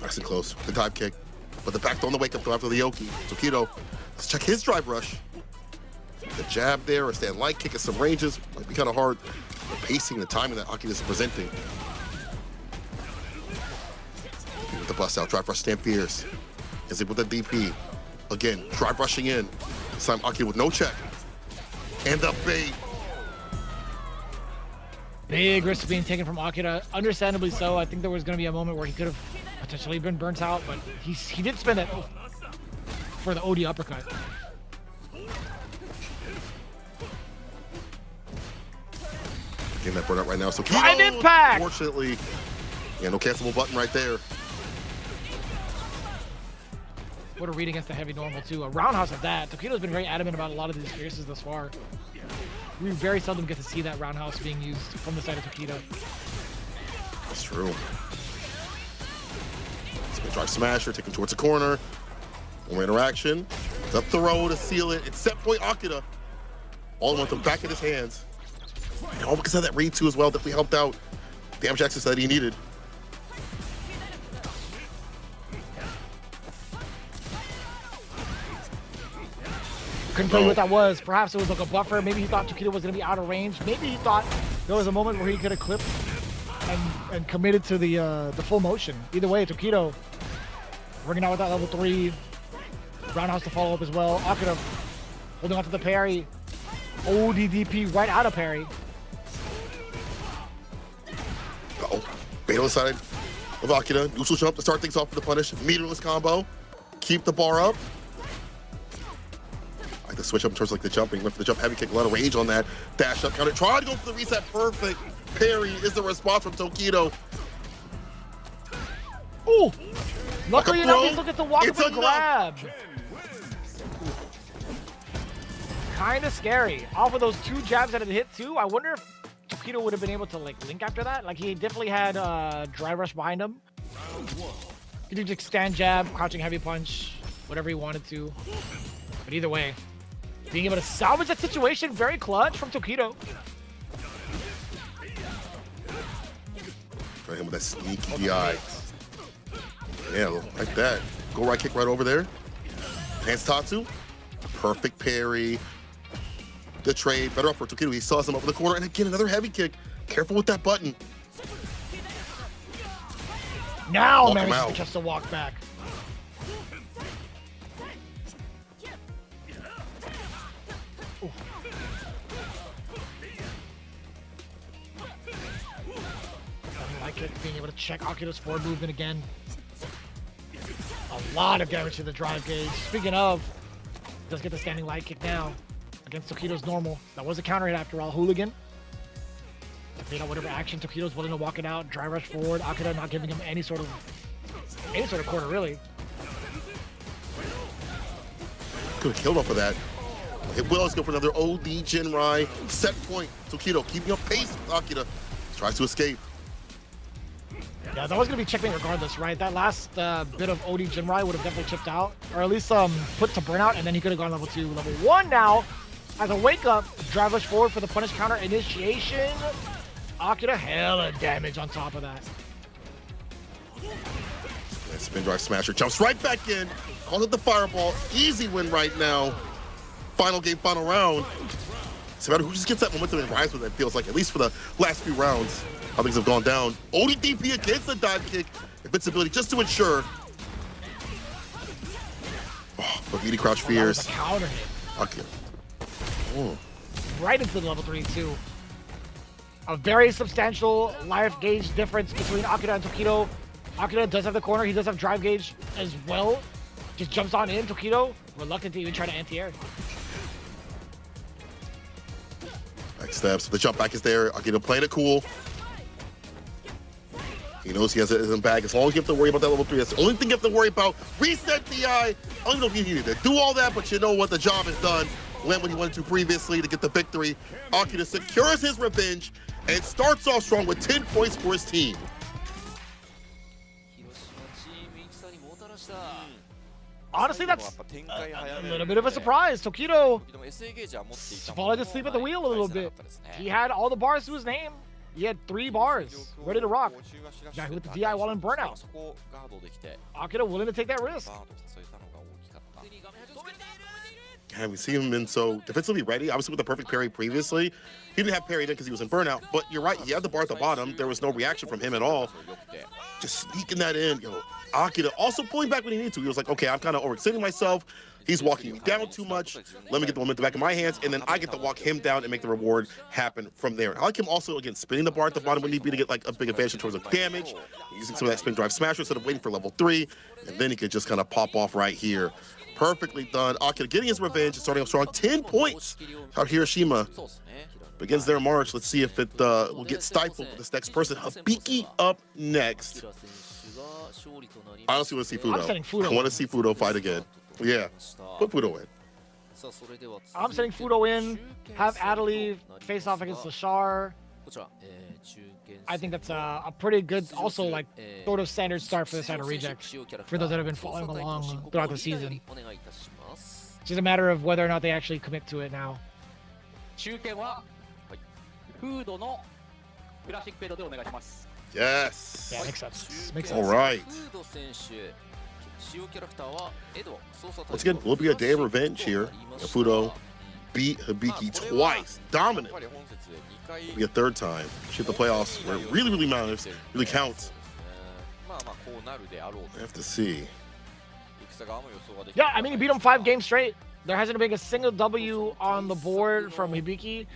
Nice and close. The dive kick. But the back throw on the wake up throw after the Yoki. Tokido, let's check his drive rush. The jab there, or stand light kick at some ranges. Might be kind of hard. The pacing, the timing that Akira is presenting. With the bust out, drive rush, stand fierce. Is it with the DP? Again, drive rushing in. This time Akira with no check. And the bait. Big risk being taken from Akira. Understandably so. I think there was going to be a moment where he could have potentially been burnt out, but he did spend that for the OD uppercut. Getting that burn out right now. So Drive impact! Unfortunately, yeah, no cancelable button right there. What a read against the heavy normal too. A roundhouse of that. Tokido's been very adamant about a lot of these fierces thus far. We very seldom get to see that roundhouse being used from the side of Tokido. That's true. Spin drive smasher, taking towards the corner. One interaction. It's up the road to seal it. It's set point Akira. All with the back of his hands. And all because of that read too as well, definitely helped out. Damage access that he needed. Couldn't tell you what that was. Perhaps it was like a buffer. Maybe he thought Tokido was going to be out of range. Maybe he thought there was a moment where he could have clipped and committed to the full motion. Either way, Tokido working out with that level 3. Roundhouse to follow up as well. Akira holding on to the parry. ODDP right out of parry. Uh-oh. Bait on the side of Akira. Neutral jump to start things off for the punish. Meterless combo. Keep the bar up. I like to switch up in terms of like the jumping. Went for the jump heavy kick. A lot of range on that. Dash up counter. Tried to go for the reset. Perfect. Parry is the response from Tokido. Ooh! Luckily enough, he still gets to walk up and grab. Kind of scary. Off of those 2 jabs that had hit too. I wonder if Tokido would have been able to like link after that. Like he definitely had dry rush behind him. He could just stand jab, crouching heavy punch, whatever he wanted to. But either way, being able to salvage that situation, very clutch from Tokido. Try him with that sneaky DI. Yeah, like that. Go right kick right over there. Hands Tatsu. Perfect parry. The trade. Better off for Tokido. He saws him up in the corner. And again, another heavy kick. Careful with that button. Now manages to catch the walk back. Being able to check Akira's forward movement again. A lot of damage to the drive gauge. Speaking of, does get the standing light kick now against Tokido's normal. That was a counter hit after all. Hooligan. To fade out whatever action Tokido's willing to walk it out. Dry rush forward. Akira not giving him any sort of corner really. Could have killed off of that. It will. Let's go for another OD Jinrai. Set point. Tokido keeping up pace with Akira. Tries to escape. Yeah, that was going to be checkmate regardless, right? That last bit of OD Jinrai would have definitely chipped out, or at least put to burnout, and then he could have gone level 2. Level 1 now, as a wake-up, drive rush forward for the punish counter initiation. Akira, hella damage on top of that. That spin drive smasher jumps right back in, calls it the fireball. Easy win right now. Final game, final round. It's about who just gets that momentum and rides with it, feels like, at least for the last few rounds. How things have gone down. ODDP against the dive kick. Invincibility just to ensure But meaty crouch fears. Counter hit. Okay. Oh. Right into the level 3 too. A very substantial life gauge difference between Akira and Tokido. Akira does have the corner. He does have drive gauge as well. Just jumps on in. Tokido reluctant to even try to anti-air. Back steps. The jump back is there. Akira playing it cool. He knows he has it in the bag. As long as you have to worry about that level 3, that's the only thing you have to worry about. Reset DI. I don't know if you needed to do all that, but you know what? The job is done. Went when he wanted to previously to get the victory. Akira secures his revenge and starts off strong with 10 points for his team. Honestly, that's a little bit of a surprise. Tokido falling asleep at the wheel a little bit. He had all the bars to his name. He had 3 bars ready to rock. Guy with the DI while in burnout. Akira willing to take that risk. Yeah, we see him been so defensively ready. Obviously with the perfect parry previously. He didn't have parry then because he was in burnout. But you're right, he had the bar at the bottom. There was no reaction from him at all. Just sneaking that in. Yo, Akira also pulling back when he needed to. He was like, okay, I'm kind of overextending myself. He's walking me down too much. Let me get the momentum back in my hands, and then I get to walk him down and make the reward happen from there. I like him also, again, spinning the bar at the bottom when need be to get like a big advantage towards the damage, using some of that spin drive smasher instead of waiting for level 3, and then he could just kind of pop off right here. Perfectly done. Akira getting his revenge and starting off strong. 10 points. How Hiroshima begins their march. Let's see if it will get stifled with this next person. Hibiki up next. I honestly want to see Fudo. I want to see Fudo fight again. Yeah, put Fudo in. I'm setting Fudo in. Have Adeli face off against Lashar. I think that's a pretty good, also like sort of standard start for this side of Reject for those that have been following along throughout the season. It's just a matter of whether or not they actually commit to it now. Yes. Yeah, makes sense. Makes sense. All right. Once again, will be a day of revenge here. Fudo beat Hibiki twice, dominant. Will be a 3rd time. Shit, the playoffs where it really matters, really counts. I have to see. Yeah, I mean, he beat him 5 games straight. There hasn't been a single W on the board from Hibiki,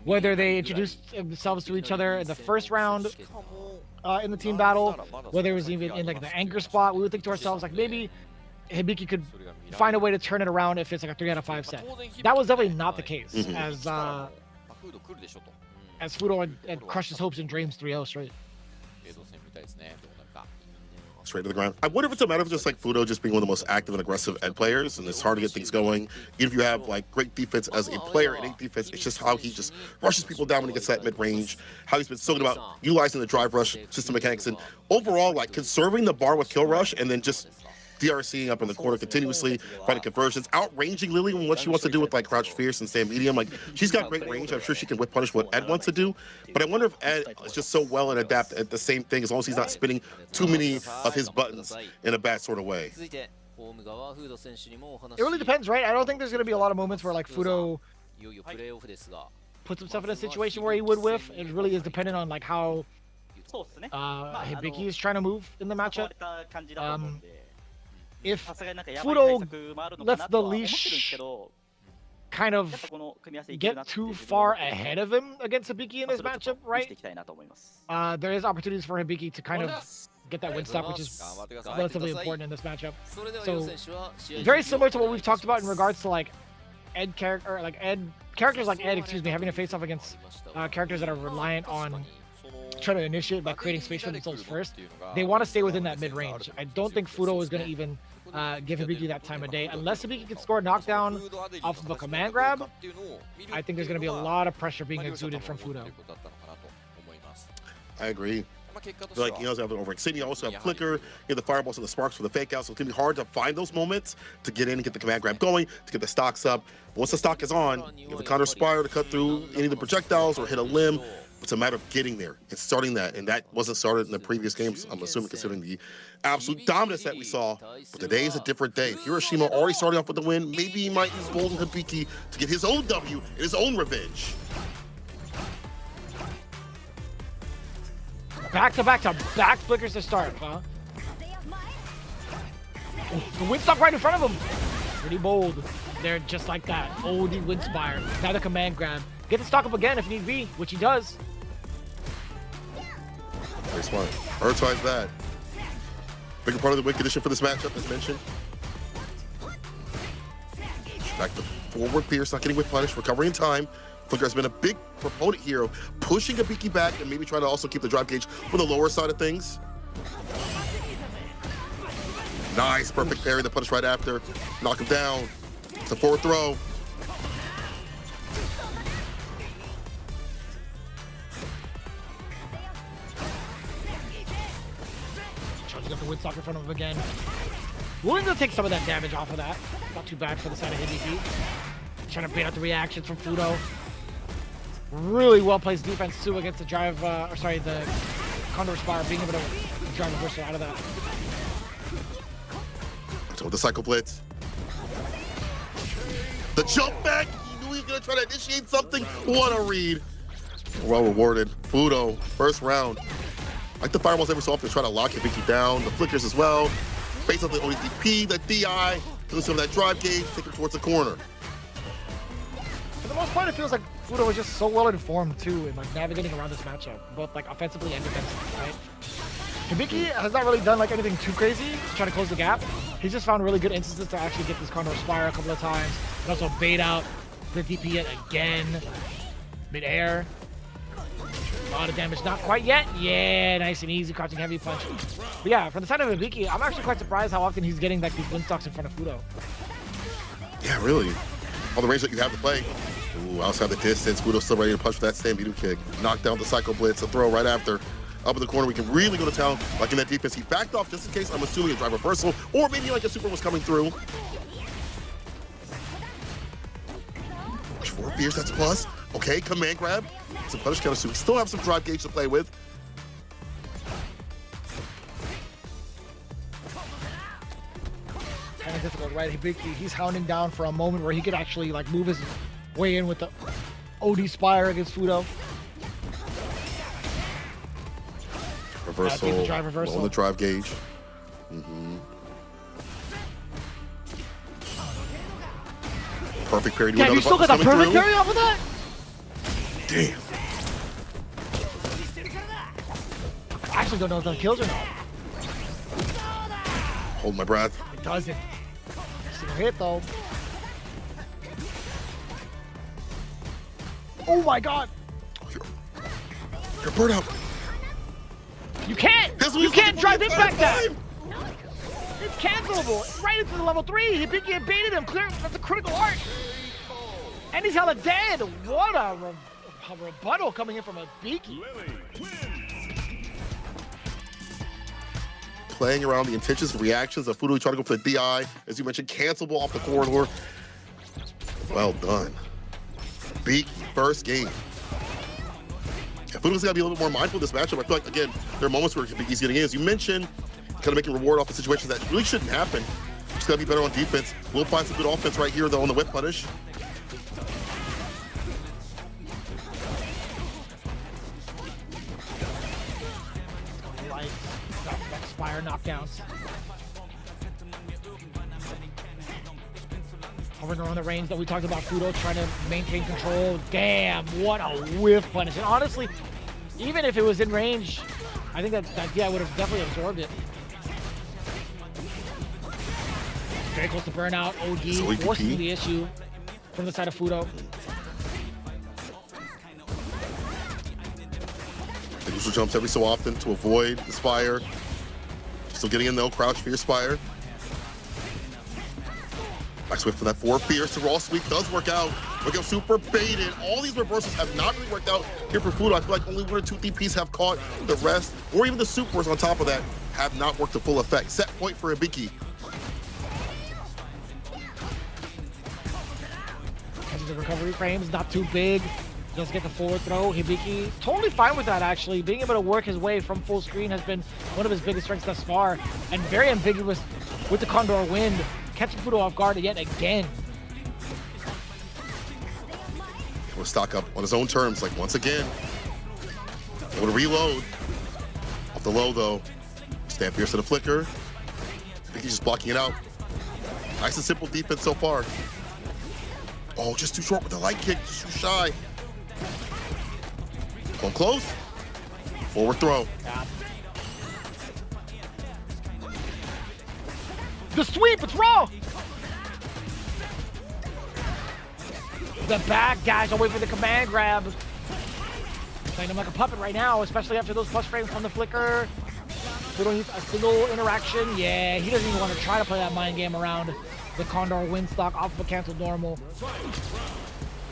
whether they introduced themselves to each other in the first round in the team battle, whether it was even in like the anchor spot. We would think to ourselves, like, maybe Hibiki could find a way to turn it around if it's like a 3 out of 5 set. That was definitely not the case, as Fudo had crushed his hopes and dreams 3-0 straight. Straight to the ground. I wonder if it's a matter of just like Fudo just being one of the most active and aggressive Ed players, and it's hard to get things going. Even if you have like great defense as a player in Ed defense, it's just how he just rushes people down when he gets that mid-range, how he's been so good about utilizing the drive rush system mechanics, and overall like conserving the bar with kill rush, and then just DRCing up in the corner continuously, finding conversions, outranging Lily on what she wants to do with like crouch fierce and stay medium. Like, she's got great range. I'm sure she can whip punish what Ed wants to do, but I wonder if Ed is just so well and adapt at the same thing, as long as he's not spinning too many of his buttons in a bad sort of way. It really depends, right? I don't think there's going to be a lot of moments where like Fudo puts himself in a situation where he would whiff. It really is dependent on like how Hibiki is trying to move in the matchup. If Fudo lets the leash kind of get too far ahead of him against Hibiki in this matchup, right? There is opportunities for Hibiki to kind of get that win stop, which is relatively important in this matchup. So very similar to what we've talked about in regards to like characters like Ed, having to face off against characters that are reliant on trying to initiate by creating space for themselves first. They want to stay within that mid-range. I don't think Fudo is going to even give Hibiki that time of day. Unless Hibiki can score a knockdown off of a command grab, I think there's going to be a lot of pressure being exuded from Fudo. I agree. Like, you also have an overextending, you also have flicker, you have the fireballs and the sparks for the fake out, so it's gonna be hard to find those moments to get in and get the command grab going, to get the stocks up. But once the stock is on, you have the counter spiral to cut through any of the projectiles or hit a limb. It's a matter of getting there and starting that, and that wasn't started in the previous games, I'm assuming, considering the absolute dominance that we saw. But today is a different day. Hiroshima already starting off with the win. Maybe he might use Golden Hibiki to get his own W and his own revenge. Back flickers to start, huh? The wind stock right in front of him. Pretty bold. They're just like that. OD Windspire. Now the command grab. Get the stock up again if need be, which he does. Very smart. Prioritize that. Bigger part of the win condition for this matchup, as mentioned. Back to forward Fierce, not getting whip punish, recovery in time. Flicker has been a big proponent here of pushing Hibiki back and maybe trying to also keep the drive gauge on the lower side of things. Nice, perfect parry, the punish right after. Knock him down. It's a forward throw. Charging up the Windsock in front of him again. Willing to take some of that damage off of that. Not too bad for the side of Hibiki. Trying to bait out the reactions from Fudo. Really well placed defense too against the drive, the Condor Spire, being able to drive reversal out of that. So the cycle blitz. The jump back. He knew he was gonna try to initiate something. What a read. Well rewarded. Fudo, first round. Like the fireballs every so often try to lock Hibiki down. The flickers as well. Based on the ODP, the DI, doing some of that drive gauge, take him towards the corner. For the most part, it feels like Fudo was just so well informed too in like navigating around this matchup, both like offensively and defensively, right? Hibiki has not really done like anything too crazy to try to close the gap. He's just found really good instances to actually get this Condor Spire a couple of times, and also bait out the DP it again, mid-air. A lot of damage, not quite yet. Yeah, nice and easy, crouching heavy punch. But yeah, from the side of Hibiki, I'm actually quite surprised how often he's getting like these windstocks in front of Fudo. Yeah, really. All the range that you have to play. Ooh, outside the distance, Fudo's still ready to punch for that Stampede kick. Knock down the Psycho Blitz, a throw right after. Up in the corner, we can really go to town. Like in that defense, he backed off just in case, I'm assuming, a drive reversal, or maybe like a super was coming through. Push forward, Fierce, that's a plus. Okay, command grab. Some punish counter, so we still have some drive gauge to play with. Kind of difficult, right? Hibiki, he's hounding down for a moment where he could actually like move his way in with the OD Spire against Fudo. Reversal, the drive reversal. On the drive gauge. Perfect parry. Damn, you still got the perfect parry off of that? Damn. I actually don't know if that kills or not. Hold my breath. It doesn't. Single hit though. Oh my god! You're burnt out. You can't! You can't drive it back that! It's cancelable! Right into the level 3! Hibiki baited him! Clear! That's a critical art! And he's hella dead! What a rebuttal coming in from Hibiki! Playing around the intentions and reactions of Fudo trying to go for the DI. As you mentioned, cancelable off the corridor. Well done. Hibiki, first game. Fudo's got to be a little bit more mindful of this matchup. I feel like, again, there are moments where he's getting in. As you mentioned, kind of making reward off of situations that really shouldn't happen. Just got to be better on defense. We'll find some good offense right here, though, on the whip punish. Light, Spire knockdowns. Hovering around the range that we talked about, Fudo trying to maintain control. Damn, what a whiff punish. And honestly, even if it was in range, I think that DI would have definitely absorbed it. Very close to burnout. OD forcing the issue from the side of Fudo. The usual jumps every so often to avoid the Spire. Still getting in though, crouch for your Spire. Back swift for that forward Fierce. The raw sweep does work out. Look how super baited. All these reversals have not really worked out here for Fudo. I feel like only 1 or 2 DPs have caught. The rest, or even the supers on top of that, have not worked to full effect. Set point for Hibiki. The recovery frames not too big. Does get the forward throw. Hibiki totally fine with that, actually. Being able to work his way from full screen has been one of his biggest strengths thus far, and very ambiguous with the Condor Wind, catching Fudo off guard yet again. Will stock up on his own terms, like once again. Able to reload. Off the low though. Stamp Pierce to the flicker. I think he's just blocking it out. Nice and simple defense so far. Oh, just too short with the light kick, just too shy. Come close. Forward throw. The sweep, it's raw. The back dash away for the command grab. Playing him like a puppet right now, especially after those plus frames from the flicker. Fudo needs a single interaction. Yeah, he doesn't even want to try to play that mind game around the Condor win stock off of a canceled normal.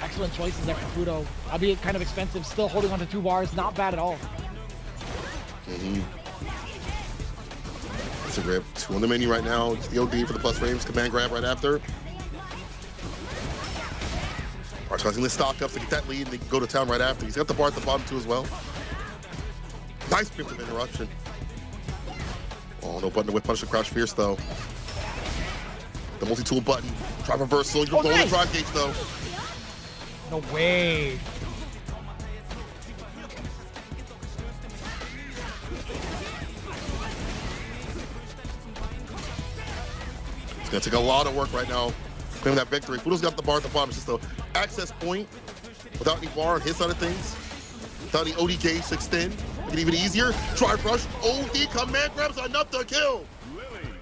Excellent choices there for Fudo. Albeit kind of expensive, still holding on to 2 bars, not bad at all. It's a grip. 2 on the menu right now. It's the OD for the plus frames. Command grab right after. Archizing the stock up to get that lead, and they can go to town right after. He's got the bar at the bottom too as well. Nice preemptive interruption. Oh, no button to whip punish the crouch fierce though. The multi-tool button. Drive reversal. You don't the drive gauge though. No way. It's gonna take a lot of work right now. Claiming that victory. Fudo's got the bar at the bottom. It's just an access point without any bar on his side of things. Without any OD gauge to extend. Make it even easier. Drive rush. OD command grabs enough to kill.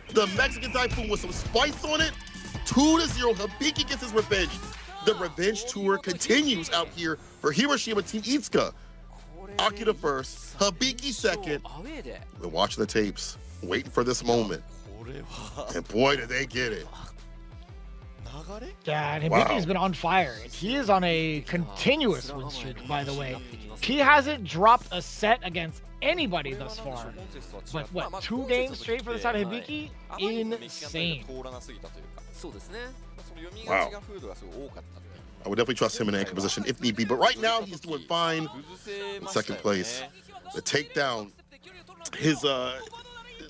The Mexican Typhoon with some spice on it. 2-0. Hibiki gets his revenge. The revenge tour continues out here for Hiroshima Team Itsuka. Akira first, Hibiki second. We're watching the tapes, waiting for this moment. And boy, did they get it. Yeah, and Hibiki's been on fire. He is on a continuous win streak, by the way. He hasn't dropped a set against anybody thus far. But what, 2 games straight for the side of Hibiki? Insane. Wow. I would definitely trust him in anchor position if need be, but right now he's doing fine in second place. The takedown, his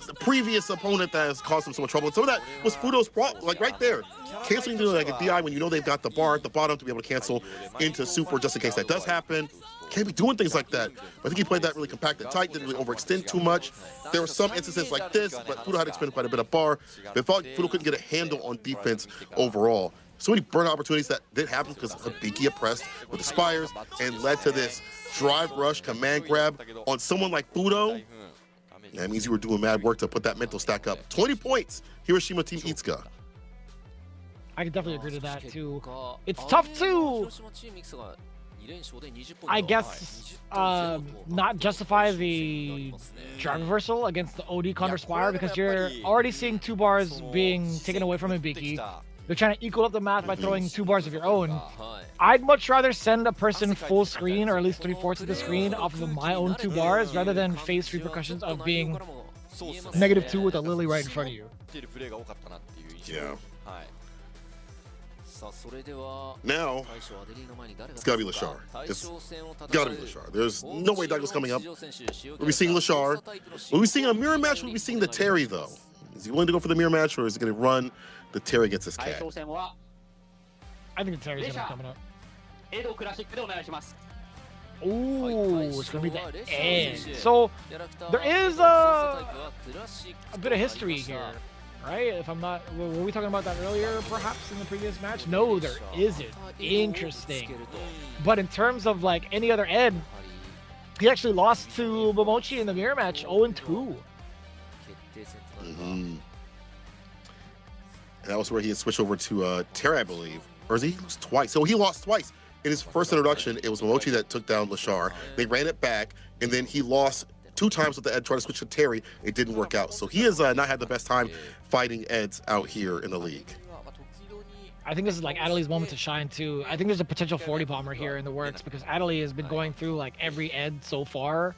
the previous opponent that has caused him so much trouble. And some of that was Fudo's problem, like right there. Canceling to like a DI when you know they've got the bar at the bottom to be able to cancel into super just in case that does happen. Can't be doing things like that. I think he played that really compact and tight, didn't really overextend too much. There were some instances like this, but Fudo had to expend quite a bit of bar. But it felt like Fudo couldn't get a handle on defense overall. So many burnout opportunities that did happen because Hibiki oppressed with the spires and led to this drive rush command grab on someone like Fudo. That means you were doing mad work to put that mental stack up. 20 points, Hiroshima Team Itsuka. I can definitely agree to that too. It's tough to, I guess, not justify the drive reversal against the OD Condor Spire because you're already seeing 2 bars being taken away from Hibiki. They're trying to equal up the math by throwing 2 bars of your own. I'd much rather send a person full screen, or at least 3/4 of the screen, off of my own 2 bars, rather than face repercussions of being -2 with a Lily right in front of you. Yeah. Now, it's gotta be Lashar. It's gotta be Lashar. There's no way Douglas coming up. We'll be seeing Lashar. Will we seeing a mirror match? Will we seeing the Terry though? Is he willing to go for the mirror match, or is he gonna run the Terry gets his cat? I think the Terry's gonna be coming up. Ooh, it's gonna be the end. So there is a bit of history here, right? If I'm not, were we talking about that earlier, perhaps in the previous match? No, there isn't. Interesting. But in terms of like any other Ed, he actually lost to Momochi in the mirror match, 0-2. And that was where he had switched over to Terry, I believe. Or is he lost twice? So he lost twice. In his first introduction, it was Momochi that took down Lashar. They ran it back, and then he lost 2 times with the Ed, tried to switch to Terry. It didn't work out. So he has not had the best time fighting Eds out here in the league. I think this is like Adley's moment to shine too. I think there's a potential 40 bomber here in the works because Adley has been going through like every Ed so far.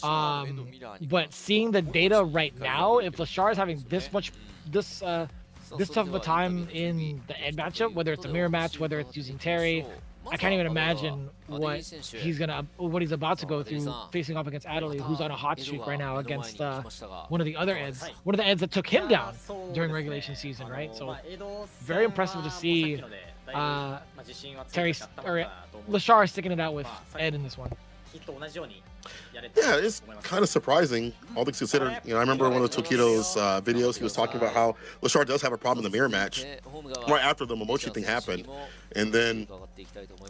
But seeing the data right now, if Lashar is having this tough of a time in the Ed matchup, whether it's a mirror match, whether it's using Terry, I can't even imagine what he's about to go through facing off against Adley, who's on a hot streak right now against one of the other Eds, one of the Eds that took him down during regulation season, right? So very impressive to see Terry or Lashar sticking it out with Ed in this one. Yeah, it's kind of surprising, all things considered. You know, I remember one of Tokido's videos, he was talking about how LaShar does have a problem in the mirror match right after the Momochi thing happened. And then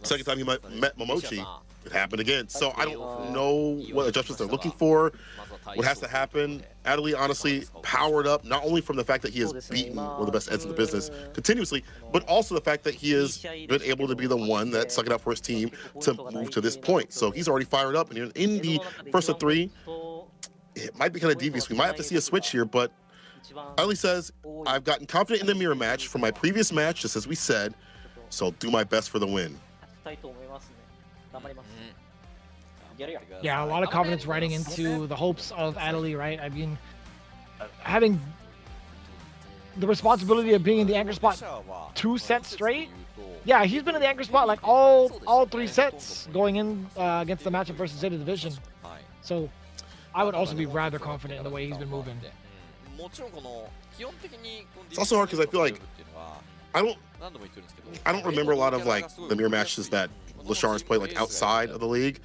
second time he met Momochi, it happened again. So I don't know what adjustments they're looking for, what has to happen. Adley honestly powered up, not only from the fact that he has beaten one of the best Eds in the business continuously, but also the fact that he has been able to be the one that stuck it out for his team to move to this point. So he's already fired up, and in the first of three, it might be kind of devious. We might have to see a switch here, but Adley says, I've gotten confident in the mirror match from my previous match, just as we said, so I'll do my best for the win. Yeah, a lot of confidence riding into the hopes of Adley, right? I mean, having the responsibility of being in the anchor spot 2 sets straight. Yeah, he's been in the anchor spot like all 3 sets going in against the matchup versus Zeta Division. So I would also be rather confident in the way he's been moving. It's also hard because I feel like I don't remember a lot of like the mirror matches that LaShar has played like outside of the league.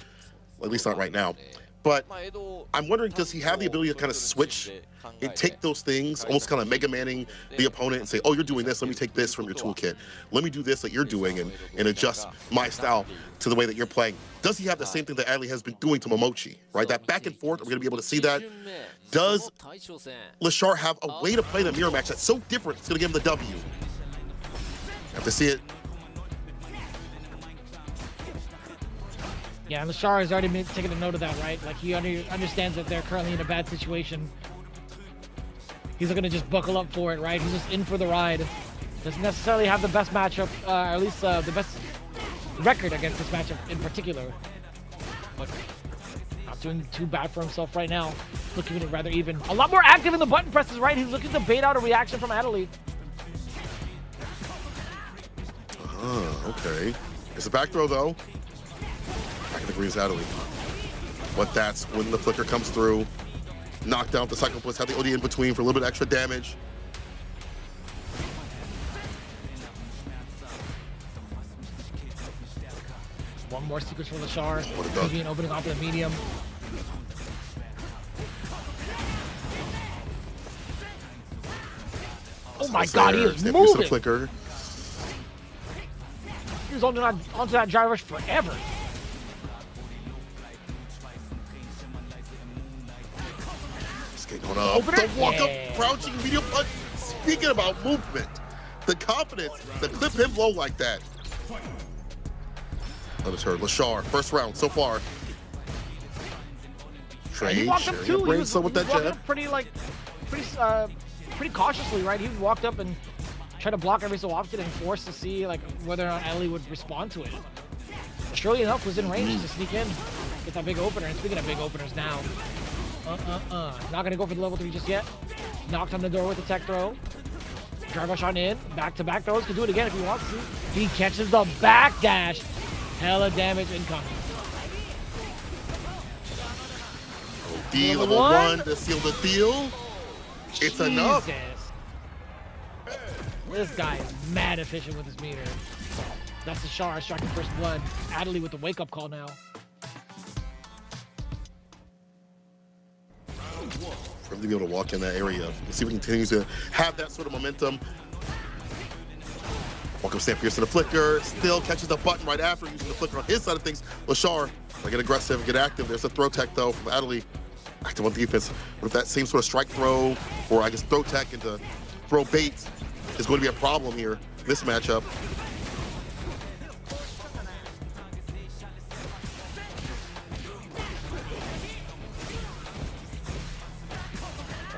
At least not right now. But I'm wondering, does he have the ability to kind of switch and take those things, almost kind of Mega Manning the opponent and say, oh, you're doing this, let me take this from your toolkit. Let me do this that you're doing and adjust my style to the way that you're playing. Does he have the same thing that Adley has been doing to Momochi, right? That back and forth, are we going to be able to see that? Does LaShar have a way to play the mirror match that's so different, it's going to give him the W? Have to see it. Yeah, and LaShar has already been taking a note of that, right? Like, he understands that they're currently in a bad situation. He's looking to just buckle up for it, right? He's just in for the ride. Doesn't necessarily have the best matchup, or at least the best record against this matchup in particular. But not doing too bad for himself right now. Looking rather even. A lot more active in the button presses, right? He's looking to bait out a reaction from Adley. Okay. It's a back throw, though. Back in the green Adley. But that's when the flicker comes through. Knock down the cycle plus, have the OD in between for a little bit extra damage. One more sequence for LaShar. Being opening off the medium. Oh my god, he is moving! Flicker. He was onto that drive rush forever. Skating on up. The walk up, crouching medium punch. Speaking about movement, the confidence to clip him low like that. Understood. LaShar, first round so far. Trade, he walked up too. He was with that jab. Pretty cautiously, right? He walked up and tried to block every so often and forced to see like whether or not Adley would respond to it. But surely enough, was in range to sneak in, get that big opener. And speaking of big openers now, not gonna go for the level 3 just yet. Knocked on the door with the tech throw. Drive rush on in, back-to-back throws. Could do it again if he wants to. He catches the back dash. Hella damage incoming. D level 1 to seal the deal. It's enough. This guy is mad efficient with his meter. That's LaShar striking first blood. Adley with the wake-up call now. For him to be able to walk in that area. Let's see if he continues to have that sort of momentum. Walk up, stand fierce to the flicker. Still catches the button right after using the flicker on his side of things. LaShar, get aggressive, get active. There's a throw tech though from Adley. Active on defense. What if that same sort of strike throw, or I guess throw tech into throw bait is going to be a problem here, this matchup.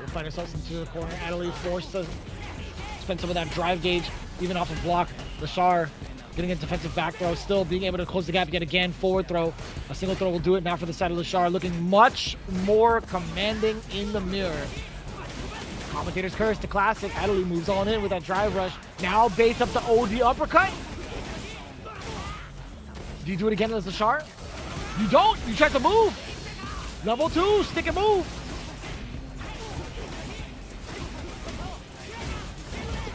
Find ourselves into the corner. Adley forced to spend some of that drive gauge, even off a block. LaShar getting a defensive back throw, still being able to close the gap yet again. Forward throw. A single throw will do it now for the side of LaShar, looking much more commanding in the mirror. Commentator's curse, the classic. Adley moves on in with that drive rush. Now baits up the OD uppercut. Do you do it again as LaShar? You don't. You tried to move. Level 2, stick and move.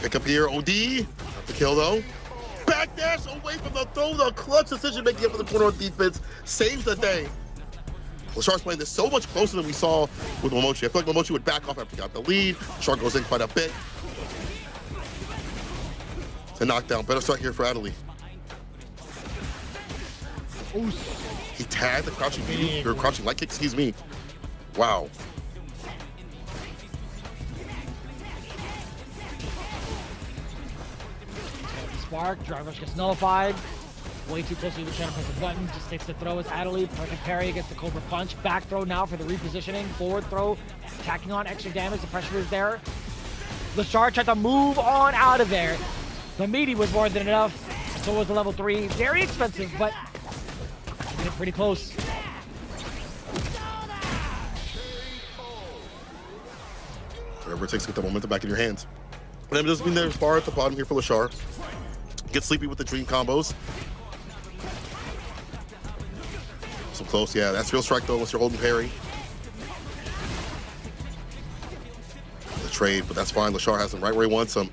Pick up here, OD. Not the kill though. Back dash away from the throw, the clutch decision making up in the corner of defense. Saves the day. Lashar's playing this so much closer than we saw with Momochi. I feel like Momochi would back off after he got the lead. Lashar goes in quite a bit. It's a knockdown. Better start here for Adley. He tagged the crouching meaty, or crouching light kick, excuse me. Wow. Spark, drive rush gets nullified. Way too close to even trying to press the button. Just takes the throw as Adley. Perfect parry against the Cobra Punch. Back throw now for the repositioning. Forward throw, tacking on extra damage. The pressure is there. Lashar tried to move on out of there. The meaty was more than enough. So was the level 3. Very expensive, but pretty close. Whatever it takes to get the momentum back in your hands. And it doesn't mean there's bar at the bottom here for Lashar. Get sleepy with the dream combos. So close, yeah. That's real strike though once you're holding parry. The trade, but that's fine. Lashar has him right where he wants him.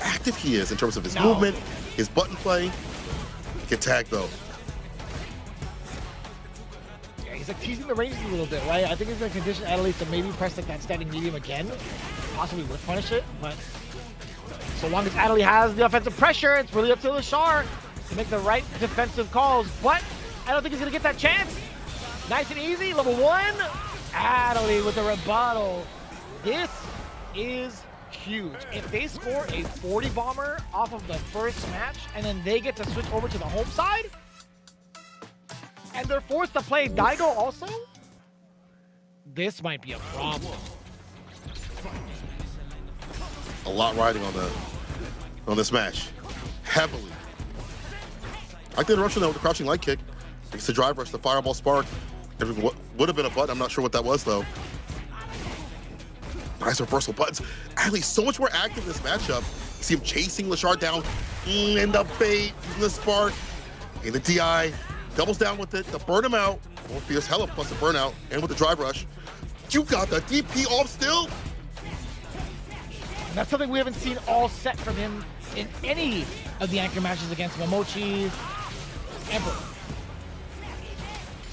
Active he is in terms of his movement, his button play. Get tagged though. Yeah, he's like teasing the ranges a little bit, right? I think he's gonna condition Adley to maybe press like that standing medium again. Possibly would punish it, but so long as Adley has the offensive pressure, it's really up to Lashar to make the right defensive calls. But I don't think he's gonna get that chance. Nice and easy, level 1. Adley with the rebuttal. This is huge. If they score a 40 bomber off of the first match and then they get to switch over to the home side and they're forced to play Daigo also, this might be a problem. A lot riding on this match. Heavily. I did rush though with the crouching light kick. It's the drive rush, the fireball spark. What would have been a button, I'm not sure what that was though. Nice reversal buttons. Adley's so much more active in this matchup. You see him chasing Lashar down in the bait, using the spark, in the DI, doubles down with it to burn him out. More fierce hella plus the burnout, and with the drive rush. You got the DP off still. And that's something we haven't seen all set from him in any of the anchor matches against Momochi ever.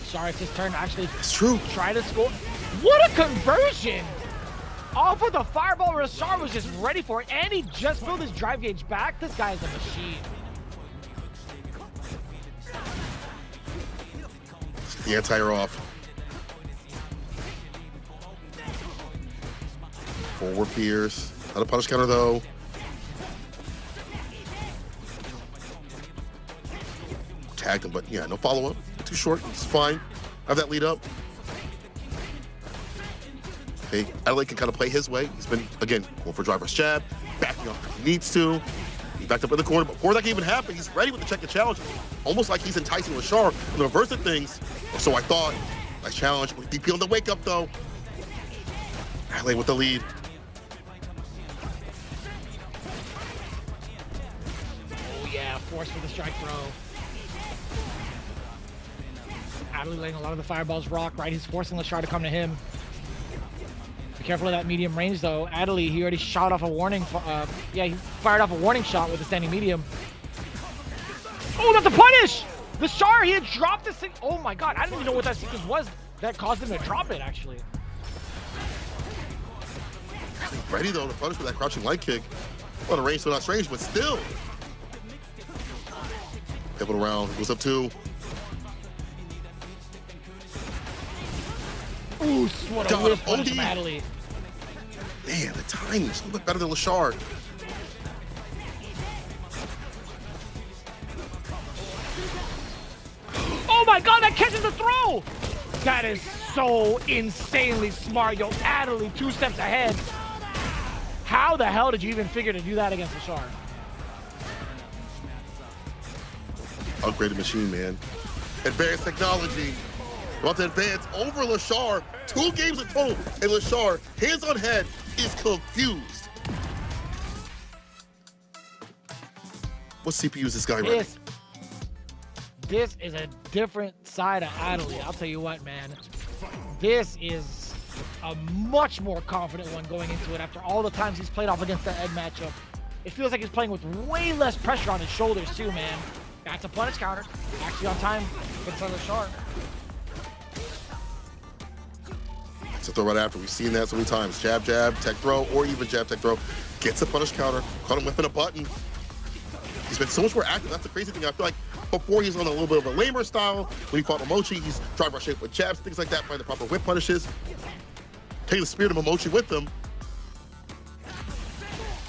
Sorry, it's his turn to actually try to score. What a conversion! Off of the fireball, Lashar was just ready for it, and he just built his drive gauge back. This guy is a machine. The anti-air off. Forward fears. Not a punish counter though. Tagged him, but yeah, no follow-up. Too short, it's fine. Have that lead up. Okay, Adley can kind of play his way. He's been, again, going for driver's jab, backing off if he needs to. He backed up in the corner, but before that can even happen, he's ready with the check and challenge. Almost like he's enticing Lashar in the reverse of things. Or so I thought. Nice challenge with DP on the wake up though. Adley with the lead. Oh yeah, force for the strike throw. Adley letting a lot of the fireballs rock, right? He's forcing Lashar to come to him. Be careful of that medium range though. Adley, he already shot off a warning. Yeah, he fired off a warning shot with the standing medium. Oh, that's a punish! Lashar, he had dropped this thing. Oh my god, I didn't even know what that sequence was that caused him to drop it actually. Ready though to punish with that crouching light kick. Well, the range still not strange, but still. Pivotal round, goes up 2. Ooh, what a whiff from Adley. Man, the timing is a little bit better than Lashar. Oh my god, that catches the throw! That is so insanely smart. Yo, Adley 2 steps ahead. How the hell did you even figure to do that against Lashar? Upgraded machine, man. Advanced technology. About to advance over Lashar. 2 games in total. And Lashar, hands on head, is confused. What CPU is this guy running? This is a different side of Adley. I'll tell you what, man. This is a much more confident one going into it after all the times he's played off against that Ed matchup. It feels like he's playing with way less pressure on his shoulders too, man. That's a punish counter. Actually on time. Gets on the shark. It's a throw right after. We've seen that so many times. Jab, jab, tech throw, or even jab, tech throw. Gets a punish counter. Caught him whipping a button. He's been so much more active. That's the crazy thing. I feel like before he's on a little bit of a lamer style. When he fought Momochi, he's drive rush shape with jabs, things like that, finding the proper whip punishes. Taking the spirit of Momochi with them.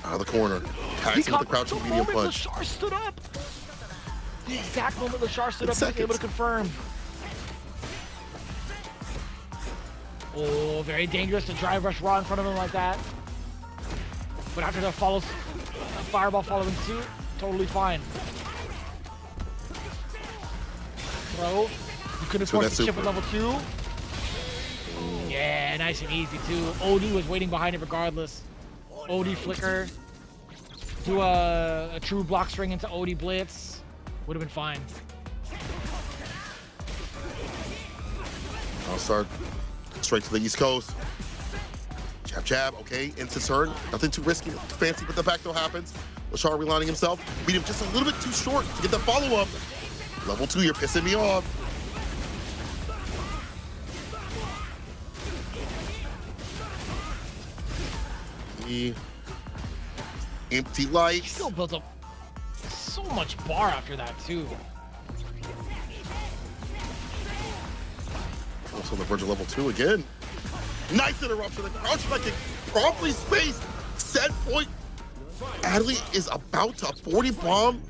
Out of the corner. Tags him with the crouching medium punch. Lashar stood up. The exact moment Lashar stood up, he was able to confirm. Oh, very dangerous to drive rush raw in front of him like that. But after that follows a fireball following suit, totally fine. Throw. You couldn't force the chip with level 2. Yeah, nice and easy too. OD was waiting behind it regardless. OD flicker. Do a true block string into OD blitz. Would have been fine. I'll start straight to the East Coast. Jab, jab, okay, into turn. Nothing too risky, too fancy, but the back throw happens. Lashar relining himself. Beat him just a little bit too short to get that follow-up. Level 2, you're pissing me off. The empty lights. He still builds up so much bar after that too. Also on the verge of level 2 again. Nice interruption. The crouch like it properly spaced. Set point. Adley is about to 40 bomb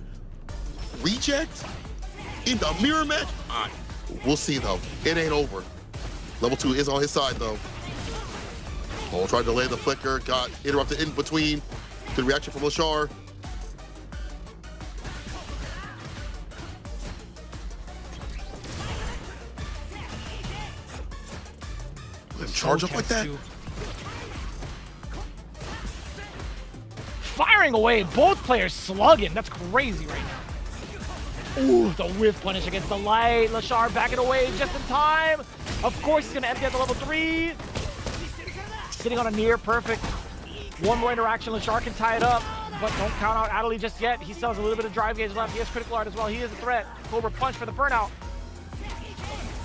reject in the mirror match. We'll see though. It ain't over. Level 2 is on his side though. Oh, tried to delay the flicker, got interrupted in between. Good reaction from Lashar. Let him charge up like that. Firing away, both players slugging. That's crazy right now. Ooh, the whiff punish against the light. Lashar backing away just in time. Of course, he's gonna empty at the level 3. Sitting on a near perfect. One more interaction, Lashar can tie it up, but don't count out Adley just yet. He still has a little bit of drive gauge left. He has critical art as well. He is a threat. Cobra punch for the burnout.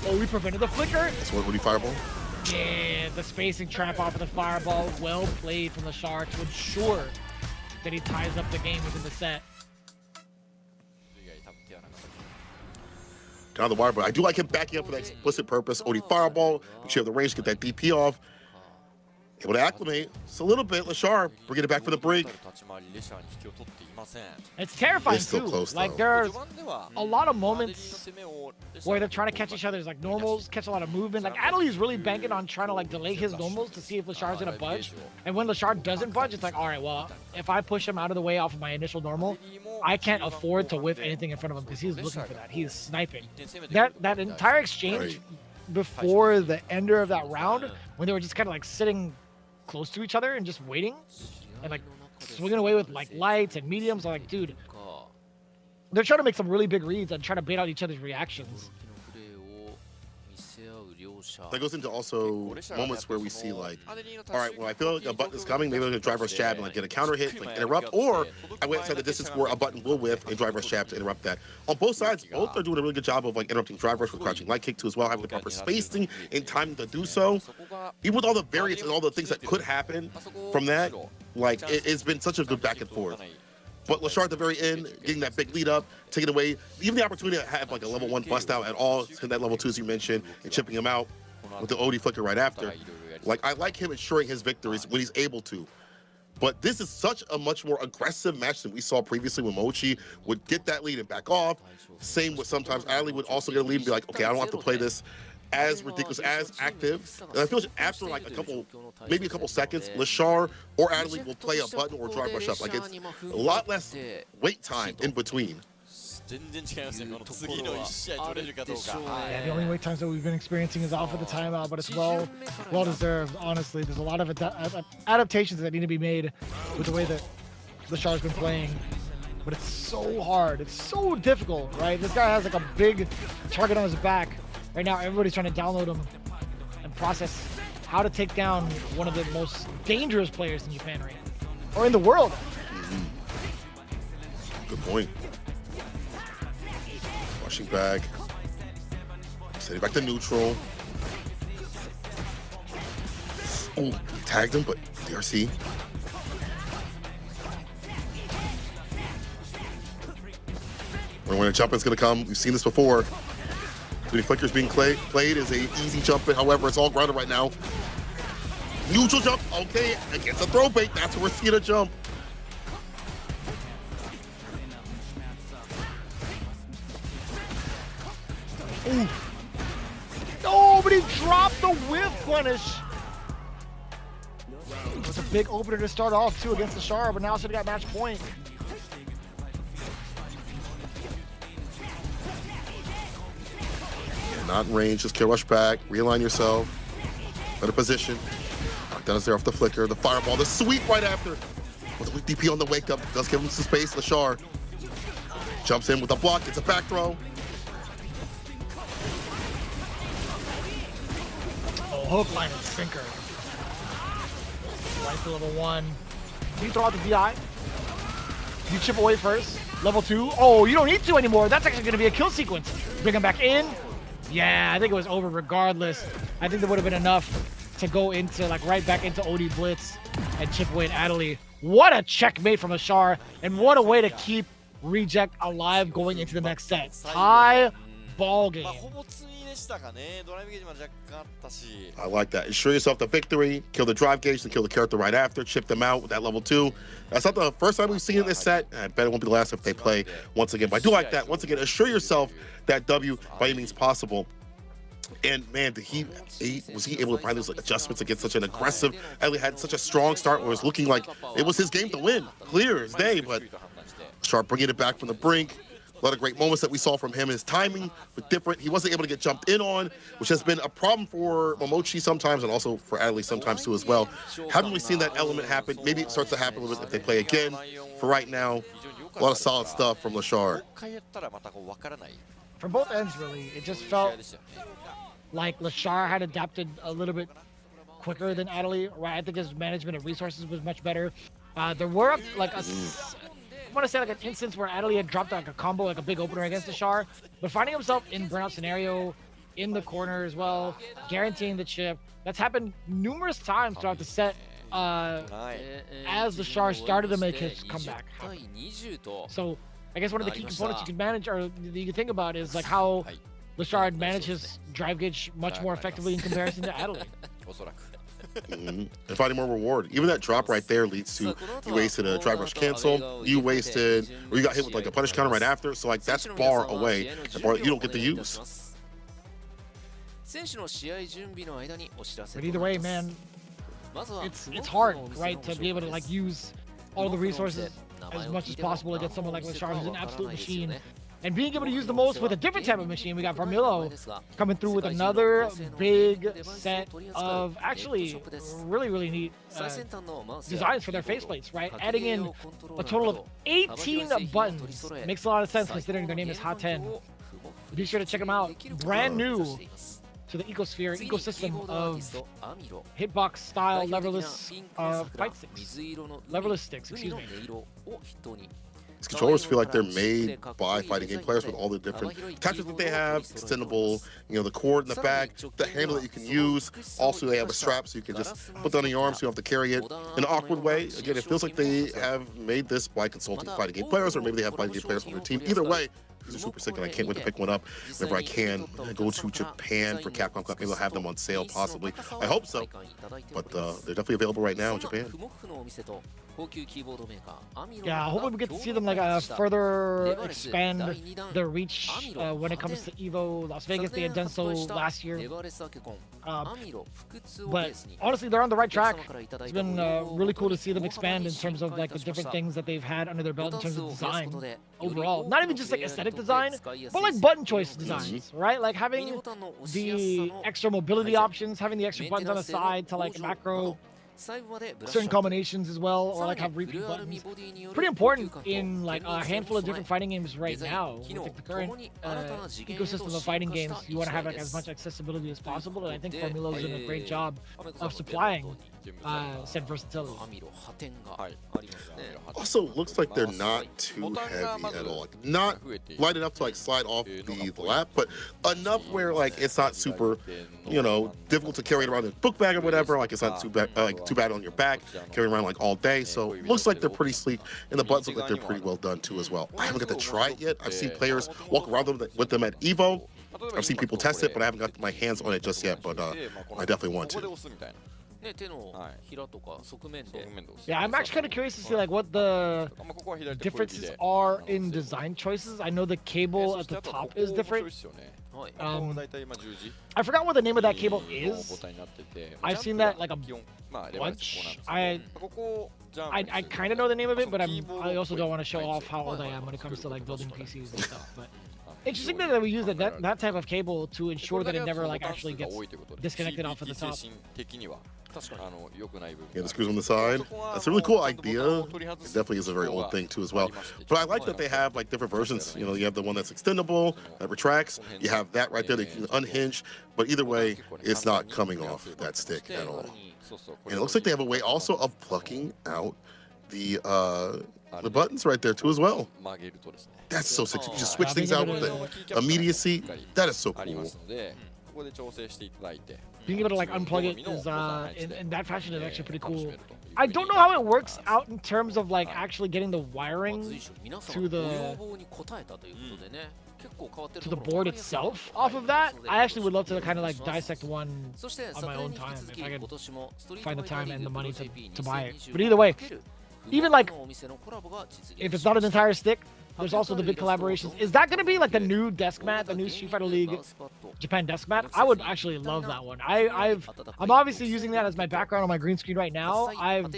Oh, we prevented the flicker. That's one Woody fireball. Yeah, the spacing trap off of the fireball. Well played from Lashar to ensure that he ties up the game within the set. Down the wire, but I do like him backing up for that explicit purpose. OD fireball, make sure you have the range to get that DP off. Able to acclimate. It's a little bit. Lashar, bringing it back for the break. It's terrifying it's still too. Close, like there's a lot of moments where they're trying to catch each other's like normals, catch a lot of movement. Like Adley is really banking on trying to like delay his normals to see if Lashar's gonna budge. And when Lashar doesn't budge, it's like, all right, well, if I push him out of the way off of my initial normal, I can't afford to whiff anything in front of him because he's looking for that. He is sniping. That entire exchange before the ender of that round, when they were just kind of like sitting close to each other and just waiting and like swinging away with like lights and mediums, I'm like, dude, they're trying to make some really big reads and trying to bait out each other's reactions. That goes into also moments where we see like, all right, well, I feel like a button is coming, maybe I'm gonna drive rush jab and like get a counter hit, like interrupt, or I went inside the distance where a button will whiff and drive rush jab to interrupt that. On both sides, both are doing a really good job of like interrupting drive rush with crouching light kick too as well, having the proper spacing and timing to do so. Even with all the variants and all the things that could happen from that, like it's been such a good back and forth. But Lashar at the very end, getting that big lead up, taking away even the opportunity to have like a level 1 bust out at all, to that level 2 as you mentioned, and chipping him out with the OD flicker right after. Like I like him ensuring his victories when he's able to. But this is such a much more aggressive match than we saw previously when Mochi would get that lead and back off. Same with sometimes Adley would also get a lead and be like, okay, I don't have to play this as ridiculous, as active. And I feel like after like maybe a couple seconds, Lashar or Adley will play a button or drive rush up. Like it's a lot less wait time in between. Yeah, the only wait times that we've been experiencing is off of the timeout, but it's well deserved, honestly. There's a lot of adaptations that need to be made with the way that Lashar's been playing, but it's so hard. It's so difficult, right? This guy has like a big target on his back. Right now, everybody's trying to download him and process how to take down one of the most dangerous players in Japan right now, or in the world. Good point. rushing back. Sending back to neutral. Oh, tagged him, but DRC. When a jump is going to come, we've seen this before. Too many flickers being played is a easy jump in. However, it's all grounded right now. Neutral jump, okay, against a throw bait. That's where we're seeing a jump. Ooh. Oh, but he dropped the whip punish. It was a big opener to start off too against the Shar, but now it's got match point. Yeah, not in range, just kill rush back, realign yourself, better position. Knockdown is there off the flicker, the fireball, the sweep right after. With a weak DP on the wake up, does give him some space, the Shar. Jumps in with a block, gets a back throw. Hook, line, and sinker. Right to level 1. You throw out the VI. You chip away first. Level 2. Oh, you don't need to anymore. That's actually going to be a kill sequence. Bring him back in. Yeah, I think it was over regardless. I think there would have been enough to go into, like, right back into OD Blitz and chip away at Adley. What a checkmate from Ashar, and what a way to keep Reject alive going into the next set. Tie ball game. I like that. Ensure yourself the victory, kill the drive gauge, and kill the character right after, chip them out with that level 2. That's not the first time we've seen this set. I bet it won't be the last if they play once again. But I do like that. Once again, assure yourself that W by any means possible. And man, was he able to find those adjustments against such an aggressive? Ellie had such a strong start where it was looking like it was his game to win, clear as day. But Sharp bringing it back from the brink. A lot of great moments that we saw from him. His timing was different. He wasn't able to get jumped in on, which has been a problem for Momochi sometimes and also for Adley sometimes too as well. Haven't really seen that element happen. Maybe it starts to happen a little bit if they play again. For right now, a lot of solid stuff from Lashar. From both ends, really. It just felt like Lashar had adapted a little bit quicker than Adley. Right? I think his management of resources was much better. There were like I want to say like an instance where Adley had dropped like a combo, like a big opener against the Shar, but finding himself in burnout scenario, in the corner as well, guaranteeing the chip. That's happened numerous times throughout the set as the Shar started to make his comeback happen. So I guess one of the key components you can manage or you can think about is like how Lashard manages drive gauge much more effectively in comparison to Adley. And finding more reward. Even that drop right there leads to you wasted a drive rush cancel, you wasted, or you got hit with like a punish counter right after. So like that's bar away, a bar that you don't get to use. But either way, man, it's hard, right, to be able to like use all the resources as much as possible against someone like Lashard, who's an absolute machine. And being able to use the most with a different type of machine. We got Vermillo coming through with another big set of actually really neat designs for their faceplates, right? Adding in a total of 18 buttons. Makes a lot of sense considering their name is Haten. Be sure to check them out. Brand new to the ecosystem of hitbox style leverless fight sticks. Leverless sticks, excuse me. These controllers feel like they're made by fighting game players with all the different attachments that they have, extendable, you know, the cord in the back, the handle that you can use. Also, they have a strap so you can just put that on your arm so you don't have to carry it in an awkward way. Again, it feels like they have made this by consulting fighting game players, or maybe they have fighting game players on their team. Either way, these are super sick, and I can't wait to pick one up whenever I can. I go to Japan for Capcom Cup. Maybe they'll have them on sale, possibly. I hope so. But they're definitely available right now in Japan. Yeah, hopefully we get to see them like further expand their reach when it comes to EVO Las Vegas. They had done so last year. But honestly, they're on the right track. It's been really cool to see them expand in terms of like the different things that they've had under their belt in terms of design overall. Not even just like aesthetic design, but like button choice designs, right? Like having the extra mobility options, having the extra buttons on the side to like macro certain combinations as well, or like have repeat buttons. Pretty important in like a handful of different fighting games right now. With like, the current ecosystem of fighting games, you want to have like as much accessibility as possible, and I think Formulo's doing a great job of supplying said versatility. Also, looks like they're not too heavy at all. Like, not light enough to like slide off the lap, but enough where like it's not super, you know, difficult to carry it around in a book bag or whatever. Like it's not too bad, too bad on your back, carrying around like all day. So looks like they're pretty sleek, and the buttons look like they're pretty well done too as well. I haven't got to try it yet. I've seen players walk around with them at Evo. I've seen people test it, but I haven't got my hands on it just yet. But I definitely want to. Yeah, I'm actually kind of curious to see like what the differences are in design choices. I know the cable at the top is different. I forgot what the name of that cable is. I've seen that like a bunch. I kind of know the name of it, but I also don't want to show off how old I am when it comes to like building PCs and stuff. But interesting that we use that type of cable to ensure that it never like actually gets disconnected off of the top. Yeah, the screws on the side. That's a really cool idea. It definitely is a very old thing too as well. But I like that they have like different versions. You know, you have the one that's extendable, that retracts. You have that right there that you can unhinge. But either way, it's not coming off that stick at all. And it looks like they have a way also of plucking out the buttons right there too as well. That's so sick. You can just switch things out with the immediacy. That is so cool. Being able to like unplug it is in that fashion is actually pretty cool. I don't know how it works out in terms of like actually getting the wiring to the board itself off of that. I actually would love to kind of like dissect one on my own time if I could find the time and the money to buy it. But either way, even like if it's not an entire stick, there's also the big collaborations. Is that going to be like the new desk mat, the new Street Fighter League Japan desk mat? I would actually love that one. I'm obviously using that as my background on my green screen right now. I've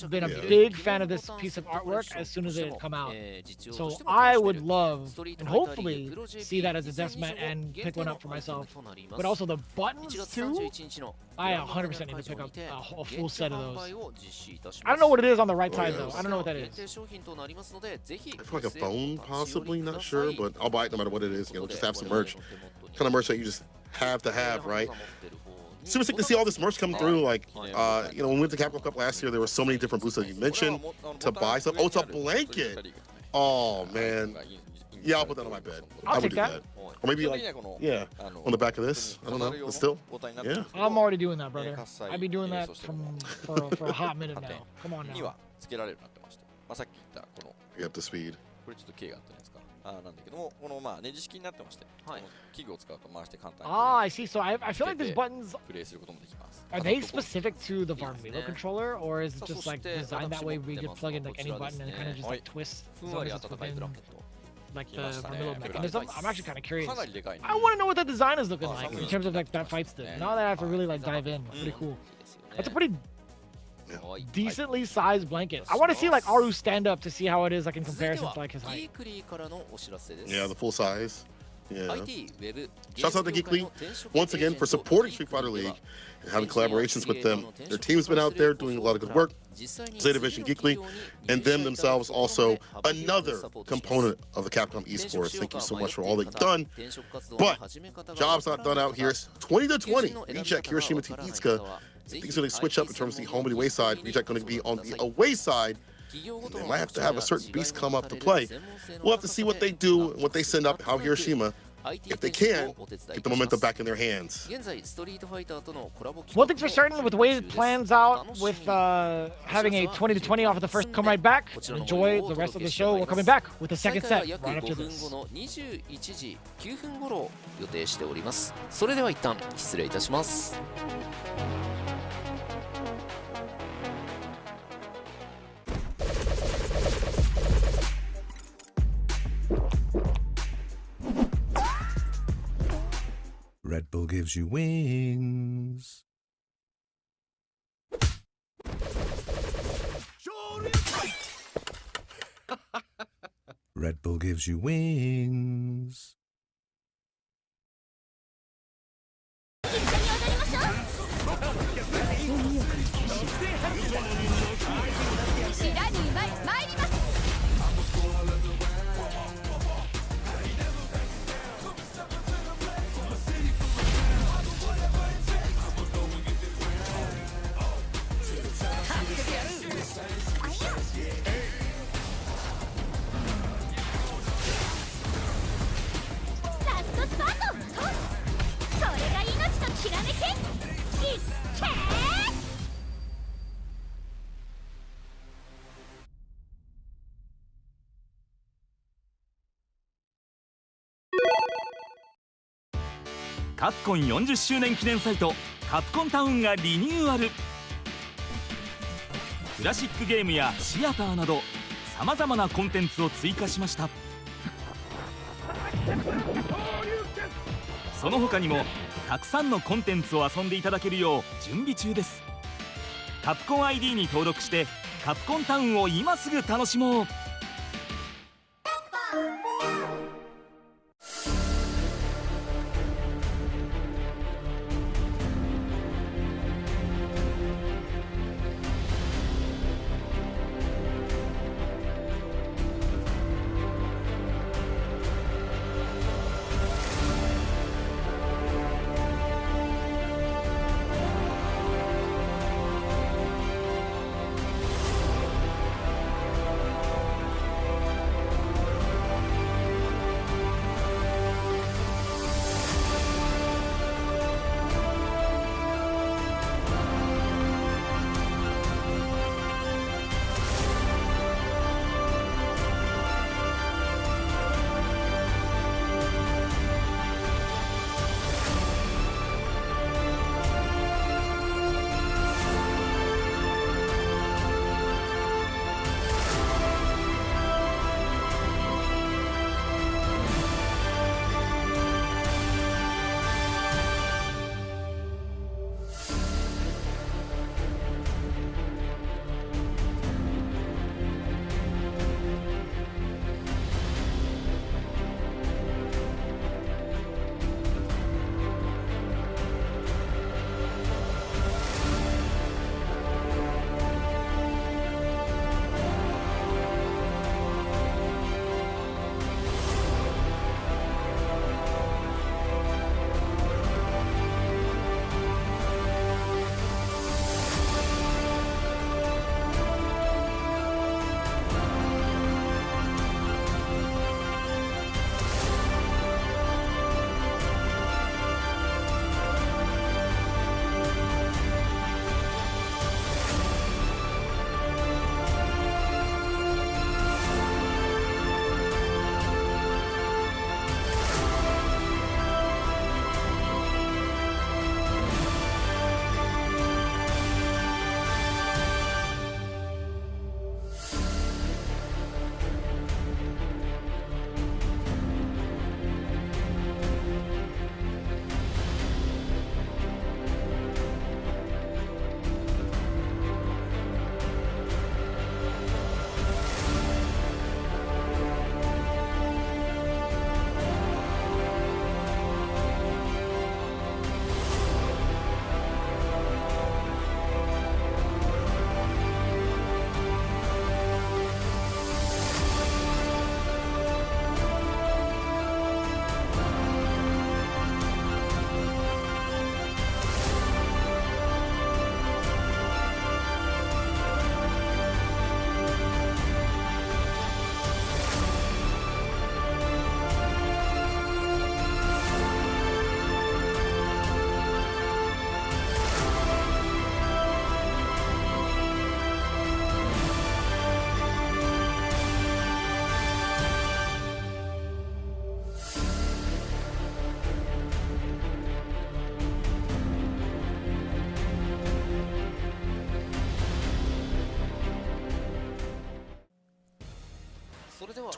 been a big fan of this piece of artwork as soon as it had come out. So I would love and hopefully see that as a desk mat and pick one up for myself. But also the buttons too. I 100% need to pick up a full set of those. I don't know what it is on the right side though. I don't know what that is. I feel like a phone, possibly, not sure, but I'll buy it no matter what it is. You know, just have some merch. Kind of merch that you just have to have, right? Super sick to see all this merch come through. Like, you know, when we went to Capcom Cup last year, there were so many different booths that you mentioned to buy stuff. Oh, it's a blanket. Oh man. Yeah, I'll put that on my bed. I'll take that. Or maybe like, yeah, on the back of this. I don't know, but still, yeah. I'm already doing that, brother. I've been doing that for a hot minute now. Come on now. You have the speed. Ah, I see. So I feel like these buttons, are they specific to the Varmilo controller, or is it just like designed that way where you can plug in like any button and kind of just like twist as long as it's within like the Varmilo mechanism? I'm actually kind of curious. I want to know what the design is looking like in terms of like that fight stick. Now that I have to really like dive in, pretty cool. That's a pretty decently sized blanket. I want to see like Aru stand up to see how it is like in comparison to like his height. Yeah, the full size. Yeah. Shouts out to Geek League once again for supporting Street Fighter League and having collaborations with them. Their team's been out there doing a lot of good work. Zeta Vision, Geek League, and them themselves also another component of the Capcom esports. Thank you so much for all that you've done. But job's not done out here. It's 20-20. Reject Hiroshima to Itsuka. Things are going to switch up in terms of the home and away side. Reject going to be on the away side. And they might have to have a certain beast come up to play. We'll have to see what they do, what they send up, how Hiroshima, if they can, get the momentum back in their hands. One thing's for certain, with the way it plans out, with having a 20-20 off of the first, come right back and enjoy the rest of the show. We're coming back with the second set right after this. 21時9分頃予定しております。それでは一旦失礼いたします。Red Bull gives you wings. Red Bull gives you wings. カプコン40周年記念サイトカプコンタウンがリニューアル。クラシックゲームやシアターなどさまざまなコンテンツを追加しました。その他にもたくさんのコンテンツを遊んでいただけるよう準備中です。カプコン ID に登録してカプコンタウンを今すぐ楽しもう。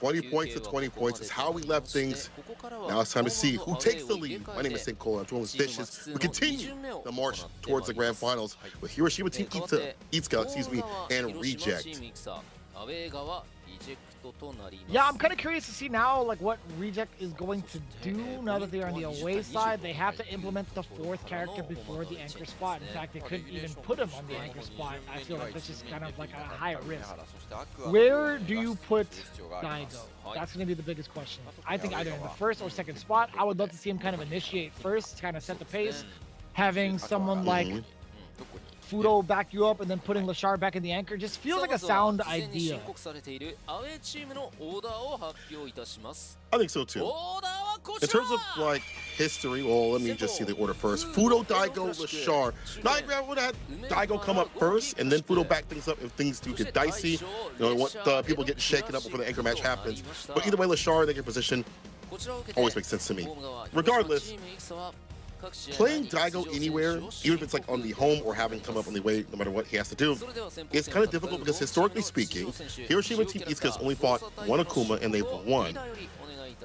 20 points to 20 points is how we left things. Now it's time to see who takes the lead. My name is St. Cole. I'm joined with Vicious. We continue the march towards the grand finals with Hiroshima Team Itsuka, and Reject. Yeah, I'm kind of curious to see now, like, what Reject is going to do now that they're on the away side. They have to implement the fourth character before the anchor spot. In fact, they couldn't even put him on the anchor spot. I feel like that's just kind of like a high risk. Where do you put Day2? That's going to be the biggest question. I think either in the first or second spot. I would love to see him kind of initiate first, kind of set the pace. Having someone like Fudo back you up and then putting Lashar back in the anchor just feels like a sound idea. I think so too. In terms of like history, well, let me just see the order first. Fudo, Daigo, Lashar. Now, I would have had Daigo come up first, and then Fudo back things up if things do get dicey. You know, want people getting shaken up before the anchor match happens. But either way, Lashar, they get position always makes sense to me. Regardless, playing Daigo anywhere, even if it's like on the home or having come up on the way, no matter what he has to do, it's kind of difficult because historically speaking, Hiroshima Team East Coast only fought one Akuma and they've won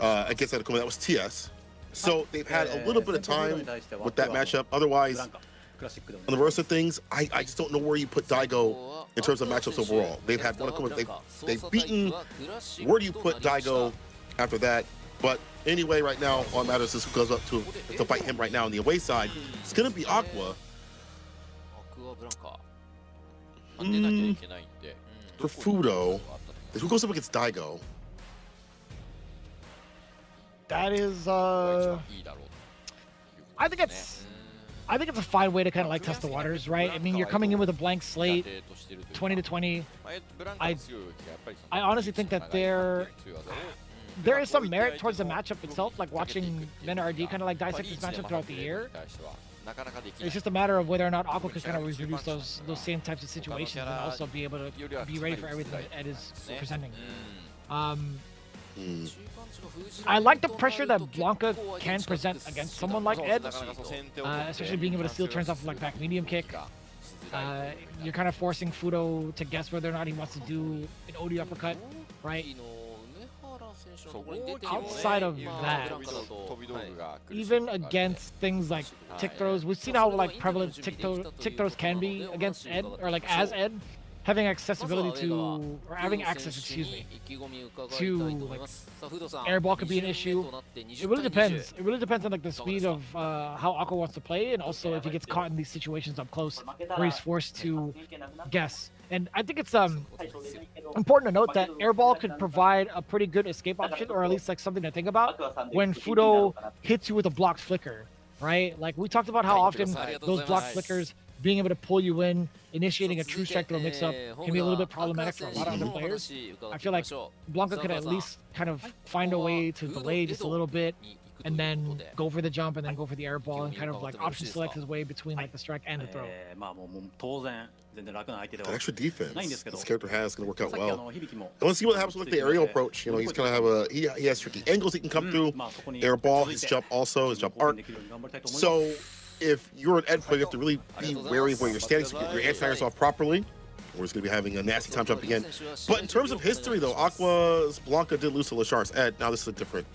against that Akuma. That was TS. So they've had a little bit of time with that matchup. Otherwise, on the rest of things, I just don't know where you put Daigo in terms of matchups overall. They've had one Akuma, they've beaten. Where do you put Daigo after that? But anyway, right now, all that matters is who goes up to fight him right now on the away side. It's going to be Aqua. For Fudo, who goes up against Daigo? That is, I think it's a fine way to kind of like test the waters, right? I mean, you're coming in with a blank slate, 20-20. I honestly think that there is some merit towards the matchup itself, like watching MENA-RD kind of like dissect this matchup throughout the year. It's just a matter of whether or not Aqua could kind of reproduce those same types of situations and also be able to be ready for everything that Ed is presenting. I like the pressure that Blanca can present against someone like Ed, especially being able to steal turns off of like back medium kick. You're kind of forcing Fudo to guess whether or not he wants to do an OD uppercut, right? Outside of that, even against things like tick throws, we've seen how like prevalent tick throws can be against Ed, or like as Ed. Having accessibility to, or having access, excuse me, to like airball could be an issue. It really depends. It really depends on like the speed of how Aqua wants to play, and also if he gets caught in these situations up close where he's forced to guess. And I think it's important to note that airball could provide a pretty good escape option, or at least like something to think about when Fudo hits you with a blocked flicker, right? Like we talked about how often those blocked flickers, being able to pull you in, initiating a true strike throw mix-up can be a little bit problematic for a lot of other players. I feel like Blanca could at least kind of find a way to delay just a little bit and then go for the jump and then go for the air ball and kind of like option select his way between like the strike and the throw. That extra defense this character has is going to work out well. Let's see what happens with like, the aerial approach. You know, he's going to have he has tricky angles he can come through. Air ball, his jump also, his jump arc. So if you're an Ed player, you have to really be wary of where you're standing so you get your anti-tires off properly. We're just going to be having a nasty time jump again. But in terms of history, though, Aqua's Blanca did lose to Lashar's Ed. Now this is a different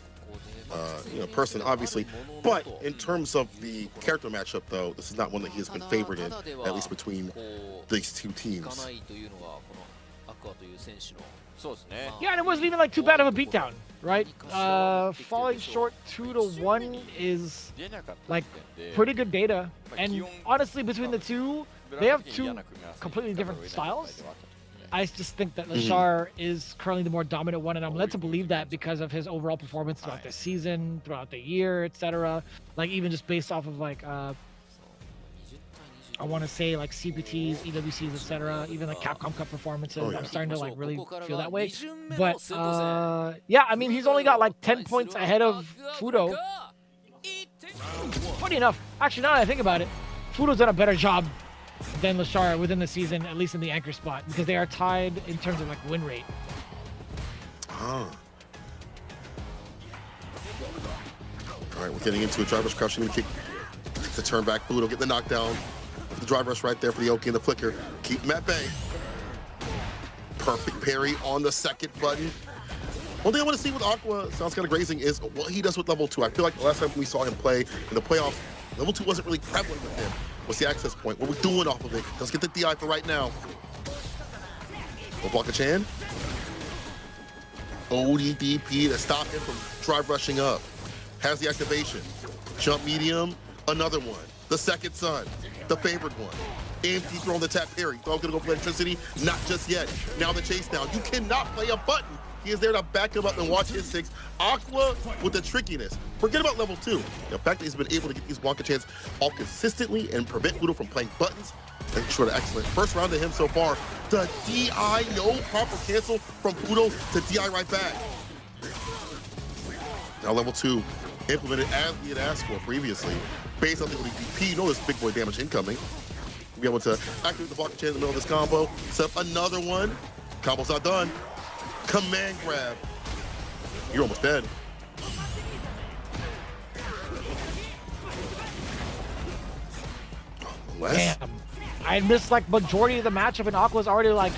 person, obviously. But in terms of the character matchup, though, this is not one that he has been favored in, at least between these two teams. Yeah, and it wasn't even like too bad of a beatdown, right? Falling short 2-1 is like pretty good data. And honestly, between the two, they have two completely different styles. I just think that Lashar is currently the more dominant one, and I'm led to believe that because of his overall performance throughout the season, throughout the year, etc. Like even just based off of like I want to say like CPTs, EWCs, etc. Even like Capcom Cup performances. I'm starting to like really feel that way. But yeah, I mean he's only got like 10 points ahead of Fudo. Funny enough, actually now that I think about it, Fudo's done a better job than Lashar within the season, at least in the anchor spot, because they are tied in terms of like win rate. All right, we're getting into a driver's crouch and kick to turn back. Fudo get the knockdown. The drive rush right there for the Oki and the flicker. Keep him at bay. Perfect parry on the second button. One thing I want to see with Aqua, sounds kind of grazing, is what he does with level 2. I feel like the last time we saw him play in the playoffs, level 2 wasn't really prevalent with him. What's the access point? What we're doing off of it? Let's get the DI for right now. We'll block a Chan. ODDP to stop him from drive rushing up. Has the activation. Jump medium, another one. The second son, the favored one. AMT throwing the tap parry. Thought gonna go for electricity, not just yet. Now the chase down. You cannot play a button. He is there to back him up and watch his 6. Aqua with the trickiness. Forget about level 2. The fact that he's been able to get these Blanca Chans off consistently and prevent Fudo from playing buttons, making sure to excellent. First round to him so far. The DI, no proper cancel from Fudo to DI right back. Now level 2. implemented as we had asked for previously. Based on the DP, you know there's big boy damage incoming. Be able to activate the block chain in the middle of this combo. Set up another one. Combo's not done. Command grab. You're almost dead. Damn. I missed like majority of the matchup and Aqua's already like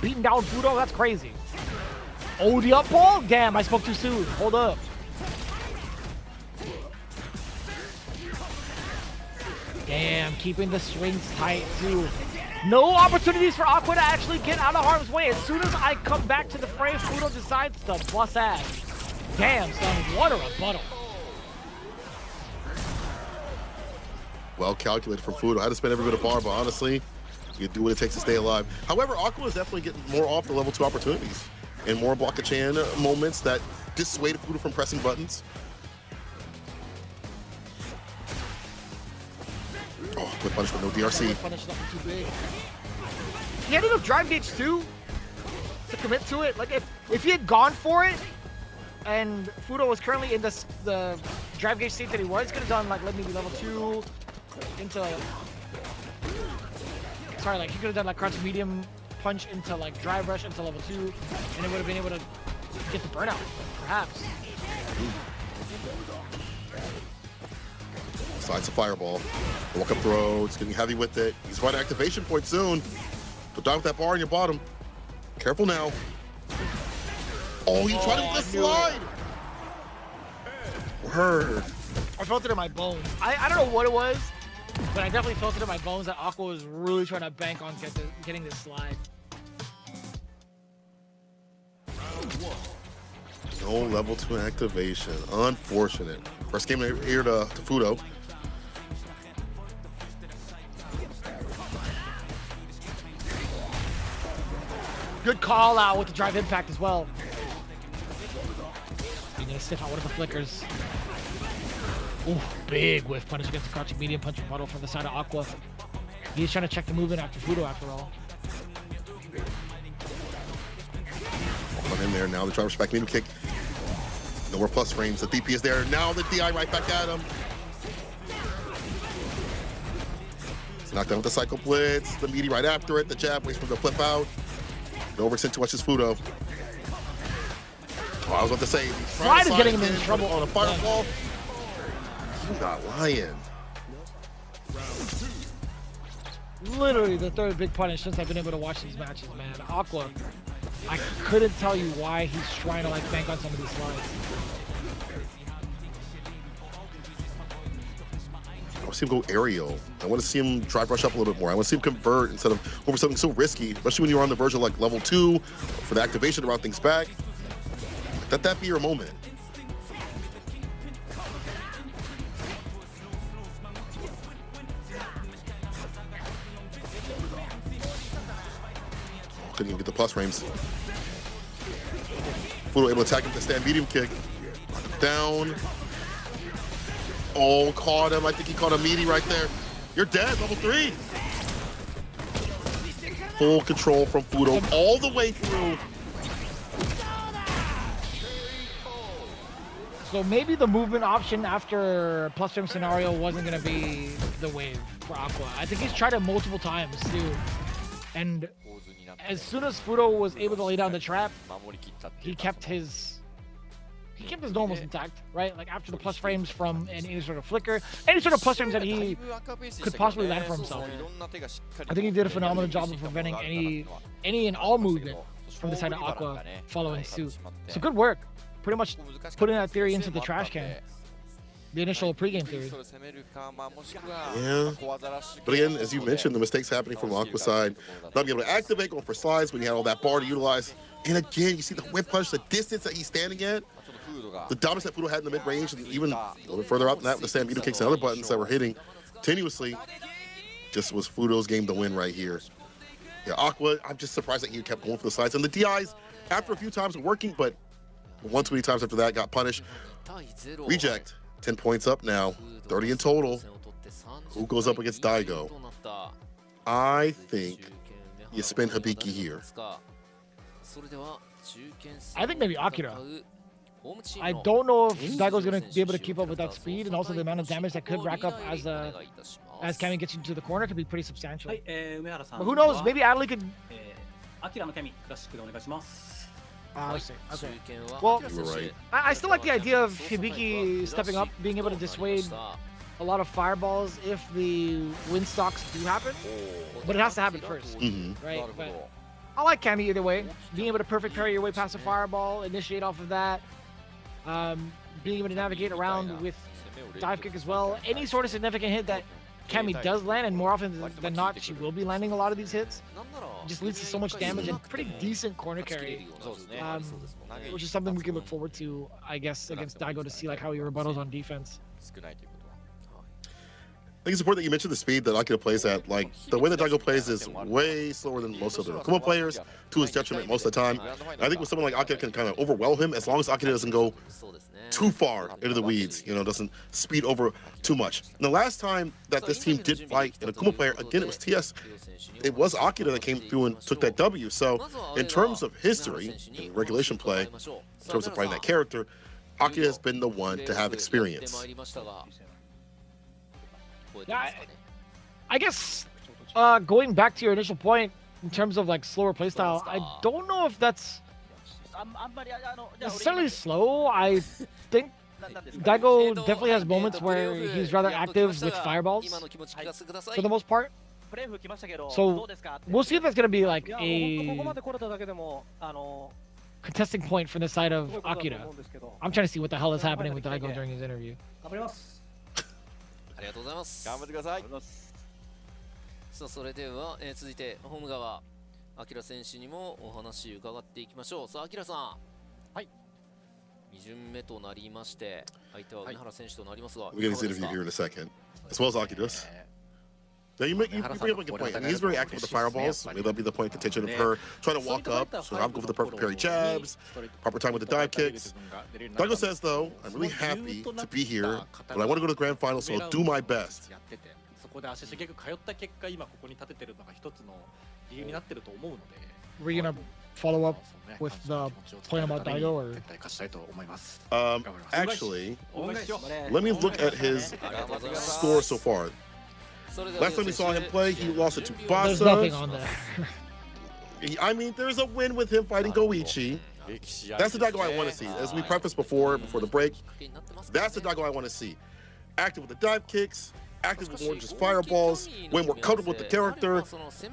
beating down Fudo. That's crazy. Oh, the up ball? Damn, I spoke too soon. Hold up. Damn, keeping the swings tight too. No opportunities for Aqua to actually get out of harm's way. As soon as I come back to the frame, Fudo decides to bust ass. Damn, son, what a rebuttal. Well calculated from Fudo. I had to spend every bit of bar, but honestly, you do what it takes to stay alive. However, Aqua is definitely getting more off the level 2 opportunities and more block a chan moments that dissuaded Fudo from pressing buttons. Oh, quick punishment, no DRC. He had enough drive gauge too to commit to it. Like if he had gone for it and Fudo was currently in the drive gauge state that he was, could have done like maybe level 2 into like he could have done like crouch medium punch into like drive rush into level 2 and it would have been able to get the burnout, perhaps. Slides a fireball. The walk up throw, it's getting heavy with it. He's right at activation point soon. Don't die with that bar in your bottom. Careful now. Oh, he tried to with the slide. Word. I felt it in my bones. I don't know what it was, but I definitely felt it in my bones that Aqua was really trying to bank on getting this slide. No level 2 activation. Unfortunate. First game here to Fudo. Good call out with the drive impact as well. You're gonna stiff out one of the flickers. Ooh, big whiff punish against the crouching medium punch rebuttal from the side of Aqua. He's trying to check the movement after Fudo after all. Come in there now, the driver's back medium kick. No more plus frames, the DP is there. Now the DI right back at him. It's knocked down with the cycle blitz, the meaty right after it, the jab waits for the flip out. Don't overextend too much as Fudo. Oh, I was about to say, slide is getting him in trouble on a fireball. You're not lying. Literally the third big punish since I've been able to watch these matches, man. Aqua, I couldn't tell you why he's trying to like bank on some of these slides. I want to see him go aerial. I want to see him drive rush up a little bit more. I want to see him convert instead of over something so risky, especially when you're on the verge of like level 2 for the activation to route things back. Let that be your moment. Couldn't even get the plus frames. Fudo able to attack him with the stand medium kick. Down. Oh, caught him. I think he caught a meaty right there. You're dead, level 3. Full control from Fudo all the way through. So maybe the movement option after plus frame scenario wasn't going to be the wave for Aqua. I think he's tried it multiple times too. And as soon as Fudo was able to lay down the trap, he kept his normals intact, right? Like after the plus frames from any sort of flicker, any sort of plus frames that he could possibly land for himself. I think he did a phenomenal job of preventing any and all movement from the side of Aqua following suit. So good work. Pretty much putting that theory into the trash can. The initial pregame theory. Yeah. But again, as you mentioned, the mistakes happening from Aqua's side. Not being able to activate, going for slides when he had all that bar to utilize. And again, you see the whip punch, the distance that he's standing at. The dominance that Fudo had in the mid-range, and even a little bit further up than that with the Sam Beater kicks and other buttons that were hitting continuously. Just was Fudo's game to win right here. Yeah, Aqua, I'm just surprised that he kept going for the sides. And the DIs, after a few times, were working, but one too many times after that, got punished. Reject. 10 points up now, 30 in total. Who goes up against Daigo? I think you spin Hibiki here. I think maybe Akira. I don't know if Daigo's going to be able to keep up with that speed, and also the amount of damage that could rack up as Cammy gets into the corner could be pretty substantial. But who knows? Maybe Adley could. I see. Okay. Well, right. I still like the idea of Hibiki stepping up, being able to dissuade a lot of fireballs if the wind stocks do happen, but it has to happen first, right? But I like Cammy either way. Being able to perfect parry your way past a fireball, initiate off of that, being able to navigate around with dive kick as well. Any sort of significant hit that Cammy does land, and more often than not, she will be landing a lot of these hits. It just leads to so much damage and pretty decent corner carry, which is something we can look forward to, I guess, against Daigo to see like how he rebuttals on defense. I think it's important that you mentioned the speed that Akira plays at. Like, the way that Daigo plays is way slower than most of the Akuma players, to his detriment most of the time. And I think with someone like Akira can kind of overwhelm him, as long as Akira doesn't go too far into the weeds, you know, doesn't speed over too much. And the last time that this team did fight an Akuma player, again, it was TS. It was Akira that came through and took that W. So in terms of history, in regulation play, in terms of fighting that character, Akira has been the one to have experience. Yeah, I guess going back to your initial point in terms of like slower playstyle, I don't know if that's necessarily slow. I think Daigo definitely has moments where he's rather active with fireballs for the most part. So we'll see if that's going to be like a contesting point from the side of Akira. I'm trying to see what the hell is happening with Daigo during his interview. ありがとうございます。頑張ってください。さあそれでは、続いてホーム側アキラ選手にもお話伺っていきましょう。さあアキラさん、はい。2巡目となりまして、相手は梅原選手となりますが、We'll get his interview here in a second, as well as Akira's. Yeah, you bring up a good point. I mean, he's very active with the fireballs. Maybe that'll be the point of contention of her trying to walk up. So I'm going for the perfect parry jabs, proper time with the dive kicks. Daigo says, though, I'm really happy to be here, but I want to go to the grand final, so I'll do my best. Were you going to follow up with the point about Daigo, or? Actually, let me look at his score so far. Last time we saw him play, he lost it to Basa. There's nothing on there. I mean, there's a win with him fighting Goichi. That's the Daigo I want to see. As we prefaced before the break, that's the Daigo I want to see. Active with the dive kicks, active with more just fireballs, way more comfortable with the character,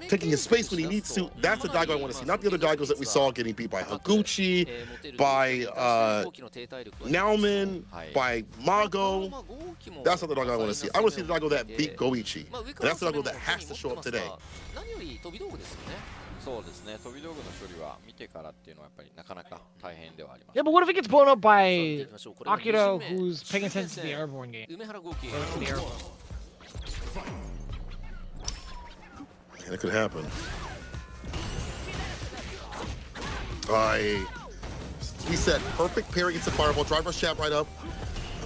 taking his space when he needs to. That's the Daigo I want to see, not the other Daigos that we saw getting beat by Higuchi, by Naomin, by Mago. That's not the Daigo I want to see. I want to see the Daigo that beat Goichi. And that's the Daigo that has to show up today. そうですね。飛び道具の処理は見てからっていうのはやっぱりなかなか大変ではあります。 Yeah, but what if it gets blown up by Akira, who's paying attention to the airborne game? And it could happen. We said perfect parry against the fireball, drive rush jab right up,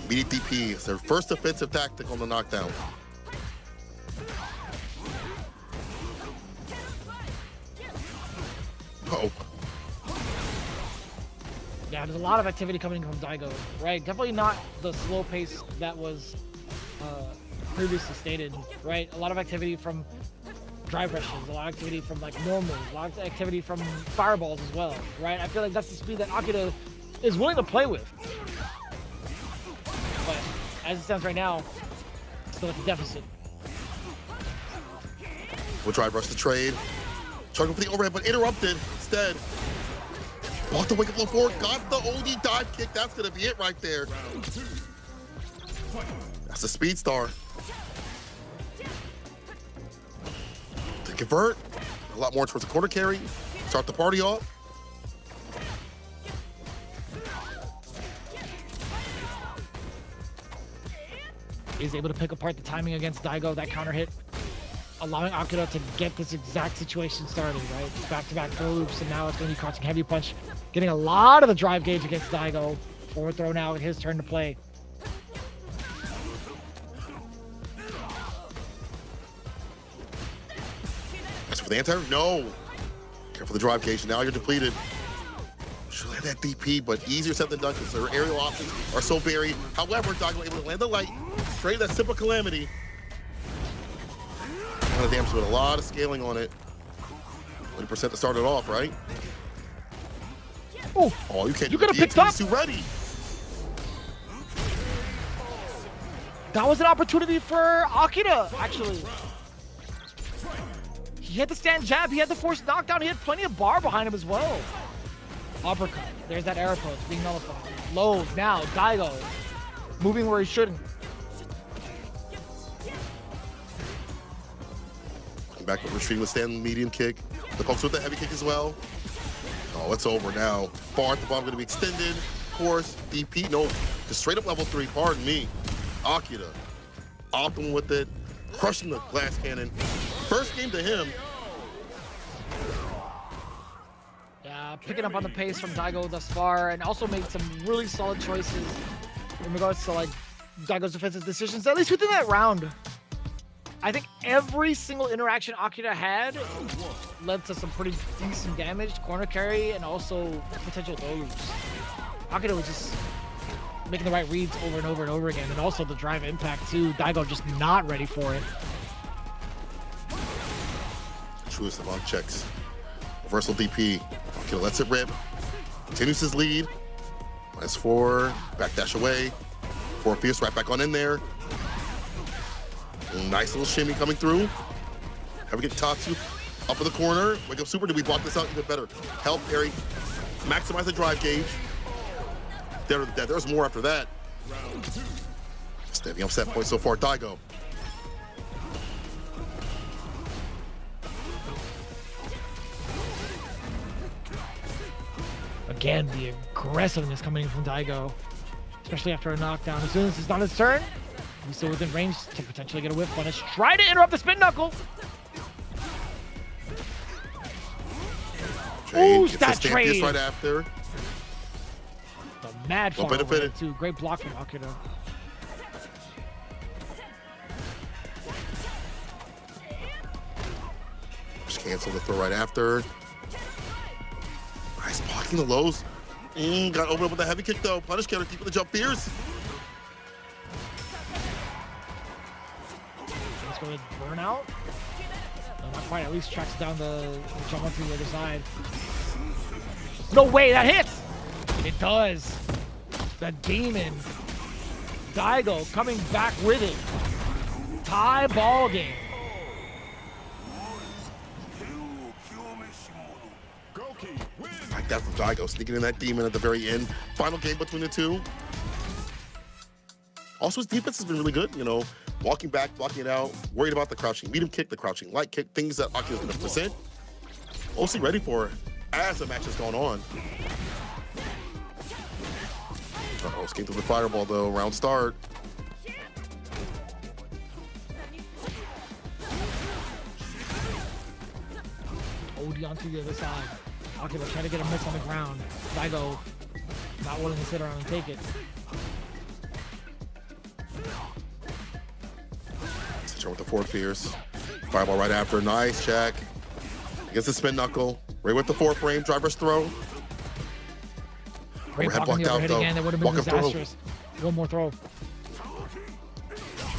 immediate DP. It's their first offensive tactic on the knockdown. Oh. Yeah, there's a lot of activity coming from Daigo, right? Definitely not the slow pace that was previously stated, right? A lot of activity from drive rushes, a lot of activity from like normals, a lot of activity from fireballs as well, right? I feel like that's the speed that Akira is willing to play with. But as it stands right now, still at the deficit. We'll drive rush the trade. Trying for the overhead, but interrupted instead. Walked the wake up low forward, got the OD dive kick. That's gonna be it right there. That's a speed star. To convert, a lot more towards the quarter carry. Start the party off. Is able to pick apart the timing against Daigo, that counter hit, allowing Akira to get this exact situation started, right? It's back-to-back throw loops, and now it's going to be crouching heavy punch, getting a lot of the drive gauge against Daigo. Forward throw now, his turn to play. As for the anti, no. Careful the drive gauge, now you're depleted. Should land that DP, but easier said than done because their aerial options are so varied. However, Daigo able to land the light, trade that Sip of Calamity. Kind of damage with a lot of scaling on it. 20% to start it off, right? Ooh. Oh, you can't. You could have picked up. Too ready. That was an opportunity for Akira, actually. He had the stand jab, he had the forced knockdown, he had plenty of bar behind him as well. Uppercut. There's that air approach being nullified. Low now, Daigo moving where he shouldn't. Back with retreat with stand medium kick. The pokes with the heavy kick as well. Oh, it's over now. Far at the bottom, going to be extended. Of course, DP, no, just straight up level 3, pardon me. Akira, optimal with it, crushing the glass cannon. First game to him. Yeah, picking up on the pace from Daigo thus far, and also made some really solid choices in regards to like Daigo's defensive decisions, at least within that round. I think every single interaction Akira had led to some pretty decent damage, corner carry, and also potential low loops. Akira was just making the right reads over and over and over again, and also the drive impact too. Daigo just not ready for it. Truest of on checks. Reversal DP. Akira lets it rip. Continues his lead. -4. Backdash away. 4 fierce right back on in there. Nice little shimmy coming through. Have we get Tatsu up in the corner. Wake up super. Did we block this out even better? Help Perry. Maximize the drive gauge. There's more after that. Stepping up set point so far, Daigo. Again, the aggressiveness coming from Daigo, especially after a knockdown. As soon as it's not his turn, he's still within range to potentially get a whiff punish. Try to interrupt the spin knuckle. Ooh, that trade. Right after. The mad far over too. Great block from Akira. Just cancel the throw right after. Nice blocking the lows. Got opened up with a heavy kick though. Punish counter, keeping the jump fierce. Let's go with burnout. No, not quite. At least tracks down the jump onto the other side. No way, that hits! It does. The demon. Daigo coming back with it. Tie ball game. Like that from Daigo, sneaking in that demon at the very end. Final game between the two. Also, his defense has been really good, you know, walking back, blocking it out, worried about the crouching medium kick, the crouching light kick, things that Akira's going to present. OC ready for it as the match is going on. Uh-oh, skate through the fireball though, round start. OD onto the other side. Akira trying to get a miss on the ground. Daigo not willing to sit around and take it. With the forward fierce. Fireball right after. Nice check. Against the spin knuckle. Right with the 4-frame. Driver's throw. Great block on the overhead again. That would have been disastrous. One more throw.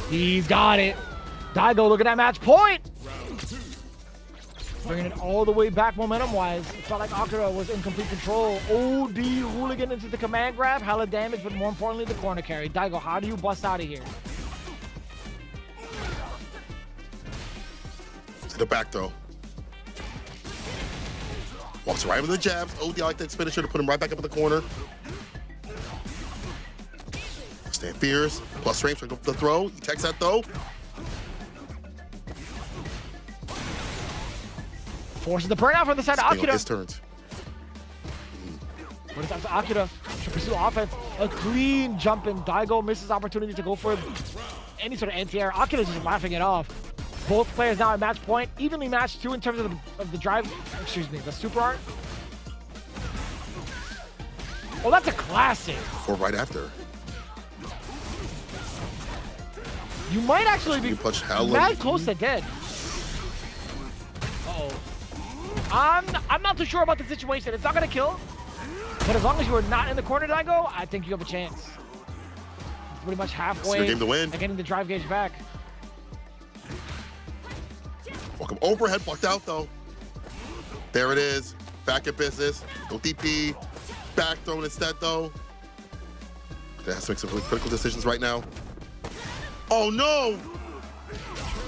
He's got it. Daigo, look at that match point. Bringing it all the way back momentum-wise. It felt like Akira was in complete control. OD hooligan into the command grab. Hella damage, but more importantly, the corner carry. Daigo, how do you bust out of here? The back throw. Walks right with the jabs. OD, I like that finisher to put him right back up in the corner. Stand fierce. Plus strength, go for the throw. He takes that though. Forces the burnout from the side of Akira. His turns. But it's up to Akira to pursue offense. A clean jump in. Daigo misses opportunity to go for any sort of anti-air. Akira's just laughing it off. Both players now at match point, evenly matched too in terms of the drive, excuse me, the super art. Oh, that's a classic. For right after. You might actually be mad close to dead. Uh-oh. I'm not too sure about the situation. It's not gonna kill. But as long as you are not in the corner, Daigo, I think you have a chance. It's pretty much halfway game to win. and getting the drive gauge back. Welcome overhead, blocked out though. There it is. Back in business. No DP. Back thrown instead though. They has to make some really critical decisions right now. Oh no!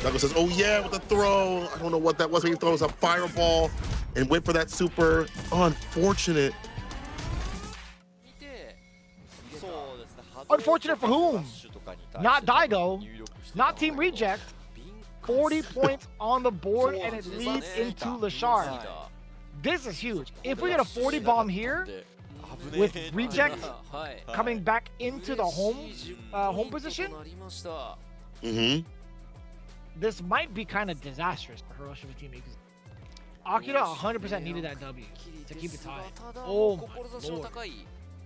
Daigo says, oh yeah, with the throw. I don't know what that was. Maybe throws a fireball and went for that super. Unfortunate. Unfortunate for whom? Not Daigo, not Team Reject. 40 points on the board, and it leads into Lashar. This is huge. If we get a 40 bomb here, with Reject coming back into the home position, this might be kind of disastrous for Hiroshima Team because Akira 100% needed that W to keep it tied. Oh my lord.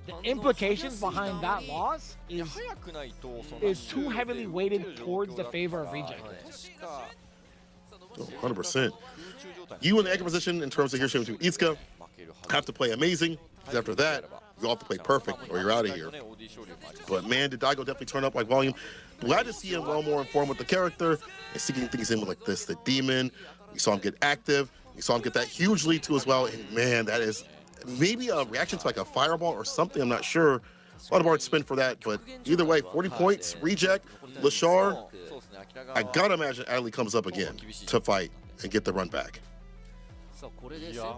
The implications behind that loss is too heavily weighted towards the favor of Reject. 100%. You in the anchor position in terms of Hiroshima to Itsuka have to play amazing. Because after that, you have to play perfect or you're out of here. But man, did Daigo definitely turn up like volume. Glad to see him well more informed with the character and seeking things in with like this, the demon. We saw him get active. We saw him get that huge lead too as well. And man, that is maybe a reaction to like a fireball or something. I'm not sure. A lot of hard spin for that, but either way, 40 points, Reject, Lashar. I gotta imagine Adley comes up again to fight and get the run back. Yeah,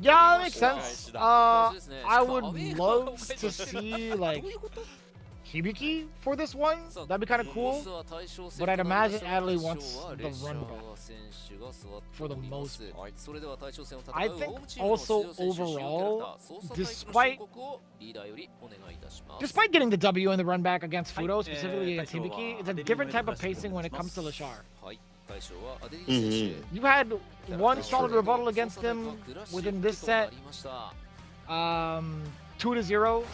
that makes sense. I would love to see like Hibiki for this one. That'd be kind of cool. But I'd imagine Adley wants the run back for the most part. I think also overall, despite getting the W in the run back against Fudo, specifically against Hibiki, it's a different type of pacing when it comes to Lashar. You had one solid rebuttal against him within this set, 2-0,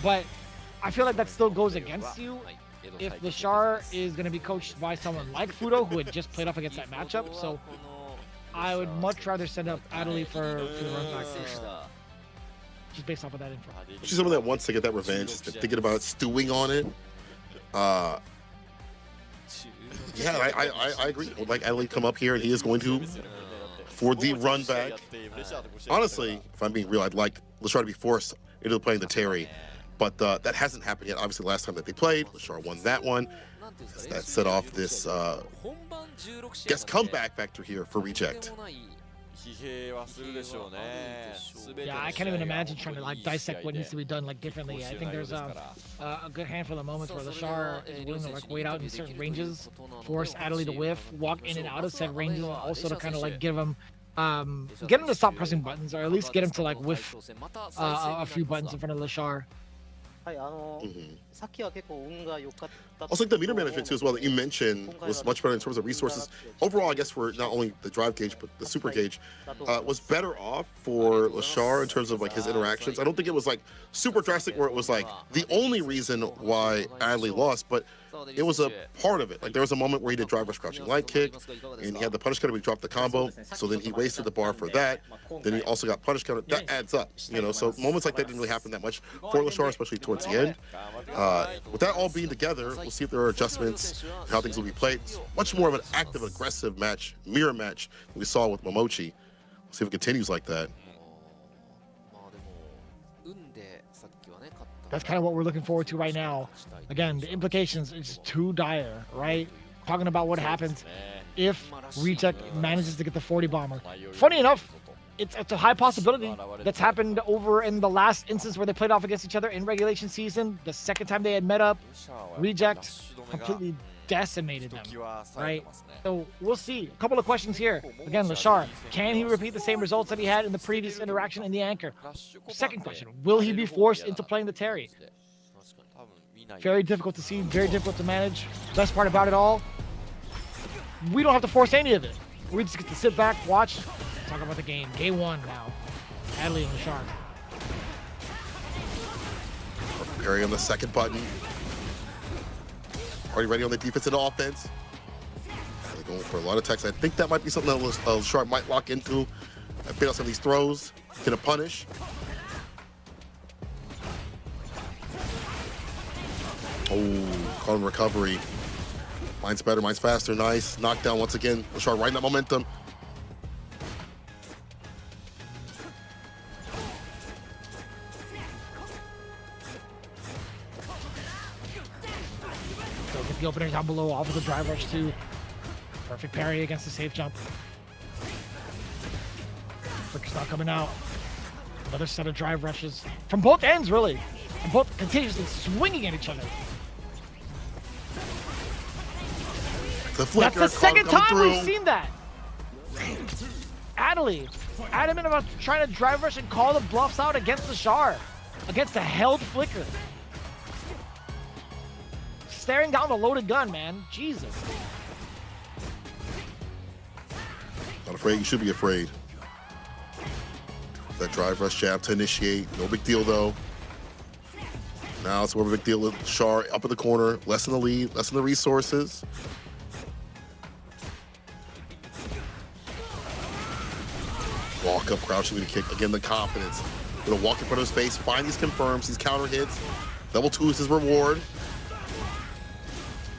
but I feel like that still goes against you if Lashar is going to be coached by someone like Fudo, who had just played off against that matchup. So I would much rather send up Adley for the run back first, just based off of that info. She's someone that wants to get that revenge, has been thinking about it, stewing on it. Yeah, I agree. I would like Adley come up here, and he is going to for the run back. Honestly, if I'm being real, I'd like Lashar to be forced into playing the Terry. But that hasn't happened yet. Obviously, last time that they played, Lashar won that one. That set off this, guess, comeback factor here for Reject. Yeah, I can't even imagine trying to like dissect what needs to be done like differently. I think there's a good handful of moments where Lashar is willing to like wait out in certain ranges, force Adley to whiff, walk in and out of said ranges, and also to kind of like give him get him to stop pressing buttons, or at least get him to like whiff a few buttons in front of Lashar. Also, the meter management too, as well, that you mentioned was much better in terms of resources. Overall, I guess for not only the drive gauge but the super gauge was better off for Lashar in terms of like his interactions. I don't think it was like super drastic where it was like the only reason why Adley lost, but it was a part of it. Like there was a moment where he did driver's crouching light kick, and he had the punish counter where he dropped the combo. So then he wasted the bar for that. Then he also got punish counter. That adds up, you know. So moments like that didn't really happen that much for Lashar, especially towards the end. With that all being together, we'll see if there are adjustments, how things will be played. It's much more of an active, aggressive match, mirror match that we saw with Momochi. We'll see if it continues like that. That's kind of what we're looking forward to right now. Again, the implications is too dire, right? Talking about what happens if Reject manages to get the 40 bomber. Funny enough, it's a high possibility that's happened over in the last instance where they played off against each other in regulation season. The second time they had met up, Reject completely decimated them, right? So we'll see. A couple of questions here. Again, Lashar, can he repeat the same results that he had in the previous interaction in the anchor? Second question, will he be forced into playing the Terry? Very difficult to see, very difficult to manage. Best part about it all, we don't have to force any of it. We just get to sit back, watch, talk about the game. Game one now. Adley and Lashar. Parry on the second button. Already ready on the defense and offense. They're going for a lot of attacks. I think that might be something that Lashar might lock into. I bit out some of these throws. Gonna punish. Oh, caught him recovery. Mine's better, mine's faster. Nice. Knockdown once again. LaShar riding that momentum. So get the opener down below off of the drive rush too. Perfect parry against the safe jump. Flicker's not coming out. Another set of drive rushes from both ends, really. And both continuously swinging at each other. That's the second time we've seen that. Adley, adamant about trying to drive rush and call the bluffs out against LaShar, against the held Flicker. Staring down the loaded gun, man. Jesus. Not afraid, you should be afraid. That drive rush jab to initiate, no big deal though. Now it's more of a big deal with LaShar up in the corner, less in the lead, less in the resources. Walk up, crouching lead kick. Again, the confidence. Gonna walk in front of his face, find these confirms, these counter hits. Level 2 is his reward.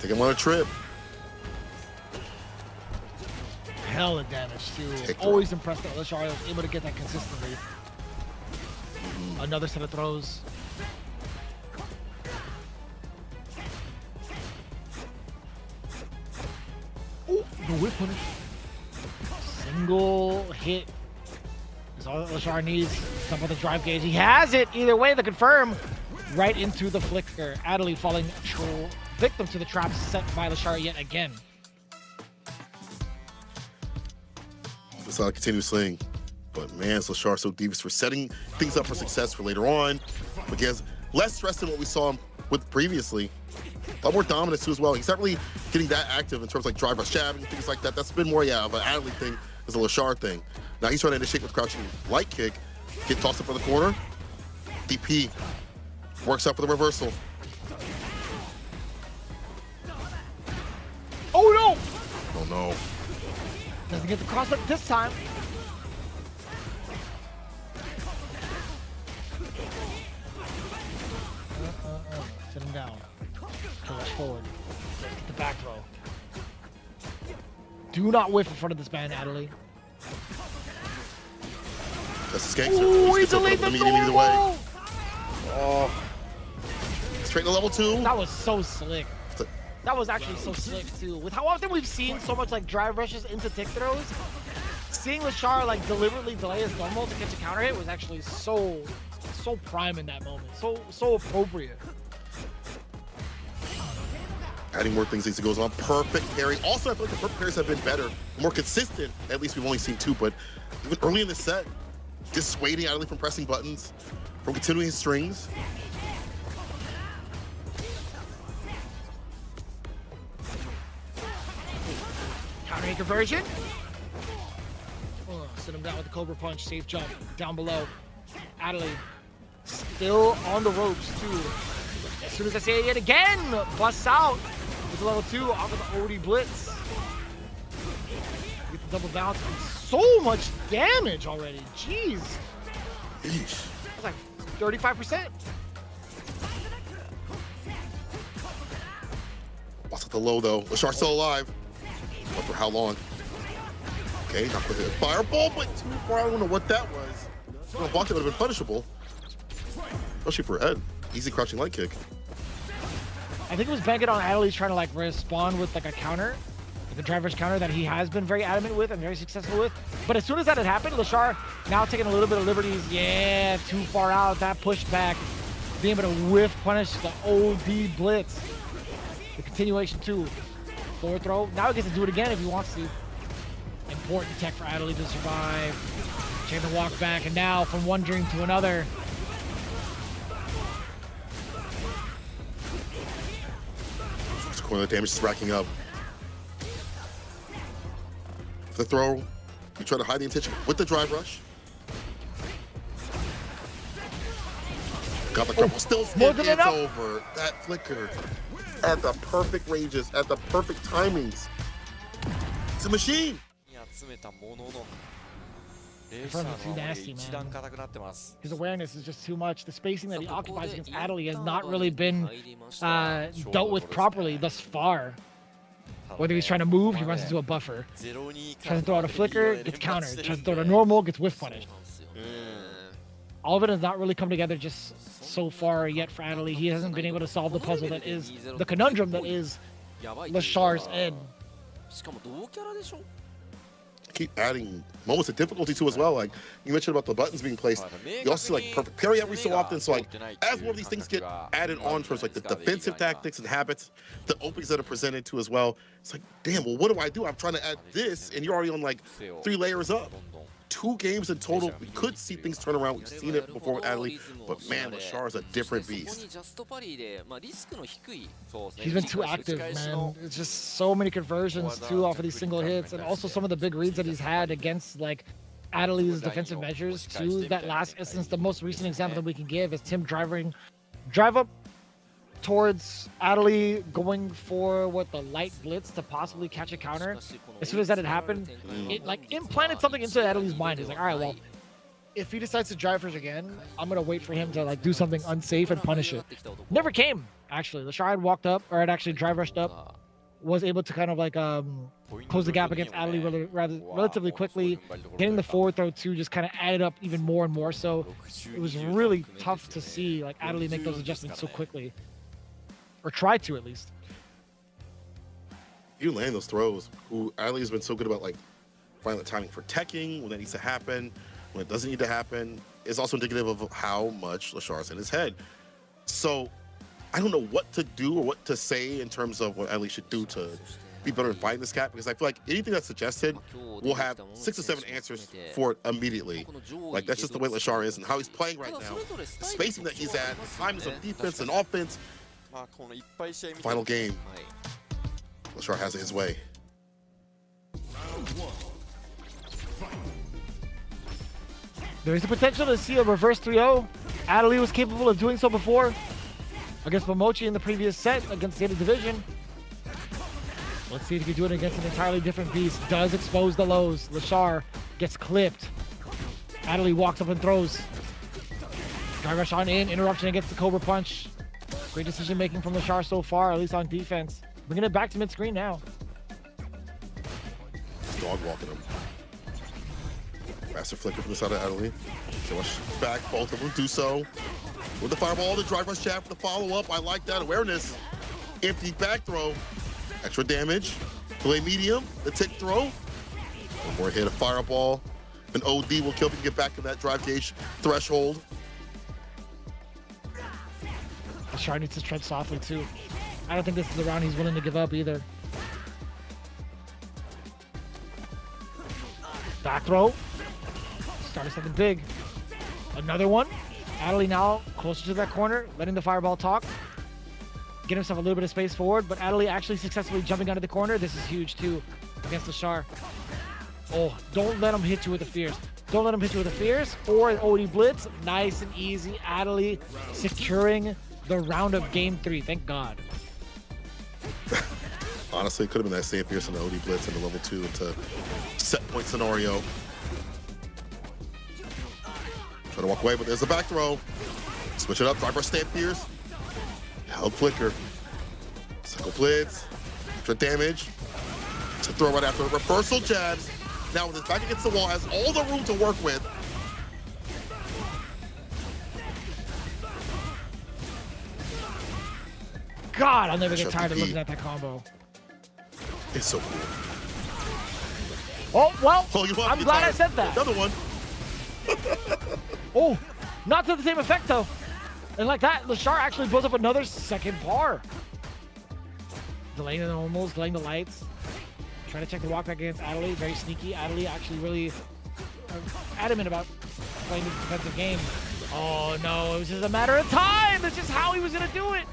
Take him on a trip. Hell of damage too. Always impressed that LaShar was able to get that consistently. Another set of throws. Oh, the whip punish. Single hit is all that LaShar needs. Stump on the drive gauge. He has it. Either way, the confirm right into the Flicker. Adley falling victim to the traps set by LaShar yet again. That's how I continue slaying. But man, LaShar so devious for setting things up for success for later on. But he has less stress than what we saw him with previously. A lot more dominance too as well. He's not really getting that active in terms of like drive rush jabbing and things like that. That's been more, yeah, of an Adley thing as a LaShar thing. Now he's trying to initiate with crouching light kick, get tossed up in the corner. DP works out for the reversal. Oh no! Oh no. Doesn't get the cross up this time. Sit him down. Rush forward. Get the back throw. Do not whiff in front of this man, Adley. That's his gangster. Ooh, he delayed the either way. Oh. Straight to level 2. That was so slick. That was actually so slick too. With how often we've seen so much like drive rushes into tick throws, seeing LaShar like deliberately delay his normal to catch a counter hit was actually so prime in that moment. So appropriate. Adding more things as it goes on. Perfect parry. Also, I feel like the perfect parries have been better, more consistent. At least we've only seen 2, but even early in the set, dissuading Adley from pressing buttons, from continuing his strings. Counter conversion. Sit him down with the Cobra Punch. Safe jump down below. Adley still on the ropes too. As soon as I say it yet again, busts out with the level 2 off of the OD Blitz. Get the double bounce and so much damage already. Jeez. It's like 35%. What's at the low though? LaShar still alive. But for how long? Okay, not with a fireball, but too far. I don't know what that was. If I blocked it, would have been punishable. Especially for Ed. Easy crouching light kick. I think it was banking on Adley trying to like respond with like a counter, like a driver's counter that he has been very adamant with and very successful with. But as soon as that had happened, LaShar now taking a little bit of liberties. Yeah, too far out. That pushback, being able to whiff punish the OD Blitz. The continuation too. Forward throw. Now he gets to do it again if he wants to. Important tech for Adley to survive. Chain the walk back, and now from one dream to another. The damage is racking up. The throw, you try to hide the intention with the drive rush. Got the crumple, still skin, it's over. That Flicker at the perfect ranges, at the perfect timings. It's a machine. in front of him too nasty, man. His awareness is just too much. The spacing that he occupies against Adley has not really been dealt with properly thus far. Whether he's trying to move, he runs into a buffer. Tries to throw out a flicker, gets countered. Tries to throw out a normal, gets whiff punished. All of it has not really come together just so far yet for Adley. He hasn't been able to solve the puzzle that is the conundrum that is Lashar's end. Keep adding moments of difficulty to as well. Like you mentioned about the buttons being placed, you also see like perfect parry every so often. So like as more of these things get added on towards like the defensive tactics and habits, the openings that are presented to as well, it's like, damn, well, what do I do? I'm trying to add this, and you're already on like 3 layers up. 2 games in total. We could see things turn around. We've seen it before with Adley, but man, Lashar is a different beast. He's been too active, man. It's just so many conversions too off of these single hits, and also some of the big reads that he's had against like Adley's defensive measures too. That last instance, the most recent example that we can give is Tim drive up towards Adley, going for the light blitz to possibly catch a counter. As soon as that had happened, it like implanted something into Adley's mind. He's like, all right, well, if he decides to drive first again, I'm gonna wait for him to like do something unsafe and punish it. Never came, actually. Lashar had walked up, or had actually drive rushed up, was able to kind of like close the gap against Adley relatively quickly. Getting the forward throw too just kind of added up even more and more. So it was really tough to see like Adley make those adjustments so quickly. Or try to, at least. You land those throws. Adley has been so good about like finding the timing for teching when that needs to happen, when it doesn't need to happen. It's also indicative of how much Lashar's in his head. So I don't know what to do or what to say in terms of what Adley should do to be better in fighting this cat, because I feel like anything that's suggested will have 6 or 7 answers for it immediately. Like that's just the way Lashar is and how he's playing right now. The spacing that he's at, the times of defense and offense. Final game. Lashar has it his way. There is the potential to see a reverse 3-0. Adley was capable of doing so before against Momochi in the previous set against the other division. Let's see if he can do it against an entirely different beast. Does expose the lows. Lashar gets clipped. Adley walks up and throws. Drive rush on in. Interruption against the Cobra Punch. Great decision making from Lashar so far, at least on defense. Bringing it back to mid-screen now. Dog walking him. Faster flicker from the side of Adley. So much back, both of them do so. With the fireball, the drive rush jab for the follow-up. I like that awareness. Empty back throw. Extra damage. Delay medium. The tick throw. One more hit, a fireball. An OD will kill if you can get back to that drive gauge threshold. Lashar needs to tread softly too. I don't think this is the round he's willing to give up either. Back throw. Started something big. Another one. Adley now closer to that corner, letting the fireball talk. Get himself a little bit of space forward, but Adley actually successfully jumping out of the corner. This is huge too against Lashar. Oh, don't let him hit you with the fierce. Don't let him hit you with the fierce or an OD blitz. Nice and easy. Adley securing the round of game 3, thank God. Honestly, it could have been that same fierce in the OD blitz in the level 2 into set point scenario. Try to walk away, but there's a back throw. Switch it up, driver stand fierce. Held flicker. Cycle blitz. Extra damage. To throw right after reversal jabs. Now with his back against the wall, has all the room to work with. God, I'll never get tired of looking at that combo. It's so cool. Oh, well, I'm glad I said that. Another one. Oh, not to the same effect, though. And like that, Lashar actually blows up another second bar. Delaying the normals, delaying the lights. Trying to check the walk back against Adley. Very sneaky. Adley actually really adamant about playing the defensive game. Oh, no, it was just a matter of time. That's just how he was going to do it.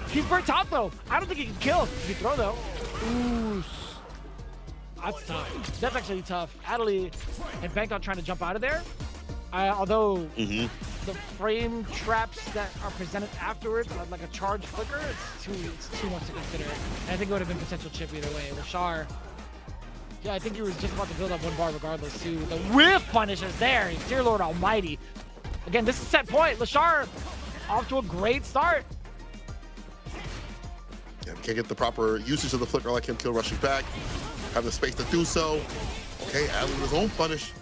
He's burnt out, though. I don't think he can kill. He can throw, though. Ooh. That's tough. That's actually tough. Adley and banked on trying to jump out of there. Although the frame traps that are presented afterwards, like a charge flicker, it's too much to consider. And I think it would have been potential chip either way. Lashar, Yeah, I think he was just about to build up one bar regardless, too. The whiff punish is there. Dear Lord Almighty. Again, this is set point. Lashar off to a great start. Yeah, we can't get the proper usage of the flicker like him kill rushing back. Have the space to do so. Okay, Adley with his own punish.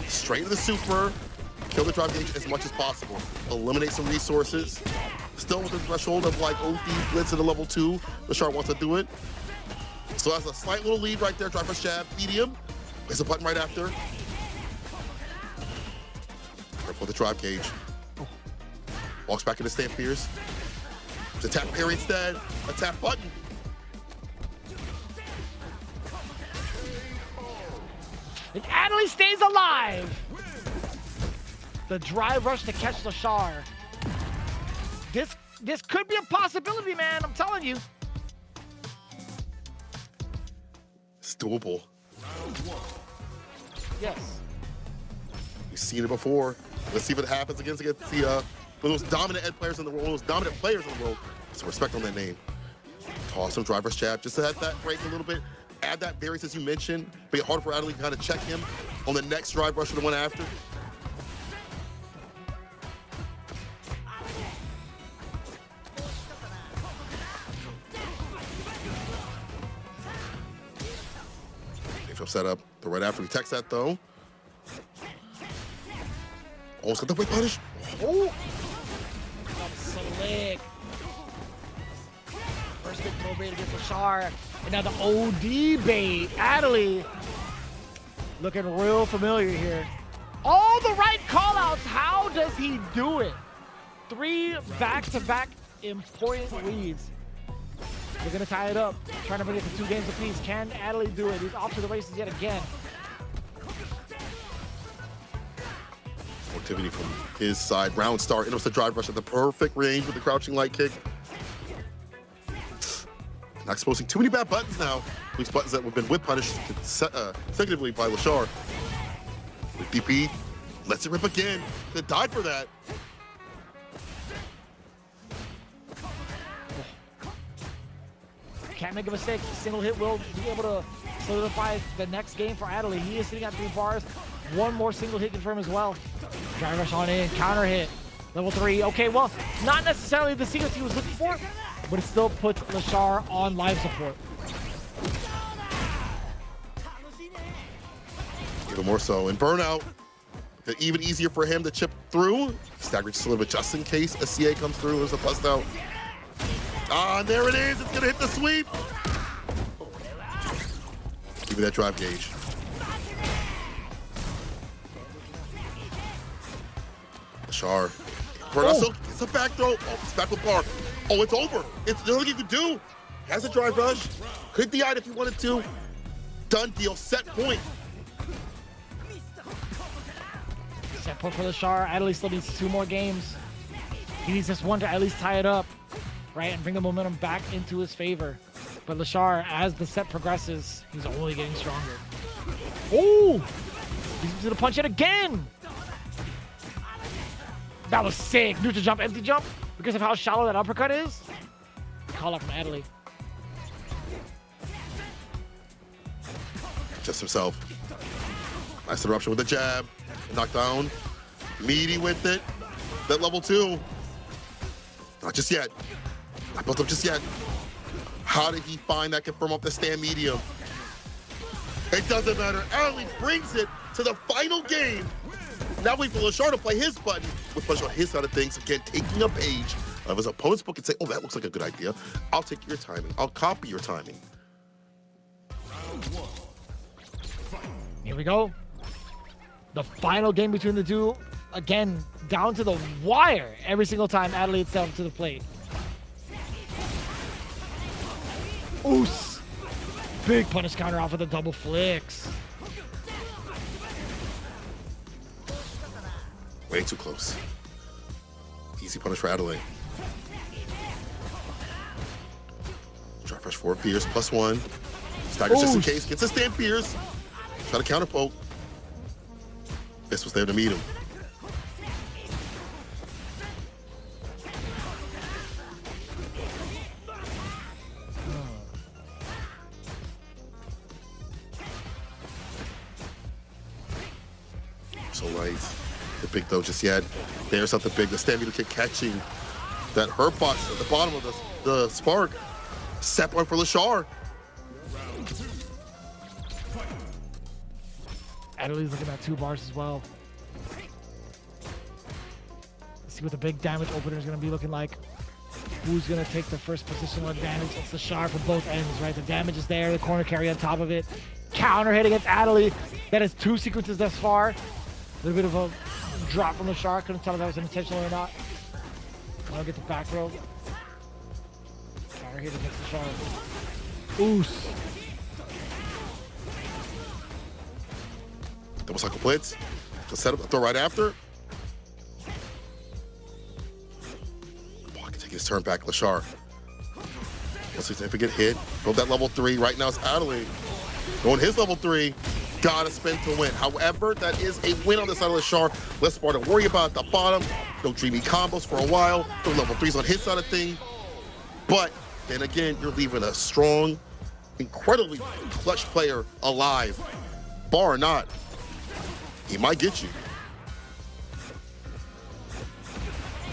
Straight to the super. Kill the drive gauge as much as possible. Eliminate some resources. Still with the threshold of like OD blitz at a level 2. Lashar wants to do it. So has a slight little lead right there. Drive rush jab, medium. There's a button right after. Careful the drive gauge. Walks back into stand fears. Attack parry instead. Attack button. And Adley stays alive. The drive rush to catch Lashar. This could be a possibility, man. I'm telling you. It's doable. Yes. We've seen it before. Let's see if it happens against the one of those dominant players in the world. Those dominant players in the world. Some respect on that name. Toss some driver's jab just to add that break a little bit. Add that variance as you mentioned. Make it harder for Adley to kind of check him on the next drive rush or the one after. Set up the right after he techs that though. Almost got the break punish. Oh! Slick. First big throw bait against Lashar. And now the OD bait. Adley looking real familiar here. All the right callouts. How does he do it? 3 back-to-back important leads. They're going to tie it up, trying to bring it to 2 games apiece. Can Adley do it? He's off to the races yet again. Activity from his side. Round start. Ends the drive rush at the perfect range with the crouching light kick. Not exposing too many bad buttons now. These buttons that have been whip punished consecutively by Lashar. With DP, lets it rip again. They died for that. Can't make a mistake. Single hit will be able to solidify the next game for Adley. He is sitting at 3 bars. One more single hit confirm as well. Drive rush on in, counter hit. Level 3. Okay, well, not necessarily the sequence he was looking for, but it still puts Lashar on live support. Even more so. In burnout, even easier for him to chip through. Stagger just a little bit just in case a CA comes through. There's a bust out. Ah, and there it is. It's gonna hit the sweep. Give me that drive gauge. Lashar. It's a back throw. Oh, it's back with bar. Oh, it's over. It's nothing you can do. Has a drive rush. Could DI if you wanted to. Done deal. Set point. Set point for Lashar. Adley still needs 2 more games. He needs this one to at least tie it up, right, and bring the momentum back into his favor. But Lashar, as the set progresses, he's only getting stronger. Oh! He's gonna punch it again! That was sick. Neutral jump, empty jump. Because of how shallow that uppercut is. Call out from Adley. Just himself. Nice interruption with the jab. Knockdown. Meaty with it. That level 2. Not just yet. Not built up just yet. How did he find that confirm off the stand medium? It doesn't matter. Adley brings it to the final game. Now wait for Lashar to play his button with Lashar on his side of things. Again, taking a page of his opponent's book and say, oh, that looks like a good idea. I'll take your timing. I'll copy your timing. Here we go. The final game between the two. Again, down to the wire every single time Adley itself to the plate. Oos! Big punish counter off of the double flicks. Way too close. Easy punish for Adley. Try fresh 4 Fears +1. Staggers just in case. Gets a stand Fears. Try to counter poke. Fist was there to meet him. so nice. The big though just yet. There's something big. The Stampede kick catching that hurt box at the bottom of the spark. Set point for Lashar. Adley's looking at 2 bars as well. Let's see what the big damage opener is going to be looking like. Who's going to take the first positional advantage? It's the Lashar from both ends, right? The damage is there, the corner carry on top of it. Counter hit against Adley. That is 2 sequences thus far. A little bit of a drop from Lashar. Couldn't tell if that was intentional or not. I'll get the back row. Counter hit against Lashar. Oos. Double cycle blitz. Just set up the throw right after. Paul can take his turn back, Lashar. Let's see if we get hit. Go that level 3. Right now it's Adley. Going his level 3. Gotta spin to win. However, that is a win on the side of Lashar. Less bar to worry about at the bottom. No dreamy combos for a while. No level 3s on his side of things. But then again, you're leaving a strong, incredibly clutch player alive. Bar or not, he might get you.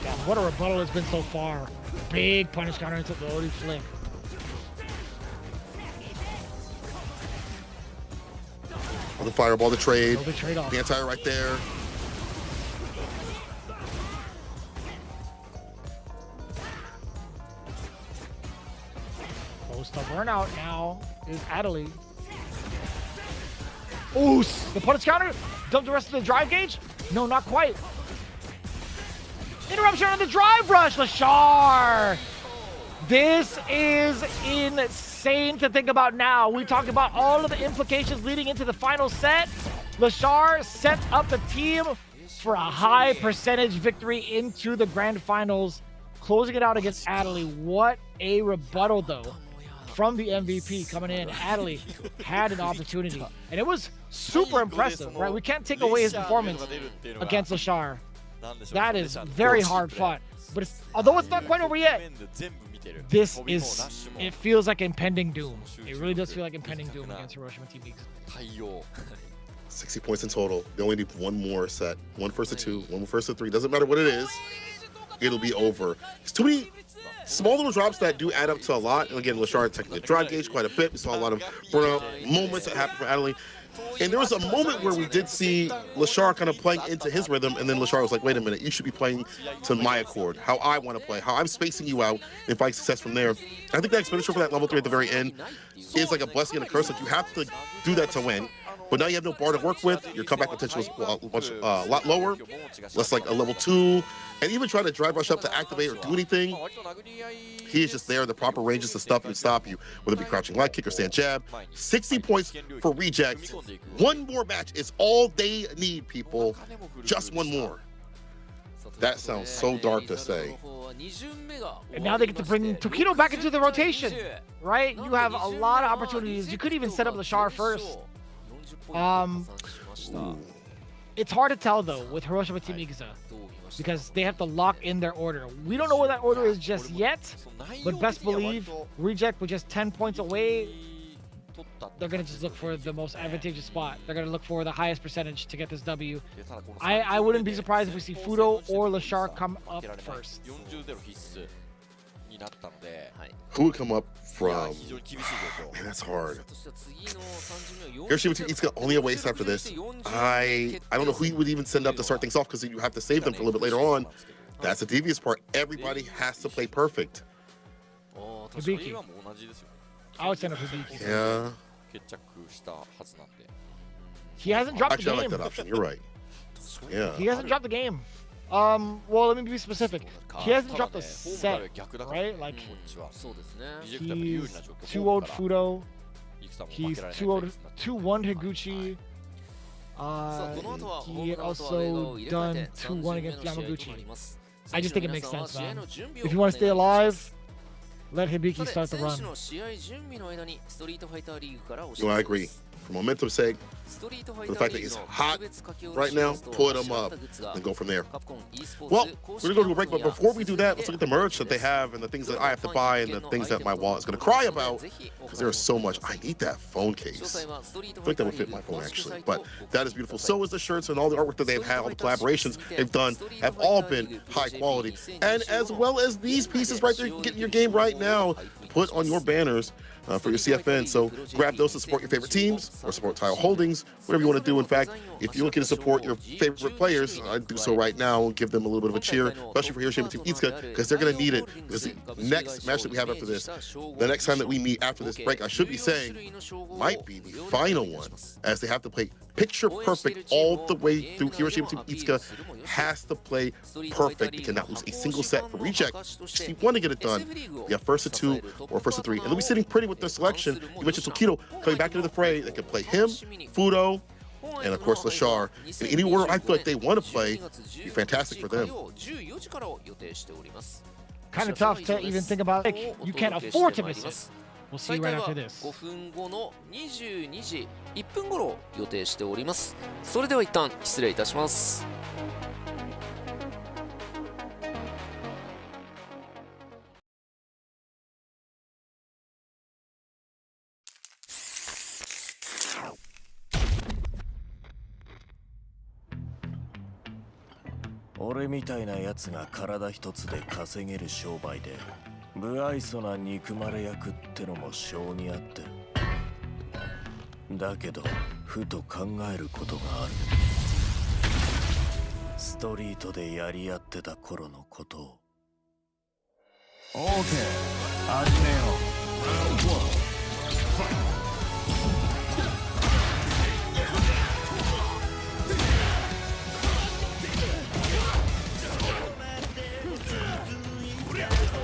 God, what a rebuttal it's been so far. Big punish counter into the loading flick. The fireball, the trade. The trade-off. The anti right there. Close to burnout now is Adley. Ooh, the punish counter. Dump the rest of the drive gauge. No, not quite. Interruption on the drive rush, Lashar. This is insane to think about now. We talked about all of the implications leading into the final set. Lashar sets up the team for a high percentage victory into the grand finals, closing it out against Adley. What a rebuttal, though, from the MVP coming in. Adley had an opportunity, and it was super impressive, right? We can't take away his performance against Lashar. That is very hard fought. But although it's not quite over yet, it feels like impending doom. It really does feel like impending doom against Hiroshima Team Geeks. 60 points in total. They only need one more set. 1 first to 2, 1 first to 3. Doesn't matter what it is. It'll be over. It's too many small little drops that do add up to a lot. And again, Lashar taking the drive gauge quite a bit. We saw a lot of burnout moments that happened for Adley. And there was a moment where we did see Lashar kind of playing into his rhythm, and then Lashar was like, wait a minute, you should be playing to my accord, how I want to play, how I'm spacing you out and find success from there. I think that expenditure for that level 3 at the very end is like a blessing and a curse. Like, you have to do that to win. But now you have no bar to work with. Your comeback potential is a lot lower, less like a level 2. And even trying to drive rush up to activate or do anything, he is just there. The proper ranges to stuff and stop you, whether it be crouching light kick or stand jab. 60 points for reject. One more match is all they need, people. Just one more. That sounds so dark to say. And now they get to bring Tokido back into the rotation, right? You have a lot of opportunities. You could even set up Lashar first. It's hard to tell, though, with Hiroshima Team Iguza, because they have to lock in their order. We don't know what that order is just yet, but best believe Reject with just 10 points away, they're going to just look for the most advantageous spot. They're going to look for the highest percentage to get this W. I wouldn't be surprised if we see Fudo or Lashar come up first. Who would come up from? Man, that's hard. Hiroshima Team Iguza only a waste after this. I don't know who you would even send up to start things off, because you have to save them for a little bit later on. That's the devious part. Everybody has to play perfect. Hibiki. I would send up Hibiki. Yeah. He hasn't dropped the game. Actually, I like that option. You're right. Yeah. He hasn't dropped the game. Well, let me be specific. He hasn't dropped a set, right? Like, he's 2-0'd Fudo. He's 2-1 Higuchi. He had also done 2-1 against Yamaguchi. I just think it makes sense, man. If you want to stay alive, Let Hibiki start the run. I agree. For momentum's sake, for the fact that he's hot right now, put him up and go from there. Well, we're going to go to a break, but before we do that, let's look at the merch that they have and the things that I have to buy and the things that my wallet is going to cry about, because there's so much. I need that phone case. I think that would fit my phone, actually, but that is beautiful. So is the shirts and all the artwork that they've had, all the collaborations they've done have all been high quality, and as well as these pieces right there, you can get in your game right now, put on your banners for your CFN. So grab those to support your favorite teams or support Tile Holdings, whatever you want to do. In fact, if you're looking to support your favorite players, I'd do so right now. Give them a little bit of a cheer, especially for Hiroshima Team Itsuka, because they're going to need it. Because the next match that we have after this, the next time that we meet after this break, I should be saying, might be the final one, as they have to play picture perfect all the way through. Hiroshima Team Itsuka has to play perfect. They cannot lose a single set for reject. If you want to get it done, you have first to two or first to three. And they'll be sitting pretty with their selection. You mentioned Tokido coming back into the fray. They can play him, Fudo, and of course Lashar. In any order I feel like they want to play, it'd be fantastic for them. Kind of tough to even think about. You can't afford to miss it. We'll see you right after this. 5分後の22時1分頃予定しております。それでは一旦失礼いたします。俺みたいなやつが体一つで稼げる商売で無愛想な憎まれ役ってのも性に合ってる。だけどふと考えることがある。ストリートでやり合ってた頃のことを。オーケー、始めよう。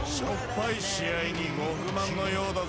しょっぱい試合にご不満のようだぜ。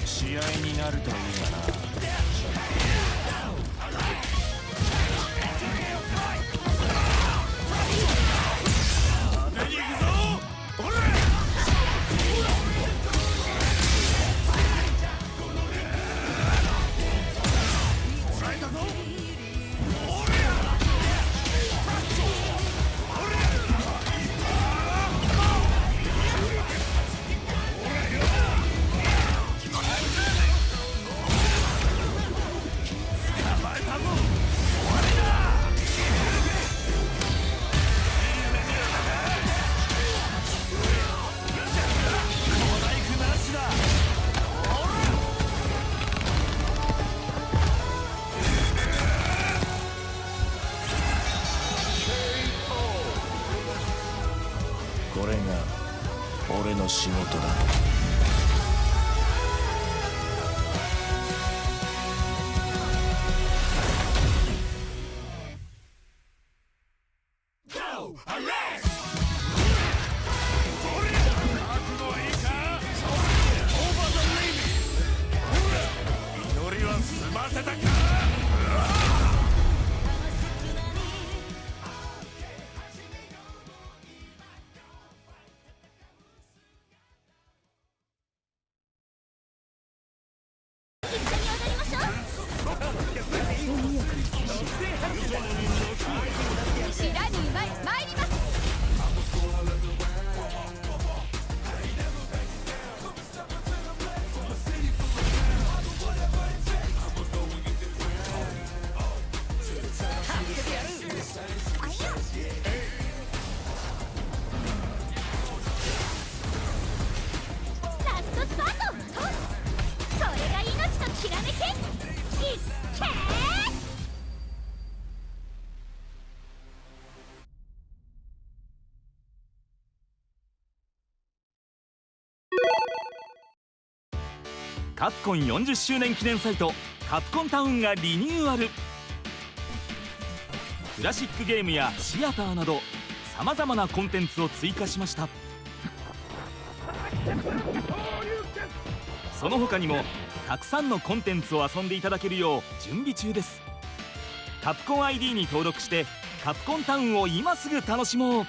試合になるといいがな。これが俺の仕事だ。祈りは済ませたか。ラストスパート。それが命のきらめき。カプコン40周年記念サイトカプコンタウンがリニューアル。クラシックゲームやシアターなどさまざまなコンテンツを追加しました。その他にもたくさんのコンテンツを遊んでいただけるよう準備中です。カプコン ID に登録してカプコンタウンを今すぐ楽しもう。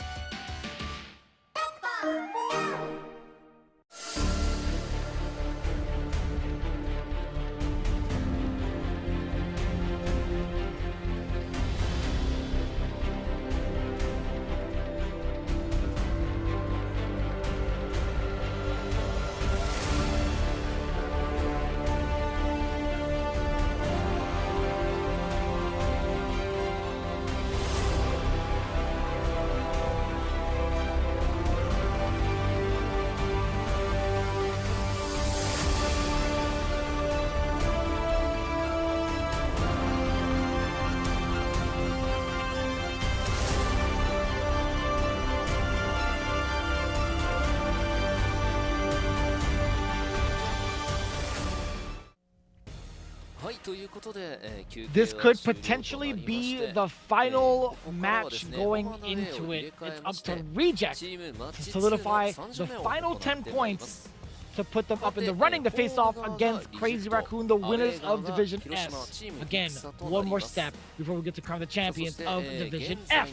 This could potentially be the final match going into it. It's up to Reject to solidify the final 10 points to put them up in the running to face off against Crazy Raccoon, the winners of Division S. Again, one more step before we get to crown the champions of Division F.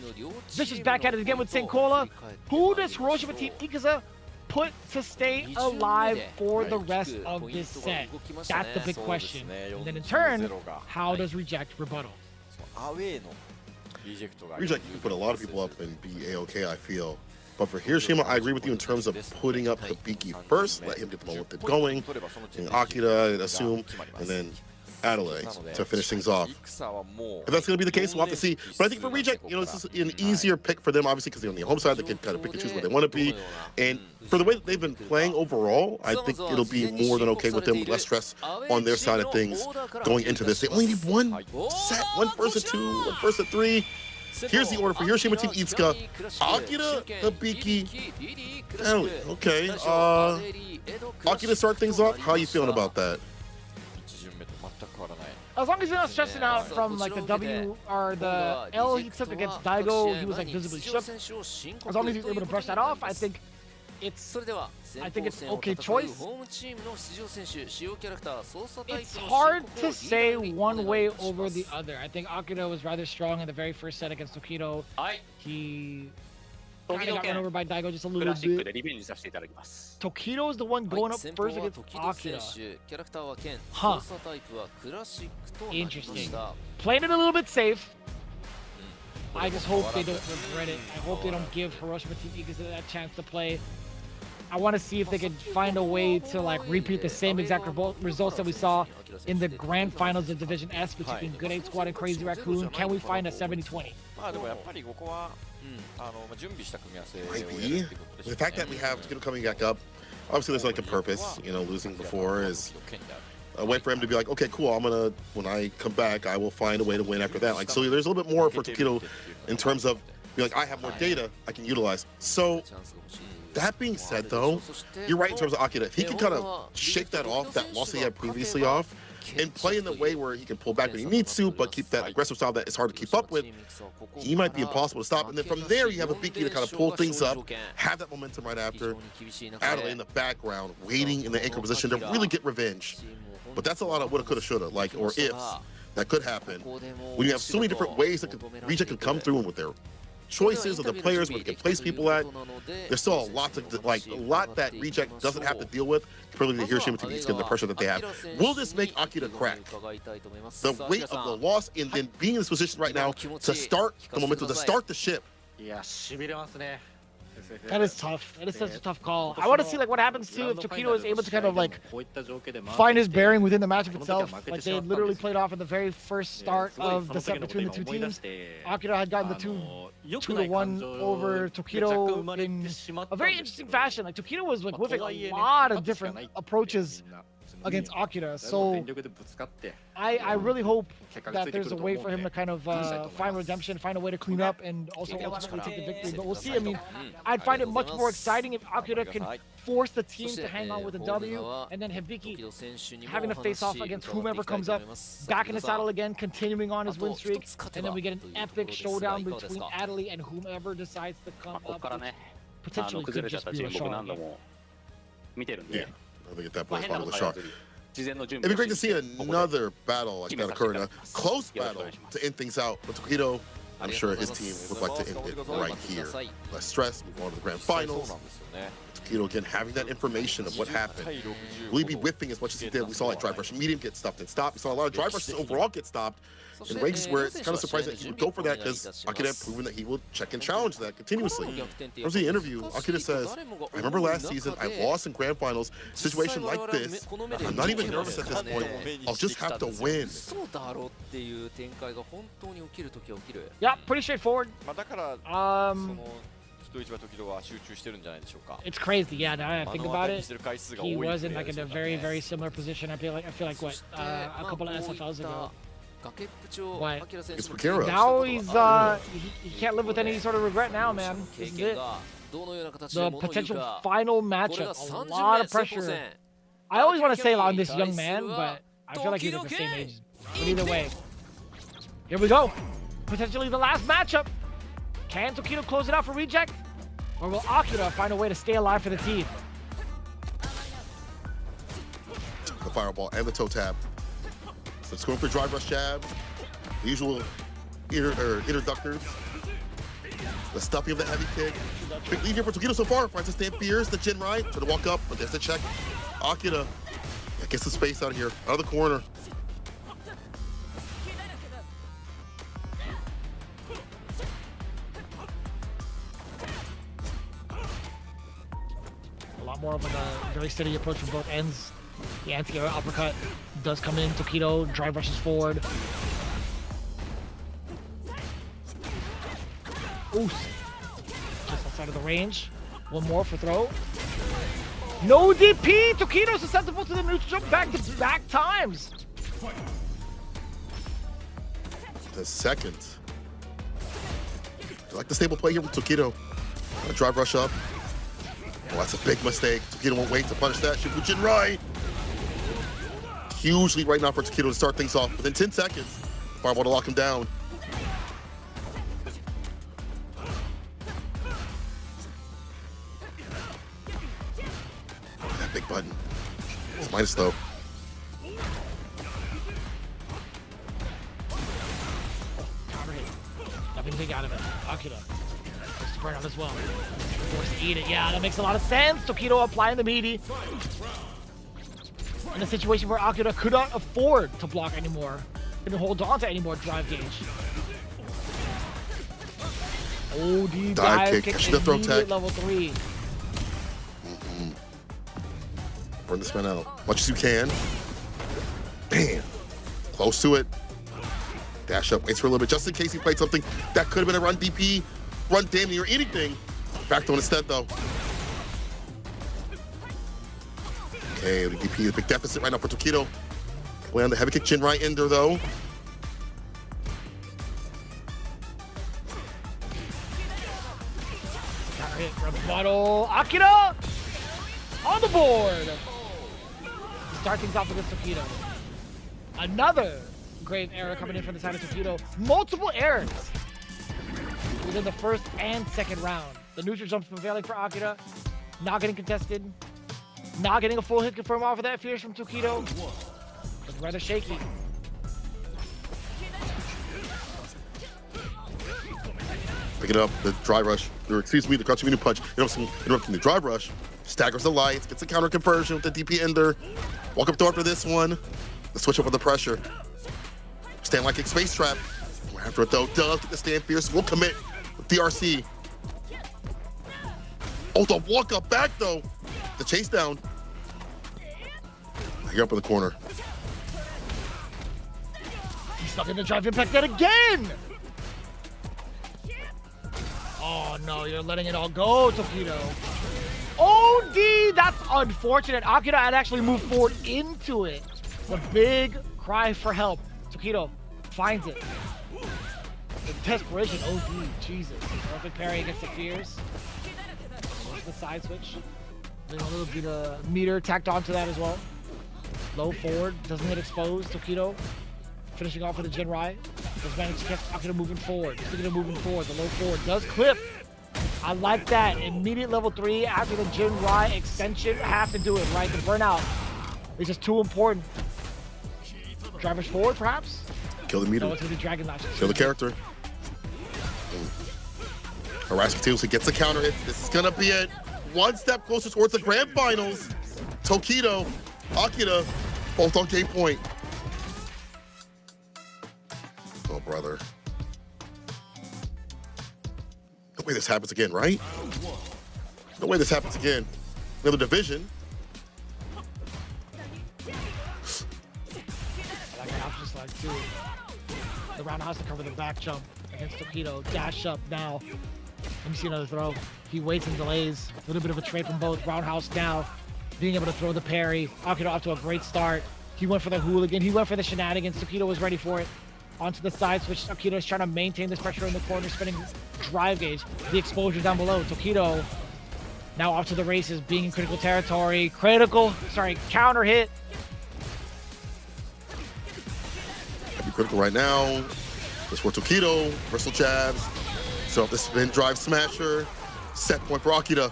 Vicious back at it again with St. Cola. Who does Hiroshima Team Ikaza put to stay alive for the rest of this set? That's the big question. And then in turn, how does Reject rebuttal? Reject can put a lot of people up and be A-OK, I feel. But for Hiroshima, I agree with you in terms of putting up Hibiki first, let him get the momentum going, and Akira, assume, and then Adelaide to finish things off. If that's going to be the case, we'll have to see. But I think for Reject, you know, this is an easier pick for them, obviously, because they're on the home side. They can kind of pick and choose where they want to be. And for the way that they've been playing overall, I think it'll be more than okay with them, with less stress on their side of things going into this. They only need one set, one first and two, one first and three. Here's the order for Hiroshima Team Itsuka, Akira, Hibiki, Adelaide. Okay, Akira, start things off. How are you feeling about that? As long as you're not stressing out from like the W or the L he took against Daigo, he was like visibly shook. As long as he's able to brush that off, I think it's okay choice. It's hard to say one way over the other. I think Akira was rather strong in the very first set against Tokido. He kind of got run over by Daigo just a little bit. Tokido is the one going up first against Akira. Huh. Interesting. Playing it a little bit safe. I just hope they don't regret it. I hope they don't give Hiroshima Team Ikaza that chance to play. I want to see if they can find a way to like repeat the same exact results that we saw in the grand finals of Division S between Good 8 Squad and Crazy Raccoon. Can we find a 70-20? Might be. The fact that we have Tokido coming back up, obviously there's like a purpose. You know, losing before is a way for him to be like, okay, cool, when I come back, I will find a way to win after that. Like, so there's a little bit more for Tokido in terms of, being like, I have more data I can utilize. So, that being said, though, you're right in terms of Akira. If he can kind of shake that off, that loss he had previously off, and play in the way where he can pull back when he needs to, but keep that aggressive style that is hard to keep up with, he might be impossible to stop. And then from there, you have a Biki to kind of pull things up, have that momentum right after, Adelaide in the background, waiting in the anchor position to really get revenge. But that's a lot of woulda, coulda, shoulda, like, or ifs that could happen. When you have so many different ways that Reject could come through and with their choices of the players, where they can place people at, there's still a lot that Reject doesn't have to deal with compared to the Hiroshima Team Ikaza and the pressure that they have. Will this make Akira crack? The weight of the loss and then being in this position right now to start the momentum, to start the ship. That is tough. That is such a tough call. I want to see like what happens too if Tokido is able to kind of like find his bearing within the matchup itself. Like they had literally played off in the very first start of the set between the two teams. Akira had gotten the 2-1 over Tokido in a very interesting fashion. Like Tokido was like whiffing a lot of different approaches against Akira. So I really hope that there's a way for him to kind of find redemption, find a way to clean up, and also ultimately take the victory. But we'll see. I mean, I'd find it much more exciting if Akira can force the team to hang on with a W, and then Hibiki having to face off against whomever comes up, back in the saddle again, continuing on his win streak, and then we get an epic showdown between Adley and whomever decides to come up. Potentially could just be a shot. Yeah, I think at that point, probably Shar. It'd be great to see another battle like that occur, a close battle to end things out. But Tokido, I'm sure his team would like to end it right here. Less stress, move on to the grand finals. Tokido again having that information of what happened. Will he be whiffing as much as he did? We saw like drive rush medium get stopped and stopped. We saw a lot of drive rushes overall get stopped. In ranks where it's kind of surprising that he would go for that because Akira had proven that he will check and challenge that continuously. In terms of the interview, Akira says, I remember last season I lost in grand finals. Situation like this, I'm not even nervous at this point. I'll just have to win. Yeah, pretty straightforward. It's crazy, yeah. Now that I think about it, he was in like in a very, very similar position. I feel like what a couple of SFLs ago. But now he's he can't live with any sort of regret now, man. This is it. The potential final matchup, a lot of pressure. I always want to say on this young man, but I feel like he's like the same age. But either way, here we go. Potentially the last matchup. Can Tokido close it out for reject? Or will Akira find a way to stay alive for the team? The fireball and the toe tap. So it's going for drive rush jab. The usual introductors. The stuffing of the heavy kick. Big lead here for Tokido so far. Finds a stand fears the Jin right. Try to walk up, but there's the check. Akira gets the space out of here, out of the corner. A lot more of like a very steady approach from both ends. The anti-air uppercut does come in. Tokido drive rushes forward. Oof. Just outside of the range. One more for throw. No DP! Tokido susceptible to the neutral jump back-to-back times. The second. I like the stable play here with Tokido. Drive rush up. Oh, that's a big mistake. Tokido won't wait to punish that. Shoot with Jin right. Huge lead right now for Tokido to start things off. Within 10 seconds, fireball to lock him down. That big button. It's minus though. Nothing to take out of it. Akira. Just to burn out as well. Forced to eat it. Yeah, that makes a lot of sense. Tokido applying the meaty. In a situation where Akira could not afford to block anymore. Couldn't hold on to any more drive gauge. Oh, the dive kick catch the throw tag. Level 3. Burn this man out. Much as you can. Bam. Close to it. Dash up, waits for a little bit, just in case he played something that could have been a run DP, run damn near anything. Back to him instead, though. Okay, the DP is a big deficit right now for Tokido. Play on the heavy kick chin right ender, though. Got hit from the bottle. Akira on the board. Start things off against Tokido. Another grave error coming in from the side of Tokido. Multiple errors within the first and second round. The neutral jumps prevailing for Akira. Not getting contested. Not getting a full hit confirm off of that fierce from Tokido. It's rather shaky. Picking up the dry rush, or excuse me, the crouching medium punch. Interrupting the drive rush. Staggers the lights, gets a counter conversion with the DP ender. Walk up throw after this one. The switch up with the pressure. Stand like kick space trap. After it though, does get the stand fierce. Will commit with DRC. Oh, the walk up back though. The chase down. Here up in the corner. He's stuck in the drive impact that again. Oh no, you're letting it all go, Tokido. OD, that's unfortunate. Akira had actually moved forward into it. The big cry for help. Tokido finds it. The desperation, OD, Jesus. Perfect parry against the fears. The side switch. Then a little bit of meter tacked onto that as well. Low forward, doesn't get exposed. Tokido finishing off with a Jinrai. Does manage to get Akira moving forward. Akira moving forward. The low forward does clip. I like that. Immediate level 3 after the Jinrai extension. Have to do it, right? The burnout is just too important. Drivers forward, perhaps? Kill the meter. No, it's gonna be Dragon Lash. Kill the character. Harass continuously gets a counter hit. This is gonna be it. One step closer towards the grand finals. Tokido, Akira, both on game point. Oh, brother. No way this happens again, right? No way this happens again. Another division. I like an option slide too. The roundhouse to cover the back jump against Tokido. Dash up now. Let me see another throw. He waits and delays. A little bit of a trade from both. Roundhouse now. Being able to throw the parry. Akira off to a great start. He went for the hooligan. He went for the shenanigans. Tokido was ready for it. Onto the side switch. Tokido is trying to maintain this pressure in the corner. Spinning drive gauge. The exposure down below. Tokido now off to the races. Being in critical territory. Counter hit. Be critical right now. This for Tokido. Bristol jabs. So the spin drive smasher. Set point for Akira.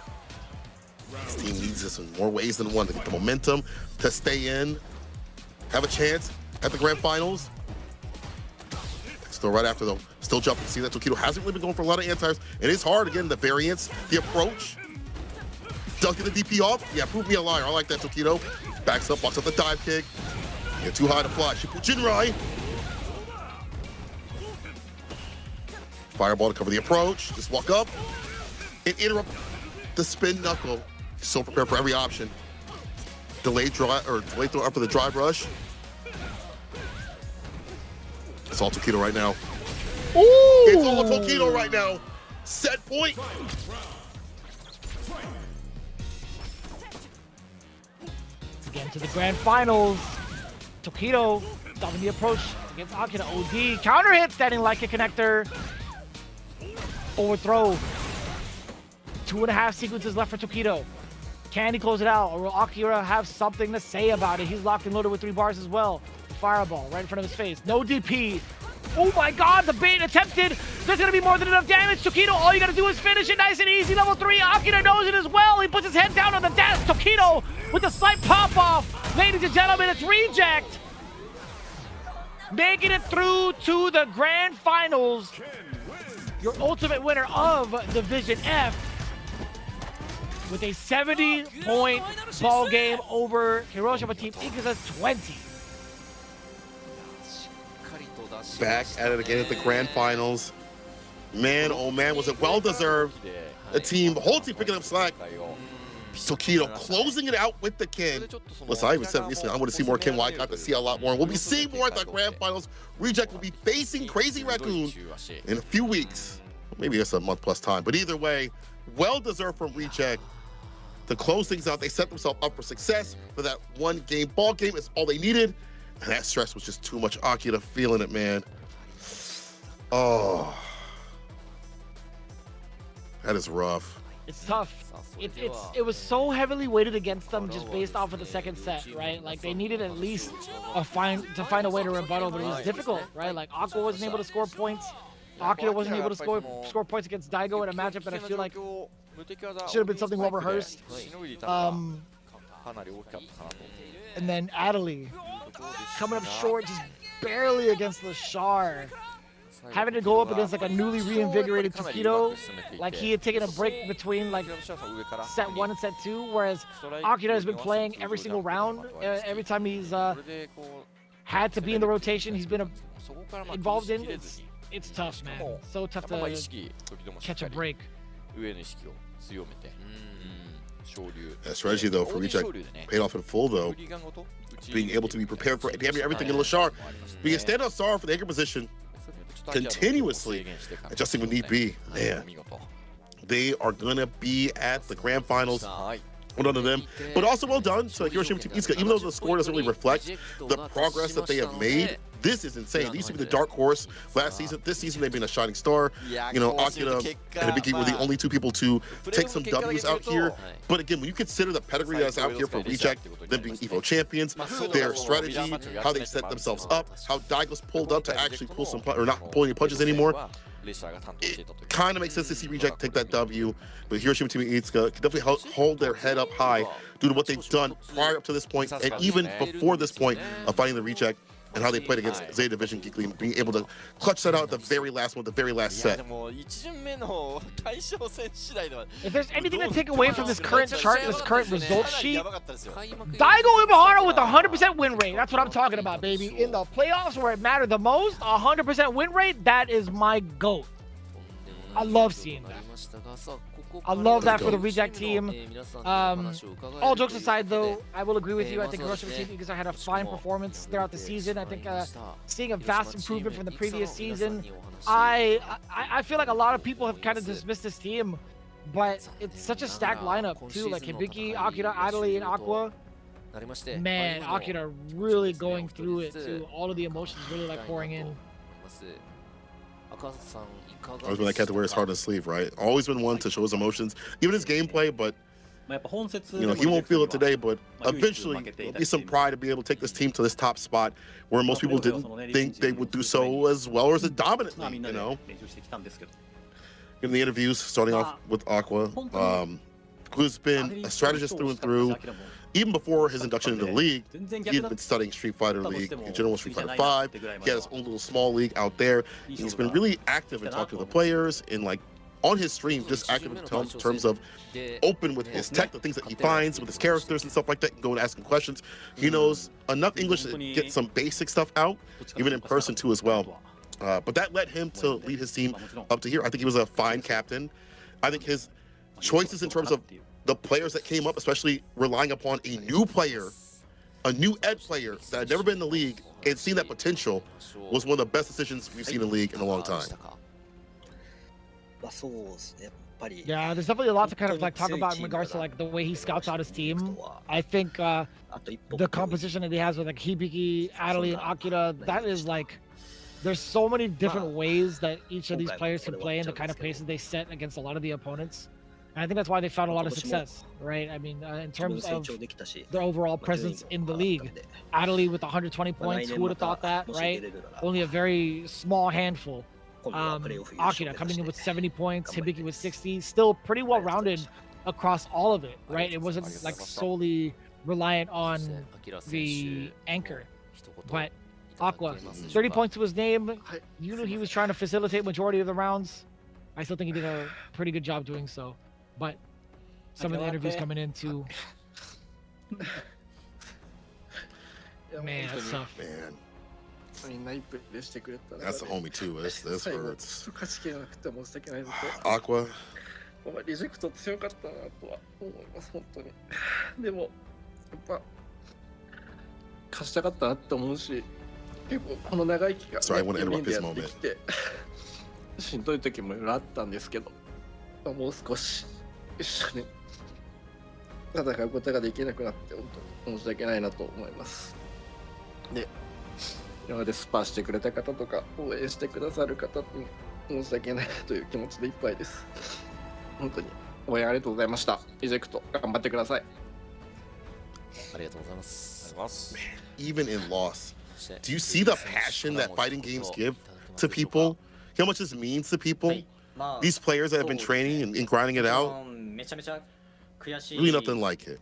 This team needs this in more ways than one to get the momentum, to stay in, have a chance at the grand finals. Still right after though, still jumping. See that Tokido hasn't really been going for a lot of anti-airs. It is hard, again, the variance, the approach. Dunking the DP off. Yeah, prove me a liar. I like that, Tokido. Backs up, walks up the dive kick. Yeah, too high to fly. Jinrai. Fireball to cover the approach. Just walk up and interrupt the spin knuckle. So prepared for every option. Delayed drive or delayed throw after the drive rush. It's all Tokido right now. Ooh! It's all Tokido right now. Set point. Again to the grand finals. Tokido stopping the approach against Akira. OD. Counter hit, standing like a connector. Forward throw. 2.5 sequences left for Tokido. Can he close it out, or will Akira have something to say about it? He's locked and loaded with 3 bars as well. Fireball right in front of his face. No DP. Oh my god, the bait attempted. There's gonna be more than enough damage. Tokido, all you gotta do is finish it nice and easy. Level 3, Akira knows it as well. He puts his head down on the desk. Tokido with a slight pop off. Ladies and gentlemen, it's reject. Making it through to the grand finals. Your ultimate winner of Division F with a 70-point ball game over Hiroshima Team Ikaza's 20. Back at it again at the grand finals. Man, oh man, was it well deserved. The whole team picking up slack. Tokido closing it out with the Ken. Listen, I even said recently, I want to see more Ken. Well, I got to see a lot more. We'll be seeing more at the grand finals. Reject will be facing Crazy Raccoon in a few weeks. Maybe it's a month plus time. But either way, well deserved from Reject. To close things out, they set themselves up for success for that one game. Ball game is all they needed. And that stress was just too much. Akira feeling it, man. Oh. That is rough. It's tough. It was so heavily weighted against them just based off of the second set, right? Like they needed at least to find a way to rebuttal, but it was difficult, right? Like Aqua wasn't able to score points. Akira wasn't able to score points against Daigo in a matchup that I feel like should have been something well rehearsed. And then Adley coming up short just barely against Lashar. Having to go up against like a newly reinvigorated Tokido, like he had taken a break between like set 1 and set 2, whereas Akira has been playing every single round. Every time he's had to be in the rotation, he's been involved in. It's tough, man. So tough to catch a break. That strategy, though, for Reject paid off in full, though. Being able to be prepared for damn near everything in Lashar. Being a standout star for the anchor position, continuously adjusting when need be. Man, They are going to be at the grand finals. Well done to them. But also well done to Hiroshima Team Isuka. Even though the score doesn't really reflect the progress that they have made, this is insane. They used to be the dark horse last season. This season, they've been a shining star. You know, Akira and Hibiki were the only two people to take some W's out here. But again, when you consider the pedigree that's out here for Reject, them being EVO champions, their strategy, how they set themselves up, how Daigo's pulled up to actually pull some, or not pull any punches anymore, it kind of makes sense to see Reject take that W, but Hiroshima Team Isuka can definitely hold their head up high due to what they've done prior up to this point, and even before this point of fighting the Reject, and how they played against Zeta Division Geek League, being able to clutch that out at the very last one, the very last set. If there's anything to take away from this current chart, this current results sheet, Daigo Ibahara with 100% win rate. That's what I'm talking about, baby. In the playoffs where it mattered the most, 100% win rate, that is my GOAT. I love seeing that. I love that for the Reject team. All jokes aside, though, I will agree with you. I think Hiroshima Team Isuka had a fine performance throughout the season. I think seeing a vast improvement from the previous season. I feel like a lot of people have kind of dismissed this team, but it's such a stacked lineup too. Like Hibiki, Akira, Adley, and Aqua. Man, Akira really going through it too. All of the emotions really like pouring in. Always been that cat to wear his heart on his sleeve, right? Always been one to show his emotions, even his gameplay, but you know, he won't feel it today, but eventually there'll be some pride to be able to take this team to this top spot where most people didn't think they would do so as well or as dominantly, you know? In the interviews, starting off with Aqua, who's been a strategist through and through. Even before his induction into the league, he had been studying Street Fighter League, in general Street Fighter 5. He had his own little small league out there. He's been really active in talking to the players and like on his stream, just active in terms of open with his tech, the things that he finds with his characters and stuff like that, go and ask him questions. He knows enough English to get some basic stuff out, even in person too as well. But that led him to lead his team up to here. I think he was a fine captain. I think his choices in terms of the players that came up, especially relying upon a new player, a new Ed player that had never been in the league and seen that potential, was one of the best decisions we've seen in the league in a long time. Yeah, there's definitely a lot to kind of like talk about in regards to like the way he scouts out his team. I think the composition that he has with like Hibiki, Adley, and Akira, that is like, there's so many different ways that each of these players can play and the kind of paces they set against a lot of the opponents. And I think that's why they found a lot of success, right? I mean, in terms of their overall presence in the league. Adley with 120 points, who would have thought that, right? Only a very small handful. Akira coming in with 70 points, Hibiki with 60, still pretty well-rounded across all of it, right? It wasn't like solely reliant on the anchor. But Aqua, 30 points to his name. You knew he was trying to facilitate majority of the rounds. I still think he did a pretty good job doing so. But some of the interviews coming in too. Man, that's tough. Man. That's a homie too. This hurts. Aqua. リジェクト強かったなとは思います、本当に。でも、やっぱ、勝ちたかったなって思うし、結構この長い期間、4人でやってきて、しんどい時もいろいろあったんですけど、もう少し一緒に戦うことができなくなって本当に申し訳ないなと思います。で、今までスパーしてくれた方とか応援してくださる方に申し訳ないという気持ちでいっぱいです。本当に応援ありがとうございました。リジェクト頑張ってください。ありがとうございます。Even in loss, do you see the passion that fighting games give to people? How much this means to people? These players that have been training and grinding it out, really nothing like it.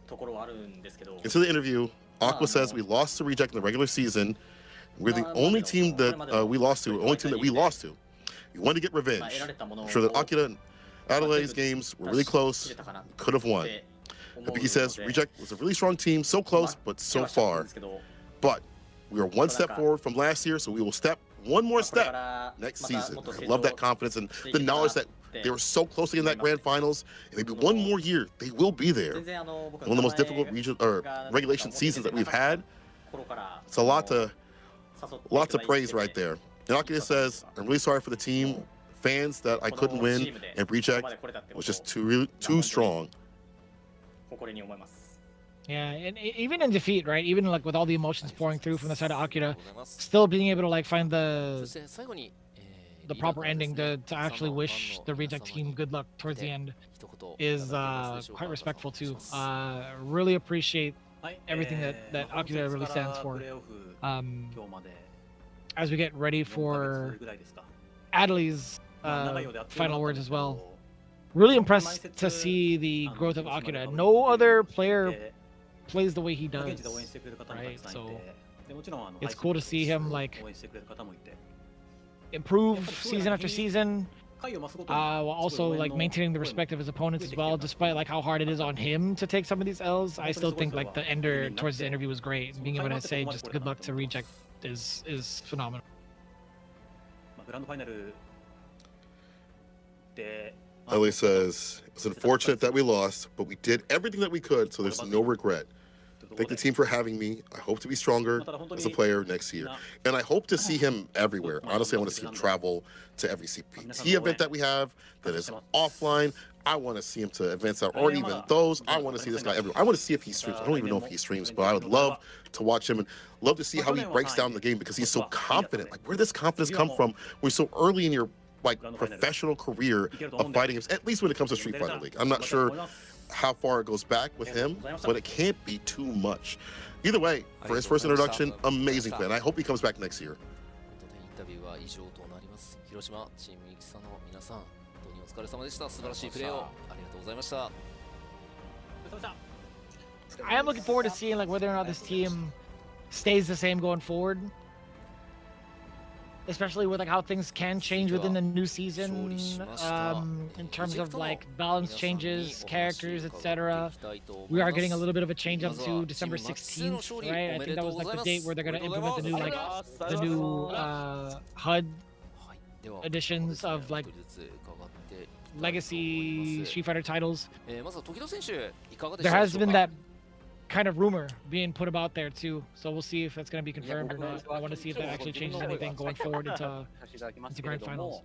Into the interview, Aqua says we lost to Reject in the regular season. We're the only team that we lost to, We wanted to get revenge. I'm sure that Akira and Adelaide's games were really close, could have won. Hibiki says Reject was a really strong team, so close, but so far. But we are one step forward from last year, so we will step one more step next season. I love that confidence and the knowledge that they were so close to getting that grand finals, and maybe one more year they will be there. One of the most difficult regulation seasons that we've had. It's a lot to praise right there. And Akira says, I'm really sorry for the team. fans that I couldn't win, and Reject was just too strong. Yeah, and even in defeat, right? Even like with all the emotions pouring through from the side of Akira, still being able to like find the proper ending to actually wish the Reject team good luck towards the end is quite respectful too. Really appreciate everything that Akira really stands for. As we get ready for Adley's final words as well. Really impressed to see the growth of Akira. No other player plays the way he does, right? So it's cool to see him like improve season after season, while also like maintaining the respect of his opponents as well. Despite like how hard it is on him to take some of these L's, I still think like the ender towards the interview was great. Being able to say just good luck to Reject is phenomenal. Ellie says, it's unfortunate that we lost, but we did everything that we could, so there's no regret. Thank the team for having me. I hope to be stronger as a player next year. And I hope to see him everywhere. Honestly, I want to see him travel to every CPT event that we have that is offline. I want to see him to events that aren't even those. I want to see this guy everywhere. I want to see if he streams. I don't even know if he streams, but I would love to watch him and love to see how he breaks down the game because he's so confident. Like, where does this confidence come from? We're so early in your like professional career of fighting games, at least when it comes to Street Fighter League. I'm not sure how far it goes back with him, but it can't be too much. Either way, for his first introduction, amazing play, and I hope he comes back next year. I am looking forward to seeing like whether or not this team stays the same going forward, especially with like how things can change within the new season, in terms of like balance changes, characters, etc. We are getting a little bit of a change up to December 16th, right? I think that was like the date where they're gonna implement the new HUD editions of like legacy Street Fighter titles. There has been that kind of rumor being put about there too, so we'll see if it's going to be confirmed or not. I want to see if that actually changes anything going forward into grand finals.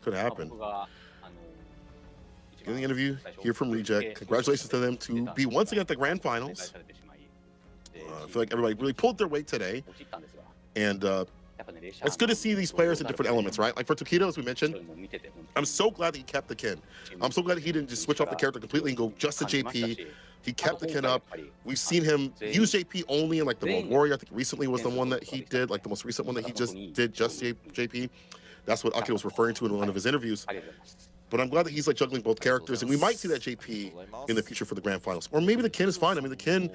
Could happen. Getting the interview here from Reject. Congratulations to them to be once again at the grand finals. I feel like everybody really pulled their weight today, and it's good to see these players in different elements, right? Like for Tokido, as we mentioned, I'm so glad that he kept the kin. I'm so glad he didn't just switch off the character completely and go just to JP. He kept the kin up. We've seen him use JP only in like the World Warrior. I think recently was the one that he did, like the most recent one that he just did, just JP. That's what Akira was referring to in one of his interviews. But I'm glad that he's like juggling both characters, and we might see that JP in the future for the grand finals. Or maybe the kin is fine. I mean, the kin,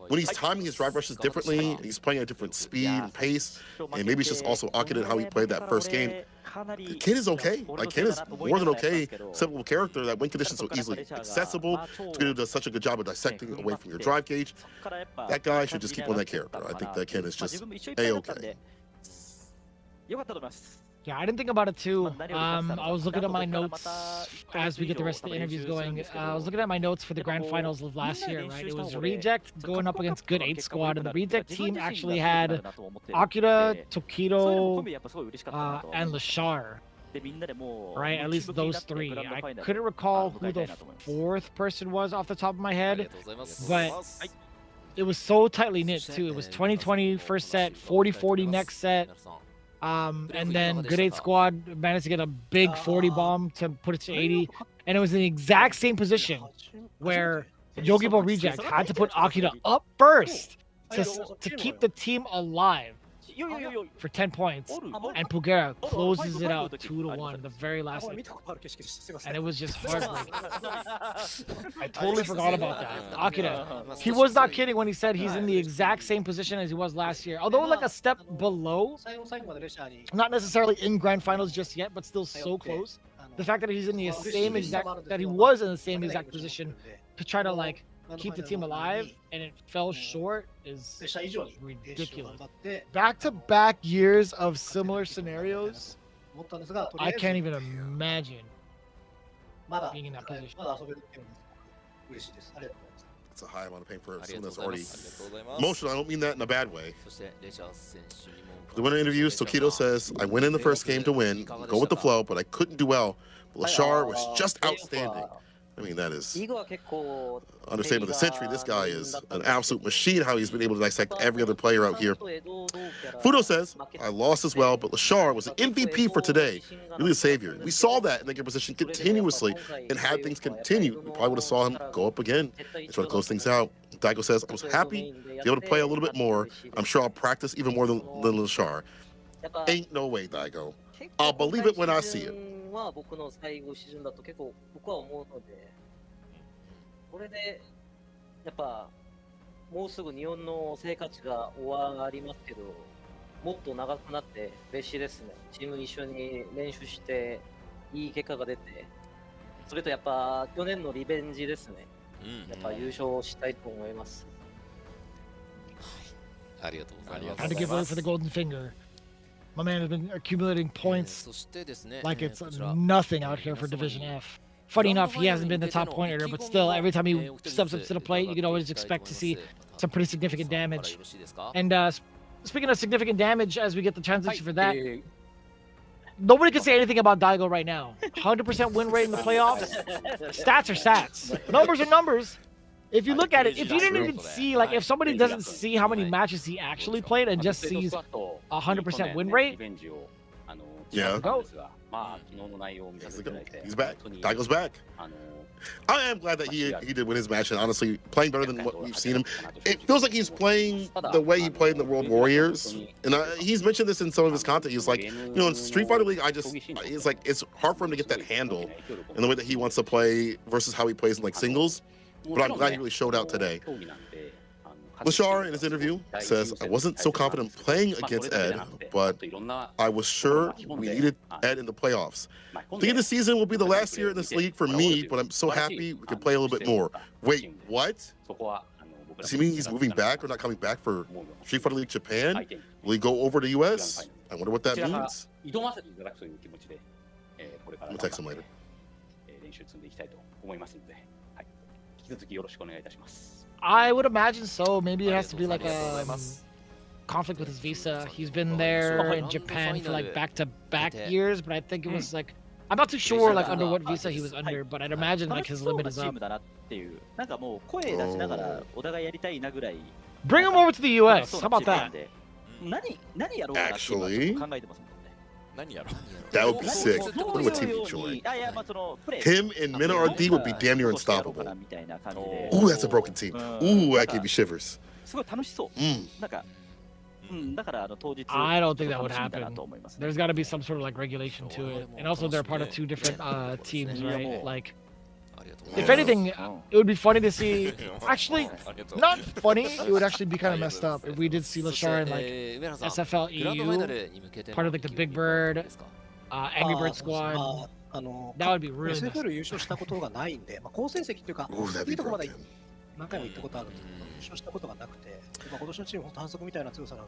when he's timing his drive rushes differently, and he's playing at a different speed and pace, and maybe it's just also Akira and how he played that first game. The Kin is okay. Like, Kin is more than okay. Simple character that win conditions so easily accessible. Tokido does such a good job of dissecting away from your drive gauge. That guy should just keep on that character. I think that Kin is just A-okay. Yeah, I didn't think about it too. I was looking at my notes as we get the rest of the interviews going. I was looking at my notes for the grand finals of last year, right? It was Reject going up against Good 8 Squad, and the Reject team actually had Akira, Tokido, and Lashar. Right, at least those three. I couldn't recall who the fourth person was off the top of my head, but it was so tightly knit too. It was 20-20 first set, 40-40 next set. And then Good 8 Squad managed to get a big 40 bomb to put it to 80. And it was in the exact same position where Yogibo Reject had to put Akira up first to keep the team alive for 10 points. And Pugera closes it out 2-1, the very last hit. And it was just heartbreaking. I totally forgot about that. Akira, he was not kidding when he said he's in the exact same position as he was last year. Although like a step below, not necessarily in grand finals just yet, but still so close. The fact that he's in the same exact, that he was in the same exact position to try to like keep the team alive and it fell short is ridiculous. Back-to-back years of similar scenarios, I can't even imagine being in that position. It's a high amount of pain for someone that's already emotional. I don't mean that in a bad way. For the winner interviews, Tokido says, I went in the first game to win, go with the flow, but I couldn't do well. But Lashar was just outstanding. I mean, that is understatement of the century. This guy is an absolute machine, how he's been able to dissect every other player out here. Fudo says, I lost as well, but Lashar was an MVP for today. Really a savior. We saw that in the good position continuously, and had things continue, we probably would have saw him go up again and try to close things out. Daigo says, I was happy to be able to play a little bit more. I'm sure I'll practice even more than Lashar. Ain't no way, Daigo. I'll believe it when I see it. は僕の最後シーズンだと結構僕は思うので、これでやっぱもうすぐ日本の生活が終わりますけど、もっと長くなって嬉しいですね。チーム一緒に練習していい結果が出て、それとやっぱ去年のリベンジですね。やっぱ優勝したいと思います。はい、ありがとうございます。Had to give up for the golden finger. My man has been accumulating points like it's nothing out here for Division F. Funny enough, he hasn't been the top point hitter, but still, every time he steps up to the plate, you can always expect to see some pretty significant damage. And speaking of significant damage, as we get the transition for that, nobody can say anything about Daigo right now. 100% win rate in the playoffs. Stats are stats. Numbers are numbers. If you look at it, if you didn't even see, like, if somebody doesn't see how many matches he actually played and just sees 100% win rate, yeah, he's back. Daigo's back. I am glad that he did win his match, and honestly, playing better than what we've seen him. It feels like he's playing the way he played in the World Warriors, and he's mentioned this in some of his content. He's like, you know, in Street Fighter League, it's like it's hard for him to get that handle in the way that he wants to play versus how he plays in like singles. But I'm glad he really showed out today. Lashar, in his interview, says, I wasn't so confident playing against Ed, but I was sure we needed Ed in the playoffs. The end of the season will be the last year in this league for me, but I'm so happy we can play a little bit more. Wait, what? Does he mean he's moving back or not coming back for Street Fighter League Japan? Will he go over to US? I wonder what that means. I'm gonna text him later. I would imagine so. Maybe it has to be like a conflict with his visa. He's been there in Japan for like back-to-back years, but I think it was like, I'm not too sure like under what visa he was under, but I'd imagine like his limit is up. Bring him over to the US. How about that? Actually, that would be sick. I wonder what team he'd join. Him and Mina RD would be damn near unstoppable. Ooh, that's a broken team. Ooh, that gave me shivers. I don't think that would happen. There's got to be some sort of like regulation to it, and also they're part of two different teams, right? Like, if anything, it would be funny to see. Actually, not funny. It would actually be kind of messed up if we did see Lashar in like SFL EU, part of like the Big Bird, Angry Bird squad. That would be really messed up. Ooh, that'd be broken.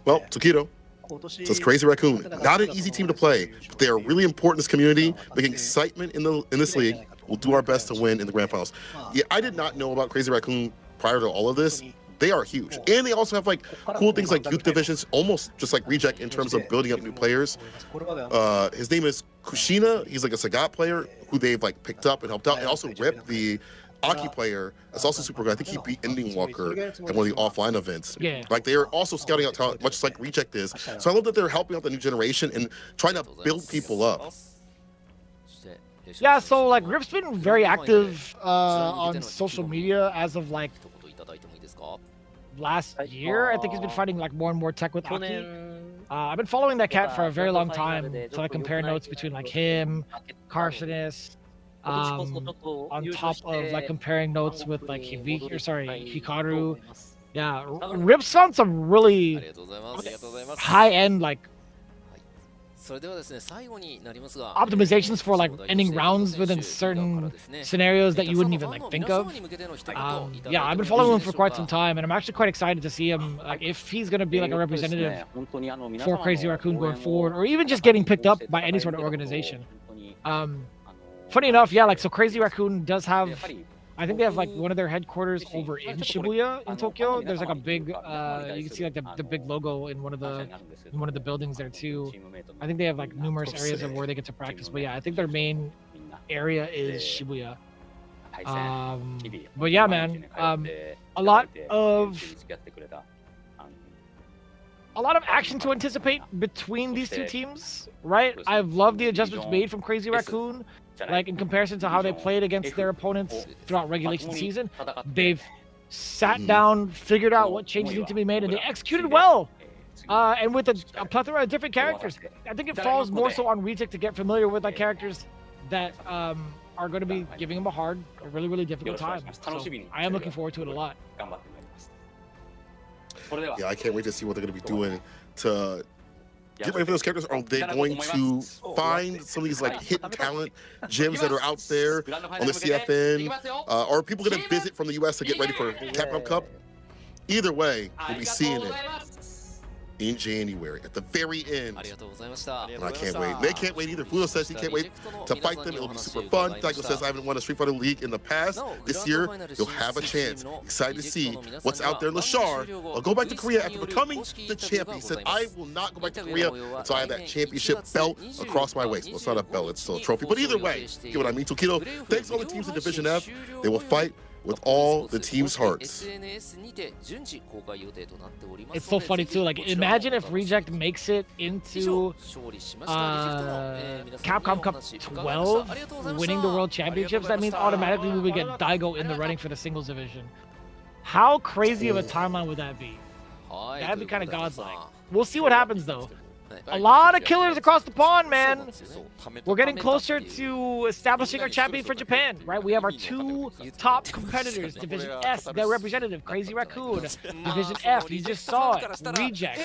Well, Tokido says Crazy Raccoon, not an easy team to play, but they are really important in this community, making excitement in this league. We'll do our best to win in the grand finals. Yeah, I did not know about Crazy Raccoon prior to all of this. They are huge, and they also have like cool things like youth divisions, almost just like Reject in terms of building up new players. His name is Kushina. He's like a Sagat player who they've like picked up and helped out, and also Rip, the Aki player, that's also super good. I think he beat Ending Walker at one of the offline events. Yeah. Like they are also scouting out talent, much like Reject is. So I love that they're helping out the new generation and trying to build people up. Yeah, so like Rip's been very active on social media as of like last year. I think he's been fighting like more and more tech with Aki. I've been following that cat for a very long time, so I compare notes between like him, Carcinus, on top of like comparing notes with like Hikaru. Yeah, Rip's on some really high-end like optimizations for like ending rounds within certain scenarios that you wouldn't even like think of. Yeah, I've been following him for quite some time, and I'm actually quite excited to see him, like, if he's gonna be like a representative for Crazy Raccoon going forward, or even just getting picked up by any sort of organization. Funny enough, yeah, like, so Crazy Raccoon does have I think they have like one of their headquarters over in Shibuya in Tokyo. There's like a big, you can see like the big logo in one of the buildings there too. I think they have like numerous areas of where they get to practice. But yeah, I think their main area is Shibuya. But yeah, man, a lot of action to anticipate between these two teams, right? I've loved the adjustments made from Crazy Raccoon. Like in comparison to how they played against their opponents throughout regulation season, they've sat down, figured out what changes need to be made, and they executed well. And with a plethora of different characters, I think it falls more so on Reject to get familiar with like characters that are going to be giving them a really difficult time. So I am looking forward to it a lot. Yeah, I can't wait to see what they're going to be doing to get ready for those characters. Are they going to find some of these like hidden talent gems that are out there on the CFN? Or are people going to visit from the US to get ready for Capcom Cup? Either way, we'll be seeing it in January at the very end. And I can't wait. They can't wait either. Fuyo says he can't wait to fight them. It'll be super fun. Daigo says I haven't won a Street Fighter League in the past. This year, you'll have a chance. Excited to see what's out there in Lashar. I'll go back to Korea after becoming the champion. He said, I will not go back to Korea until I have that championship belt across my waist. Well, it's not a belt, it's still a trophy. But either way, you get what I mean. Tokido, thanks to all the teams in Division F. They will fight with all the team's hearts. It's so funny too. Like, imagine if Reject makes it into Capcom Cup 12, winning the World Championships. That means automatically we would get Daigo in the running for the singles division. How crazy of a timeline would that be? That'd be kind of godlike. We'll see what happens though. A lot of killers across the pond, man. We're getting closer to establishing our champion for Japan, right? We have our two top competitors, Division S, their representative, Crazy Raccoon. Division F, you just saw it, Reject.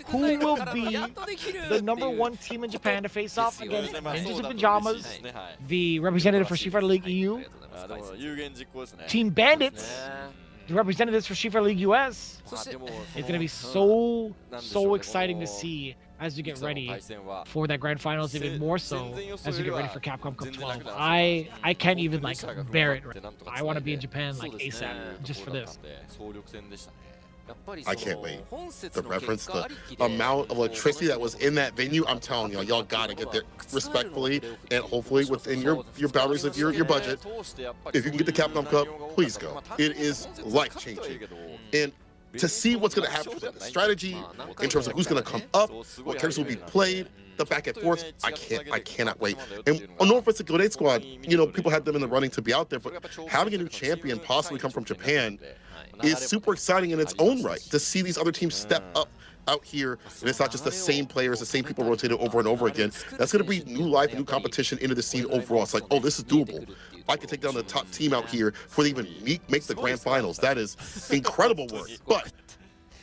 Who will be the #1 team in Japan to face off against Ninjas in Pajamas, the representative for Street Fighter League EU, Team Bandits, the representatives for Street Fighter League US. It's going to be so exciting to see as we get ready for that grand finals, even more so as we get ready for Capcom Cup 12. I can't even like bear it. I want to be in Japan like ASAP just for this. I can't wait. The reference, the amount of electricity that was in that venue, I'm telling y'all gotta get there respectfully and hopefully within your boundaries of your budget. If you can get the Capcom Cup, please go. It is life-changing. And to see what's going to happen with the strategy in terms of who's going to come up, what characters will be played, the back and forth, I cannot wait. And on North Pacific Grenade Squad, you know, people had them in the running to be out there, but having a new champion possibly come from Japan is super exciting in its own right. To see these other teams step up out here, and it's not just the same players, the same people rotated over and over again. That's going to be new life, new competition into the scene overall. It's like, oh, this is doable. I can take down the top team out here before they even make the grand finals. That is incredible work. But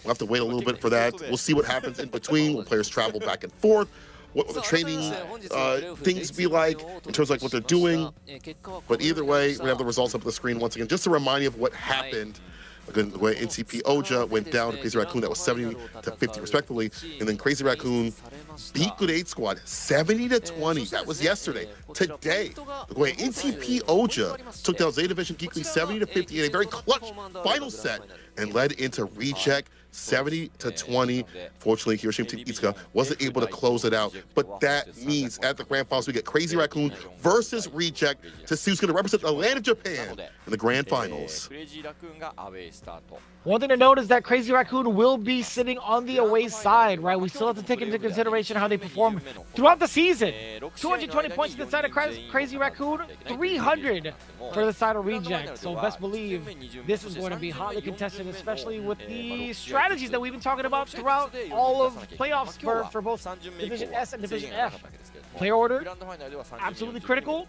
we'll have to wait a little bit for that. We'll see what happens in between when players travel back and forth. What will the training things be like in terms of like what they're doing? But either way, we have the results up on the screen once again, just to remind you of what happened. Again, the way NCP Oja went down to Crazy Raccoon, that was 70-50 respectfully, and then Crazy Raccoon beat Grenade Squad 70-20. That was yesterday. Today, the way NCP Oja took down Zeta Division Geekly 70-50 in a very clutch final set and led into Reject 70-20. Fortunately, Hiroshima Team Itsuka wasn't able to close it out, but that means at the grand finals we get Crazy Raccoon versus Reject to see who's going to represent the land of Japan in the grand finals. One thing to note is that Crazy Raccoon will be sitting on the away side, right? We still have to take into consideration how they perform throughout the season. 220 points to the side of Crazy Raccoon, 300 for the side of Reject. So best believe this is going to be hotly contested, especially with the strategies that we've been talking about throughout all of playoffs for both Division S and Division F. Player order, absolutely critical.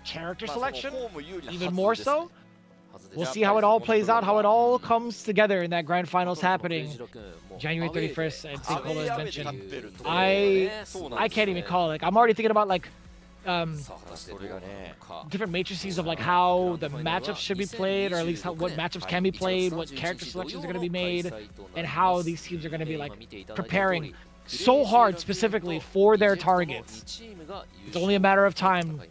Character selection, even more so. We'll see how it all plays out, how it all comes together in that grand finals happening January 31st at St. Cola, as mentioned. I can't even call it. Like, I'm already thinking about like different matrices of like how the matchups should be played, or at least what matchups can be played, what character selections are going to be made, and how these teams are going to be like preparing so hard specifically for their targets. It's only a matter of time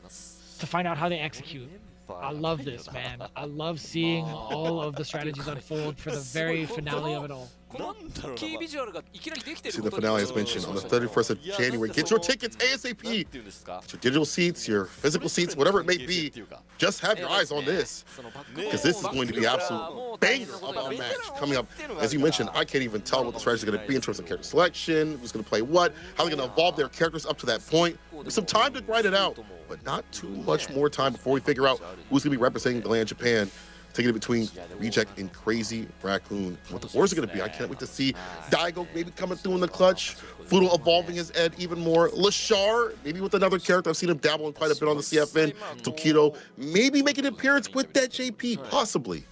to find out how they execute. I love this, man. I love seeing all of the strategies unfold for the very finale of it all. See, the finale has mentioned on the 31st of January. Get your tickets ASAP. Get your digital seats, your physical seats, whatever it may be. Just have your eyes on this, because this is going to be absolute banger of a match coming up. As you mentioned, I can't even tell what the strategy is going to be in terms of character selection, who's going to play what, how they're going to evolve their characters up to that point. There's some time to grind it out, but not too much more time before we figure out who's going to be representing the land Japan. Taking it between Reject and Crazy Raccoon. What the wars are going to be, I can't wait to see Daigo maybe coming through in the clutch, Fudo evolving his Ed even more, Lashar maybe with another character. I've seen him dabble in quite a bit on the CFN, Tokido maybe making an appearance with that JP, possibly.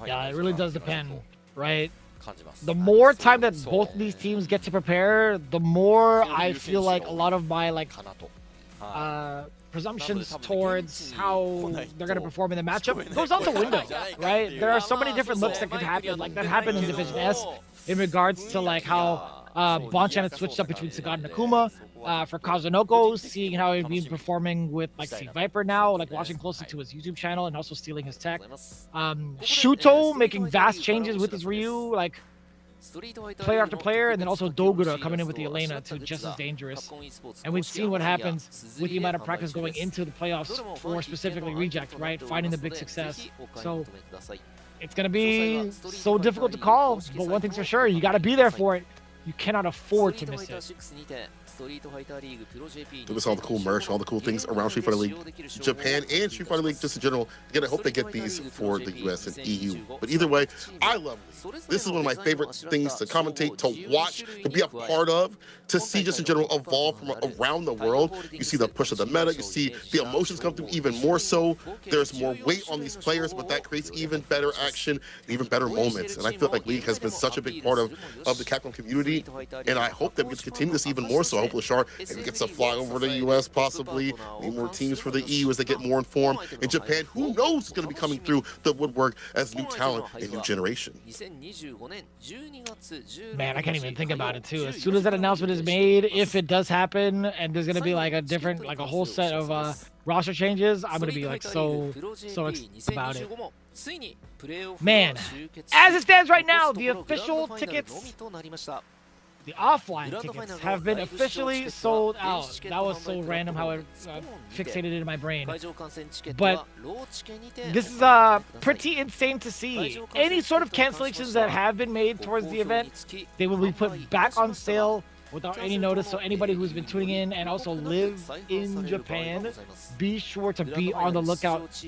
Yeah, it really does depend, right? The more time that both of these teams get to prepare, the more I feel like a lot of my presumptions towards how they're going to perform in the matchup goes out the window, right? There are so many different looks that could happen, like that happened in Division S in regards to like how Bonchan had switched up between Sagat and Akuma. For Kazunoko, seeing how he'd been performing with like Sea Viper now, like watching closely to his YouTube channel and also stealing his tech. Shuto making vast changes with his Ryu, like player after player, and then also Dogura coming in with the Elena to just as dangerous. And we've seen what happens with the amount of practice going into the playoffs for specifically Reject, right? Finding the big success. So it's going to be so difficult to call, but one thing's for sure, you got to be there for it. You cannot afford to miss it. Give us all the cool merch, all the cool things around Street Fighter League Japan and Street Fighter League just in general. Again, I hope they get these for the US and EU. But either way, I love League. This is one of my favorite things to commentate, to watch, to be a part of, to see just in general evolve from around the world. You see the push of the meta, you see the emotions come through even more so. There's more weight on these players, but that creates even better action, even better moments. And I feel like League has been such a big part of the Capcom community, and I hope that we get to continue this even more so. I hope Lashar maybe gets to fly over to the US possibly, need more teams for the EU as they get more informed. In Japan, who knows who's going to be coming through the woodwork as new talent and new generation. Man, I can't even think about it too. As soon as that announcement is made, if it does happen and there's going to be like a different, like a whole set of roster changes, I'm going to be like so excited about it. Man, as it stands right now, the official tickets, the offline tickets have been officially sold out. That was so random how it fixated in my brain. But this is pretty insane to see. Any sort of cancellations that have been made towards the event, they will be put back on sale without any notice. So anybody who's been tuning in and also live in Japan, be sure to be on the lookout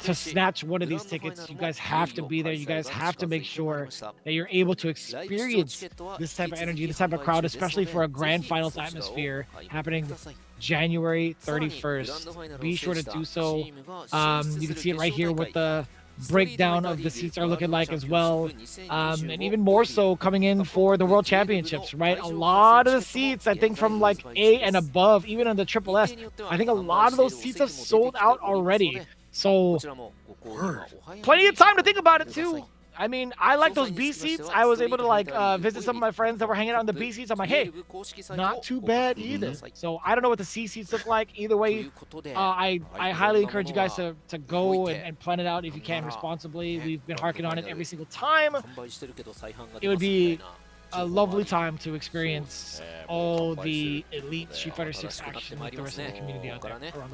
to snatch one of these tickets. You guys have to be there. You guys have to make sure that you're able to experience this type of energy, this type of crowd, especially for a grand finals atmosphere happening January 31st. Be sure to do so. You can see it right here with the breakdown of the seats are looking like as well, and even more so coming in for the World Championships, right? A lot of the seats, I think from like A and above, even on the Triple S, I think a lot of those seats have sold out already. So plenty of time to think about it too. I mean, I like those B seats. I was able to like visit some of my friends that were hanging out in the B seats. I'm like, hey, not too bad either. So I don't know what the C seats look like. Either way, I highly encourage you guys to go and plan it out if you can responsibly. We've been harking on it every single time. It would be a lovely time to experience all the elite Street Fighter 6 action with the rest of the community out there around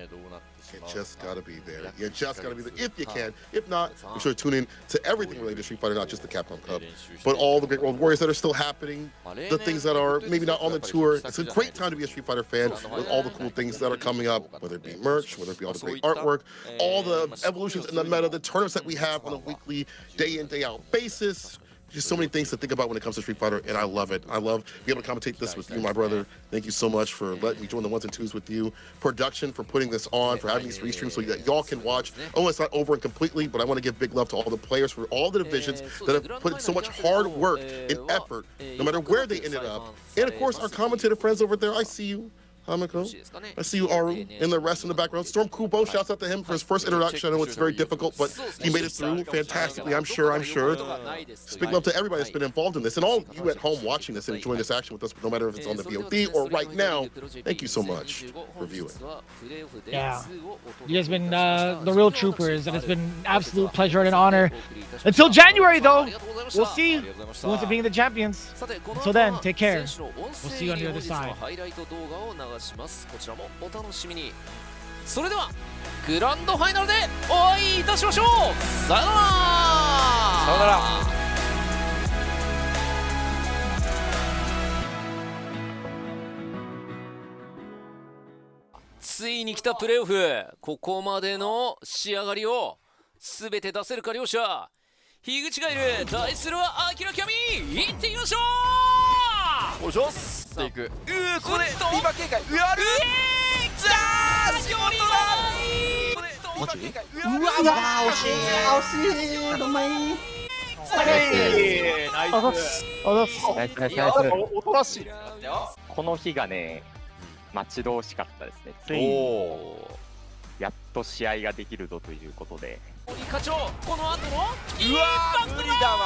the world. You just gotta be there. You just gotta be there if you can. If not, be sure to tune in to everything related to Street Fighter, not just the Capcom Cup, but all the Great World Warriors that are still happening, the things that are maybe not on the tour. It's a great time to be a Street Fighter fan with all the cool things that are coming up, whether it be merch, whether it be all the great artwork, all the evolutions in the meta, the tournaments that we have on a weekly, day in, day out basis. Just so many things to think about when it comes to Street Fighter, and I love it. I love being able to commentate this with you, my brother. Thank you so much for letting me join the ones and twos with you. Production for putting this on, for having these restreams so that y'all can watch. Oh, it's not over and completely, but I want to give big love to all the players for all the divisions that have put in so much hard work and effort, no matter where they ended up. And of course, our commentator friends over there, I see you. Hamiko. I see you, Aru, in the rest in the background. Storm Kubo, shouts out to him for his first introduction. I know it's very difficult, but he made it through fantastically, I'm sure. Speaking up to everybody that's been involved in this, and all you at home watching this and enjoying this action with us, no matter if it's on the VOD or right now, thank you so much for viewing. Yeah, you guys have been the real troopers, and it's been an absolute pleasure and an honor. Until January, though, we'll see who ends up being the champions. Until then, take care. We'll see you on the other side. それではグランドファイナルでお会いいたしましょう。さよなら。さよなら。ついに来たプレーオフ。ここまでの仕上がりを全て出せるか両者。樋口がいる。対するはアキラキャミ。行ってみましょう。お願いします。していく。ここでリーバー警戒。うわる。じゃあ仕事だ。マジ？うわ惜しいどんまい。ナイス。おとなしい。この日がね、待ち遠しかったですね。ついにやっと試合ができるぞということで。課長、この後のうわ無理だわ。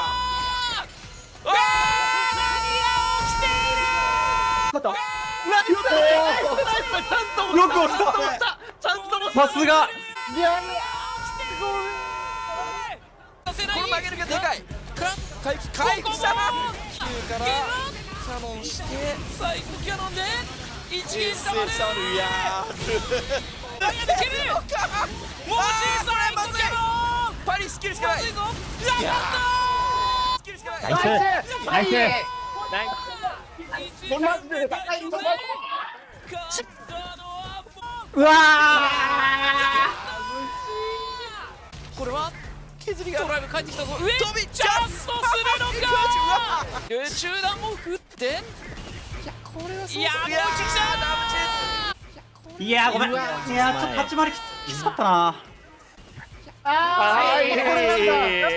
何が起きている。よく押した。さすが。いやこれ曲げるけどでかい。回復したな。9からキャノンしてサイクキャノンで一撃玉で。いや投げてける。もう小さいキャノン。パリスキルしかない。やったー。スキルしかない。ナイス。マジで高い。うわこれは削りがドライブ帰ってきたぞ。上飛びジャンプとするのか。中段を振っていやこれはそう。いやもう一撃した。いやごめん。いやちょっと立ち回りきつかったな。やっ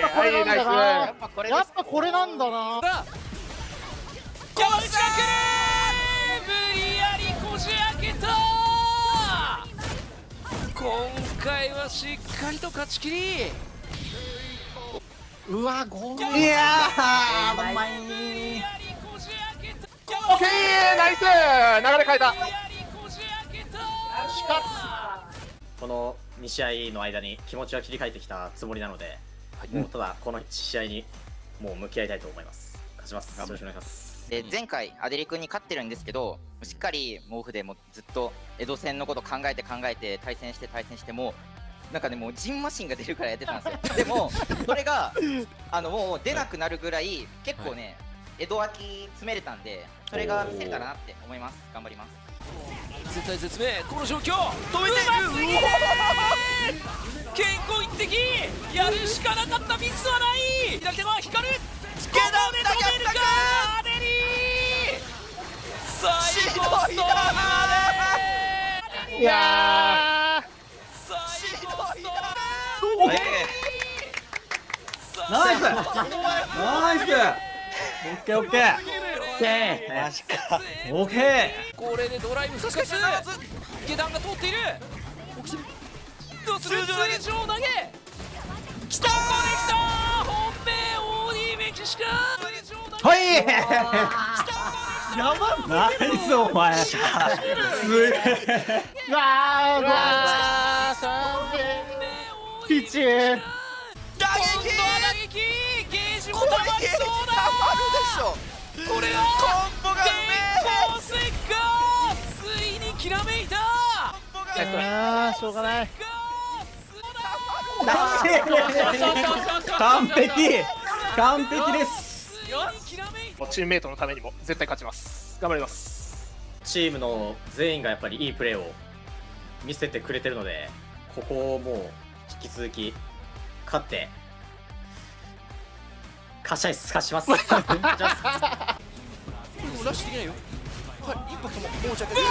ぱこれなんだな。この近く無理やりこじ開けた。今回はしっかりと勝ち切り。うわごめん。いやーうまい。オッケーナイス。流れ変えた。この2試合の間に気持ちは切り替えてきたつもりなので、もうただこの試合にもう向き合いたいと思います。勝ちます。よろしくお願いします。で前回アデリ君に勝ってるんですけど、しっかり毛布でもずっと江戸戦のこと考えて対戦してもなんかねもうジンマシンが出るからやってたんですよ。でもそれがもう出なくなるぐらい結構ね、江戸脇詰めれたんで、それが見せたらなって思います。頑張ります。絶対絶命この状況止めて健康一滴やるしかなかった。ミスはない。左手は光る。ここで止めるかアデリー。最後ストーリーまで。いや最後ストーリー。ナイスナイス。オッケーオッケー。マジか。オッケー。これでドライブ復活。下段が通っている。どうする。通常投げ。きた。ここできた。本命 OD メキシカ。はい。やば。ナイスお前。すげえ。わーピッチ。打撃ゲージもたまりそうだ。これは電光石火。ついにきらめいた。しょうがない。完璧です。チームメイトのためにも絶対勝ちます。頑張ります。チームの全員がやっぱりいいプレーを見せてくれてるので、ここをもう引き続き勝って勝ちます。ラッシュできないよ。はい、インパクトも申し訳ない。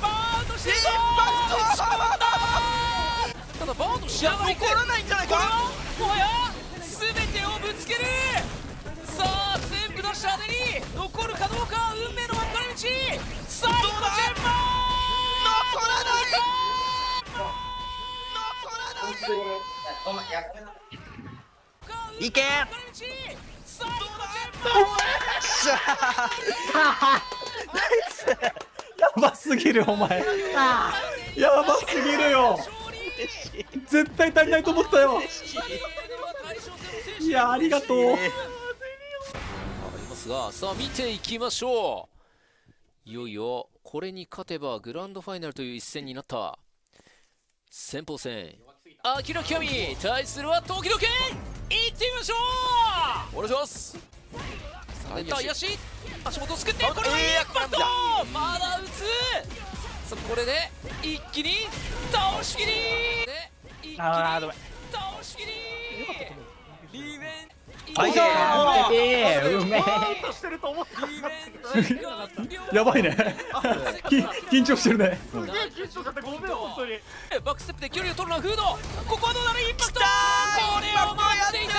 バーンとしてただバーンとしながら残らないんじゃないかな。もはや全てをぶつける。さあ全部出したアデリー残るかどうか。運命の分かれ道。さいけやばすぎるお前。やばすぎるよ。絶対足りないと思ったよ。いや、ありがとう。ありますが、さあ見ていきましょう。いよいよこれに勝てばグランドファイナルという一戦になった先鋒戦、アキラキャミ対するは東京県。いってみましょう。お願いします。さあヤシ足元をすくって、これはインパクト、まだ打つ。さあこれで一気に倒しきりで、一気に倒しきりリベンジ。やばいね。緊張してるね。バックステップで距離を取るのはフード。ここはどうなる、インパクト。これを待っていた。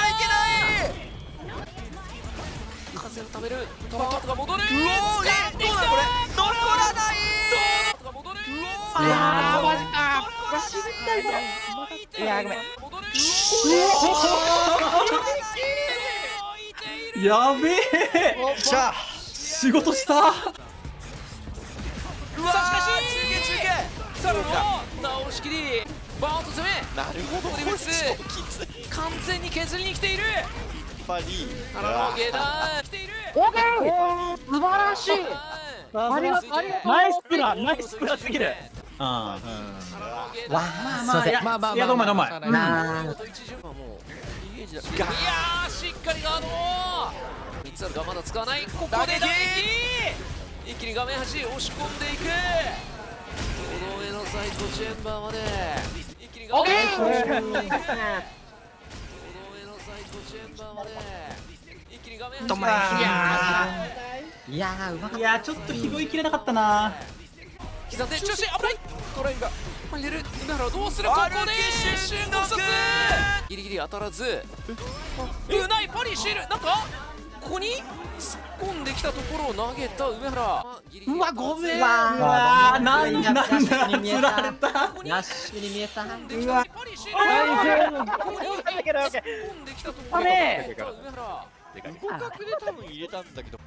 風を食べる。トマトが戻る。どうだこれ。残らない。トマトが戻る。いやーマジか。死にたいぞ。いやーごめん。やべえ。仕事した。さあしかしさらの倒しきり、バーンと攻め。なるほど、これ完全に削りに来ている。パリーゲダ来ている。オーケー、素晴らしい。ありがとう。ナイスプラ、ナイスプラすぎる。まあいやどうもどうも。いやーしっかりガード。3つあるがまだ使わない。ここで打撃、一気に画面端押し込んでいく。この上のサイドチェンバーまで一気に画面端押し込んでいく。この上のサイドチェンバーまで一気に画面端。いやちょっと拾いきれなかったな。刻んで調子危ない。トライが入れる。梅原どうする。ここで瞬間殺ギリギリ当たらず。うないパリシール。なんかここに突っ込んできたところを投げた梅原。うわごめん。うわなんだ釣られた。ナッシュに見えた。うわパリシール。ここに突っ込んできたところを投げた梅原。互角で多分入れたんだけど、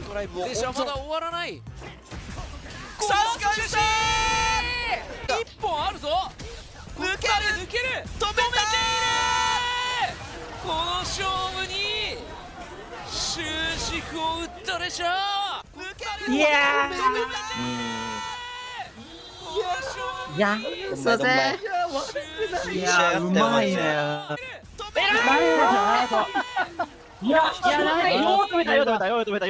ドライブをまだ終わらない。さすがです。一本あるぞ。抜ける止めている。この勝負に終軸を打ったでしょう。いやすいません。いやうまいね。いやよう止めた。い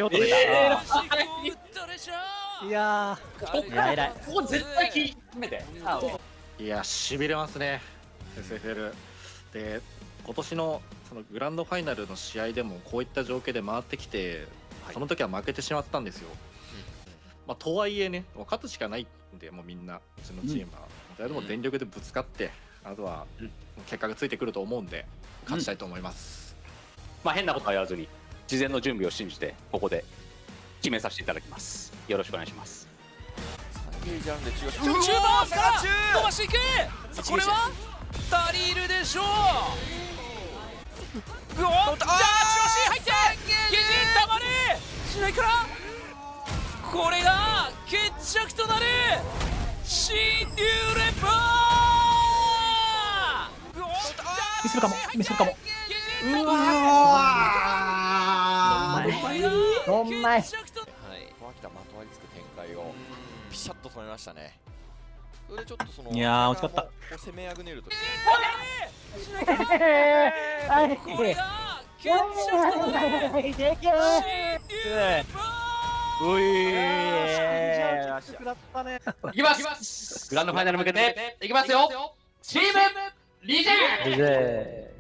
や偉い。ここ絶対決めて。いやしびれますね SFL で。今年のそのグランドファイナルの試合でもこういった状況で回ってきて、その時は負けてしまったんですよ。とはいえね、もう勝つしかないんで、もうみんなうちのチームは誰でも全力でぶつかって、あとは結果がついてくると思うんで勝ちたいと思います。変なことは言わずに事前の準備を信じてここで決めさせていただきます。よろしくお願いします。中盤から飛ばしていく。これは足りるでしょう。うおっ、調子入ってゲジたまるしないから、これが決着となる新ニューレパー。ミスるかも。うわーどんまい。秋田まとわりつく展開をピシャッと止めましたね。それでちょっとそのいや惜しかった。攻めあぐねるときこれが決着となる新ニューレパいきます。グランドファイナル向けていきますよ。チームリゼー